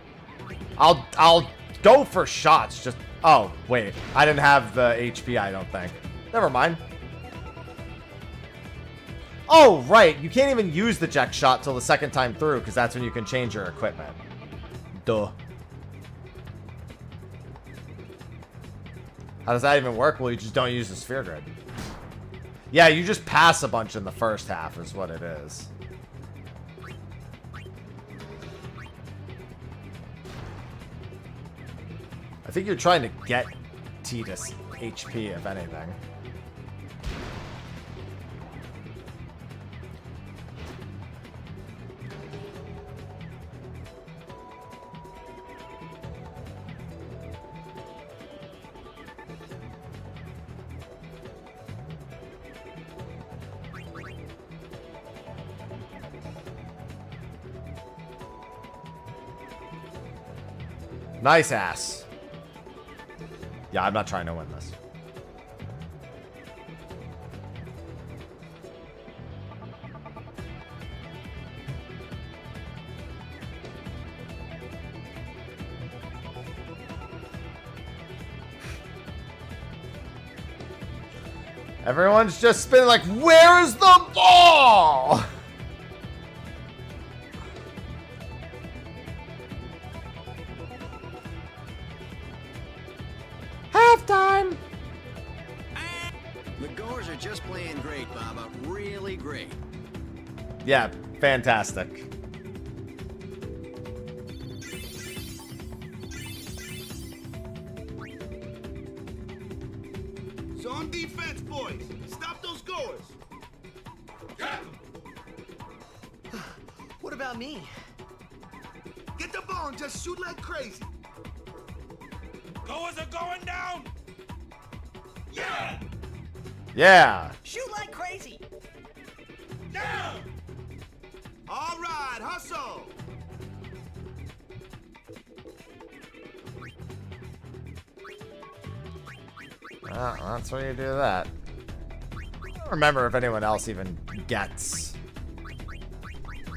I'll go for shots. Just oh wait, I didn't have the HP. I don't think. Never mind. Oh right, you can't even use the eject shot till the second time through because that's when you can change your equipment. Duh. How does that even work? Well, you just don't use the sphere grid. Yeah, you just pass a bunch in the first half is what it is. I think you're trying to get Tidus HP, if anything. Nice ass. Yeah, I'm not trying to win this. Everyone's just spinning like, where's the ball? Halftime. The Goers are just playing great, Baba. Really great. Yeah, fantastic. Zone defense, boys. Stop those Goers. What about me? Get the ball and just shoot like crazy. Goers are going down! Yeah! Yeah. Shoot like crazy. Down! All right, hustle. Well, that's where you do that. I don't remember if anyone else even gets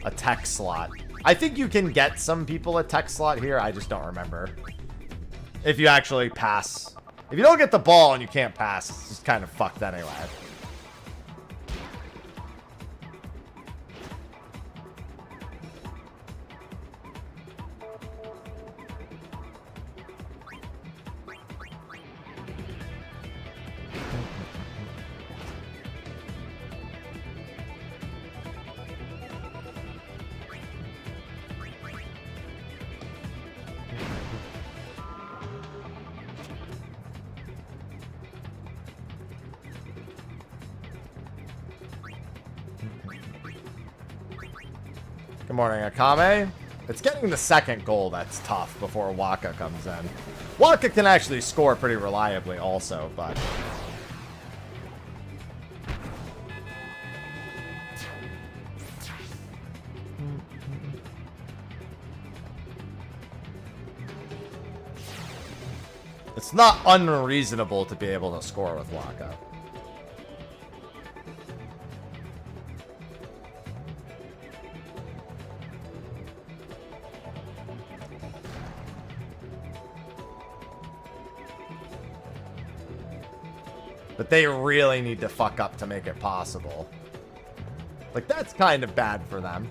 a tech slot. I think you can get some people a tech slot here. I just don't remember. If you actually pass. If you don't get the ball and you can't pass, it's just kind of fucked anyway. Good morning, Akame. It's getting the second goal that's tough before Waka comes in. Waka can actually score pretty reliably also, but... it's not unreasonable to be able to score with Waka. But they really need to fuck up to make it possible. Like, that's kind of bad for them.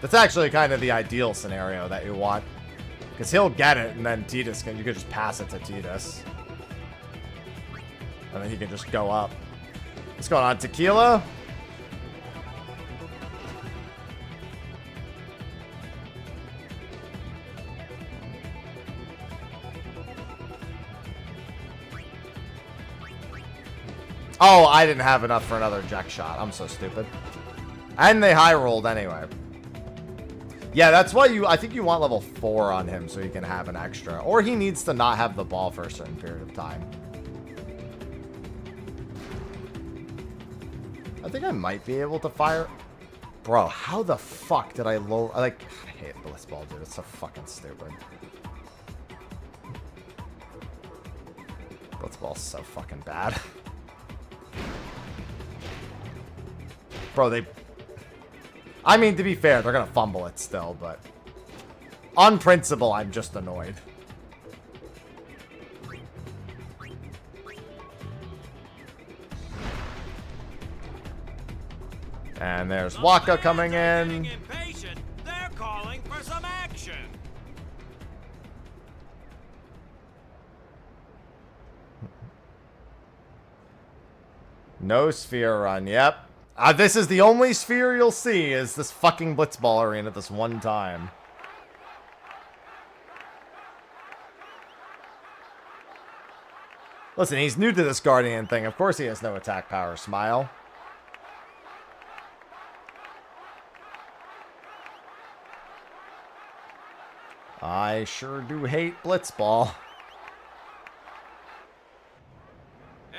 That's actually kind of the ideal scenario that you want. Because he'll get it, and then Tidus can... you could just pass it to Tidus. And then he can just go up. What's going on, Tequila? Oh, I didn't have enough for another eject shot. I'm so stupid. And they high rolled anyway. Yeah, that's why I think you want level 4 on him so he can have an extra. Or he needs to not have the ball for a certain period of time. I think I might be able to fire. Bro, how the fuck did I lower... I hate Blitzball, dude. It's so fucking stupid. Blitzball's so fucking bad. Bro, they... I mean, to be fair, they're gonna fumble it still, but... On principle, I'm just annoyed. And there's Waka coming in. They're calling for some action. No sphere run, yep. This is the only sphere you'll see, is this fucking Blitzball arena this one time. Listen, he's new to this Guardian thing. Of course he has no attack power. Smile. I sure do hate Blitzball.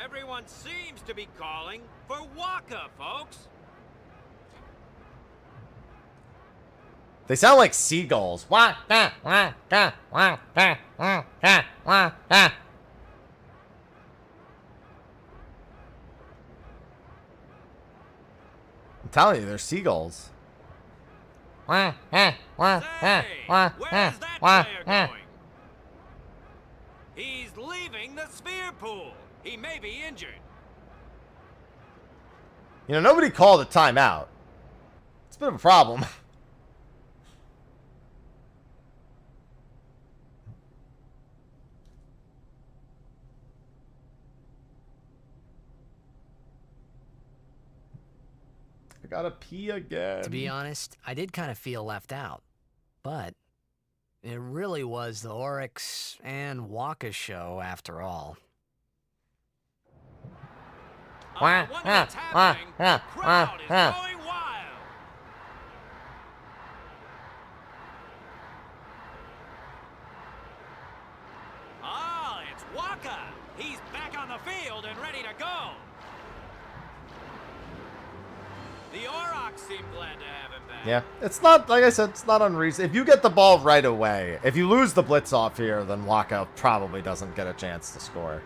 Everyone seems to be calling for Waka, folks. They sound like seagulls. Waka, waka, waka, waka, waka. I'm telling you, they're seagulls. Say, where's that player going? He's leaving the sphere pool. He may be injured. You know, nobody called a timeout. It's a bit of a problem. I gotta pee again. To be honest, I did kind of feel left out. But it really was the Oryx and Waka show after all. I wonder what's happening. The crowd is going wild. Ah, it's Waka. He's back on the field and ready to go. The Aurochs seem glad to have him back. Yeah, it's not, like I said, it's not unreasonable. If you get the ball right away, if you lose the blitz off here, then Waka probably doesn't get a chance to score.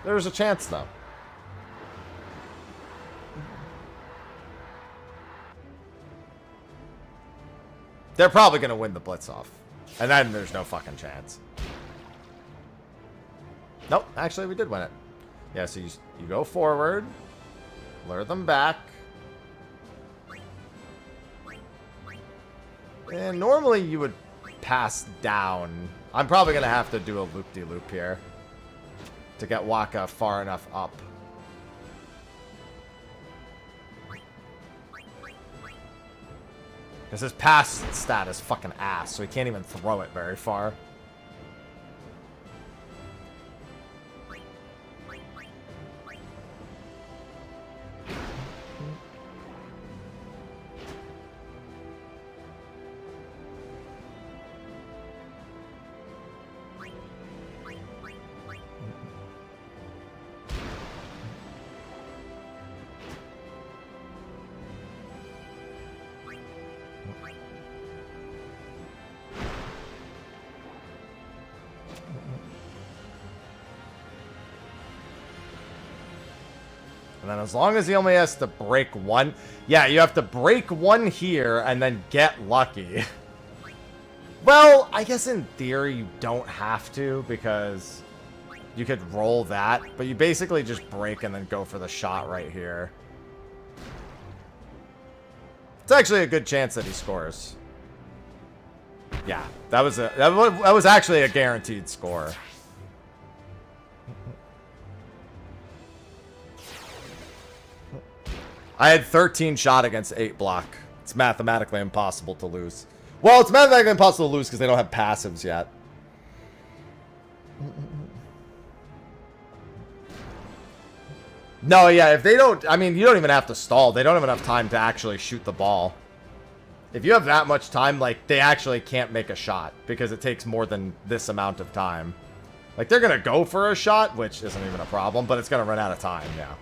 There's a chance, though. They're probably going to win the blitz off. And then there's no fucking chance. Nope, actually we did win it. Yeah, so you go forward. Lure them back. And normally you would pass down. I'm probably going to have to do a loop-de-loop here to get Waka far enough up. Because his pass stat is fucking ass, so he can't even throw it very far. And then as long as he only has to break one... Yeah, you have to break one here and then get lucky. Well, I guess in theory you don't have to because you could roll that. But you basically just break and then go for the shot right here. It's actually a good chance that he scores. Yeah, that was actually a guaranteed score. I had 13 shot against 8 block. It's mathematically impossible to lose. Well, it's mathematically impossible to lose because they don't have passives yet. No, yeah, if they don't... I mean, you don't even have to stall. They don't have enough time to actually shoot the ball. If you have that much time, like, they actually can't make a shot because it takes more than this amount of time. Like, they're going to go for a shot, which isn't even a problem, but it's going to run out of time, yeah.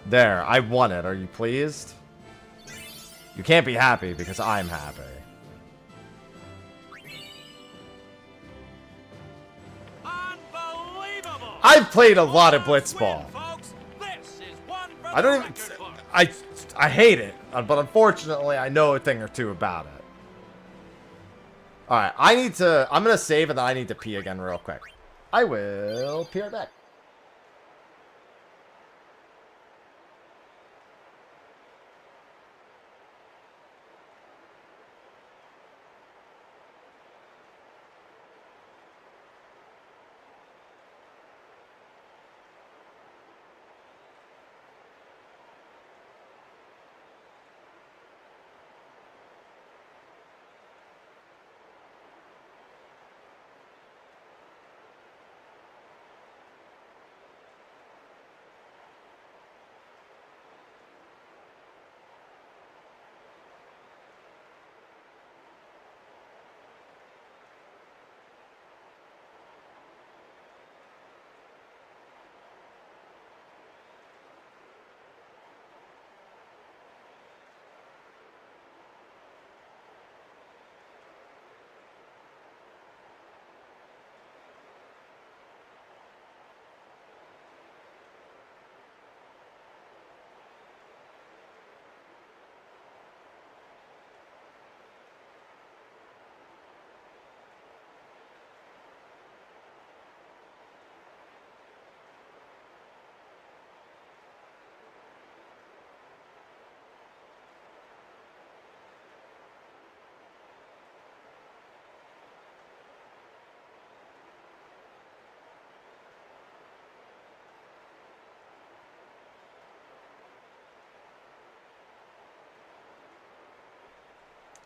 There, I won it. Are you pleased? You can't be happy because I'm happy. Unbelievable! I've played a lot of Blitzball. I don't even... I hate it, but unfortunately, I know a thing or two about it. Alright, I'm gonna save and then I need to pee again real quick. I will pee right back.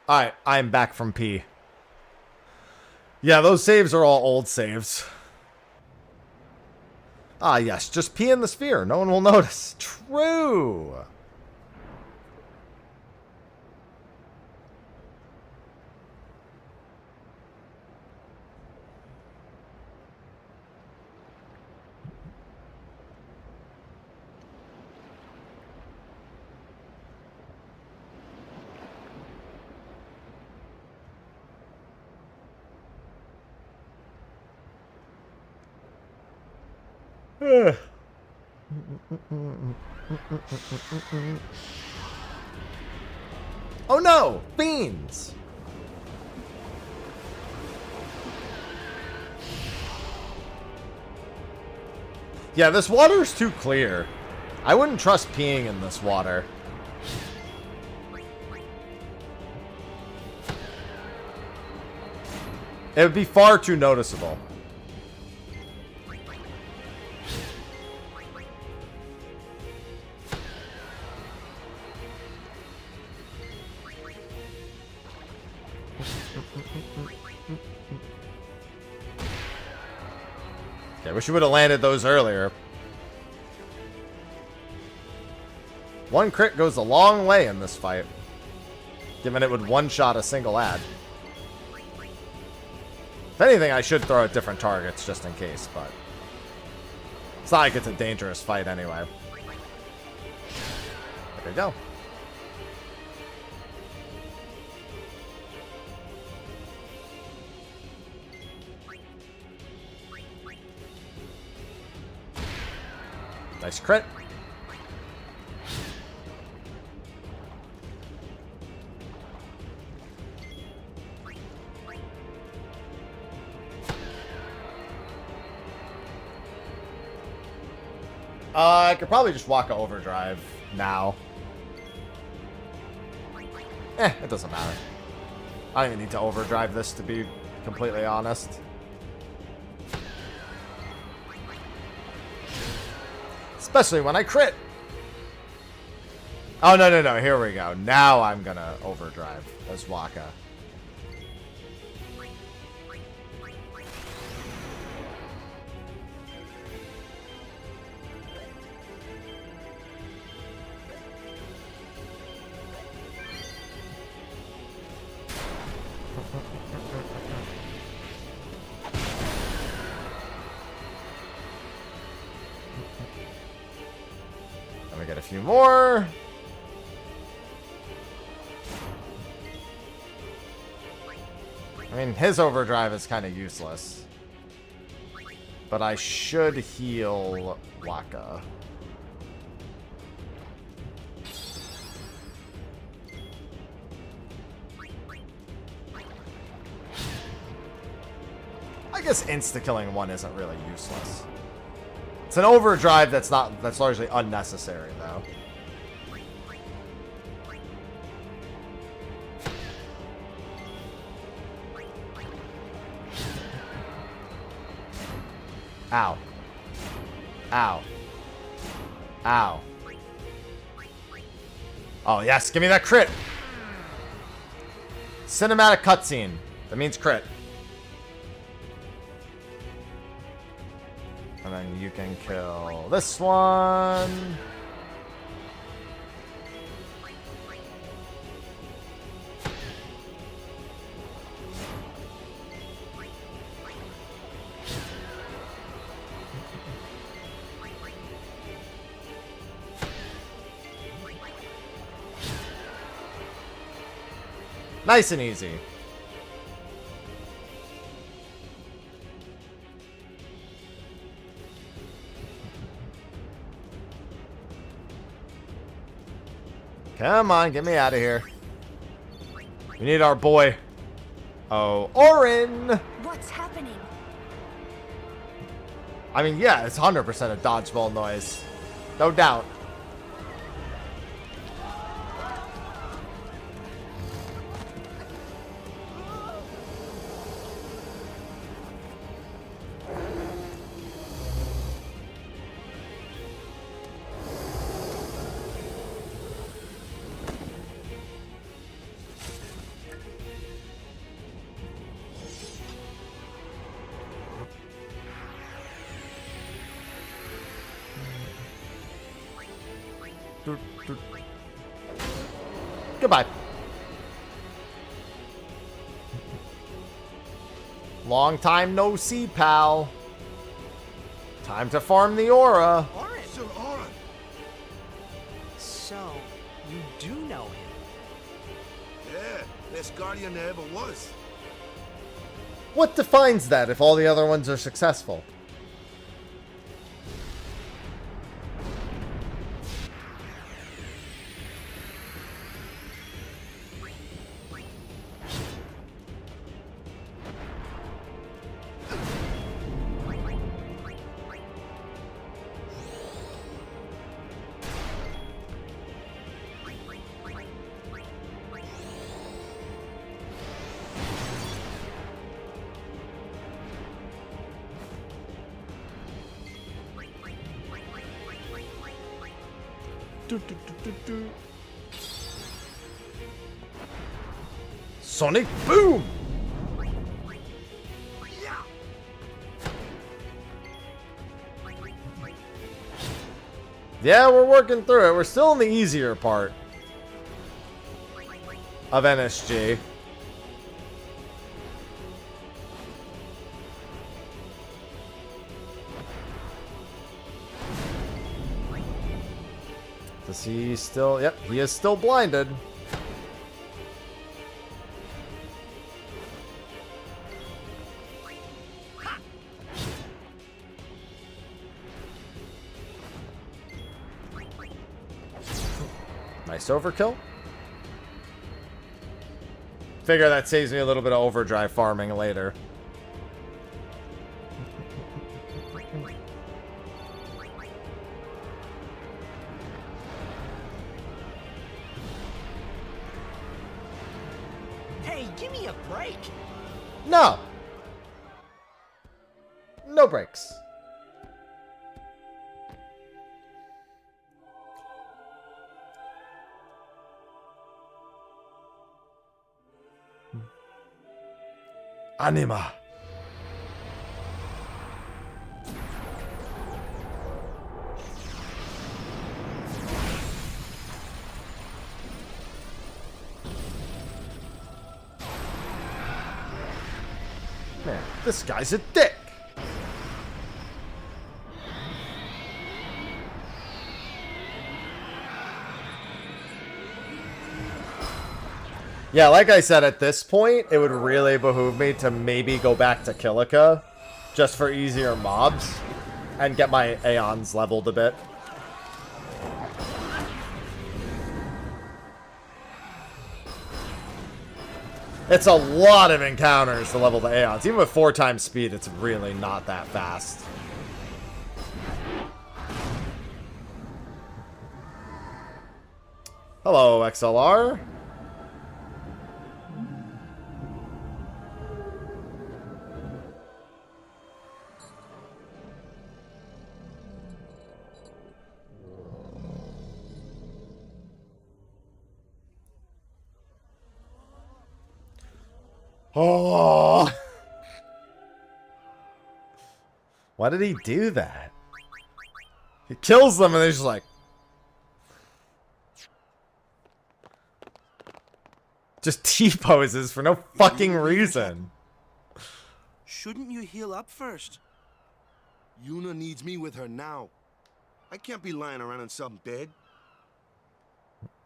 Alright, I'm back from P. Yeah, those saves are all old saves. Ah, yes, just pee in the sphere. No one will notice. True. Oh no! Beans! Yeah, this water's too clear. I wouldn't trust peeing in this water. It would be far too noticeable. I wish you would have landed those earlier. One crit goes a long way in this fight, given it would one-shot a single ad. If anything, I should throw at different targets just in case, but it's not like it's a dangerous fight anyway. There we go. Nice crit. I could probably just walk a overdrive now. It doesn't matter. I don't even need to overdrive this, to be completely honest. Especially when I crit. Oh, no, no, no. Here we go. Now I'm going to overdrive as Waka. Let me get a few more. I mean, his overdrive is kind of useless. But I should heal Waka. I guess insta-killing one isn't really useless. It's an overdrive that's largely unnecessary, though. Ow. Ow. Ow. Oh, yes. Give me that crit. Cinematic cutscene. That means crit. And then you can kill this one. Nice and easy. Come on, get me out of here. We need our boy. Oh, Orin! What's happening? I mean, yeah, it's 100% a dodgeball noise. No doubt. Goodbye. Long time no see, pal. Time to farm the aura. Orin. Sir Orin. So, you do know him? Yeah, best guardian there ever was. What defines that if all the other ones are successful? Sonic boom! Yeah, we're working through it. We're still in the easier part of NSG. Does he still... Yep, he is still blinded. Nice overkill. Figure that saves me a little bit of overdrive farming later. Hey, give me a break. No. No breaks. Anima. Man, this guy's a dick. Yeah, like I said, at this point, it would really behoove me to maybe go back to Kilika just for easier mobs and get my Aeons leveled a bit. It's a lot of encounters to level the Aeons. Even with 4 times speed, it's really not that fast. Hello, XLR. Oh. Why did he do that? He kills them and they're just like... just T-poses for no fucking reason. Shouldn't you heal up first? Yuna needs me with her now. I can't be lying around in some bed.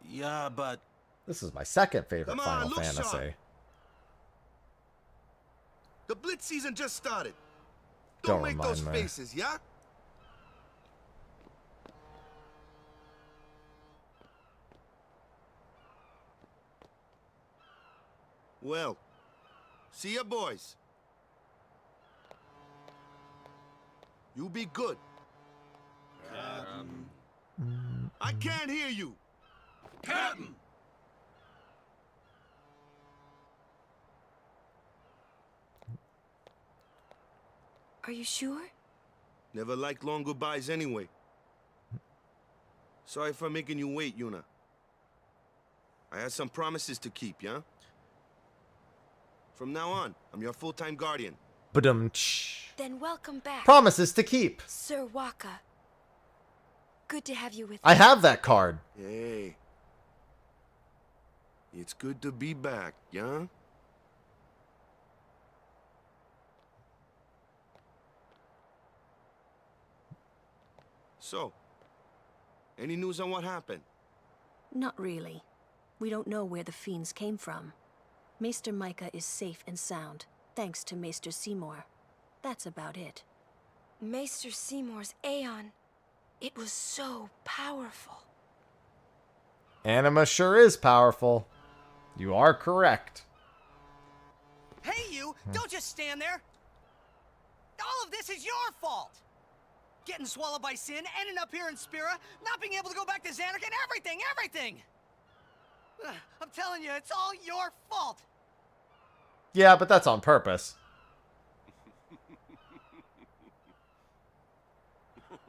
Yeah, but... This is my second favorite Come on, Final look Fantasy. sharp. The Blitz season just started. Don't make remind those me. faces, yeah? Well, see ya, boys. You be good. I can't hear you. Captain! Are you sure? Never liked long goodbyes anyway. Sorry for making you wait, Yuna. I had some promises to keep, yeah? From now on, I'm your full-time guardian. Badum-tsh. Then welcome back. Promises to keep. Sir Waka. Good to have you with I me. have that card. Hey. It's good to be back, yeah? So, any news on what happened? Not really. We don't know where the fiends came from. Maester Micah is safe and sound, thanks to Maester Seymour. That's about it. Maester Seymour's Aeon. It was so powerful. Anima sure is powerful. You are correct. Hey, you! Don't just stand there! All of this is your fault! Getting swallowed by sin, ending up here in Spira, not being able to go back to Xanarkand, everything! I'm telling you, it's all your fault! Yeah, but that's on purpose.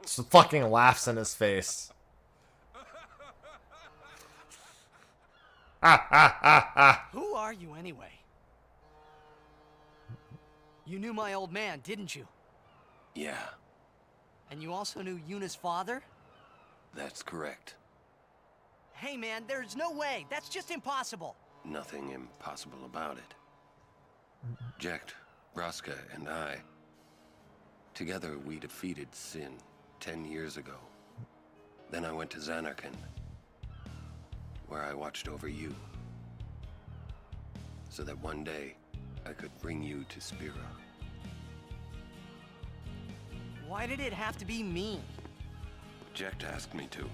Just fucking laughs in his face. Who are you anyway? You knew my old man, didn't you? Yeah, And you also knew Yuna's father? that's correct. Hey man, there's no way. That's just impossible. Nothing impossible about it. Jekt, Braska, and I, together we defeated Sin 10 years ago. Then I went to Xanarkand, where I watched over you, so that one day I could bring you to Spira. Why did it have to be me? Jekt asked me to.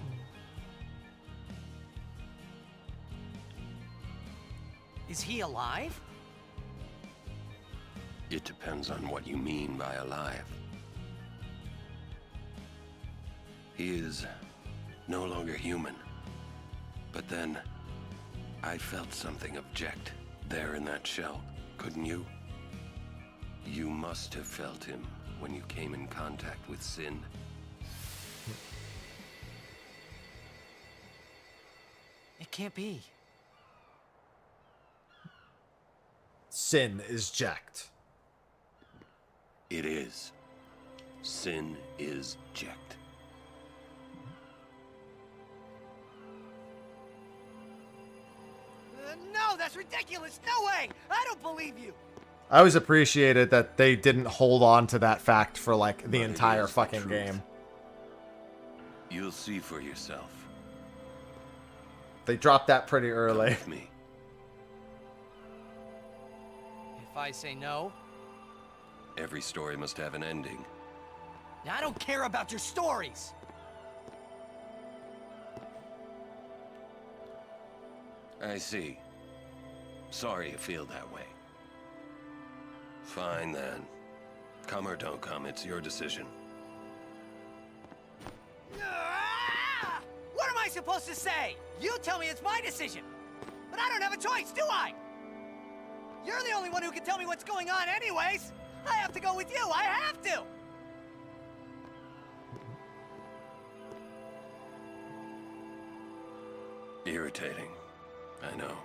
Is he alive? It depends on what you mean by alive. He is no longer human. But then, I felt something of Jekt there in that shell, couldn't you? You must have felt him when you came in contact with Sin. It can't be. Sin is Jekt. It is. Sin is Jekt. No, that's ridiculous. No way. I don't believe you. I always appreciated that they didn't hold on to that fact for like the entire fucking game. You'll see for yourself. They dropped that pretty early. With me. If I say no, Every story must have an ending. Now, I don't care about your stories. I see. Sorry you feel that way. Fine then. Come or don't come, it's your decision. Ah! What am I supposed to say? You tell me it's my decision. But I don't have a choice, do I? You're the only one who can tell me what's going on anyways. I have to go with you. I have to. Irritating. I know.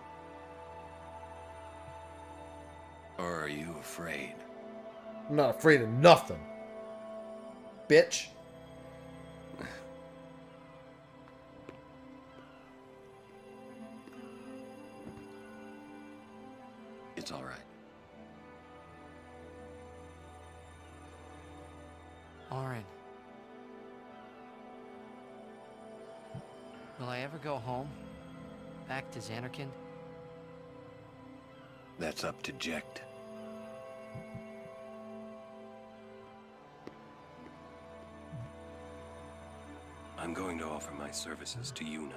Or are you afraid? I'm not afraid of nothing. Bitch. It's all right. Orin. Will I ever go home? Back to Xanarkand? That's up to Jecht. I'm going to offer my services to Yuna.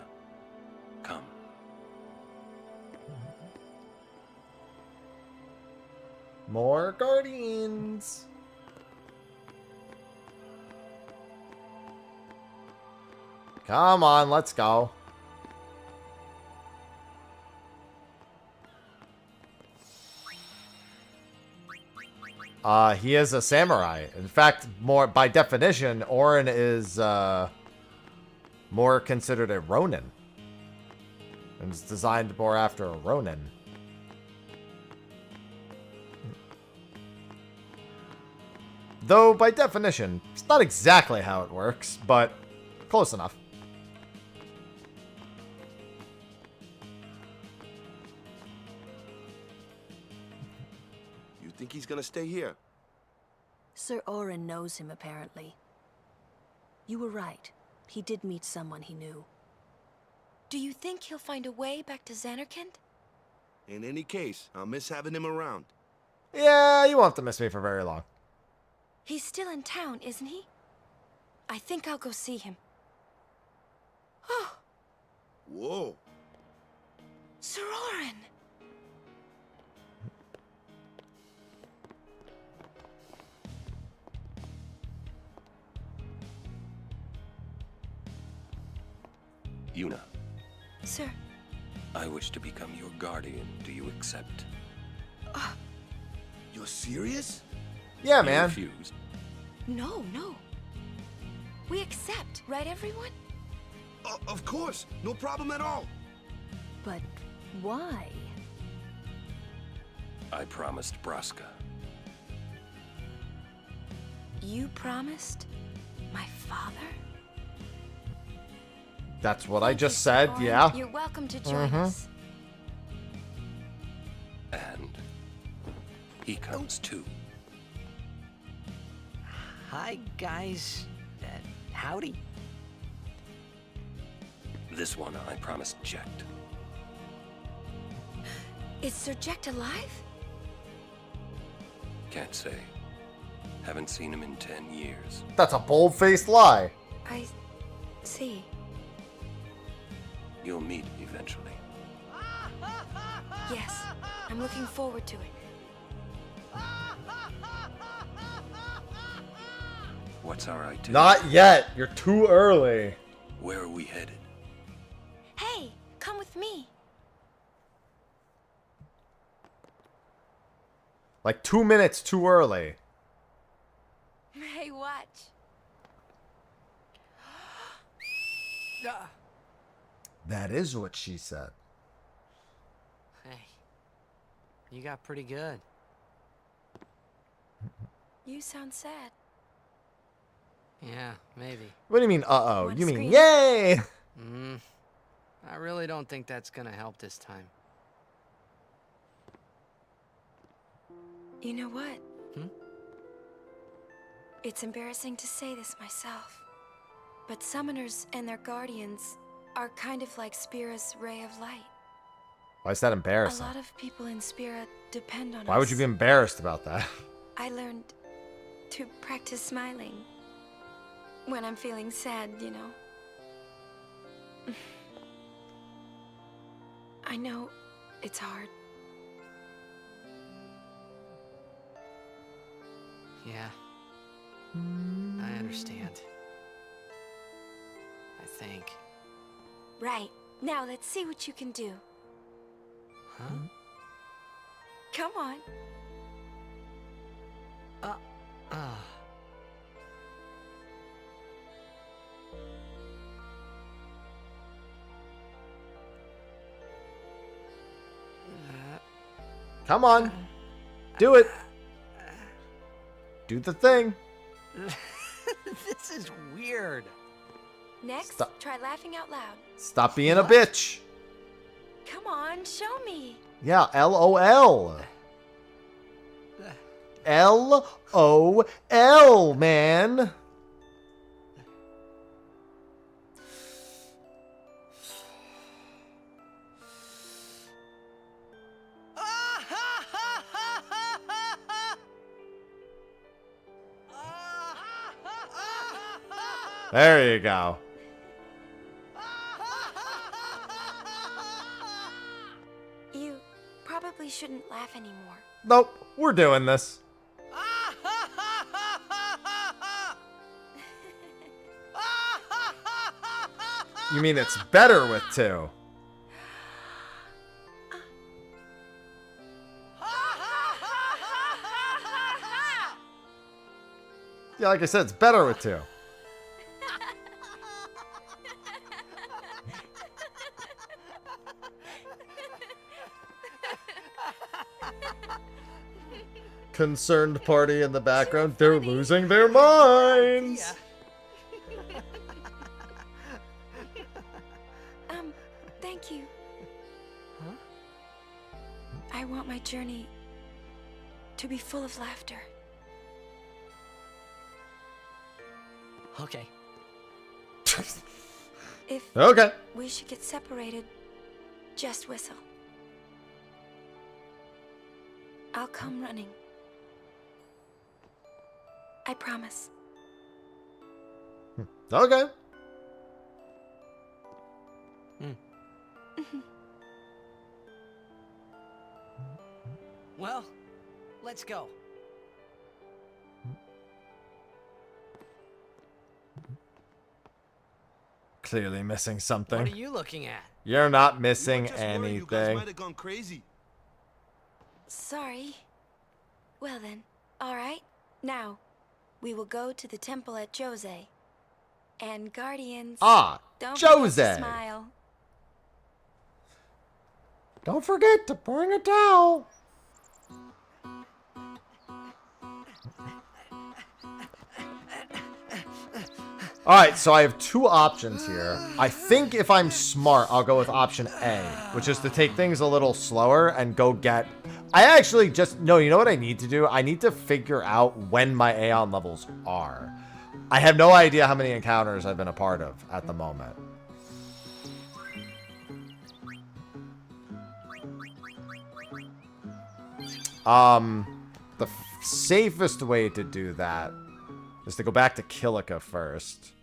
Come. More guardians. Come on, let's go. He is a samurai. In fact, more by definition, Orin is more considered a ronin. And it's designed more after a ronin. Though, by definition, it's not exactly how it works, but close enough. You think he's gonna stay here? Sir Orin knows him, apparently. You were right. He did meet someone he knew. Do you think he'll find a way back to Xanarkand? In any case, I'll miss having him around. Yeah, you won't have to miss me for very long. He's still in town, isn't he? I think I'll go see him. Oh! Whoa. Sir Orin! Yuna, Sir. I wish to become your guardian. Do you accept? You're serious? Yeah, You man. refuse. No, no. We accept, right, everyone? Of course. No problem at all. But why? I promised Braska. You promised my father? That's what I just Sir said, Orin. yeah. You're welcome to join us. And he comes too. Hi, guys. Howdy. This one I promised Jecht. Is Sir Jecht alive? Can't say. Haven't seen him in 10 years. That's a bold-faced lie. I see. You'll meet eventually. Yes, I'm looking forward to it. What's our itinerary? Not yet. You're too early. Where are we headed? Hey, come with me. Like 2 minutes too early. Hey, watch. That is what she said. Hey, you got pretty good. You sound sad. Yeah, maybe. What do you mean, uh-oh? Wanna You mean, scream? yay! I really don't think that's gonna help this time. You know what? Hmm? It's embarrassing to say this myself, but summoners and their guardians are kind of like Spira's ray of light. Why is that A embarrassing? lot of people in Spira depend on us. Why would you be embarrassed about that? I learned to practice smiling. When I'm feeling sad, you know. I know it's hard. Yeah. I understand. I think. Right. Now let's see what you can do. Huh? Come on. Come on. Do it. Do the thing. This is weird. Next, try laughing out loud. Stop being a bitch. Come on, show me. Yeah, LOL. LOL, man. There you go. You probably shouldn't laugh anymore. Nope, we're doing this. You mean it's better with two? Yeah, like I said, it's better with two. Concerned party in the background. They're losing their minds. Thank you. Huh? I want my journey to be full of laughter. Okay. If okay, we should get separated, just whistle. I'll come running. I promise. Okay. Well, let's go. Clearly missing something. What are you looking at? You're not missing You guys anything. might have gone crazy. Sorry. Well then, alright. Now, we will go to the temple at Jose. And Guardians, don't forget Jose. to smile. Don't forget to bring a towel. Alright, so I have two options here. I think if I'm smart, I'll go with option A, which is to take things a little slower and go get... I actually just... No, you know what I need to do? I need to figure out when my Aeon levels are. I have no idea how many encounters I've been a part of at the moment. The safest way to do that is to go back to Kilika first.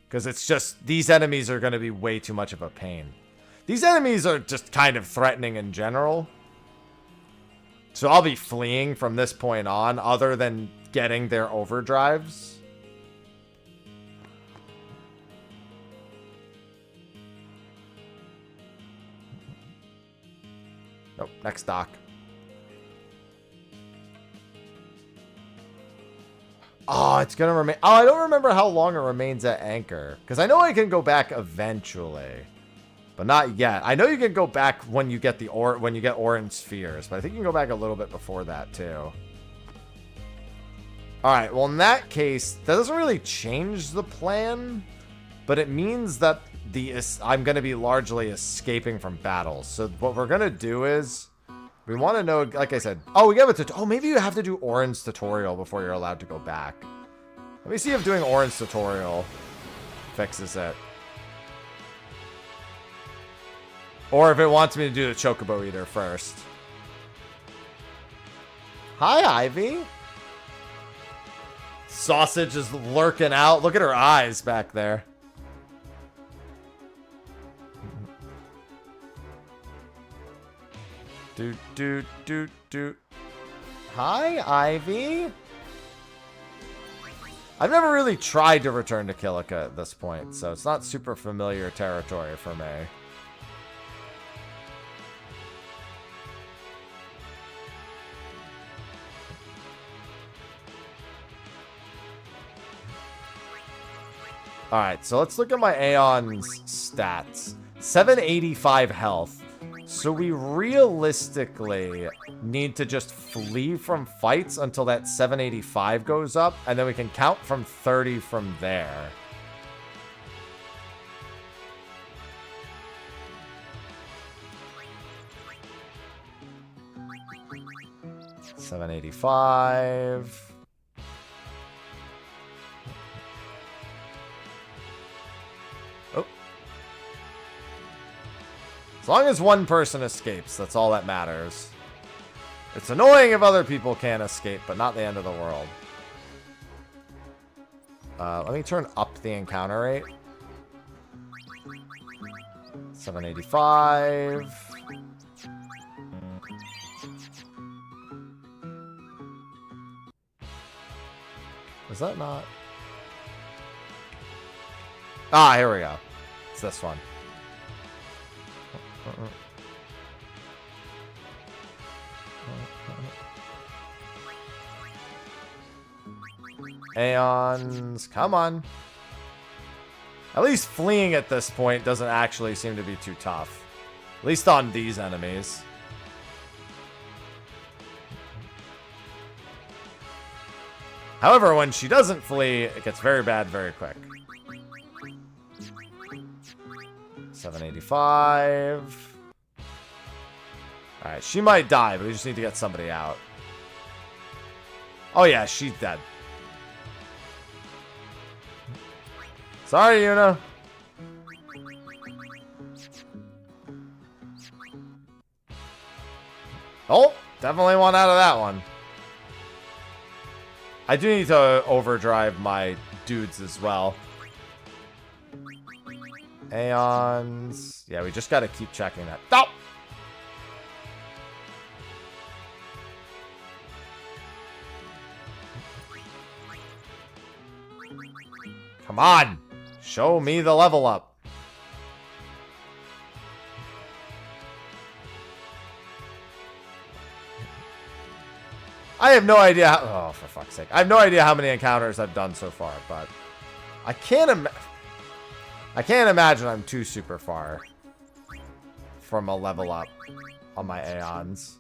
Because it's just, these enemies are going to be way too much of a pain. These enemies are just kind of threatening in general. So I'll be fleeing from this point on, other than getting their overdrives. Nope, next dock. Oh, it's gonna remain. Oh, I don't remember how long it remains at anchor. Because I know I can go back eventually. But not yet. I know you can go back when you get the orange spheres. But I think you can go back a little bit before that too. Alright, well in that case, that doesn't really change the plan. But it means that I'm gonna be largely escaping from battles. So what we're gonna do is... We want to know, like I said... Oh, we have a... Oh, maybe you have to do Orin's tutorial before you're allowed to go back. Let me see if doing Orin's tutorial fixes it. Or if it wants me to do the Chocobo Eater first. Hi, Ivy. Sausage is lurking out. Look at her eyes back there. Do. Hi, Ivy. I've never really tried to return to Kilika at this point, so it's not super familiar territory for me. Alright, so let's look at my Aeon's stats. 785 health. So we realistically need to just flee from fights until that 785 goes up, and then we can count from 30 from there. $785. Oh. As long as one person escapes, that's all that matters. It's annoying if other people can't escape, but not the end of the world. Let me turn up the encounter rate. 785. Is that not? Ah, here we go. It's this one. Aeons, come on. At least fleeing at this point doesn't actually seem to be too tough. At least on these enemies. However, when she doesn't flee, it gets very bad very quick. 785. Alright, she might die, but we just need to get somebody out. Oh yeah, she's dead. Sorry, Yuna. Oh, definitely one out of that one. I do need to overdrive my dudes as well. Aeons. Yeah, we just got to keep checking that. Oh! Come on! Show me the level up. I have no idea how... Oh, for fuck's sake. I have no idea how many encounters I've done so far, but... I can't imagine I'm too super far from a level up on my Aeons.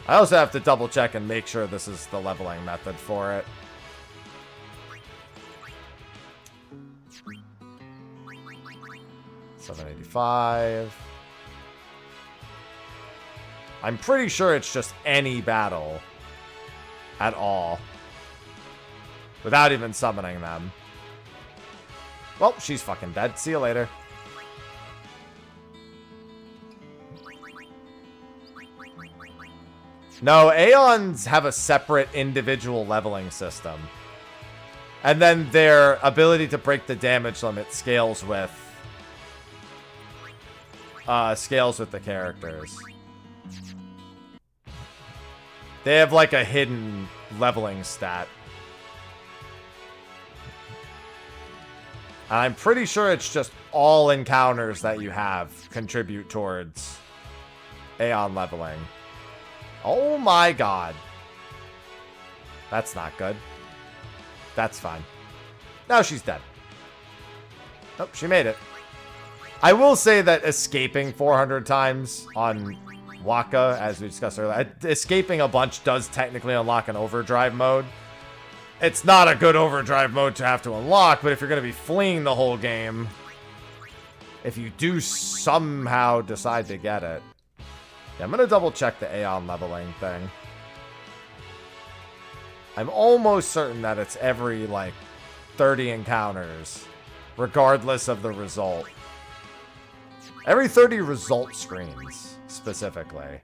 I also have to double check and make sure this is the leveling method for it. $785. I'm pretty sure it's just any battle at all without even summoning them. Well, she's fucking dead. See you later. No, Aeons have a separate individual leveling system. And then their ability to break the damage limit scales with the characters. They have like a hidden leveling stat. And I'm pretty sure it's just all encounters that you have contribute towards Aeon leveling. Oh my god. That's not good. That's fine. Now she's dead. Nope, she made it. I will say that escaping 400 times on Waka, as we discussed earlier, escaping a bunch does technically unlock an overdrive mode. It's not a good overdrive mode to have to unlock, but if you're going to be fleeing the whole game, if you do somehow decide to get it. Yeah, I'm going to double check the Aeon leveling thing. I'm almost certain that it's every, like, 30 encounters, regardless of the result. Every 30 result screens, specifically.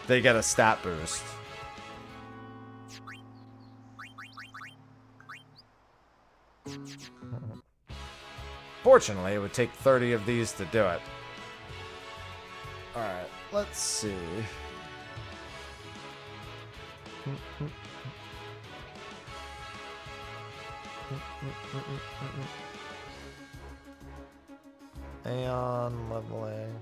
they get a stat boost. Fortunately, it would take 30 of these to do it. Alright, let's see. Aeon leveling.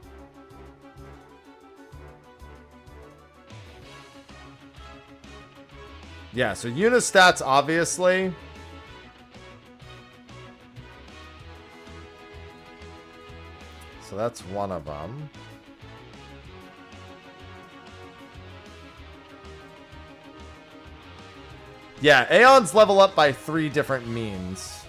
Yeah, so unistats, obviously. So that's one of them. Yeah, Aeons level up by 3 different means.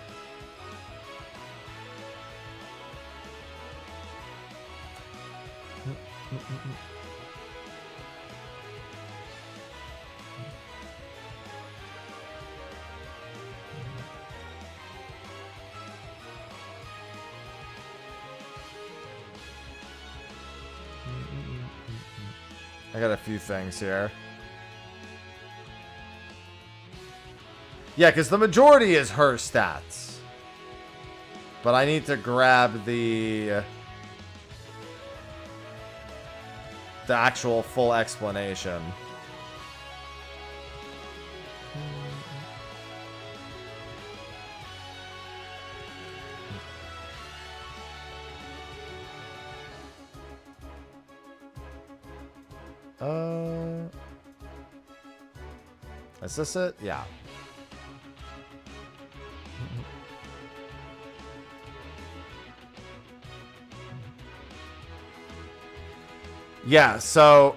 I got a few things here. Yeah, because the majority is her stats. But I need to grab the actual full explanation. Is this it? Yeah. Yeah, so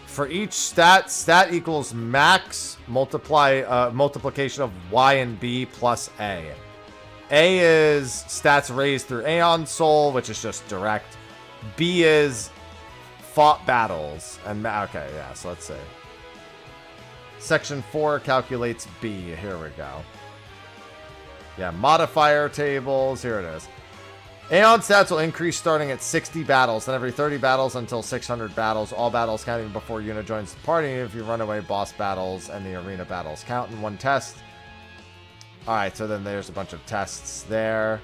for each stat equals max multiplication of Y and B plus A. A is stats raised through Aeon Soul, which is just direct. B is fought battles. And okay, yeah, so let's see. Section 4 calculates B. Here we go. Yeah, modifier tables. Here it is. Aeon stats will increase starting at 60 battles, then every 30 battles until 600 battles. All battles counting before Yuna joins the party. If you run away, boss battles and the arena battles count in one test. Alright, so then there's a bunch of tests there.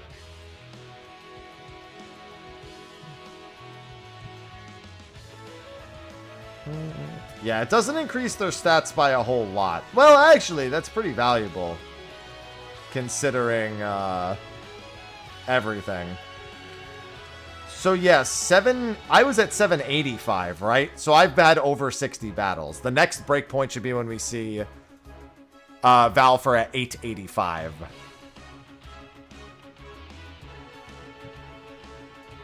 Yeah, it doesn't increase their stats by a whole lot. Well, actually, that's pretty valuable. Considering everything. So yeah, I was at 785, right? So I've had over 60 battles. The next breakpoint should be when we see Valfer at 885.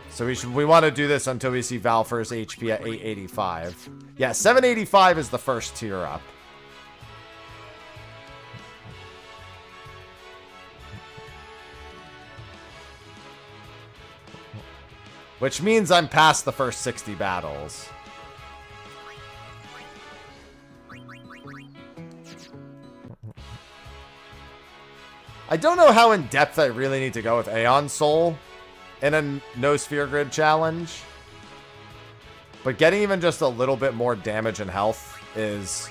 So we want to do this until we see Valfer's HP at 885. Yeah, 785 is the first tier up. Which means I'm past the first 60 battles. I don't know how in depth I really need to go with Aeon Soul in a no sphere grid challenge. But getting even just a little bit more damage and health is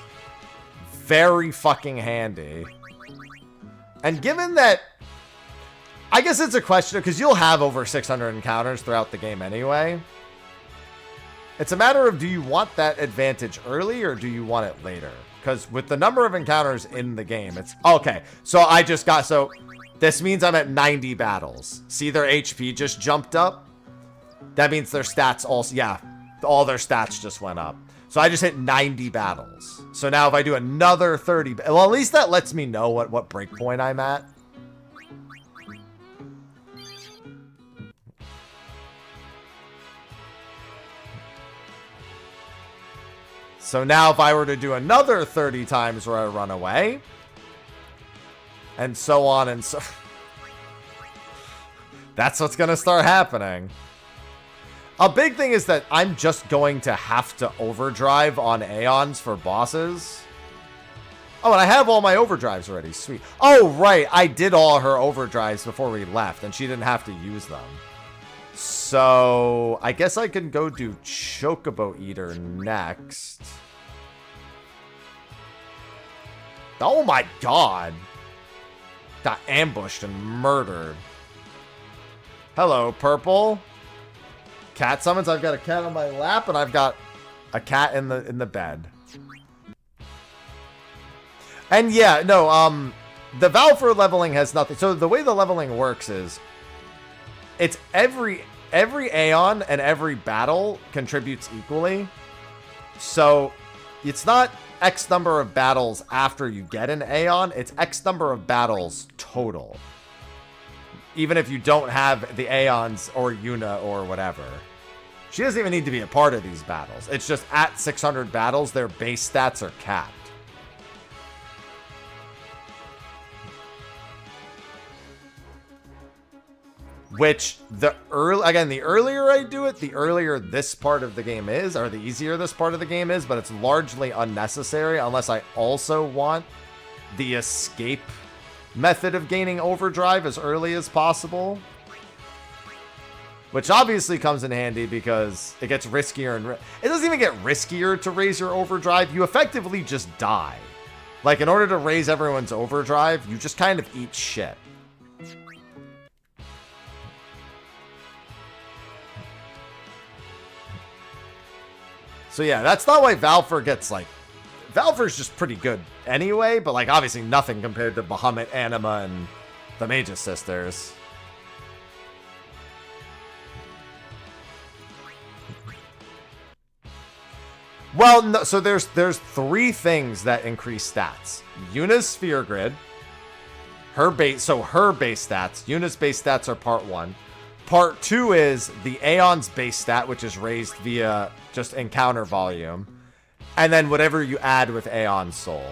very fucking handy. And given that, I guess it's a question, because you'll have over 600 encounters throughout the game anyway. It's a matter of, do you want that advantage early or do you want it later? Because with the number of encounters in the game, it's... Okay, so so this means I'm at 90 battles. See, their HP just jumped up? That means their stats also... Yeah, all their stats just went up. So I just hit 90 battles. So now if I do another 30... Well, at least that lets me know what breakpoint I'm at. So now if I were to do another 30 times where I run away, and so on and so... That's what's going to start happening. A big thing is that I'm just going to have to overdrive on Aeons for bosses. Oh, and I have all my overdrives already. Sweet. Oh, right. I did all her overdrives before we left, and she didn't have to use them. So, I guess I can go do Chocobo Eater next. Oh my god. Got ambushed and murdered. Hello, Purple. Cat summons. I've got a cat on my lap, and I've got a cat in the bed. And yeah, no, the Valfor leveling has nothing. So the way the leveling works is it's every Aeon and every battle contributes equally. So it's not X number of battles after you get an Aeon, it's X number of battles total. Even if you don't have the Aeons or Yuna or whatever. She doesn't even need to be a part of these battles. It's just at 600 battles, their base stats are capped. Which, the earlier I do it, the earlier this part of the game is, or the easier this part of the game is, but it's largely unnecessary unless I also want the escape method of gaining overdrive as early as possible. Which obviously comes in handy because it gets riskier and... It doesn't even get riskier to raise your overdrive. You effectively just die. Like, in order to raise everyone's overdrive, you just kind of eat shit. So yeah, that's not why Valfor gets, like... Valfor's just pretty good anyway, but, like, obviously nothing compared to Bahamut, Anima, and the Magus Sisters. Well, no, so there's 3 things that increase stats. Yuna's Sphere Grid, her base stats. Yuna's base stats are part 1. Part 2 is the Aeon's base stat, which is raised via just encounter volume. And then whatever you add with Aeon Soul.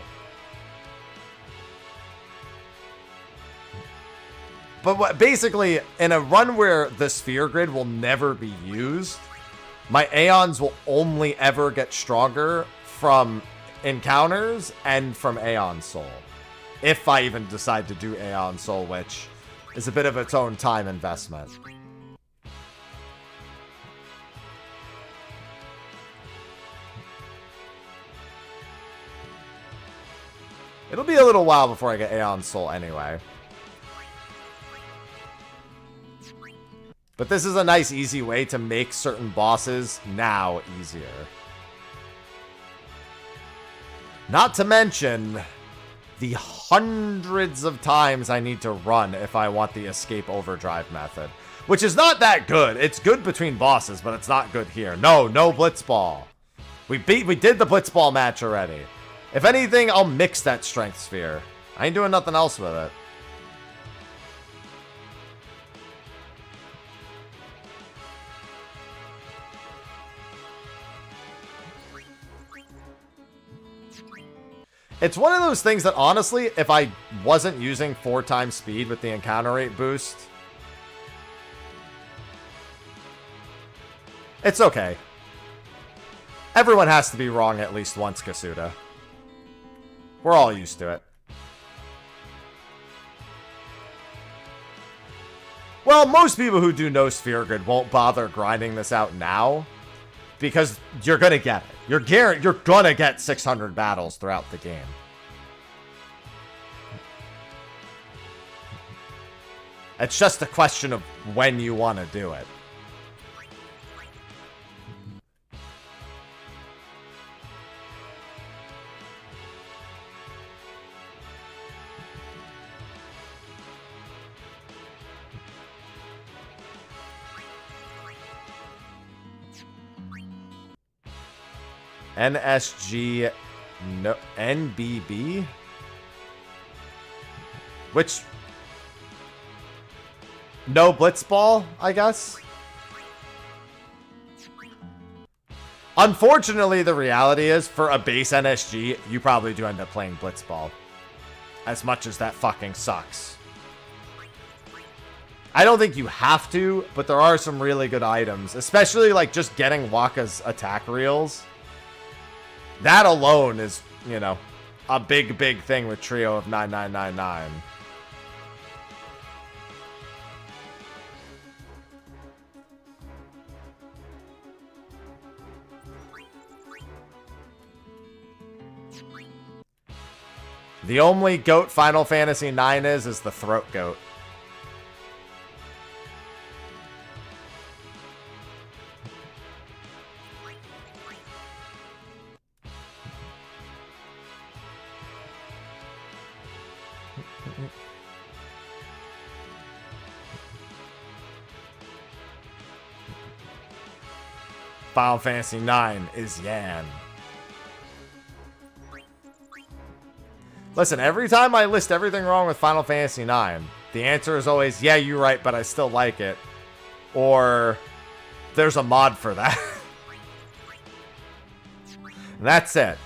But basically, in a run where the Sphere Grid will never be used, my Aeons will only ever get stronger from encounters and from Aeon Soul. If I even decide to do Aeon Soul, which is a bit of its own time investment. It'll be a little while before I get Aeon Soul anyway. But this is a nice, easy way to make certain bosses now easier. Not to mention the hundreds of times I need to run if I want the escape overdrive method. Which is not that good. It's good between bosses, but it's not good here. No Blitzball. We did the Blitzball match already. If anything, I'll mix that Strength Sphere. I ain't doing nothing else with it. It's one of those things that, honestly, if I wasn't using 4 times speed with the encounter rate boost, it's okay. Everyone has to be wrong at least once, Kasuda. We're all used to it. Well, most people who do no Sphere Grid won't bother grinding this out now, because you're gonna get it. You're gonna get 600 battles throughout the game. It's just a question of when you want to do it. NSG, no, NBB? Which... No Blitzball, I guess? Unfortunately, the reality is, for a base NSG, you probably do end up playing Blitzball. As much as that fucking sucks. I don't think you have to, but there are some really good items. Especially, like, just getting Wakka's attack reels. That alone is, you know, a big, big thing with Trio of 9999. The only goat Final Fantasy IX is the throat goat. Final Fantasy IX is Yan. Listen, every time I list everything wrong with Final Fantasy IX, the answer is always, yeah, you're right, but I still like it. Or, there's a mod for that. And that's it.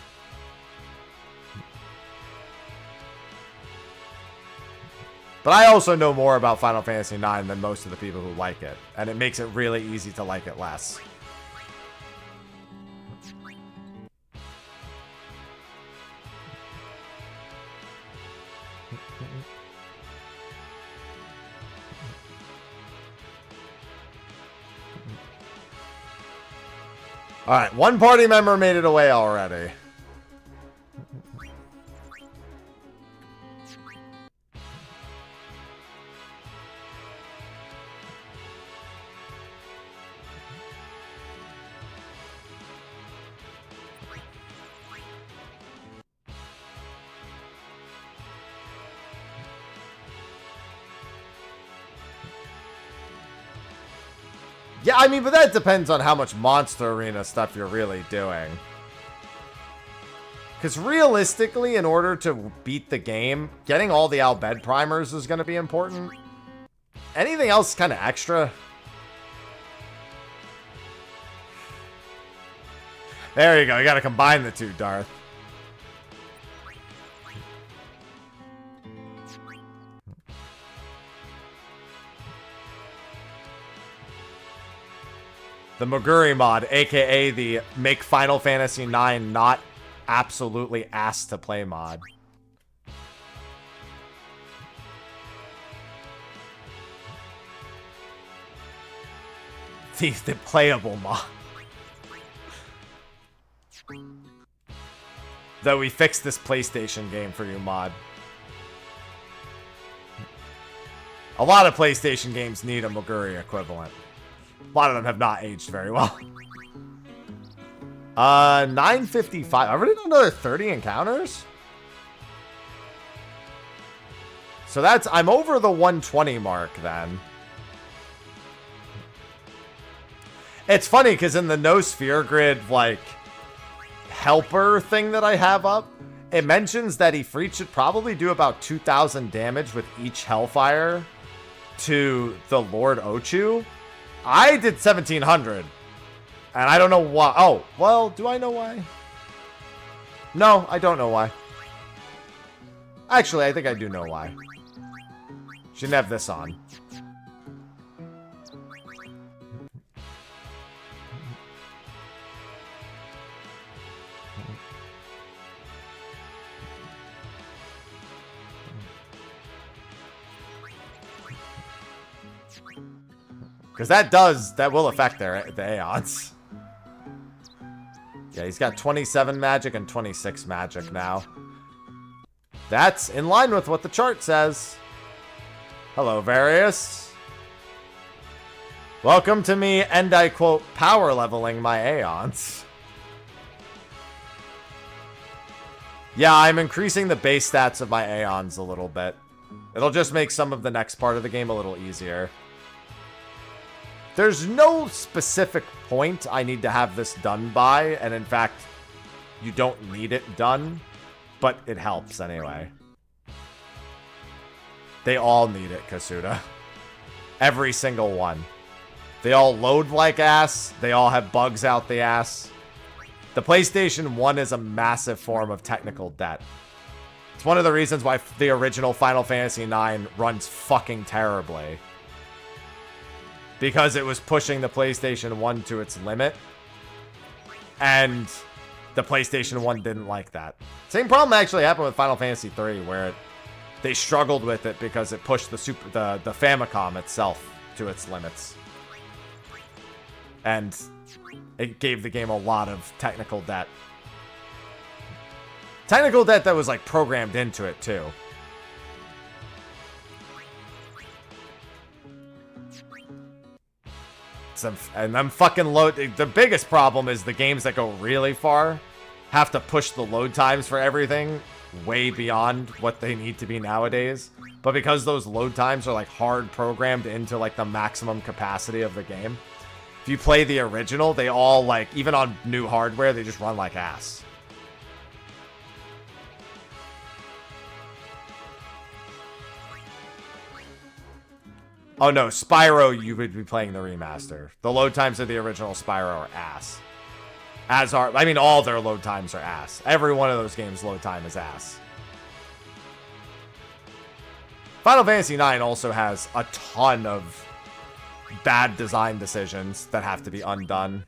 But I also know more about Final Fantasy IX than most of the people who like it. And it makes it really easy to like it less. Alright, one party member made it away already. Yeah, I mean, but that depends on how much Monster Arena stuff you're really doing. Because realistically, in order to beat the game, getting all the Al Bhed primers is going to be important. Anything else kind of extra. There you go. You got to combine the two, Darth. The Moguri mod, aka the make Final Fantasy IX not absolutely ass to play mod. The playable mod. Though we fixed this PlayStation game for you, mod. A lot of PlayStation games need a Moguri equivalent. A lot of them have not aged very well. 955. I've already done another 30 encounters. So that's, I'm over the 120 mark then. It's funny because in the No Sphere Grid, like, helper thing that I have up, it mentions that Ifrit should probably do about 2,000 damage with each Hellfire to the Lord Ochu. I did 1,700. And I don't know why. Oh, well, do I know why? No, I don't know why. Actually, I think I do know why. Shouldn't have this on. Because that will affect the Aeons. Yeah, he's got 27 magic and 26 magic now. That's in line with what the chart says. Hello, Various. Welcome to me, and I quote, power leveling my Aeons. Yeah, I'm increasing the base stats of my Aeons a little bit. It'll just make some of the next part of the game a little easier. There's no specific point I need to have this done by, and in fact, you don't need it done, but it helps anyway. They all need it, Kasuda. Every single one. They all load like ass. They all have bugs out the ass. The PlayStation 1 is a massive form of technical debt. It's one of the reasons why the original Final Fantasy IX runs fucking terribly. Because it was pushing the PlayStation 1 to its limit. And the PlayStation 1 didn't like that. Same problem actually happened with Final Fantasy 3, where they struggled with it because it pushed the Famicom itself to its limits. And it gave the game a lot of technical debt. Technical debt that was like programmed into it too. And I'm fucking load. The biggest problem is the games that go really far have to push the load times for everything way beyond what they need to be nowadays. But because those load times are like hard programmed into like the maximum capacity of the game, if you play the original, they all like, even on new hardware, they just run like ass. Oh no, Spyro, you would be playing the remaster. The load times of the original Spyro are ass. As are, I mean, all their load times are ass. Every one of those games' load time is ass. Final Fantasy IX also has a ton of bad design decisions that have to be undone.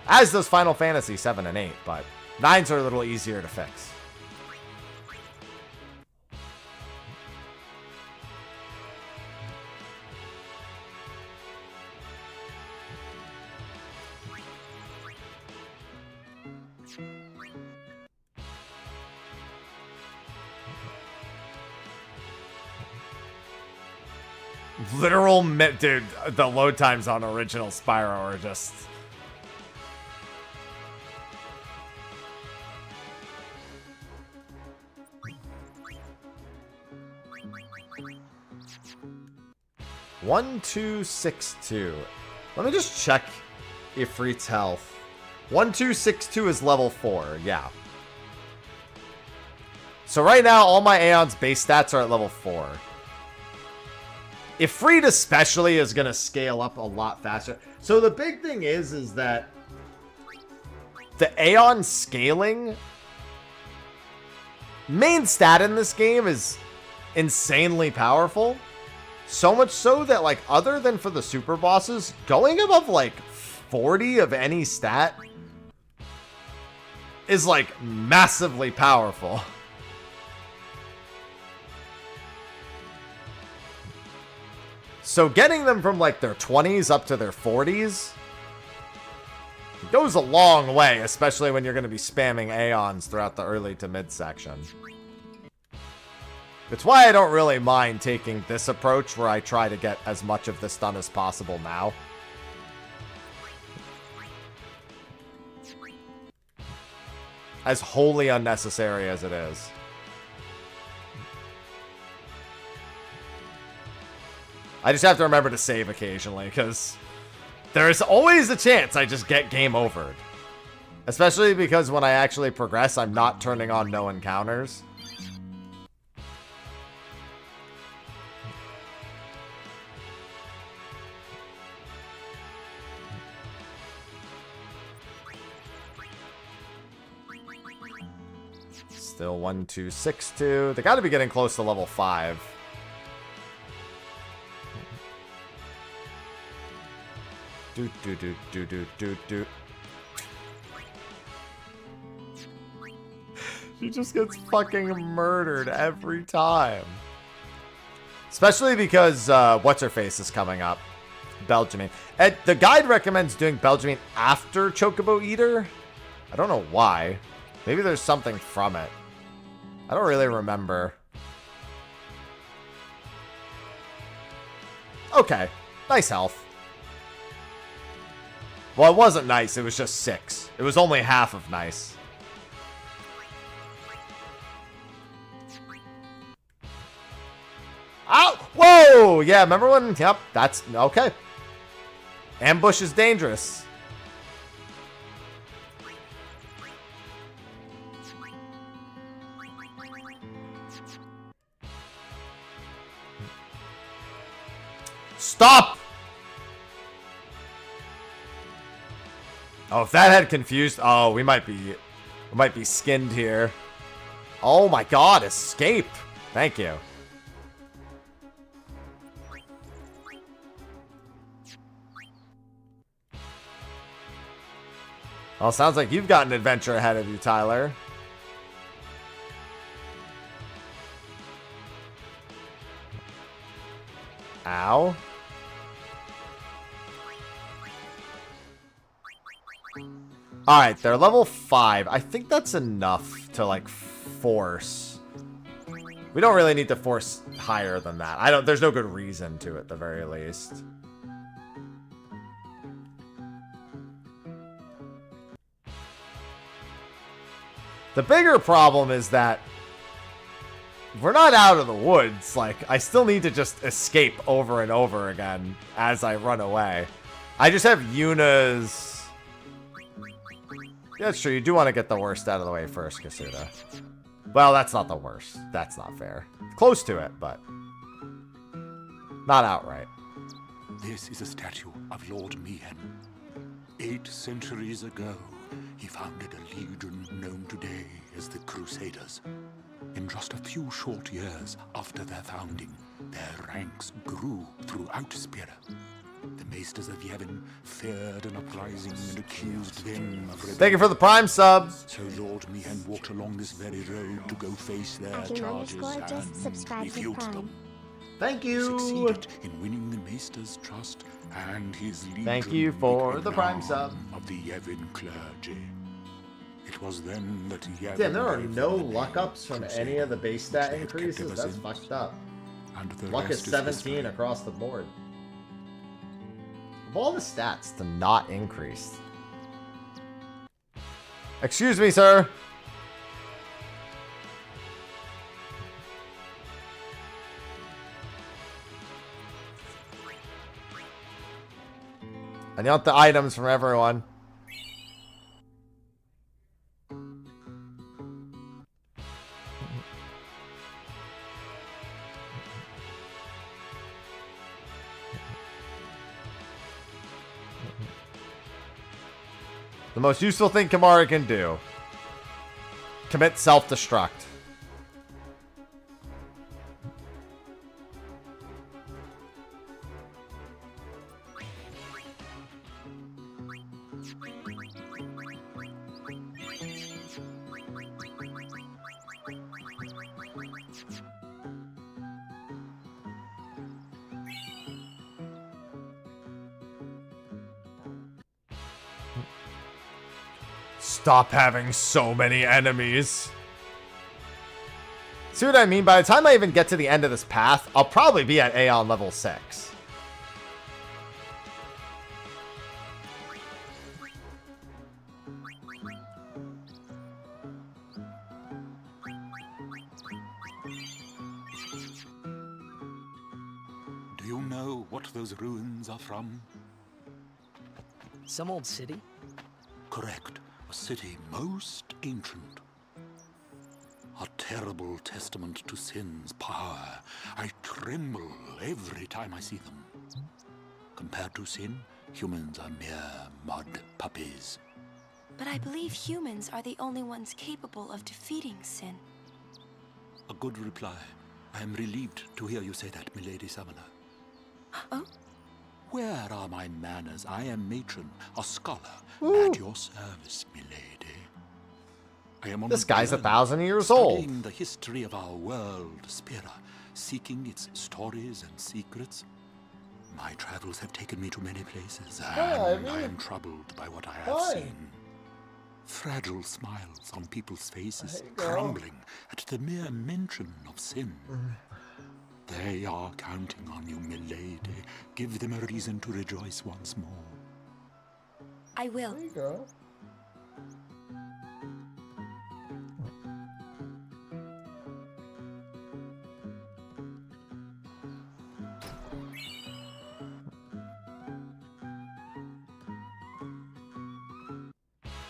As does Final Fantasy 7 and 8, but 9s are a little easier to fix. Literal dude, the load times on original Spyro are just... One, 2, 6, 2. Let me just check Ifrit's health. 1, 2, 6, 2 is level 4, yeah. So right now, all my Aeon's base stats are at level 4. Ifrit especially is going to scale up a lot faster. So the big thing is that the Aeon scaling main stat in this game is insanely powerful. So much so that, like, other than for the super bosses, going above, like, 40 of any stat is, like, massively powerful. So getting them from, like, their 20s up to their 40s goes a long way, especially when you're going to be spamming Aeons throughout the early to mid section. That's why I don't really mind taking this approach where I try to get as much of this done as possible now. As wholly unnecessary as it is. I just have to remember to save occasionally, because there's always a chance I just get game overed. Especially because when I actually progress, I'm not turning on no encounters. Still 1, 2, 6, 2. They got to be getting close to level 5. Do do do do do do do. She just gets fucking murdered every time. Especially because what's-her-face is coming up. Belgiumine. And the guide recommends doing Belgiumine after Chocobo Eater. I don't know why. Maybe there's something from it. I don't really remember. Okay. Nice health. Well, it wasn't nice. It was just 6. It was only half of nice. Ow! Whoa! Yeah, remember when... Yep, that's... Okay. Ambush is dangerous. Stop! Oh, if that had confused... Oh, we might be skinned here. Oh my god, escape! Thank you. Well, sounds like you've got an adventure ahead of you, Tyler. Ow. Alright, they're level 5. I think that's enough to, like, force. We don't really need to force higher than that. There's no good reason to, at the very least. The bigger problem is that we're not out of the woods. Like, I still need to just escape over and over again as I run away. I just have Yuna's... Yeah, that's true. You do want to get the worst out of the way first, Kasuda. Well, that's not the worst. That's not fair. Close to it, but not outright. This is a statue of Lord Mihen. 8 centuries ago, he founded a legion known today as the Crusaders. In just a few short years after their founding, their ranks grew throughout Spira. The Maesters of Yevon feared an uprising and accused them of rebellion. Thank you for the Prime sub. So Lord Mihen walked along this very road to go face their charges and refute them. Thank you. Succeeded in winning the Maester's trust and his legion. Thank you for the Prime sub. Of the Yevon clergy. It was then that Yevon... Damn, there are no luck ups from any of the base stat increases? That's fucked up. Luck is 17 across the board. Of all the stats to not increase. Excuse me, sir. I want the items from everyone. The most useful thing Kimahri can do. Commit self-destruct. Stop having so many enemies. See what I mean? By the time I even get to the end of this path, I'll probably be at Aeon level 6. Do you know what those ruins are from? Some old city? Correct. A city most ancient. A terrible testament to sin's power. I tremble every time I see them. Compared to sin, humans are mere mud puppies. But I believe humans are the only ones capable of defeating sin. A good reply. I am relieved to hear you say that, milady summoner. Oh? Where are my manners? I am matron, a scholar, at your service, milady. I am on This guy's 1,000 years studying old. the history of our world, Spira, seeking its stories and secrets. My travels have taken me to many places, and I am troubled by what I have seen. Fragile smiles on people's faces, crumbling at the mere mention of sin. They are counting on you, milady. Give them a reason to rejoice once more. I will. There you go.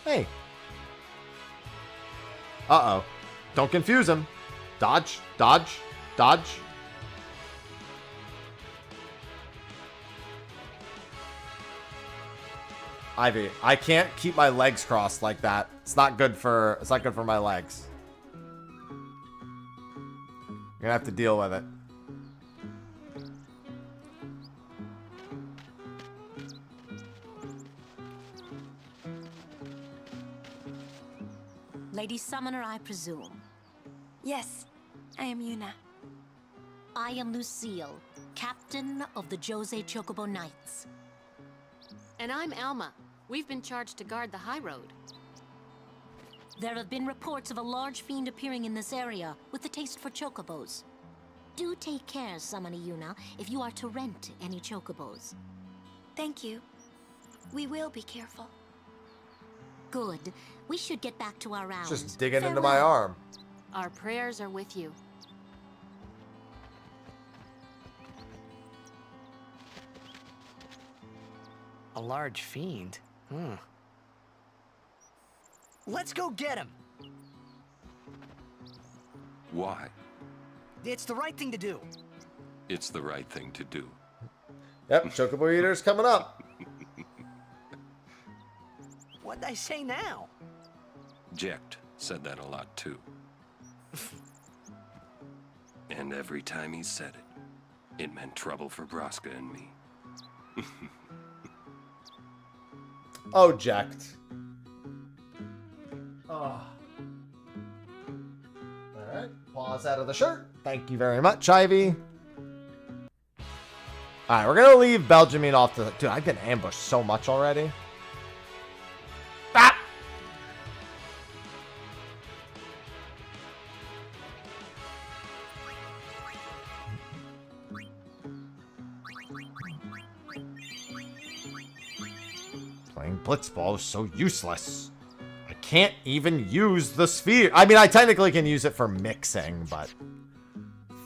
Hey. Uh-oh. Don't confuse him. Dodge, dodge, dodge. Ivy, I can't keep my legs crossed like that. It's not good for my legs. You're gonna have to deal with it. Lady Summoner, I presume. Yes, I am Yuna. I am Lucille, captain of the Jose Chocobo Knights. And I'm Alma, We've been charged to guard the high road. There have been reports of a large fiend appearing in this area with a taste for chocobos. Do take care, Summoner Yuna, if you are to rent any chocobos. Thank you. We will be careful. Good. We should get back to our rounds. Just digging into my arm. Our prayers are with you. A large fiend? Let's go get him! Why? It's the right thing to do. It's the right thing to do. Yep, Chocobo Eater's coming up. What'd I say now? Jecht said that a lot too. And every time he said it, it meant trouble for Braska and me. Oh, Jecht. Oh. Alright, pause out of the shirt. Thank you very much, Ivy. Alright, we're gonna leave Belgiumine off the... Dude, I've been ambushed so much already. Ah! Playing Blitzball is so useless. I can't even use the sphere. I mean, I technically can use it for mixing, but...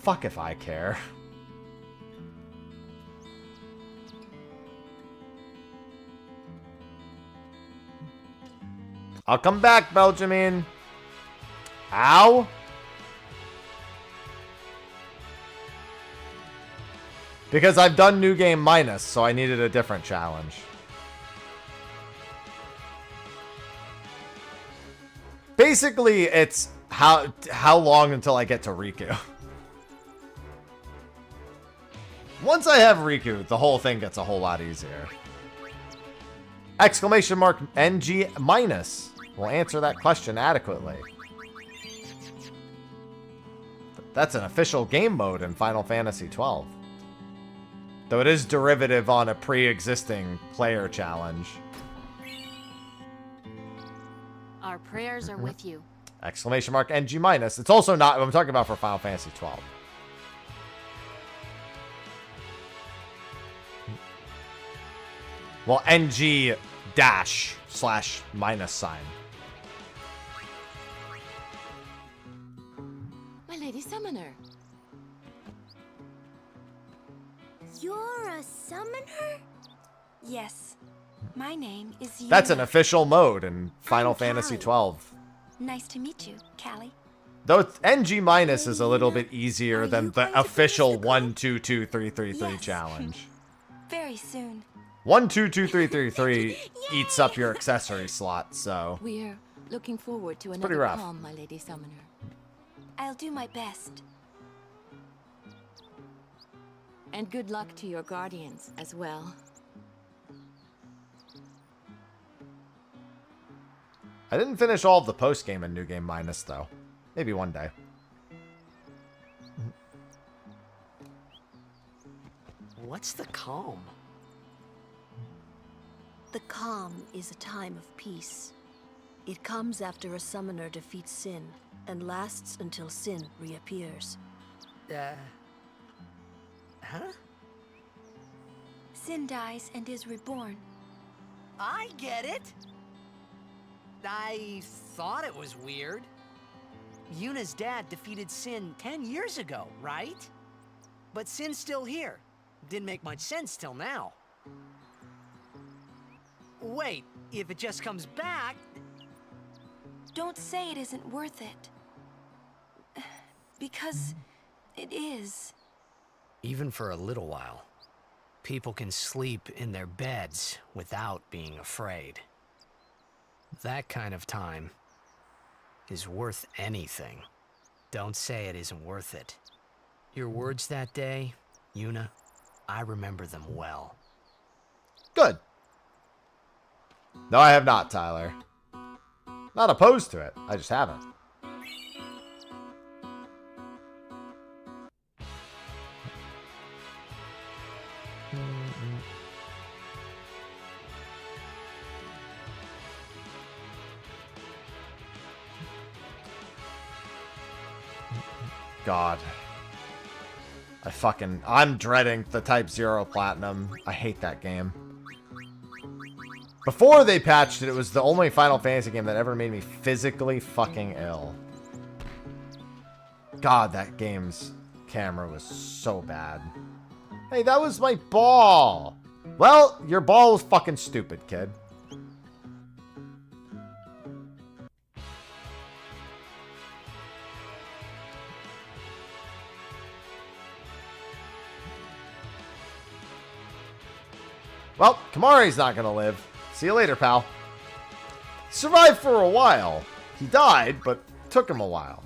Fuck if I care. I'll come back, Belgiumine. Ow. Because I've done New Game Minus, so I needed a different challenge. Basically, it's how long until I get to Riku. Once I have Riku, the whole thing gets a whole lot easier. Exclamation mark NG minus will answer that question adequately. That's an official game mode in Final Fantasy XII. Though it is derivative on a pre-existing player challenge. Our prayers are with you. Exclamation mark NG minus. It's also not what I'm talking about for Final Fantasy XII. Well, NG dash slash minus sign. My Lady Summoner. You're a summoner? Yes. My name is Yuna. That's an official mode in Final Fantasy XII. Nice to meet you, Callie. Though NG minus is a little bit easier than the official 1 2 2 3 3 3 challenge. Very soon. 1 2 2 3 3 3 eats up your accessory slot, so We're looking forward to pretty another rough. calm, my Lady Summoner. I'll do my best. And good luck to your guardians as well. I didn't finish all of the post game in New Game Minus though. Maybe one day. What's the calm? The calm is a time of peace. It comes after a summoner defeats sin and lasts until sin reappears. Huh? Sin dies and is reborn. I get it. I thought it was weird. Yuna's dad defeated Sin 10 years ago, right? But Sin's still here. Didn't make much sense till now. Wait, if it just comes back... Don't say it isn't worth it. Because it is. Even for a little while, people can sleep in their beds without being afraid. That kind of time is worth anything. Don't say it isn't worth it. Your words that day, Yuna, I remember them well. Good. No, I have not, Tyler. Not opposed to it. I just haven't. God. I'm dreading the Type 0 Platinum. I hate that game. Before they patched it, it was the only Final Fantasy game that ever made me physically fucking ill. God, that game's camera was so bad. Hey, that was my ball. Well, your ball was fucking stupid, kid. Well, Kamari's not gonna live. See you later, pal. He survived for a while. He died, but it took him a while.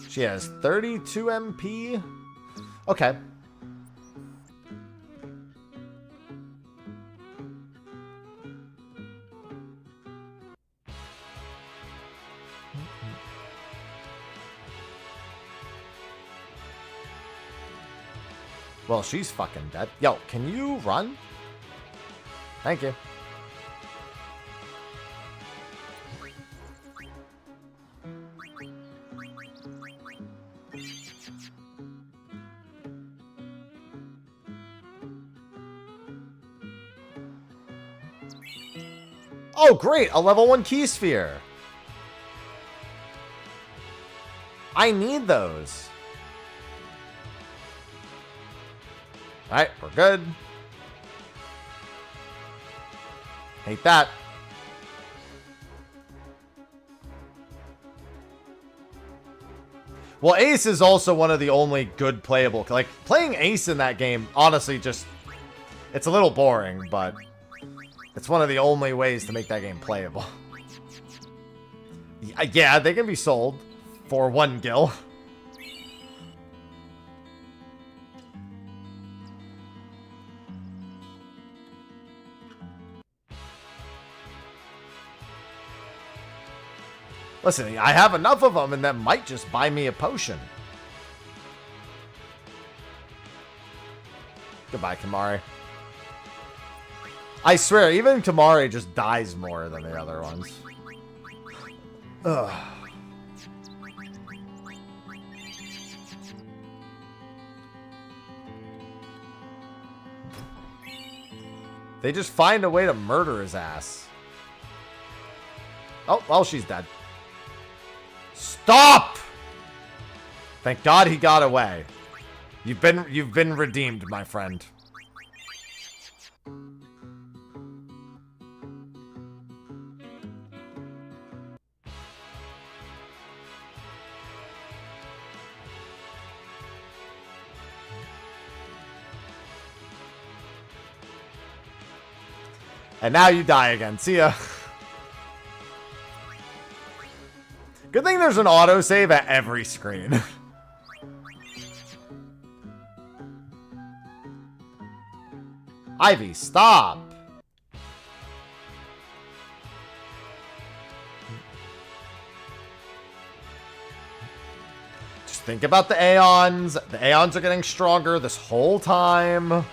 She has 32 MP. Okay. Well, she's fucking dead. Yo, can you run? Thank you. Oh, great! A level 1 key sphere. I need those. Alright, we're good. Hate that. Well, Ace is also one of the only good playable... Like, playing Ace in that game, honestly, just... It's a little boring, but... It's one of the only ways to make that game playable. Yeah, they can be sold for 1 gil. Listen, I have enough of them, and that might just buy me a potion. Goodbye, Kamari. I swear, even Kamari just dies more than the other ones. Ugh. They just find a way to murder his ass. Oh, well, she's dead. Stop! Thank God he got away. You've been redeemed, my friend. And now you die again. See ya. Good thing there's an autosave at every screen. Ivy, stop. Just think about the Aeons. The Aeons are getting stronger this whole time.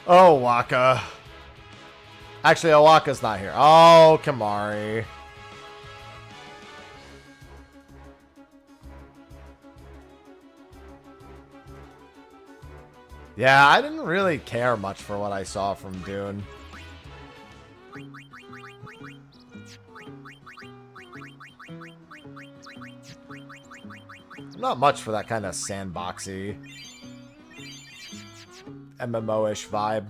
Oh, Waka. Actually, Waka's not here. Oh, Kamari. Yeah, I didn't really care much for what I saw from Dune. Not much for that kind of sandboxy, MMO-ish vibe.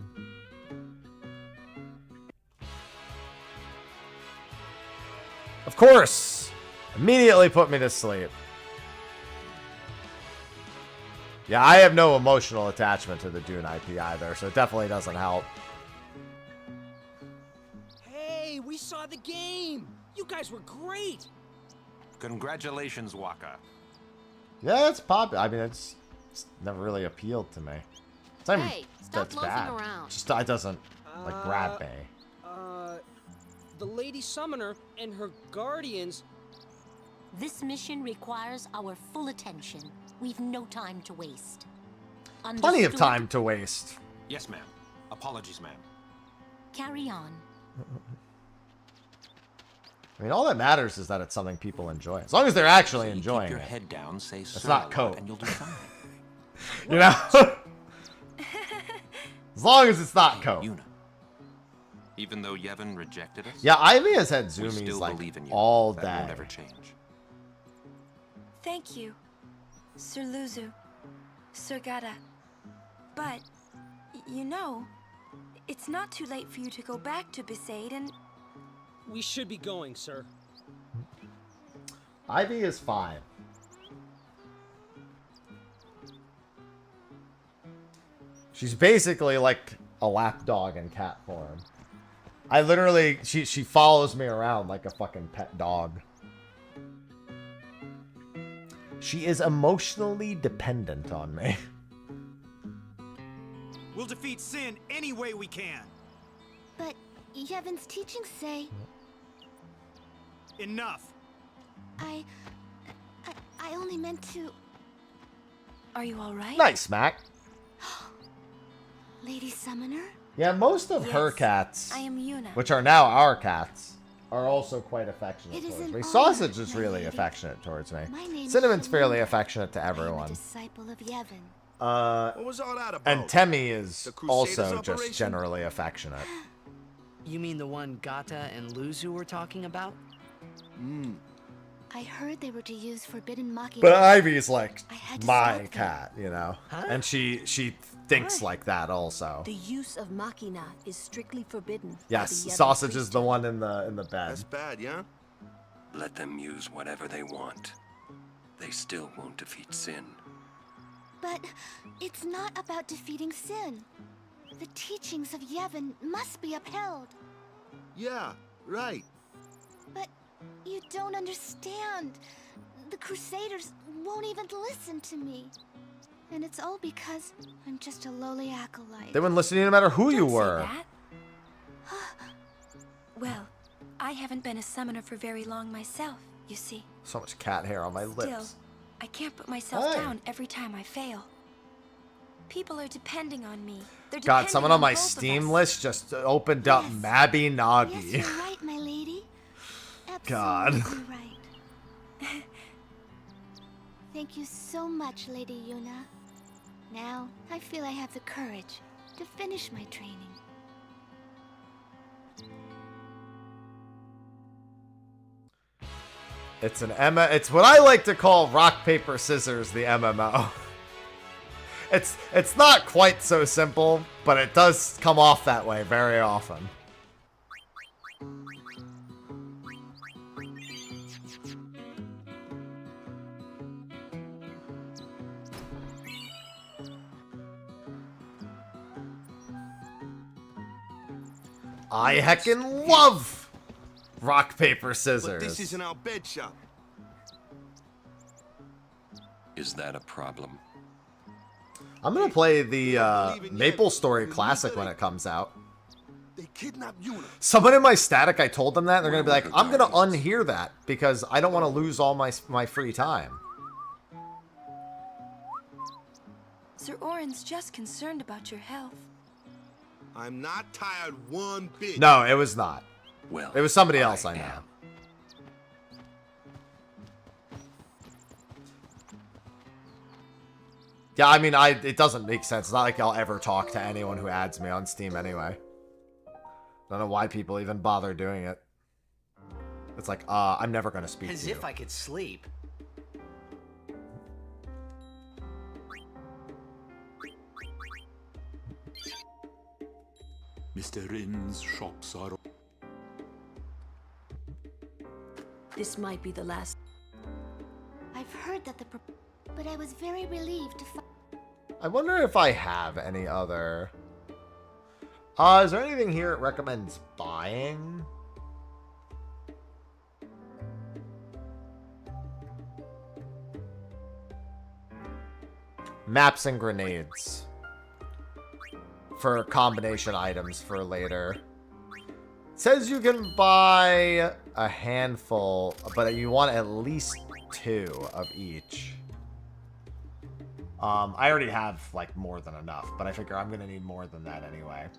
Of course! Immediately put me to sleep. Yeah, I have no emotional attachment to the Dune IP either, so it definitely doesn't help. Hey, we saw the game! You guys were great! Congratulations, Waka. Yeah, it's popular. I mean, it's never really appealed to me. It's not even Hey, stop that's loafing bad. around. Just it doesn't like grab me. The Lady Summoner and her guardians. This mission requires our full attention. We've no time to waste. Plenty of Understood? time to waste. Yes, ma'am. Apologies, ma'am. Carry on. I mean, all that matters is that it's something people enjoy. As long as they're actually enjoying Keep your it. head down, say It's sir not a lot, code. and you'll do fine. You know? As long as it's not code. Yuna. Even though Yevon rejected us? Yeah, Ivy has had we zoomies still like believe in you. all That day. won't ever change. Thank you, Sir Luzu, Sir Gata. But, you know, it's not too late for you to go back to Besaid and... We should be going, sir. Ivy is 5. She's basically like a lapdog in cat form. I literally, she follows me around like a fucking pet dog. She is emotionally dependent on me. We'll defeat Sin any way we can. But Yevon's teachings say... Enough. I only meant to... Are you alright? Nice, Mac. Lady Summoner? Yeah, most of her Yes, cats, I am Yuna. which are now our cats, are also quite affectionate It is towards an me. honor, Sausage is my really lady. affectionate towards me. My name's Cinnamon's fairly Shalina. affectionate to I am a everyone. disciple of Yevon. What was all that about? And Temmie is The Crusaders also just operation? generally affectionate. You mean the one Gata and Luzu were talking about? I heard they were to use forbidden mocking. But Ivy's like I had to my stop them. cat, you know? Huh? And she thinks like that also. The use of machina is strictly forbidden. by Yes, the Yevon Sausage is priesthood. the one in the bed. That's bad, yeah? Let them use whatever they want. They still won't defeat Sin. But it's not about defeating sin. The teachings of Yevon must be upheld. Yeah, right. But you don't understand. The Crusaders won't even listen to me. And it's all because I'm just a lowly acolyte. They wouldn't listen to you no matter who you Don't say were. that. Well, I haven't been a summoner for very long myself, you see. So much cat hair on my Still, lips. I can't put myself Hi. down every time I fail. People are depending on me. They're God, depending someone on my both of Steam us. list just opened up Mabby Yes, Noggy. you're right, my lady. God. Absolutely right. Thank you so much, Lady Yuna. Now, I feel I have the courage to finish my training. It's an Emma. It's what I like to call rock paper scissors, the MMO. It's not quite so simple, but it does come off that way very often. I heckin' love rock paper scissors. But this isn't our bed shop. Is that a problem? I'm gonna play the Maple Story Classic when it comes out. They kidnapped Yuna. Someone in my static, I told them that, and they're gonna be like, I'm gonna unhear that because I don't want to lose all my free time. Sir Orin's just concerned about your health. I'm not tired one bit. No, it was not. Well, it was somebody else I know. Yeah, I mean, it doesn't make sense. It's not like I'll ever talk to anyone who adds me on Steam anyway. Don't know why people even bother doing it. It's like, I'm never gonna speak As to you. if I could sleep. Mr. Rin's shops are... This might be the last. I've heard that but I was very relieved to find... I wonder if I have any other... is there anything here it recommends buying? Maps and grenades. For combination items for later. It says you can buy a handful, but you want at least 2 of each. I already have, like, more than enough, but I figure I'm gonna need more than that anyway.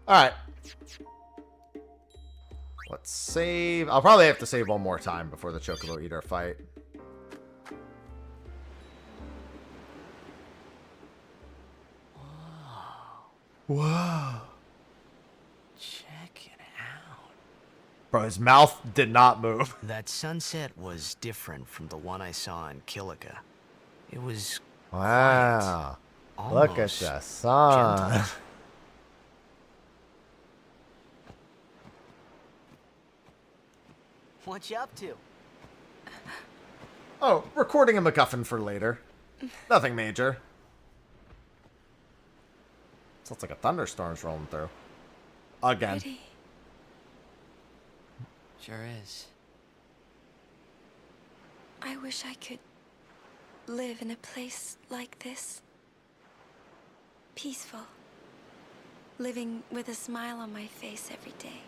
Alright. Let's save. I'll probably have to save one more time before the Chocobo Eater fight. Whoa. Check it out. Bro, his mouth did not move. That sunset was different from the one I saw in Kilika. It was Wow. quiet, Look at almost the sun. gentle. What you up to? Oh, recording a MacGuffin for later. Nothing major. Sounds like a thunderstorm's rolling through. Again. Pretty. Sure is. I wish I could live in a place like this. Peaceful. Living with a smile on my face every day.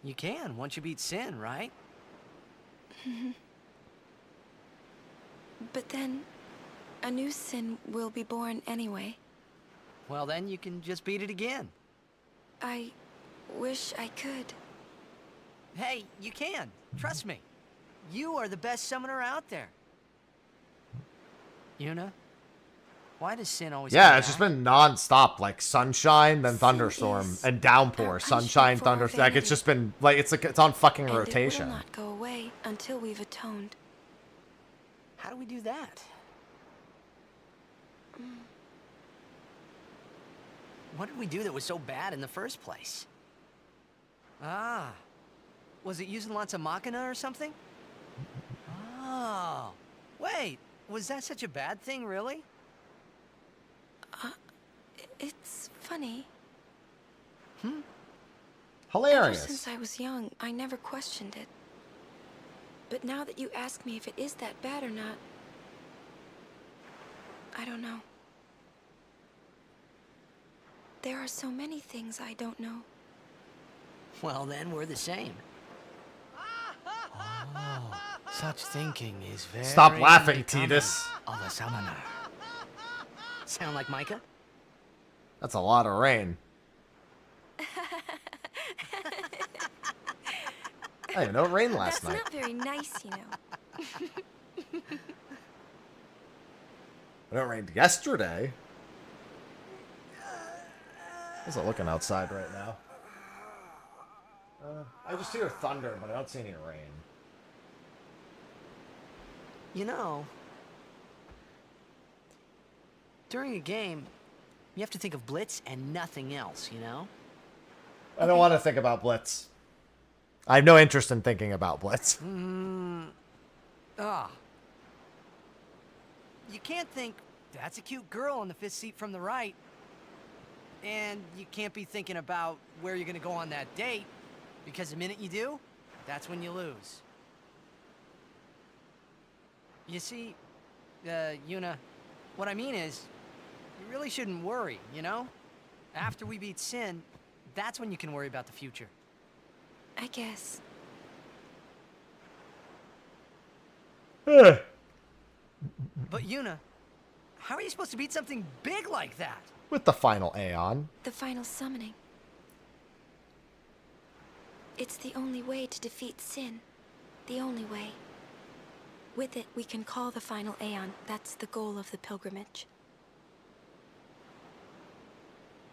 You can, once you beat Sin, right? But then, a new sin will be born anyway. Well, then you can just beat it again. I wish I could. Hey, you can. Trust me. You are the best summoner out there. Yuna, why does Sin always Yeah, come it's just back? been non-stop, like sunshine, then thunderstorm, and downpour, sunshine, thunderstorm. Like it's just been like it's on fucking And rotation. it will not go away until we've atoned. How do we do that? What did we do that was so bad in the first place? Ah. Was it using lots of Machina or something? Oh. Wait, was that such a bad thing, really? It's funny. Hmm? Hilarious. Ever since I was young, I never questioned it. But now that you ask me if it is that bad or not, I don't know. There are so many things I don't know. Well, then we're the same. Oh, such thinking is very Stop laughing, unbecoming Tidus. of a summoner. Sound like Micah? That's a lot of rain. I didn't know it rained last That's night. not very nice, you know. But it rained yesterday. How's it looking outside right now? I just hear thunder, but I don't see any rain. You know, during a game, you have to think of Blitz and nothing else, you know? I don't want to think about Blitz. I have no interest in thinking about Blitz. Ah. You can't think, that's a cute girl on the 5th seat from the right. And you can't be thinking about where you're going to go on that date, because the minute you do, that's when you lose. You see, Yuna, what I mean is, you really shouldn't worry, you know? After we beat Sin, that's when you can worry about the future. I guess. But Yuna, how are you supposed to beat something big like that? With the final Aeon. The final summoning. It's the only way to defeat sin. The only way. With it, we can call the final Aeon. That's the goal of the pilgrimage.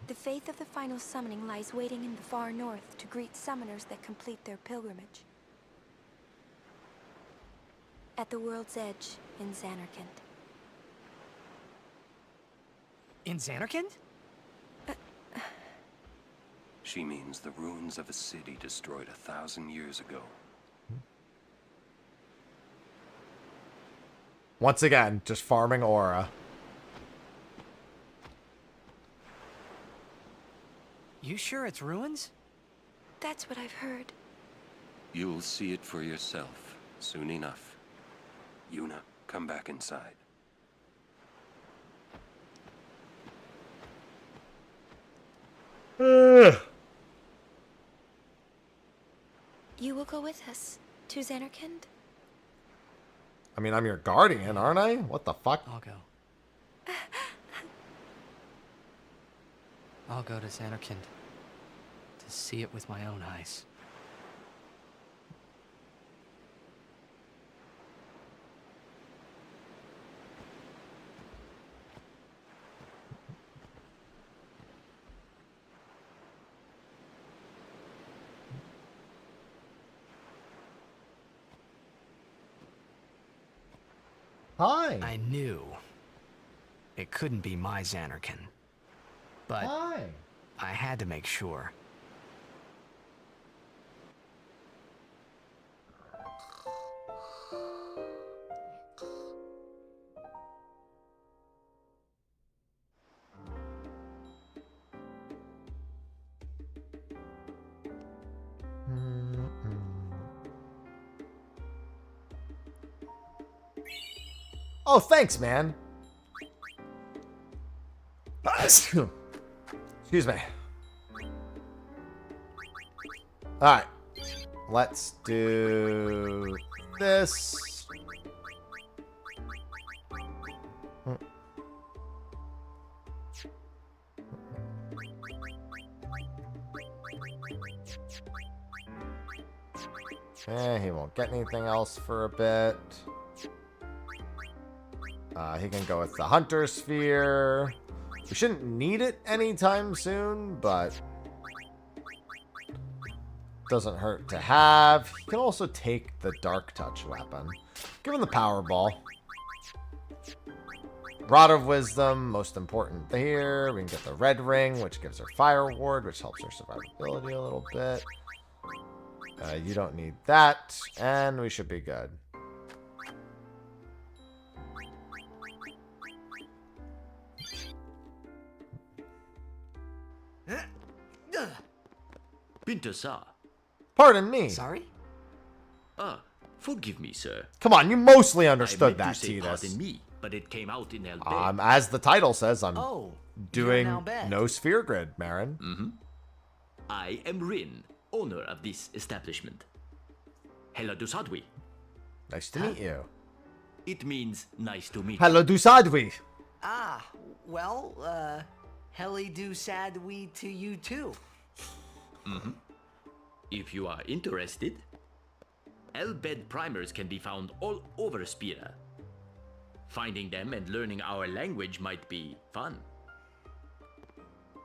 The faith of the final summoning lies waiting in the far north to greet summoners that complete their pilgrimage. At the world's edge in Xanarkand. In Xanarkand? She means the ruins of a city destroyed 1,000 years ago. Once again, just farming aura. You sure it's ruins? That's what I've heard. You'll see it for yourself soon enough. Yuna, come back inside. You will go with us to Xanarkand? I mean, I'm your guardian, aren't I? What the fuck? I'll go. I'll go to Xanarkand to see it with my own eyes. Hi. I knew it couldn't be my Xanarkand, but Hi. I had to make sure. Oh, thanks, man. Excuse me. Alright. Let's do this. He won't get anything else for a bit. He can go with the Hunter Sphere. We shouldn't need it anytime soon, but doesn't hurt to have. He can also take the Dark Touch weapon. Give him the Power Ball. Rod of Wisdom, most important here. We can get the Red Ring, which gives her Fire Ward, which helps her survivability a little bit. You don't need that, and we should be good. Pinta-sa. Pardon me. Sorry? Ah, forgive me, sir. Come on, you mostly understood I that, meant to say Titus. pardon me, but it came out in El Bed. As the title says, I'm Oh, doing you're in Albed. no sphere grid, Marin. Mm-hmm. I am Rin, owner of this establishment. Hela Dusadwi. Nice to meet you. It means nice to meet Hello, Dusadwi. Ah, well, Heli do sad we to you too. Mm-hmm. If you are interested, Elbed primers can be found all over Spira. Finding them and learning our language might be fun.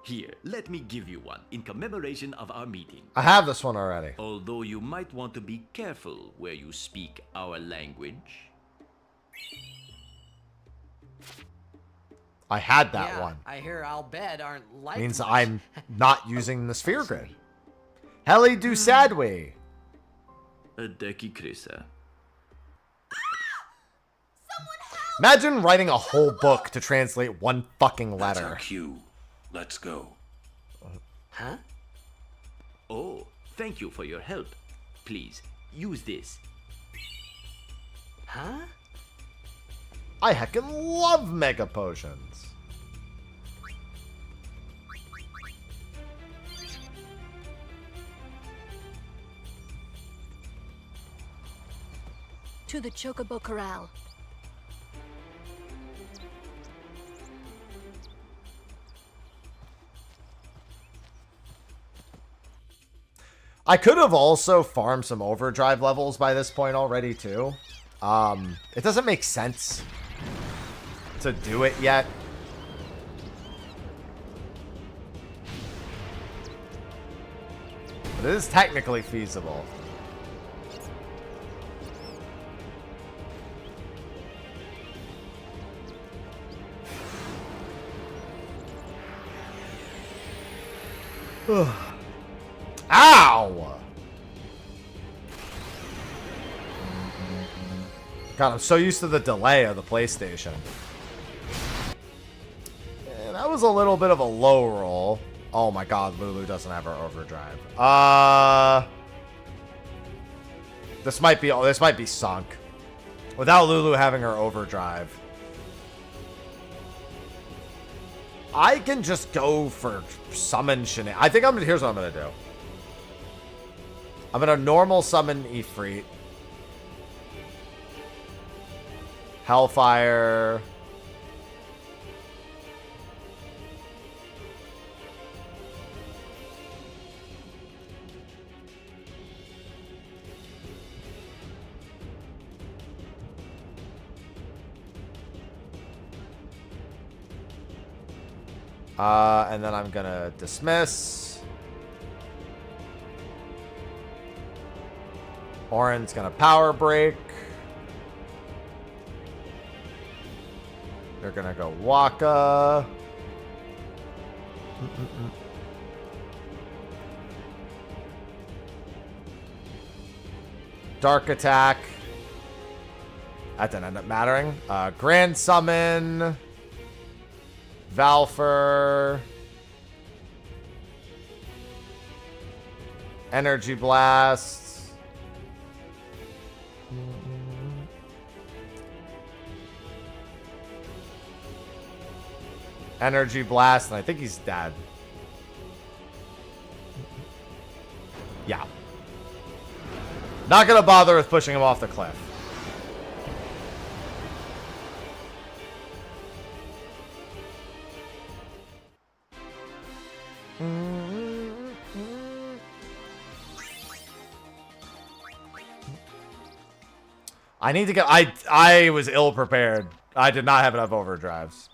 Here, let me give you one in commemoration of our meeting. I have this one already. Although you might want to be careful where you speak our language. I had that yeah, one. I hear Albed aren't like Means much. I'm not using the sphere grid. Heli Dusadwi. Adeki Krisa. Imagine writing a whole book to translate one fucking That's letter. our cue. Let's go. Huh? Oh, thank you for your help. Please, use this. Huh? I heckin' love Mega Potions. To the Chocobo Corral. I could have also farmed some overdrive levels by this point already, too. It doesn't make sense to do it yet. But it is technically feasible. Ow! God, I'm so used to the delay of the PlayStation. Yeah, that was a little bit of a low roll. Oh my god, Lulu doesn't have her overdrive. This might be sunk. Without Lulu having her overdrive. I can just go for summon shenanigans. I think here's what I'm gonna do. I'm gonna normal summon Ifrit. Hellfire. And then I'm gonna dismiss. Orin's gonna power break. They're gonna go Waka. Dark attack. That didn't end up mattering. Grand summon. Valfer. Energy blast. Energy blast, and I think he's dead. Yeah. Not gonna bother with pushing him off the cliff. I need to get... I was ill prepared. I did not have enough overdrives.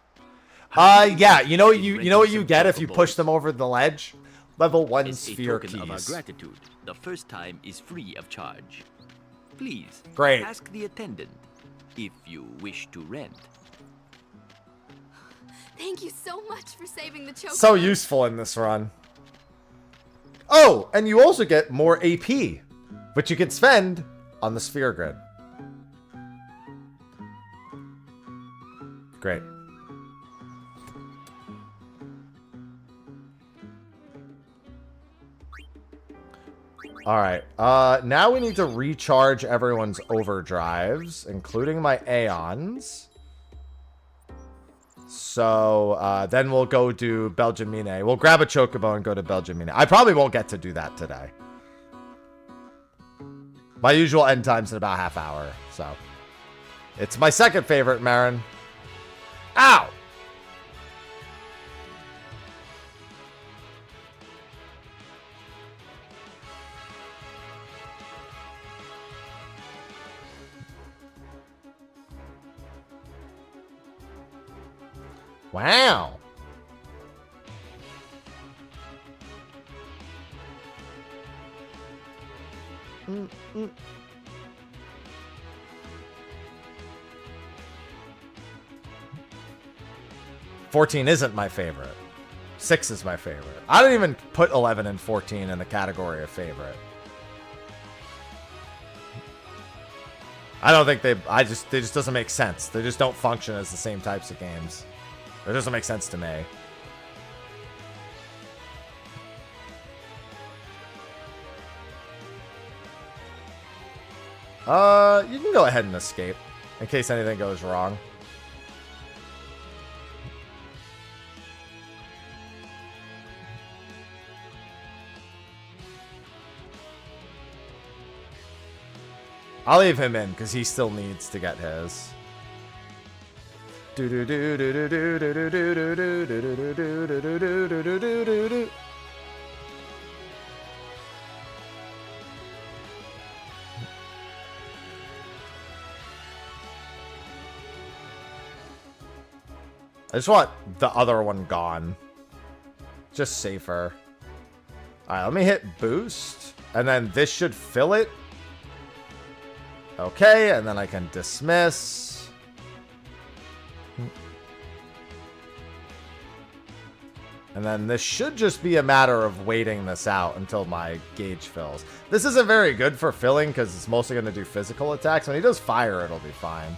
Yeah, you know what you get if you push them over the ledge? Level 1 sphere keys. Of our gratitude, the first time is free of charge. Please, great. Ask the attendant if you wish to rent. Thank you so much for saving the chocolate. So useful in this run. Oh, and you also get more AP, which you can spend on the sphere grid. Great. All right. Now we need to recharge everyone's overdrives, including my Aeons. So then we'll go do Belgian Mine. We'll grab a Chocobo and go to Belgian Mine. I probably won't get to do that today. My usual end time's in about half hour, so. It's my second favorite, Marin. Ow! Wow. Mm. 14 isn't my favorite. 6 is my favorite. I don't even put 11 and 14 in the category of favorite. I don't think they just doesn't make sense. They just don't function as the same types of games. It doesn't make sense to me. You can go ahead and escape in case anything goes wrong. I'll leave him in because he still needs to get his. I just want the other one gone. Just safer. Alright, let me hit boost. And then this should fill it. Okay, and then I can dismiss. And then this should just be a matter of waiting this out until my gauge fills. This isn't very good for filling because it's mostly going to do physical attacks. When he does fire, it'll be fine.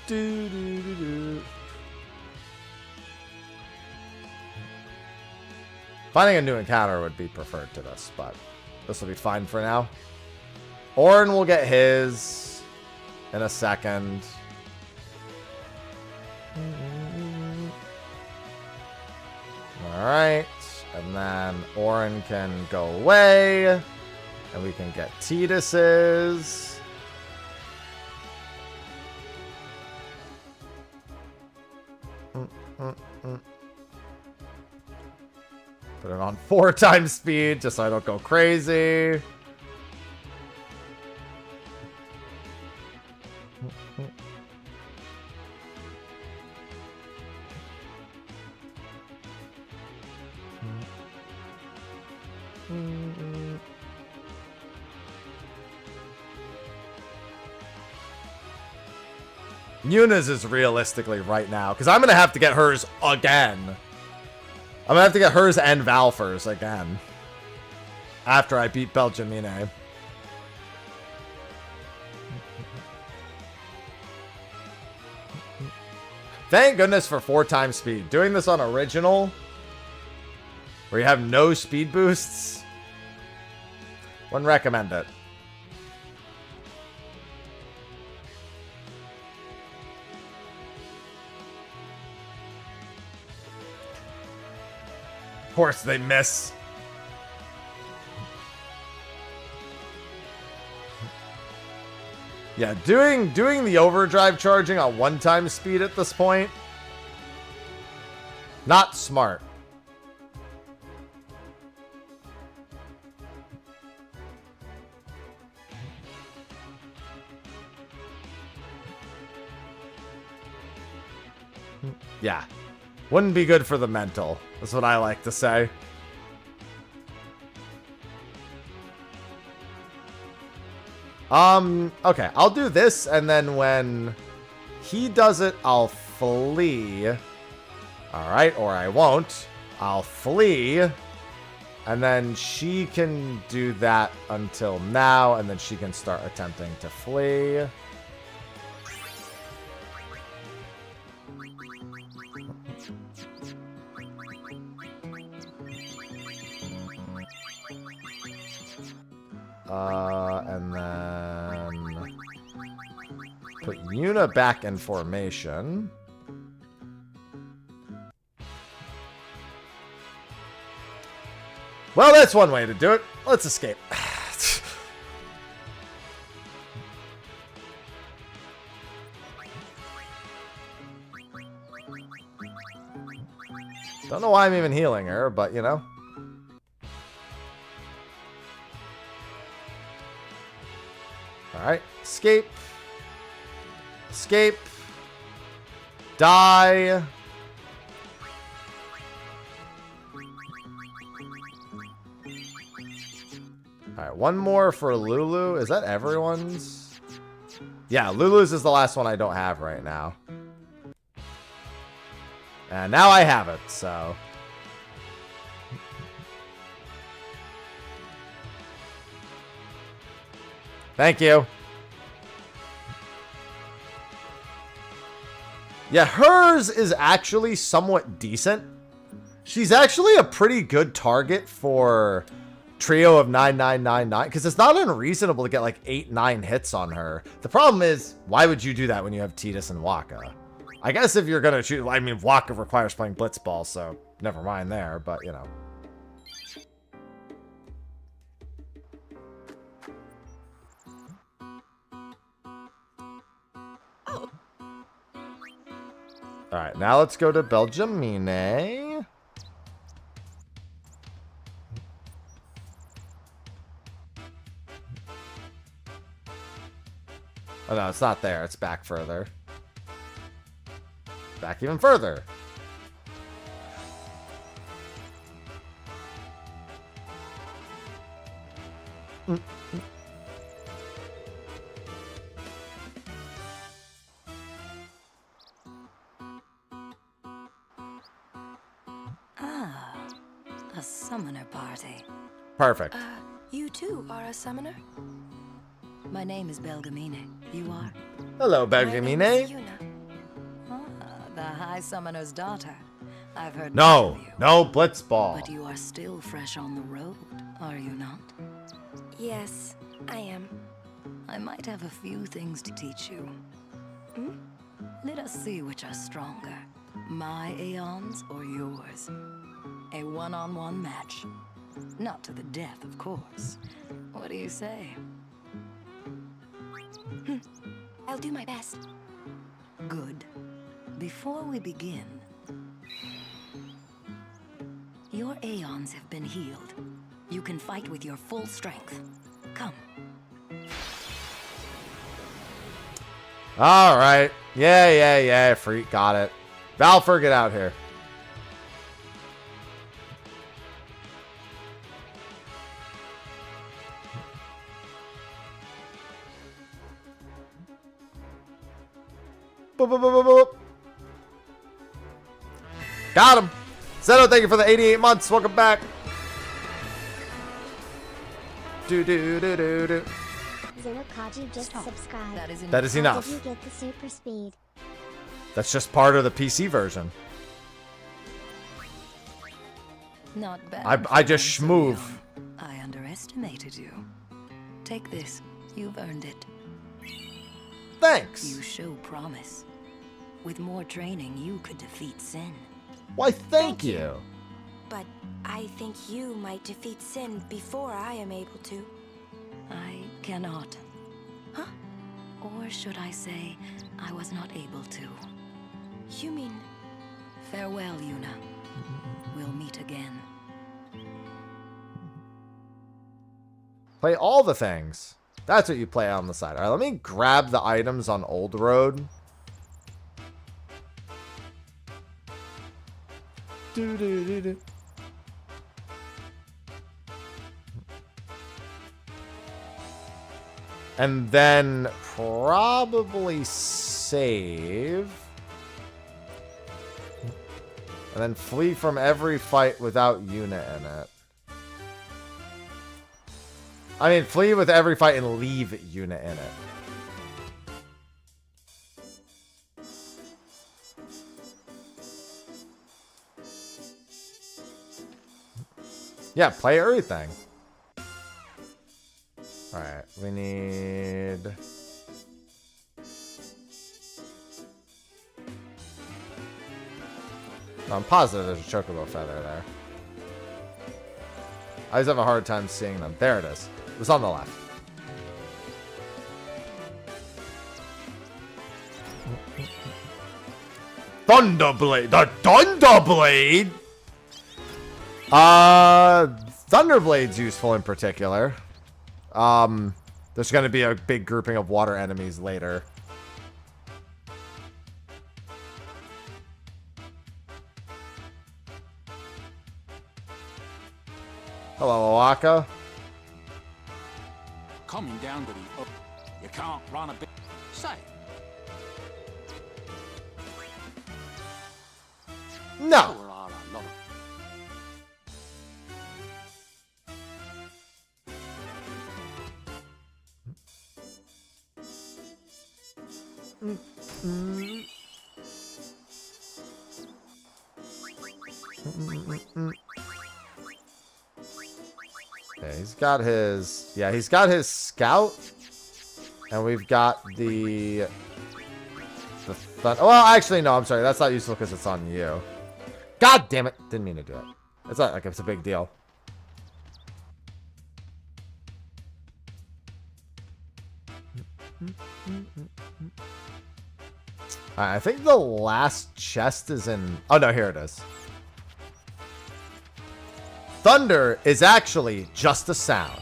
Do, do, do, do. Finding a new encounter would be preferred to this, but this will be fine for now. Orin will get his in a second. Alright, and then Orin can go away, and we can get Titus's. Put it on 4 times speed just so I don't go crazy. Yuna's is realistically right now, because I'm going to have to get hers again. I'm going to have to get hers and Valfur's again. After I beat Belgiumine. Thank goodness for 4 times speed. Doing this on original, where you have no speed boosts, wouldn't recommend it. Of course they miss. Yeah, doing the overdrive charging on 1 time speed at this point, not smart. Yeah. Wouldn't be good for the mental. That's what I like to say. Okay, I'll do this, and then when he does it, I'll flee. Alright, or I won't. I'll flee. And then she can do that until now, and then she can start attempting to flee. And then put Yuna back in formation. Well, that's one way to do it. Let's escape. Don't know why I'm even healing her, but you know. Alright, escape. Escape. Die. Alright, one more for Lulu. Is that everyone's? Yeah, Lulu's is the last one I don't have right now. And now I have it, so. Thank you. Yeah, hers is actually somewhat decent. She's actually a pretty good target for trio of 9999 because it's not unreasonable to get like 8-9 hits on her. The problem is, why would you do that when you have Tidus and Waka? I guess if you're gonna shoot, I mean, Waka requires playing Blitzball, so never mind there, but you know. Alright, now let's go to Belgiumine. Oh no, it's not there. It's back further. back even further. Ah, a summoner party. Perfect. You too are a summoner? My name is Belgamine. You are? Hello, My name is Belgamine. Yuna. Ah, the High Summoner's daughter. I've heard much No, of you. no Blitzball. But you are still fresh on the road, are you not? Yes, I am. I might have a few things to teach you. Hmm? Let us see which are stronger, my Aeons or yours. A one-on-one match. Not to the death, of course. What do you say? I'll do my best. Good. Before we begin, your Aeons have been healed. You can fight with your full strength. Come. All right. Yeah. Freak. Got it. Valfer, get out here. Boop, boop, boop, boop, boop. Got him. Zeto, thank you for the 88 months. Welcome back. Do. Zenokaji just subscribed. That is enough. How did you get the super speed? That's just part of the PC version. Not bad. I just schmoove. I underestimated you. Take this. You've earned it. Thanks. You show promise. With more training, you could defeat Sin. Why, thank you. But I think you might defeat Sin before I am able to. I cannot. Huh? Or should I say, I was not able to. You mean... Farewell, Yuna. We'll meet again. Play all the things. That's what you play on the side. All right, let me grab the items on Old Road. Do. And then probably save. And then flee from every fight without Yuna in it. I mean, flee with every fight and leave Yuna in it. Yeah, play everything. Alright, we need... I'm positive there's a chocobo feather there. I always have a hard time seeing them. There it is. It was on the left. Thunderblade! The Thunderblade! Thunderblade's useful in particular. There's going to be a big grouping of water enemies later. Hello, Oaka. Coming down to the... You can't run a bit... Say. No. There are a lot of... Okay, he's got his... Yeah, he's got his scout. And we've got the... Well, actually, no, I'm sorry. That's not useful because it's on you. God damn it. Didn't mean to do it. It's not like it's a big deal. Alright, I think the last chest is in... Oh, no, here it is. Thunder is actually just a sound.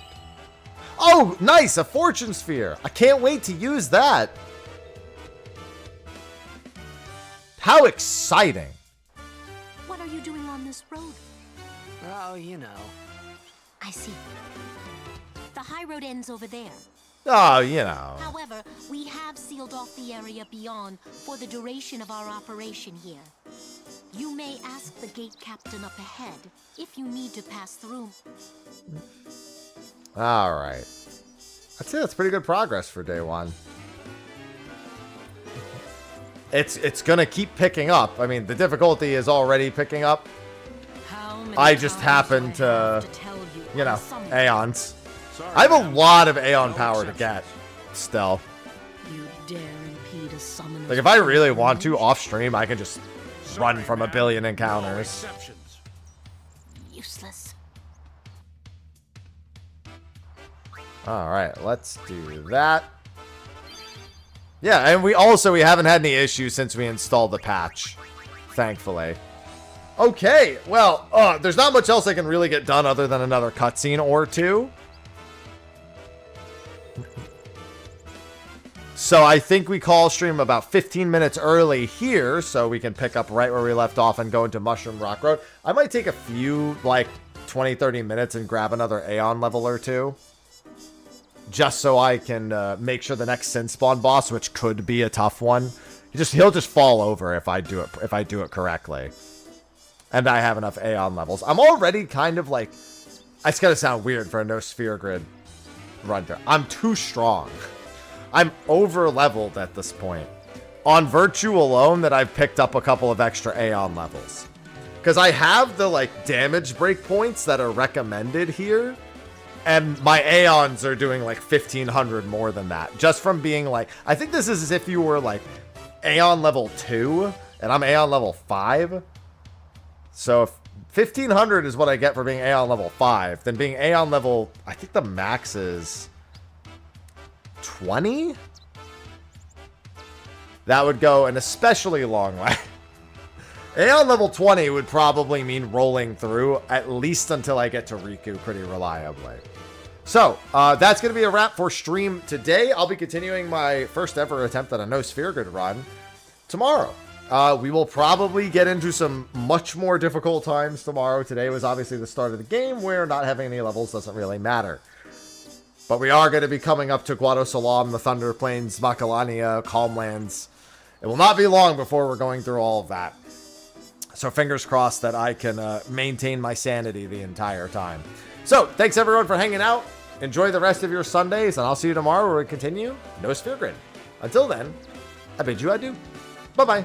Oh, nice! A fortune sphere. I can't wait to use that. How exciting. What are you doing on this road? Oh, you know. I see. The high road ends over there. Oh, you know. However, we have sealed off the area beyond for the duration of our operation here. You may ask the gate captain up ahead if you need to pass through. All right. I'd say that's pretty good progress for day one. It's gonna keep picking up. I mean, the difficulty is already picking up. I just happen to, you know, Aeons. I have a lot of Aeon power to get still. You dare impede a summoner's Like, if I really want to, off stream, I can just run from a billion encounters. Useless. Alright, let's do that. Yeah, and we haven't had any issues since we installed the patch. Thankfully. Okay, well, there's not much else I can really get done other than another cutscene or two. So I think we call stream about 15 minutes early here, so we can pick up right where we left off and go into Mushroom Rock Road. I might take a few, like, 20-30 minutes and grab another Aeon level or two. Just so I can make sure the next Sin Spawn boss, which could be a tough one, he'll just fall over if I do it correctly. And I have enough Aeon levels. I'm already kind of like, it's gonna sound weird for a no sphere grid run through. I'm too strong. I'm over leveled at this point. On Virtue alone, that I've picked up a couple of extra Aeon levels. Because I have the like damage breakpoints that are recommended here. And my Aeons are doing like 1,500 more than that. Just from being like, I think this is as if you were like Aeon level 2 and I'm Aeon level 5. So if 1,500 is what I get for being Aeon level 5, then being Aeon level, I think the max is 20? That would go an especially long way. Aeon level 20 would probably mean rolling through, at least until I get to Riku pretty reliably. So, that's going to be a wrap for stream today. I'll be continuing my first ever attempt at a no sphere grid run tomorrow. We will probably get into some much more difficult times tomorrow. Today was obviously the start of the game, where not having any levels doesn't really matter. But we are going to be coming up to Guado Salam, the Thunder Plains, Macalania, Calmlands. It will not be long before we're going through all of that. So fingers crossed that I can maintain my sanity the entire time. So, thanks everyone for hanging out. Enjoy the rest of your Sundays, and I'll see you tomorrow where we continue No Sphere Grid. Until then, I bid you adieu. Bye-bye.